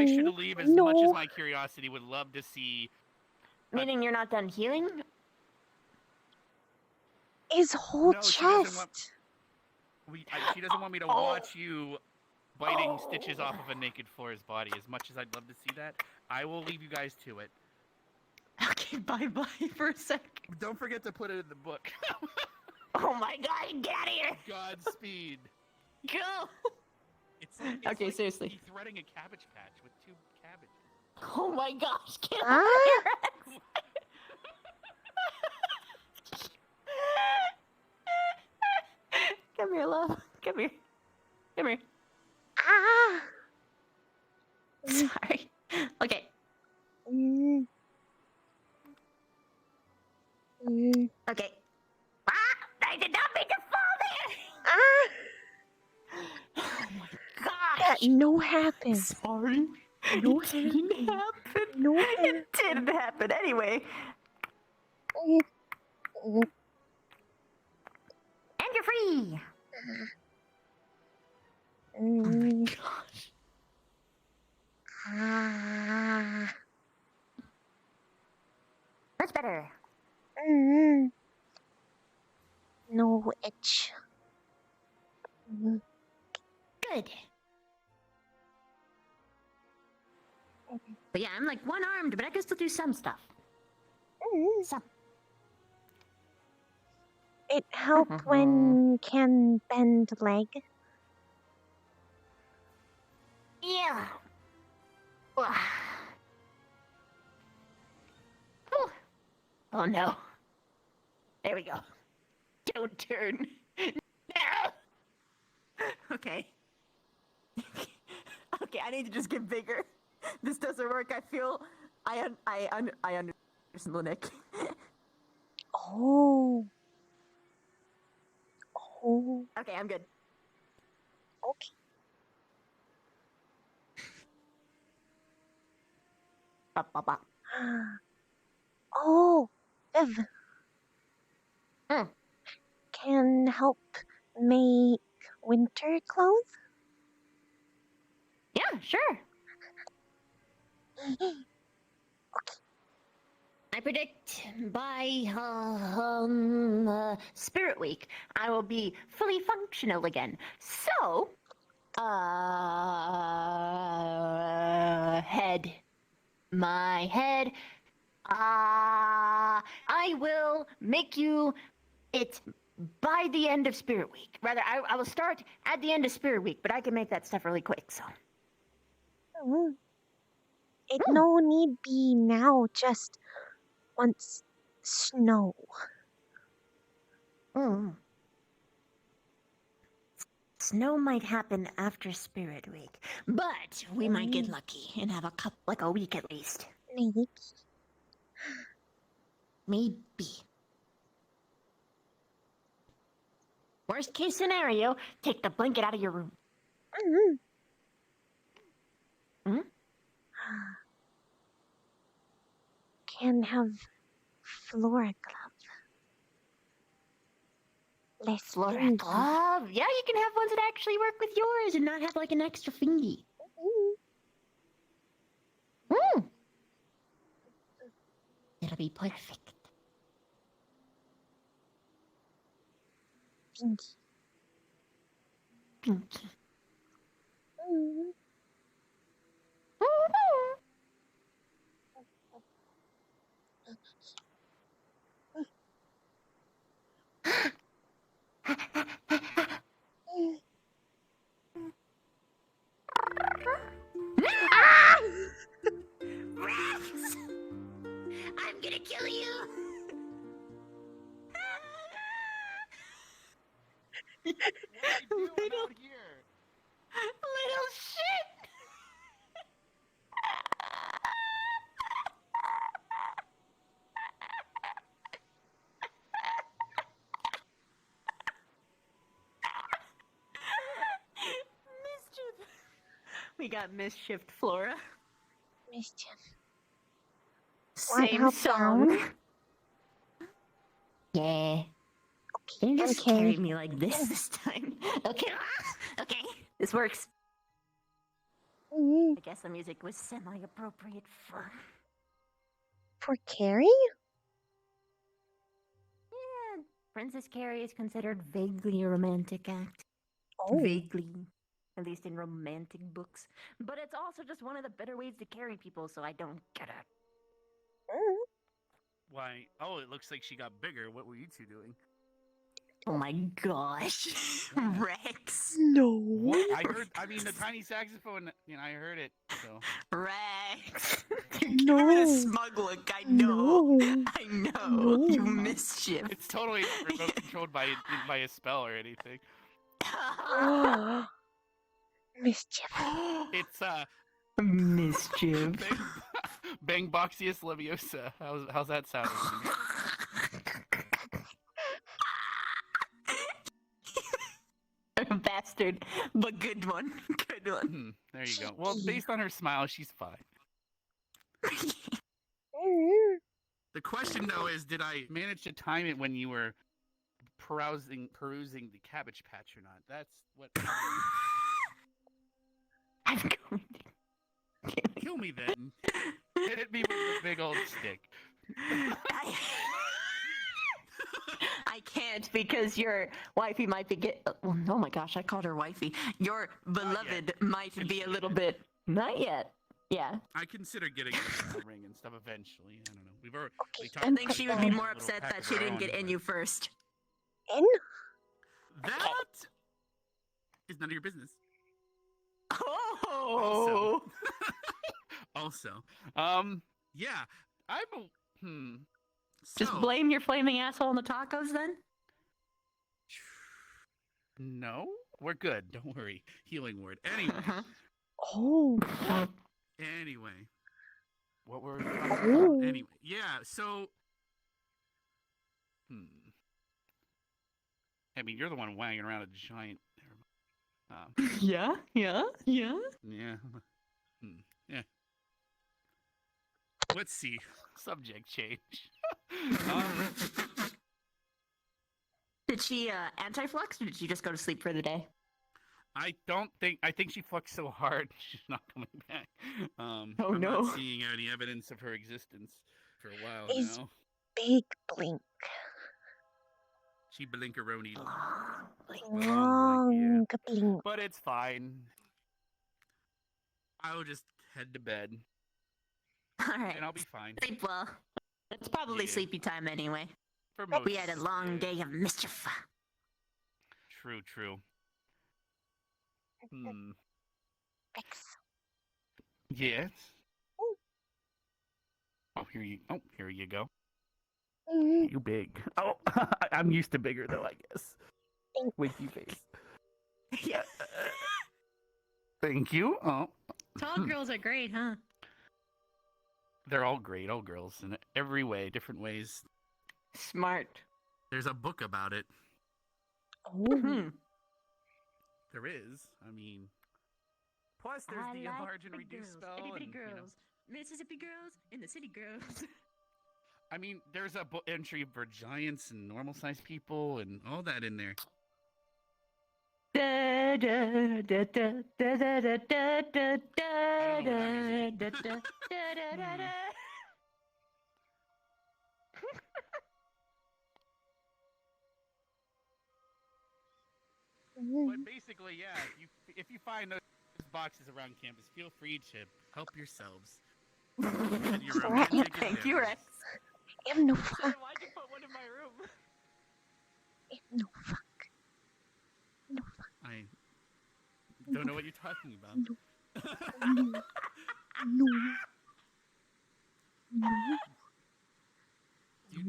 should leave as much as my curiosity would love to see. Meaning you're not done healing? His whole No, chest. She doesn't want me to watch you biting stitches off of a naked Flora's body. As much as I'd love to see that, I will leave you guys to it. Okay, bye-bye for a sec. Don't forget to put it in the book. Oh my god, get out of here! Godspeed. Go! It's Okay, like seriously. threading a cabbage patch with 2 cabbages. Oh my gosh, get Ah. out of here! Come here, love. Come here. Come here. Ah. Sorry. Okay. Okay. Ah! I did not mean to fall there! Ah. Oh my gosh! That no happen. Sorry. No It didn't happen. No It didn't happen anyway. And you're free. Oh my gosh. Ah. That's better. No itch. Good. But yeah, I'm like one-armed, but I can still do some stuff. Some. It helped when can bend leg. Yeah. Ugh. Whew. Oh no. There we go. Don't turn. No. Okay. Okay, I need to just get bigger. This doesn't work. I feel I understand, Linux. Oh. Oh. Okay, I'm good. Okay. Oh, Viv. Can help make winter clothes? Yeah, sure. I predict by Spirit Week, I will be fully functional again. So, my head, I will make you it by the end of Spirit Week. Rather, I will start at the end of Spirit Week, but I can make that stuff really quick. So, It no need be now, just once snow. Snow might happen after Spirit Week, but we might get lucky and have a week at least. Maybe. Maybe. Worst case scenario, take the blanket out of your room. Can have Flora Glove. Less Flora thingy. glove? Yeah, you can have ones that actually work with yours and not have like an extra thingy. It'll be perfect. Thingy. Pinky. Rex! I'm gonna kill you! Little here. Little shit! Mischief. We got mischief, Flora. Mischief. Same help song. down? Yeah. Can you just Okay. carry me like this time? Okay. Okay. This works. I guess the music was semi-appropriate For Carrie? Yeah, Princess Carrie is considered vaguely a romantic act. Oh. Vaguely. At least in romantic books. But it's also just one of the better ways to carry people, so I don't get it. Why? Oh, it looks like she got bigger. What were you two doing? Oh my gosh. Rex. No. What? I mean, the tiny saxophone. I heard it. So. Rex. No. Give it a smug look. I know. No. I know. No. You mischief. It's totally remote controlled by a spell or anything. Mischief. It's Mischief. Bang Boxius Leviosa. How's that sound? Bastard, but good one. Good one. There you go. Well, based on her smile, she's fine. The question, though, is did I manage to time it when you were perusing the Cabbage Patch or not? That's what. I'm going to kill me then. Hit me with the big old stick. I can't because your wifey might be oh my gosh, I called her wifey. Your beloved might be a little bit. Not yet. Yeah. I consider getting a ring and stuff eventually. I don't know. We've already. I think she would be more upset that she didn't get in you first. In? That is none of your business. Oh. Also, yeah, Just blame your flaming asshole on the tacos then? No, we're good. Don't worry. Healing word. Anyway. Oh. Anyway. What were we talking about? Ooh. Anyway, yeah. So, I mean, you're the one wagging around a giant. Yeah. Yeah. Yeah. Let's see. Subject change. Did she anti-flux, or did she just go to sleep for the day? I think she fluxed so hard she's not coming back. I'm no. not seeing any evidence of her existence for a while Is now. Big Blink. She blinkeroni. Long blink. But it's fine. I'll just head to bed. All right. And I'll be fine. Sleep well. It's probably sleepy time anyway. For most, we had a long day of mischief. True. Rex. Yes. Oh, here you go. Mm-hmm. You big. Oh, I'm used to bigger though, I guess. Winky face. Yeah. Thank you. Oh. Tall girls are great, huh? They're all great, all girls, in every way, different ways. Smart. There's a book about it. Oh. There is. I mean, plus there's the enlarge and reduce spell. Itty-bitty and, girls. Mississippi girls and the city girls. I mean, there's a book entry for giants and normal sized people and all that in there. Da da da da da da da da da da da da da. But basically, yeah, if you find those boxes around campus, feel free to help yourselves. Thank you, Rex. I'm no fuck. Why'd you put one in my room? I'm no fuck. No fuck. I don't know what you're talking about. No.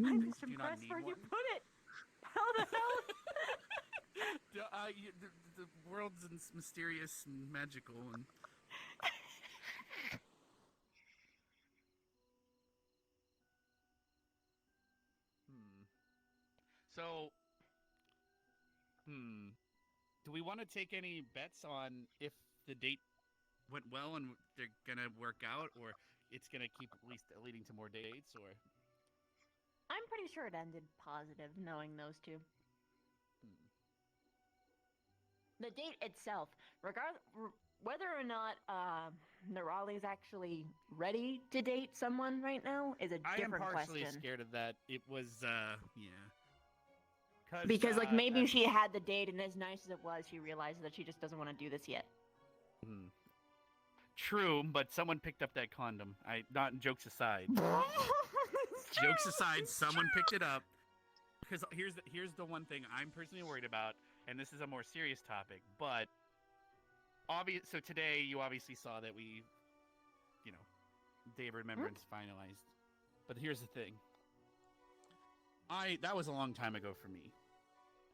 I'm just impressed where you put it. How the hell? The world's mysterious and magical and. So, do we want to take any bets on if the date went well and they're gonna work out, or it's gonna keep at least leading to more dates, or? I'm pretty sure it ended positive, knowing those two. The date itself, whether or not Nerali's actually ready to date someone right now is a different I am partially question. scared of that. It was, yeah. Because, like, maybe she had the date, and as nice as it was, she realized that she just doesn't want to do this yet. True, but someone picked up that condom. Not jokes aside. Jokes aside, someone picked it up. Because here's the one thing I'm personally worried about, and this is a more serious topic, but so today you obviously saw that we, Day of Remembrance finalized. But here's the thing. That was a long time ago for me.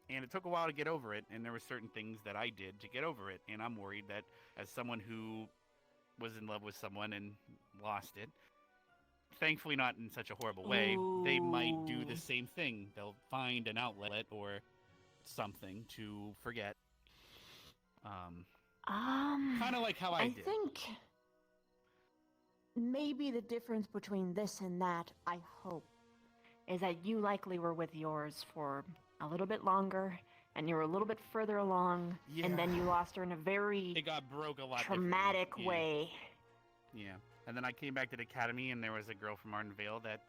And it took a while to get over it, and there were certain things that I did to get over it, and I'm worried that as someone who was in love with someone and lost it, thankfully not in such a horrible way, they might do the same thing. They'll find an outlet or something to forget. Kind of like how I did. I think maybe the difference between this and that, I hope, is that you likely were with yours for a little bit longer, and you were a little bit further along, and then you lost her in a very it got broke a lot traumatic way. Yeah. And then I came back to the academy, and there was a girl from Ardenvale that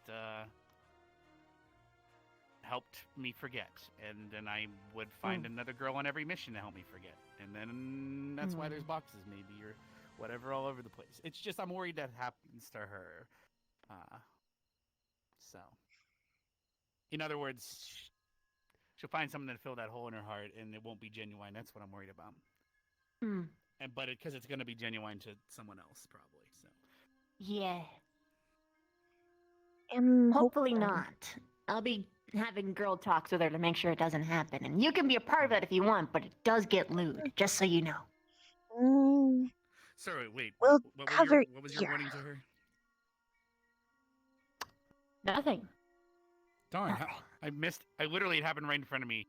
helped me forget. And then I would find another girl on every mission to help me forget. And then that's why there's boxes, maybe, or whatever, all over the place. It's just I'm worried that happens to her. So, in other words, she'll find someone to fill that hole in her heart, and it won't be genuine. That's what I'm worried about. But because it's going to be genuine to someone else, probably. So. Yeah. Hopefully Hopefully not. I'll be having girl talks with her to make sure it doesn't happen. And you can be a part of it if you want, but it does get lewd, just so you know. Sorry, wait. We'll what cover was your warning to her? Nothing. Darn, I missed. I literally, it happened right in front of me,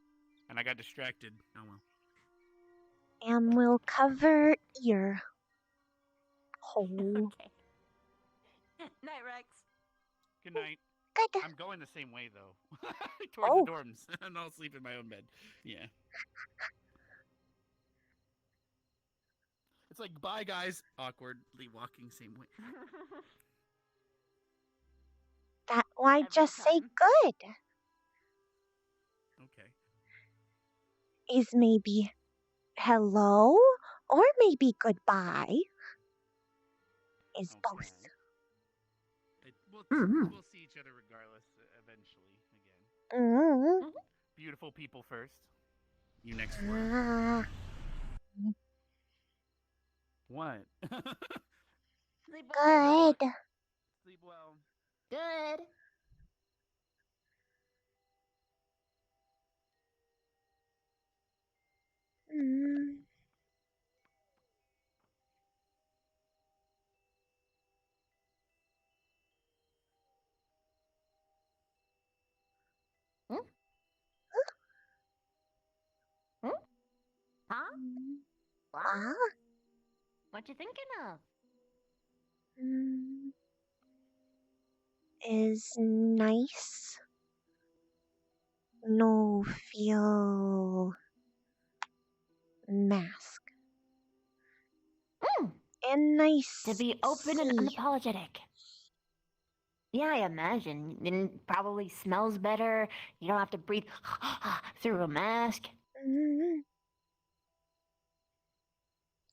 and I got distracted. Oh well. And we'll cover ear hole. Okay. Night, Rex. Good night. Good. I'm going the same way though, towards the dorms, and I'll sleep in my own bed. Yeah. It's like, bye guys. Awkwardly walking same way. That why just say good Okay. is maybe hello or maybe goodbye is both. We'll see each other regardless eventually again. Mm-hmm. Beautiful people first. You next floor. What? Good. Sleep well. Good. Mm. Huh? What? What you thinking of? Is nice. No feel mask. And nice To be open and unapologetic. Yeah, I imagine. And it probably smells better. You don't have to breathe through a mask. Mm-hmm.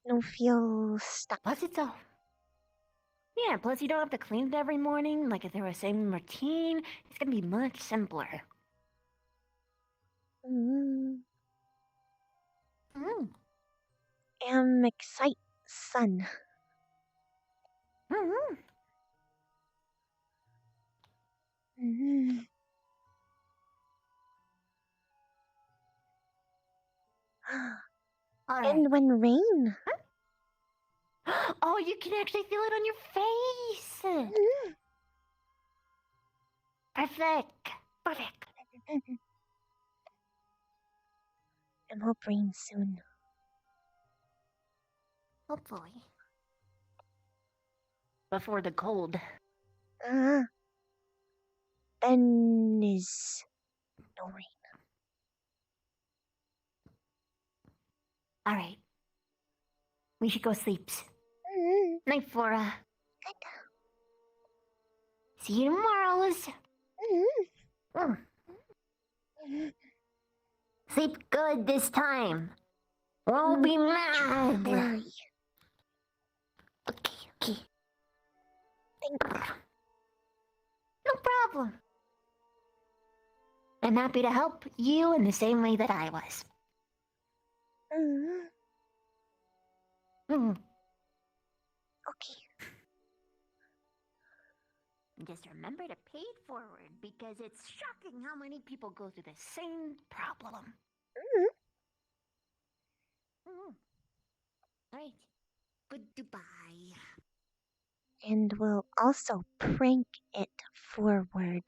No feel stuck. Plus, it's a. Yeah, plus you don't have to clean it every morning. Like if there was same routine, it's gonna be much simpler. Am excite sun. And when rain. Oh, you can actually feel it on your face. Perfect. Perfect. And hope rain soon. Hopefully. Before the cold. Then is no rain. All right. We should go sleep. Night, Flora. See you tomorrow. Sleep good this time. Won't be mad. Okay. No problem. I'm happy to help you in the same way that I was. Okay. Just remember to pay it forward because it's shocking how many people go through the same problem. Right. Goodbye. And we'll also prank it forward.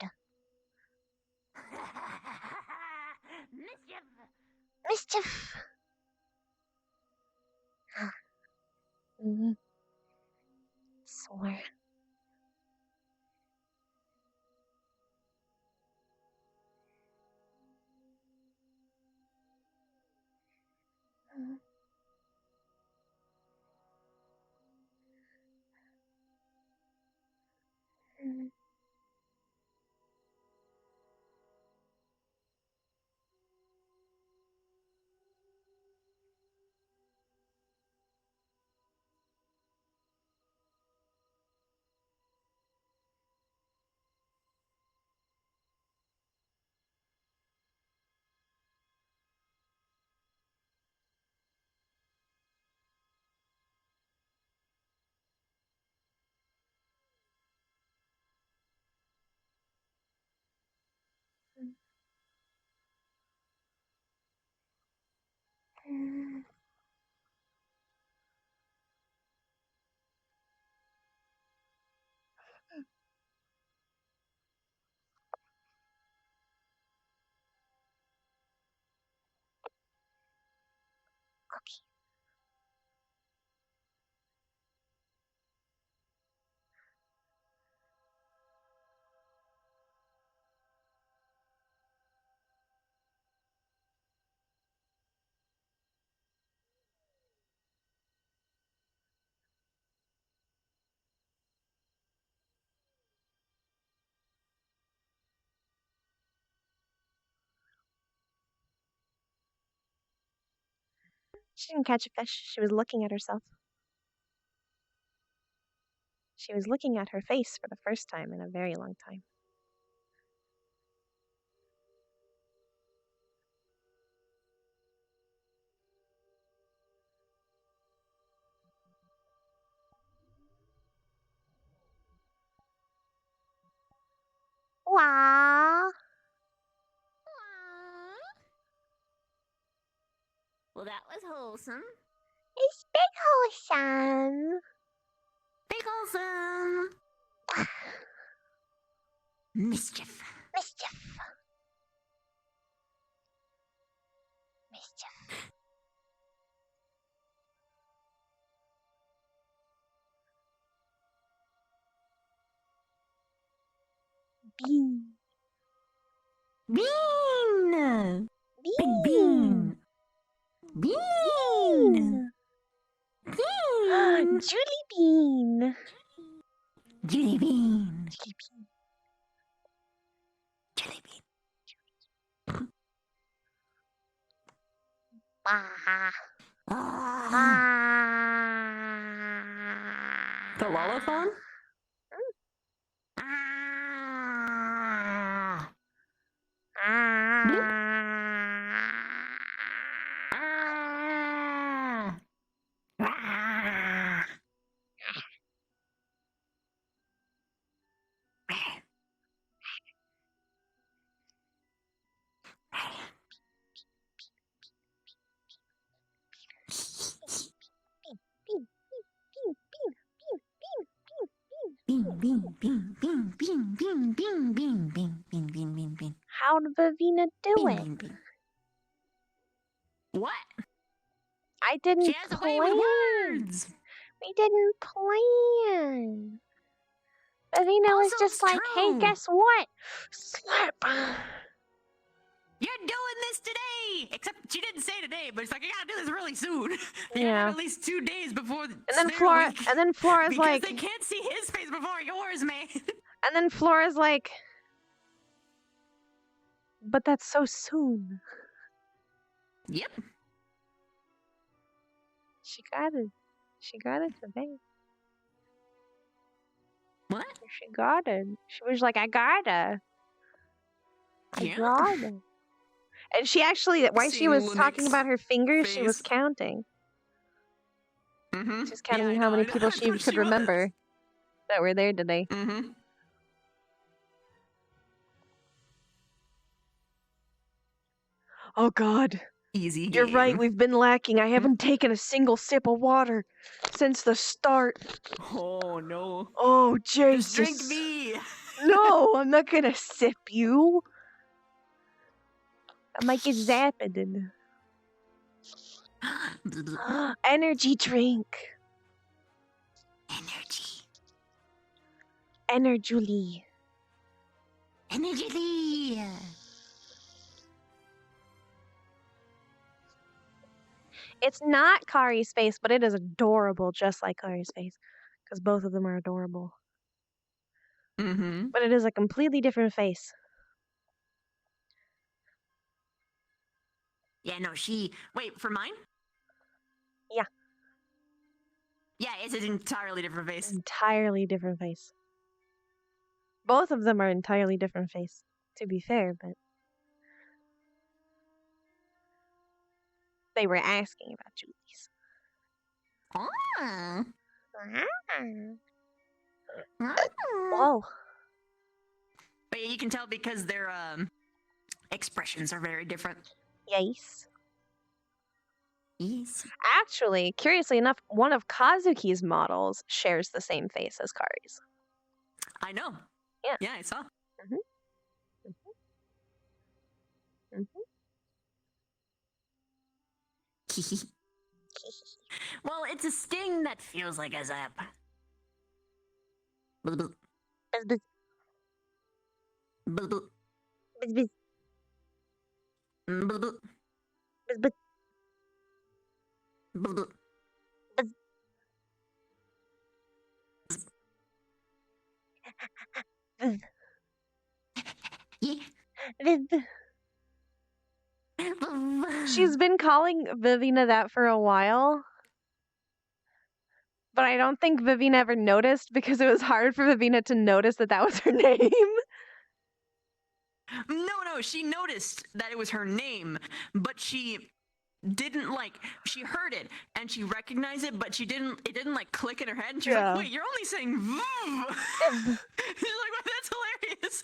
Mischief! Sore. walkie. She didn't catch a fish. She was looking at herself. She was looking at her face for the first time in a very long time. Wow. Well, that was wholesome. It's big wholesome. Big wholesome. Mischief. Mischief. Mischief. Bean. Bean. Bean. Big bean. Bean. Bean. Julie Bean. Julie Bean. Julie Bean. Julie Bean. Ah. The lullaphone? Bean, bean, bean, bean, bean, bean, bean, bean, bean, bean, bean, bean, bean. How did Vivina do Bean, it? bean, bean. What? I didn't She has a way plan. with words. We didn't plan. Vivina was Also, just it's like, hey, true. guess what? Slap. You're doing this today! Except she didn't say today, but it's like, I gotta do this really soon. You gotta Yeah. have at least 2 days before And then Snare Week. Flora's because like, they can't see his face before yours, man. and then Flora's like, but that's so soon. Yep. She got it. She got it today. What? She got it. She was like, I gotta. I Yeah. got it. And she actually, while she Seeing was Lynx's talking about her fingers, she was face. counting. Mm-hmm. She was counting how many people she could remember that were there today. Mm-hmm. Oh God. Easy You're right, game. we've been lacking. I haven't taken a single sip of water since the start. Oh no. Oh, Jesus. Just drink me. No, I'm not gonna sip you. I might get zapped. Energy drink. Energy. Energy. Energy. It's not Kari's face, but it is adorable, just like Kari's face. Because both of them are adorable. Mm-hmm. But it is a completely different face. Yeah, no, wait, for mine? Yeah. Yeah, it's an entirely different face. Entirely different face. Both of them are entirely different face, to be fair, but they were asking about Julie's. Oh. Whoa. But yeah, you can tell because their expressions are very different. Yes. Yes. Actually, curiously enough, one of Kazuki's models shares the same face as Kari's. I know. Yeah. Yeah, I saw. Mm-hmm. Mm-hmm. Mm-hmm. Well, it's a sting that feels like a zap. Bzz, bzz. Bzz, Bzz, bzz. bzz, Bzz, bzz. bzz, bzz, Bzz, bzz. bzz, Yeah. bzz. She's been calling Vivina that for a while. But I don't think Vivina ever noticed because it was hard for Vivina to notice that that was her name. No, she noticed that it was her name, but she didn't she heard it and she recognized it, but it didn't like click in her head, and she was Yeah. like, wait, you're only saying Viv. She's like, well, that's hilarious.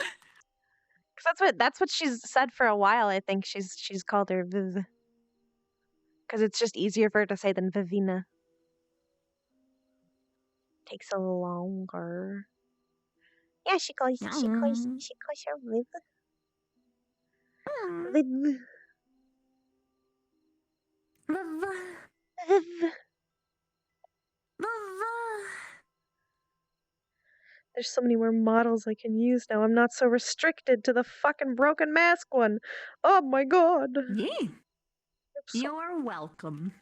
Because that's what she's said for a while. I think she's called her Viv. Because it's just easier for her to say than Vivina. Takes a little longer. Yeah, she calls her Viv. Viv. Viv. There's so many more models I can use now. I'm not so restricted to the fucking broken mask one. Oh my god. Yeah. You're welcome.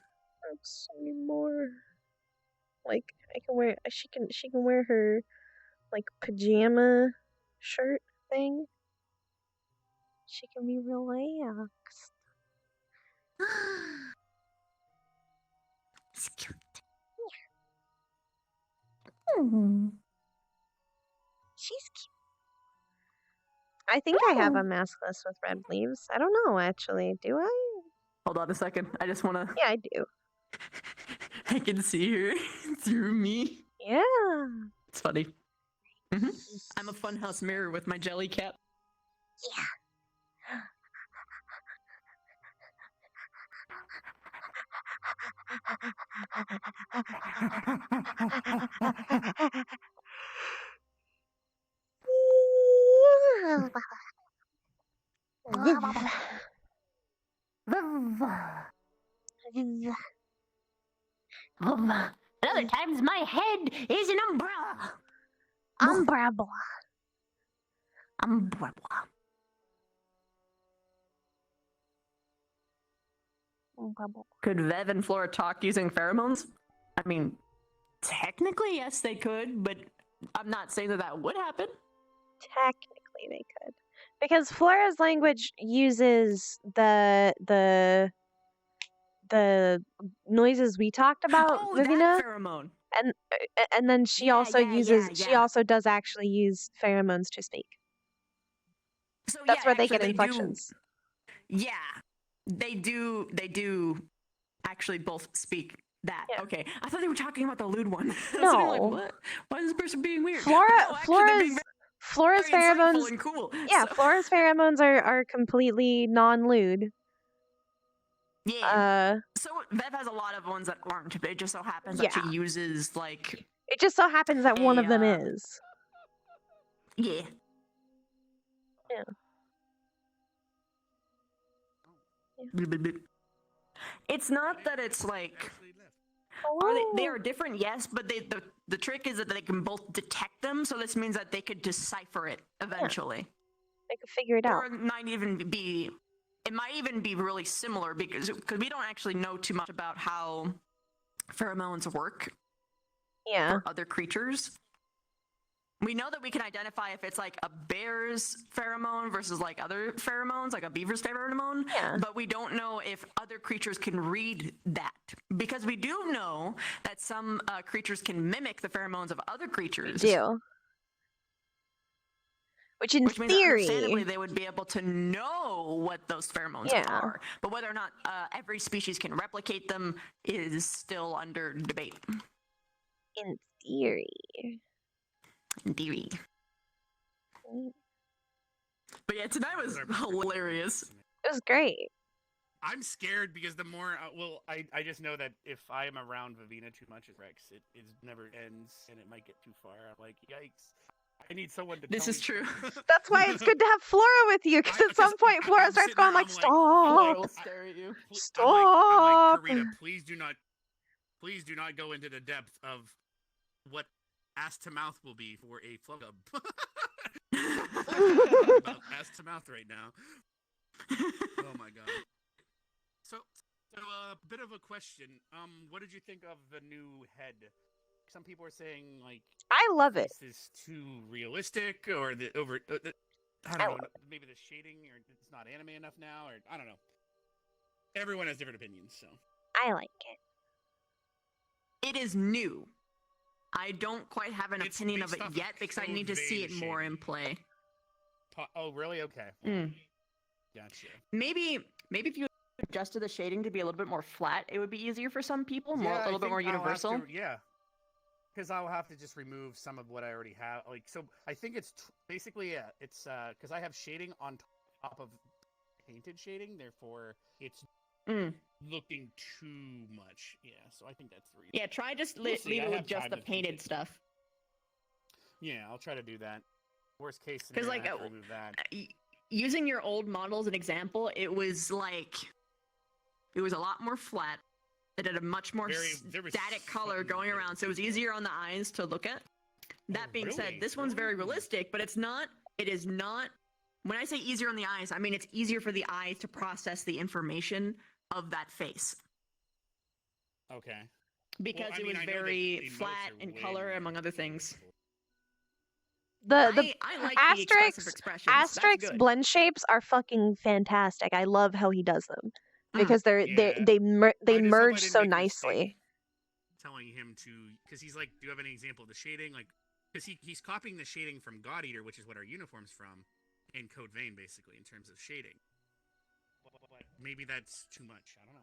I have so many more. Like I can wear. She can wear her like pajama shirt thing. She can be relaxed. It's cute. She's cute. I think I have a maskless with red leaves. I don't know actually. Do I? Hold on a second. I just wanna. Yeah, I do. I can see her through me. Yeah. It's funny. Mm-hmm. I'm a funhouse mirror with my jelly cat. Other times my head is an umbrella. Umbrella. Umbrella. Could Vev and Flora talk using pheromones? I mean, technically, yes, they could, but I'm not saying that would happen. Technically, they could, because Flora's language uses the noises we talked about, Vivina. That pheromone. And then she also she also does actually use pheromones to speak. So That's where they actually, get inflections. Yeah, they do actually both speak that. Yeah. Okay, I thought they were talking about the lewd one. I was sitting No. like, what? Why is this person being weird? Flora, But no, actually, they're being Flora's very insightful pheromones. and cool. Yeah, So- Flora's pheromones are completely non-lewd. Yeah. So Vev has a lot of ones that aren't, but it just so happens that Yeah. she uses like. It just so happens that one of them is. Yeah. Yeah. It's not that it's like. They are different, yes, but the trick is that they can both detect them, so this means that they could decipher it eventually. They could figure it out. Or it might even be really similar because we don't actually know too much about how pheromones work Yeah. for other creatures. We know that we can identify if it's like a bear's pheromone versus like other pheromones, like a beaver's pheromone, but we don't know if other creatures can read that. Because we do know that some creatures can mimic the pheromones of other creatures. Do. Which in means that theory, understandably they would be able to know what those pheromones are. But whether or not every species can replicate them is still under debate. in theory. In theory. But yeah, tonight was hilarious. It was great. I'm scared because the more, I just know that if I am around Vivina too much as Rex, it never ends and it might get too far. I'm like, yikes. I need someone to This tell is me. true. That's why it's good to have Flora with you, because at some point Flora I'm starts sitting going there, like, I'm like, stop. Stare at you. Stop. I'm like, Karita, please do not Please do not go into the depth of what ass to mouth will be for a flub. About ass to mouth right now. Oh my god. So a bit of a question. What did you think of the new head? Some people are saying like I love it. this is too realistic, or the over. I don't know. Maybe the shading, or it's not anime enough now, or I don't know. Everyone has different opinions, so. I like it. It is new. I don't quite have an opinion of it yet because I need to see it more in play. Oh, really? Okay. Mm. Gotcha. Maybe if you adjusted the shading to be a little bit more flat, it would be easier for some people, a little bit more universal. Yeah. Because I'll have to just remove some of what I already have. Like, so I think it's basically, yeah, it's because I have shading on top of painted shading, therefore it's looking too much. Yeah, so I think that's the reason. Yeah, try just leave it with just the painted stuff. Yeah, I'll try to do that. Worst case scenario, I have to remove that. Using your old model as an example, it was a lot more flat. It had a much more static color going around, so it was easier on the eyes to look at. That being said, this one's very realistic, but it is not, when I say easier on the eyes, I mean it's easier for the eyes to process the information of that face. Okay. Because it was very flat in color, among other things. The I like the expressive expressions. asterisk blend shapes are fucking fantastic. I love how he does them because they merge so nicely. Telling him to, because he's like, do you have any example of the shading? Like, because he's copying the shading from God Eater, which is what our uniform's from, in Code Vein, basically, in terms of shading. But maybe that's too much. I don't know.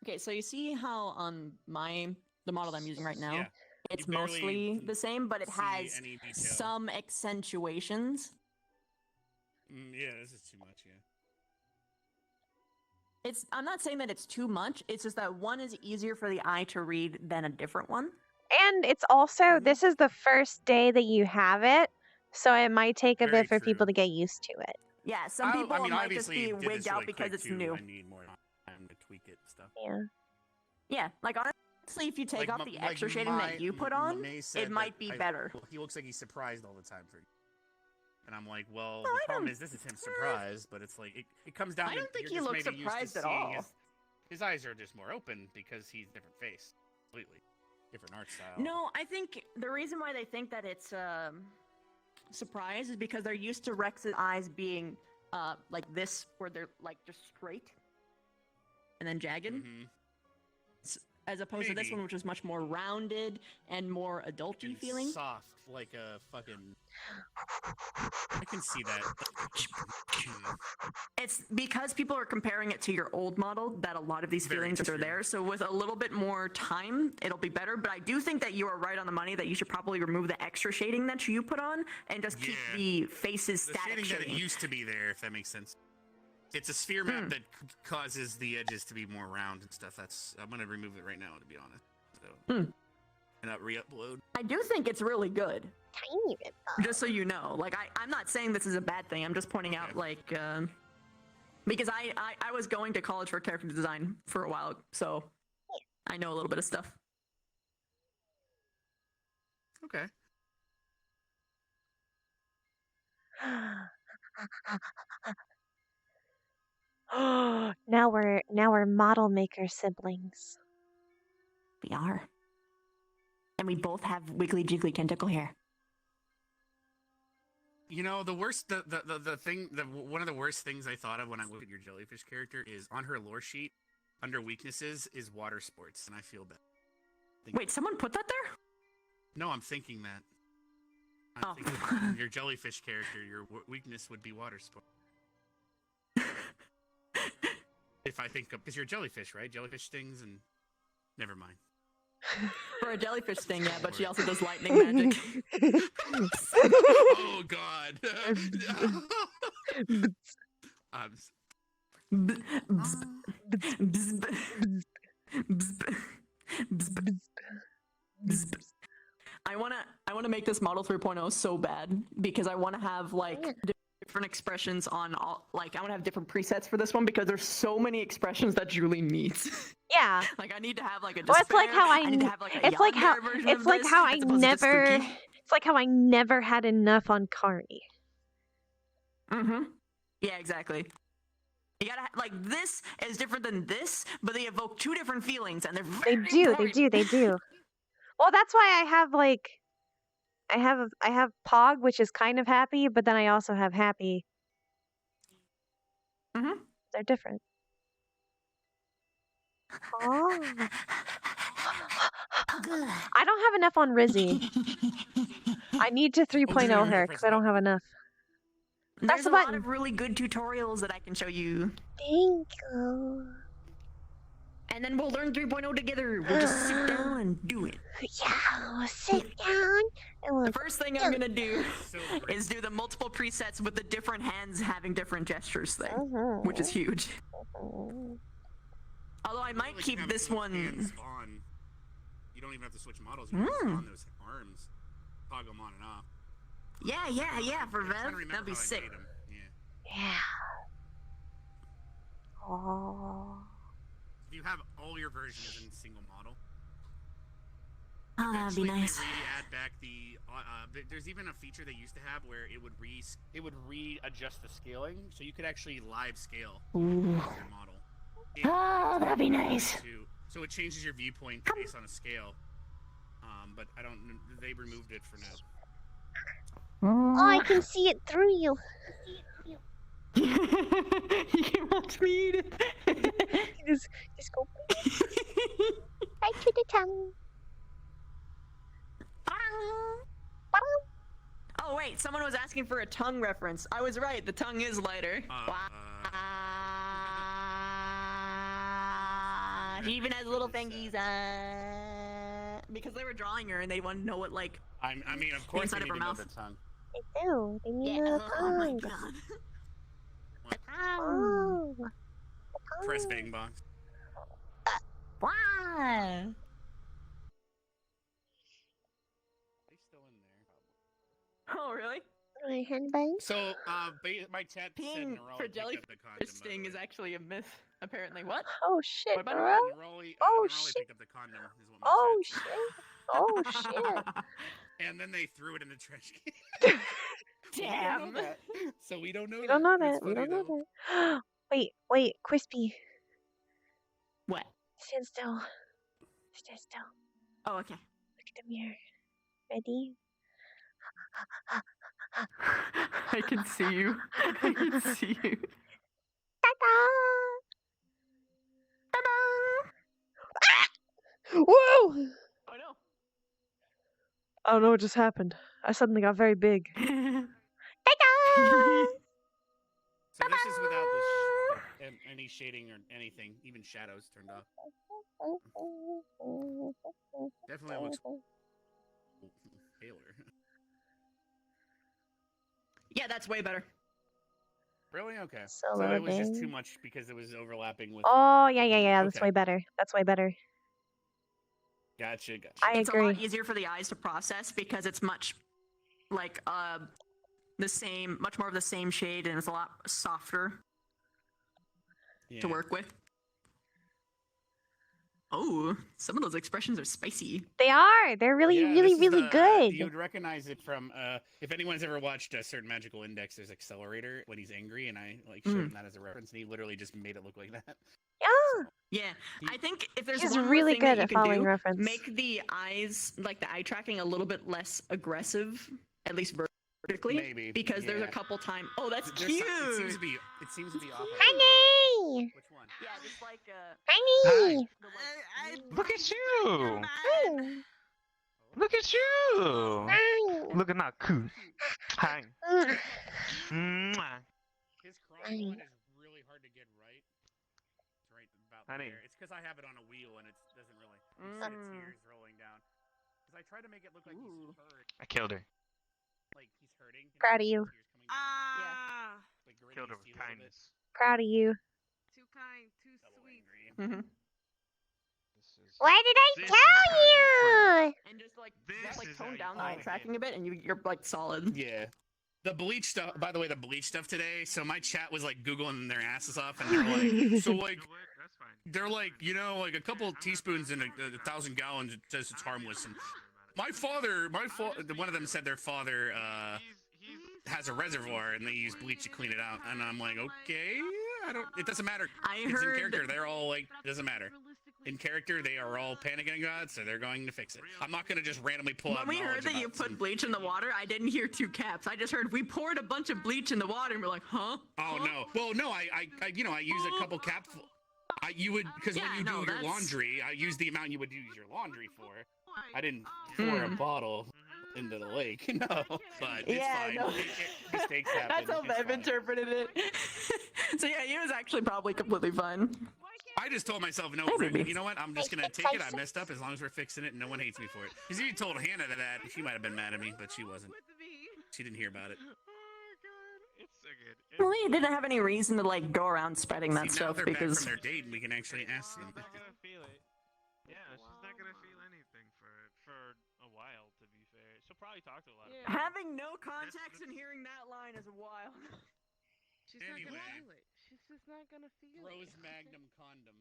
Okay, so you see how on the model that I'm using right now, Yeah. it's mostly the same, but it has some accentuations. Yeah, this is too much, yeah. I'm not saying that it's too much, it's just that one is easier for the eye to read than a different one. And it's also, this is the first day that you have it, so it might take a bit for people to get used to it. Yeah, some people might just be wigged out because it's new. I need more time to tweak it and stuff. Yeah. Yeah, like honestly, if you take off the extra shading that you put on, it might be better. He looks like he's surprised all the time. And I'm like, well, the problem is this is him surprised, but it's like, it comes down to... I don't think he looks surprised at all. His eyes are just more open because he's different face. Completely. Different art style. No, I think the reason why they think that it's surprise is because they're used to Rex's eyes being like this, where they're like just straight and then jagged. As opposed to this one, which is much more rounded and more adulty feeling. Soft, like a fucking... I can see that. It's because people are comparing it to your old model that a lot of these feelings are there. So with a little bit more time, it'll be better. But I do think that you are right on the money that you should probably remove the extra shading that you put on and just keep the faces static shading that used to be there, if that makes sense. It's a sphere map that causes the edges to be more round and stuff. I'm gonna remove it right now, to be honest. So, and not re-upload. I do think it's really good. Tiny bit. Just so you know, like I'm not saying this is a bad thing. I'm just pointing out, like, because I was going to college for character design for a while, so I know a little bit of stuff. Okay. now we're model maker siblings. We are. And we both have wiggly jiggly tentacle hair. You know, the worst, the thing, one of the worst things I thought of when I looked at your jellyfish character is on her lore sheet, under weaknesses, is water sports, and I feel bad. Wait, someone put that there? No, I'm thinking that. I'm thinking your jellyfish character, your weakness would be water sports. If I think of, because you're a jellyfish, right? Jellyfish stings and... Never mind. For a jellyfish sting, yeah, but she also does lightning magic. Oh, God. I wanna make this model 3.0 so bad because I wanna have like different expressions on all. Like, I want to have different presets for this one because there's so many expressions that Julie needs. Yeah. Like, I need to have like a Well, despair. it's like how I need to have like a it's like how yandere version it's of like this, how I as opposed to just never spooky. it's like how I never had enough on Kari. Mm-hmm. Yeah, exactly. You gotta like this is different than this, but they evoke two different feelings, and they're They very do, important. they do. Well, that's why I have like I have Pog, which is kind of happy, but then I also have happy. Mm-hmm. They're different. Oh. I don't have enough on Rizzy. I need to 3.0 her because I don't have enough. There's the a lot button. of really good tutorials that I can show you. Thank you. And then we'll learn 3.0 together. We'll just sit down and do it. Yeah, we'll sit down and we'll The first thing I'm gonna do is do the multiple presets with the different hands having different gestures thing, which is huge. Although I might keep this one. Spawn. You don't even have to switch models. You can just spawn those arms, toggle them on and off. Yeah, for I'm trying to Vev, remember that'd be how I sick. made 'em. Yeah. Yeah. Oh. If you have all your versions in a single model, Oh, that'd be eventually nice. they re-add back the. There's even a feature they used to have where it would readjust the scaling, so you could actually live scale Ooh. your model. Oh, that'd be nice. So it changes your viewpoint based on a scale. But I don't. They removed it for now. Oh, I can see it through you. You can watch me eat it. just go right to the tongue. Oh wait, someone was asking for a tongue reference. I was right. The tongue is lighter. She even has little fingies. Because they were drawing her and they wanted to know what like. I mean, of course, inside they of need her to know mouth. the tongue. They do. They need Yeah. a Oh my tongue. god. Oh. Press bang box. Wow. Oh really? My hand bang. So, my chat said Peeing Nerali for picked up the condom. jellyfish sting is actually a myth, apparently. What? Oh shit, What about bro. Nerali Oh Nerali shit. picked up the condom. Is what my Oh chat said. shit. Oh shit. And then they threw it in the trash can. Damn. So we don't know We that. don't know That's that. We funny, don't know though. that. Wait, Crispy. What? Stand still. Stand still. Oh, okay. Look at the mirror. Ready? I can see you. I can see you. Ta-da! Ta-da! Whoa! Oh no. I don't know what just happened. I suddenly got very big. Ta-da! So this is without any shading or anything, even shadows turned off. Definitely looks paler. Yeah, that's way better. Really? Okay. So So it was just loving. too much because it was overlapping with. Oh, yeah. That's Okay. way better. That's way better. Gotcha. I It's agree. a lot easier for the eyes to process because it's much like the same, much more of the same shade, and it's a lot softer to work with. Oh, some of those expressions are spicy. They are. They're really, Yeah, really, this is really the, good. You would recognize it from if anyone's ever watched a certain Magical Index. There's Accelerator when he's angry, and I showed him that as a reference, and he literally just made it look like that. Yeah. Yeah, I think if there's He's one more really thing good that you at can following do, reference. make the eyes, like the eye tracking, a little bit less aggressive, at least vertically. Maybe, because there's a yeah. couple times. Oh, that's There's cute. It seems to be off. Honey! Which one? Yeah, just like Honey! Look at you! Hi. Look at you! Hi. Look at that cool. Hi. Mm. Mwah. His crawling one is really hard to get right. It's right about Honey. there. It's because I have it on a wheel and it doesn't really. Instead of tears rolling down. Because I try to make it look like he's hurt. I killed her. Like he's hurting. Proud of you. Like Killed her with kindness. Proud of you. Too kind, too sweet. Mm-hmm. Why did I This tell is you? And just like This tone is how down you the eye fight tracking a bit, and you're like solid. Yeah. the bleach stuff. By the way, the bleach stuff today. So my chat was like googling their asses off, and they're like, so like, they're like, you know, like a couple teaspoons in a 1,000 gallons. It says it's harmless. And my father, one of them said their father has a reservoir, and they use bleach to clean it out. And I'm like, okay, I don't. It doesn't matter. It's in character. They're all like, it doesn't matter. In character, they are all panicking God, so they're going to fix it. I'm not going to just randomly pull out. When we heard that you put bleach in the water, I didn't hear two caps. I just heard we poured a bunch of bleach in the water, and we're like, huh? Oh no. Well, no, I you know, I use a couple capfuls. You would, because when you do your laundry, I use the amount you would use your laundry for. I didn't pour a bottle into the lake, no. But it's fine. No. Mistakes happen. That's how Bev interpreted it. So yeah, he was actually probably completely fine. I just told myself, no, you know what? I'm just gonna take it. I messed up. As long as we're fixing it, and no one hates me for it. Because if you told Hannah that, she might have been mad at me, but she wasn't. She didn't hear about it. It's so good. Well, you didn't have any reason to like go around spreading that See, now stuff they're because. back from their date, and we can actually ask them. She's not gonna feel it. Yeah, she's not gonna feel anything for a while. To be fair, she'll probably talk to a lot of people. Having no context and hearing that line is wild. She's not gonna feel it. She's just not gonna feel it. Rose Magnum condom.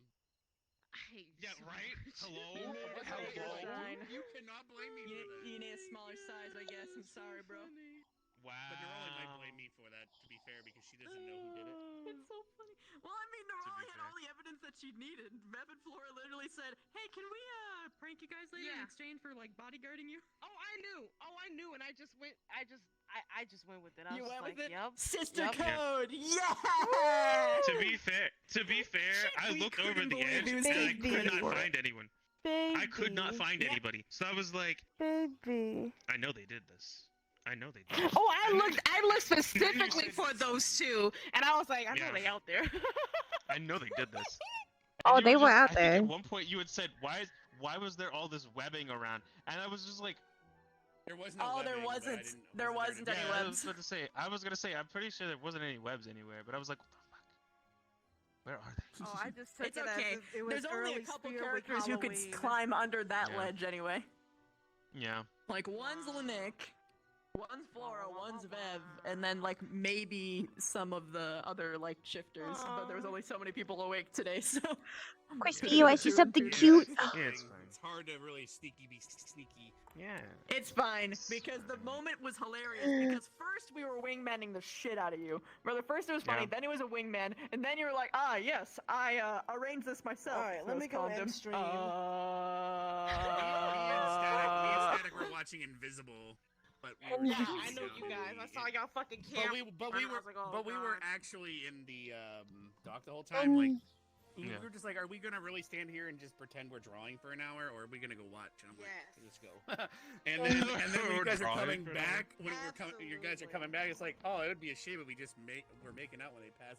Yeah, right? Hello? You cannot blame me for that. You need a smaller size, I guess. I'm sorry, bro. Wow. But Nerali might blame me for that, to be fair, because she doesn't know who did it. It's so funny. Well, I mean, Nerali had all the evidence that she needed. Bev and Flora literally said, "Hey, can we prank you guys later in exchange for like bodyguarding you?" Oh, I knew, and I just went with it. You went with it? Yep. Sister Yep. code, yeah. To be fair, I looked over the edge and I could not find anyone. I could not find anybody. So I was like, Baby. I know they did this. I know they did. Oh, I looked specifically for those two, and I was like, I know they out there. I know they did this. Oh, And you they were just- out I there. think at one point you had said, why was there all this webbing around? And I was just like, there was no. Oh, webbing, there but I wasn't. didn't- There wasn't any I webs. was gonna say, I'm pretty sure there wasn't any webs anywhere, but I was like, what the fuck? Where are they? Oh, I just took It's it okay. as it was There's only a early couple Spirit Week characters who could Halloween. climb under that Yeah. ledge anyway. Yeah. Like one's Lenick, one's Flora, one's Vev, and then like maybe some of the other like shifters. But there was only so many people awake today, so. Crispy, you want to see something cute? Yeah, it's fine. It's hard to really be sneaky. Yeah. It's fine, because the moment was hilarious, because first we were wingmanning the shit out of you. Brother, first it was funny, Yeah. then it was a wingman, and then you were like, yes, I arranged this myself. Alright, let me go end stream. Me and Static were watching Invisible, but we were Yeah, I know you guys. I saw y'all fucking camp. But we and I were was like, oh, but we were God. actually in the dock the whole time. Like we Yeah. were just like, are we gonna really stand here and just pretend we're drawing for an hour, or are we gonna go watch? And I'm like, let's go. and then when you guys are coming back, when you guys are coming back, it's like, oh, it would be a shame if we just we're making out when they pass.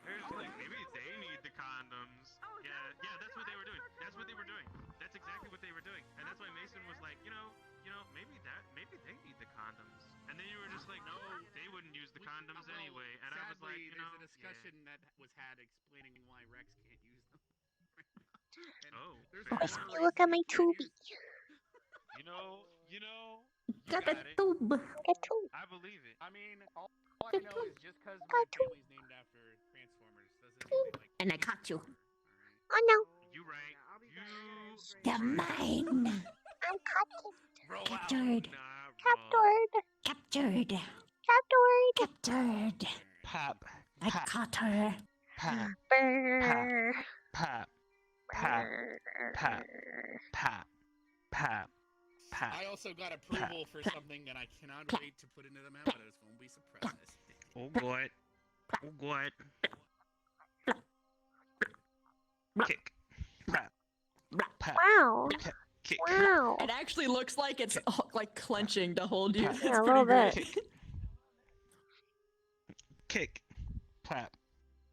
There's like, maybe they need the condoms. Yeah, that's what they were doing. That's what they were doing. That's exactly what they were doing. And that's why Mason was like, maybe they need the condoms. And then you were just like, no, they wouldn't use the condoms anyway. And I was like, there's a discussion that was had explaining why Rex can't use them. Oh, Crispy, look at my tubie. You know, you Got got a it. tube. I believe it. I mean, all I know is just because my family's named after Transformers doesn't mean like. And I caught you. Oh no. You right. You're mine. I'm captured. Captured. Captured. Captured. Captured. Captured. Pop. I caught her. Pop. Brr. Pop. Pop. Pop. Pop. Pop. Pop. I also got approval for something that I cannot wait to put into the map, but it's going to be a surprise. Oh god. Oh god. Kick. Pop. Pop. Wow. Kick. Wow. It actually looks like it's like clenching to hold you. It's Yeah, a pretty little bit. great. Kick. Pop.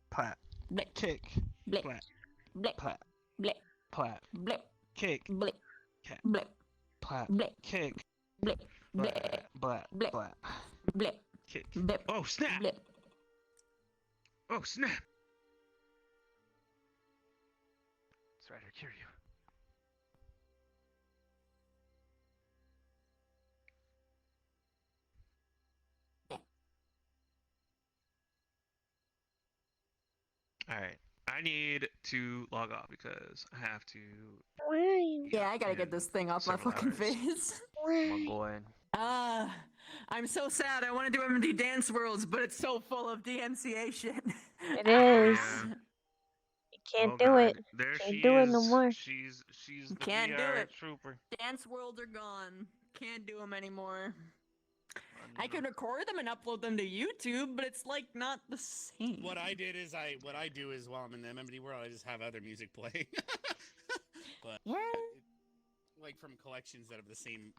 Pop. Blip. Kick. Blip. Pop. Blip. Pop. Blip. Pop. Blip. Kick. Blip. Cat. Blip. Pop. Blip. Kick. Blip. Blip. Blap. Blip. Blap. Blip. Kick. Blip. Oh snap! Blip. Oh snap! Strider, cure you. All right. I need to log off because I have to. Why? Yeah, I gotta get this thing off my several fucking hours. face. My boy. I'm so sad. I want to do MD Dance Worlds, but it's so full of denunciation. It is. Yeah. You can't Oh do God. it. There Can't she do it is. no more. She's the Can't do VR it. trooper. Dance Worlds are gone. Can't do them anymore. I I could record them and upload them to YouTube, but it's like not the same. What I do is while I'm in the MMD world, I just have other music playing. But yeah, like from collections that have the same,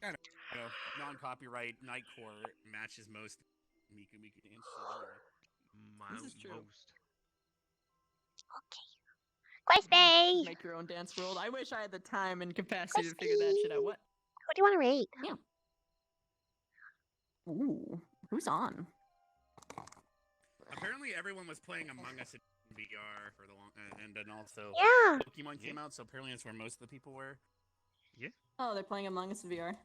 I don't know, non-copyright Nightcore matches most Miku Miku dance shit. This is true. Crispy! Make your own dance world. I wish I had the time and capacity to figure that shit out. What? Who do you want to rate? Yeah. Ooh, who's on? Apparently, everyone was playing Among Us in VR for the long, and then also Yeah. Pokemon came out, so apparently that's where most of the people were. Yeah. Oh, they're playing Among Us VR.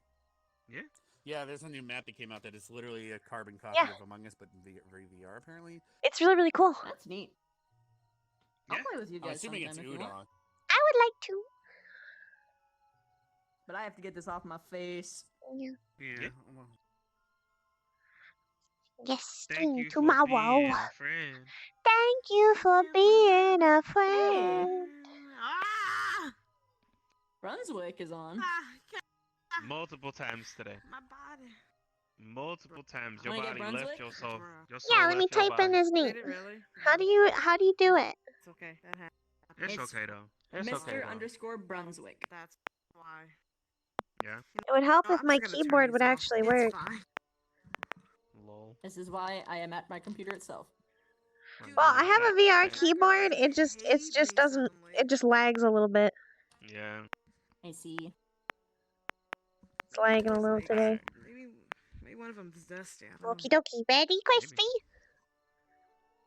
Yeah. Yeah, there's a new map that came out that is literally a carbon copy Yeah. of Among Us, but in VR apparently. It's really, really cool. That's neat. I'll play with you I'm guys assuming it's sometime if you want. Udon. I would like to. But I have to get this off my face. Yeah. Yeah. Yes, Thank you for tomorrow. being a friend. Thank you for being a friend. Brunswick is on. Multiple times today. My body. Multiple times. Your Wanna get body left Brunswick? your soul. Your soul Yeah, let me left your type in body. his name. Did it really? How do you do it? It's okay. That happened. It's It's okay though. It's Mr. okay though. underscore Brunswick. That's why. Yeah. It would help Oh, if I'm my just gonna turn keyboard these would off. actually It's work. fine. Lol. This is why I am at my computer itself. Well, I have a VR keyboard. It just doesn't. It just lags a little bit. Yeah. I see. It's lagging a little today. Maybe one of them's dusty. I don't Okie dokie. Ready, Crispy?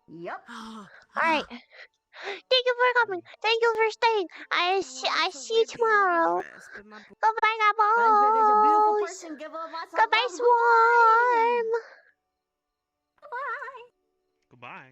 Yep. know. Alright. Thank you for coming. Thank you for staying. I see you tomorrow. Goodbye, Brunswick is a beautiful Gabos. person. Give her lots of Goodbye, love. Swarm. Bye. Goodbye.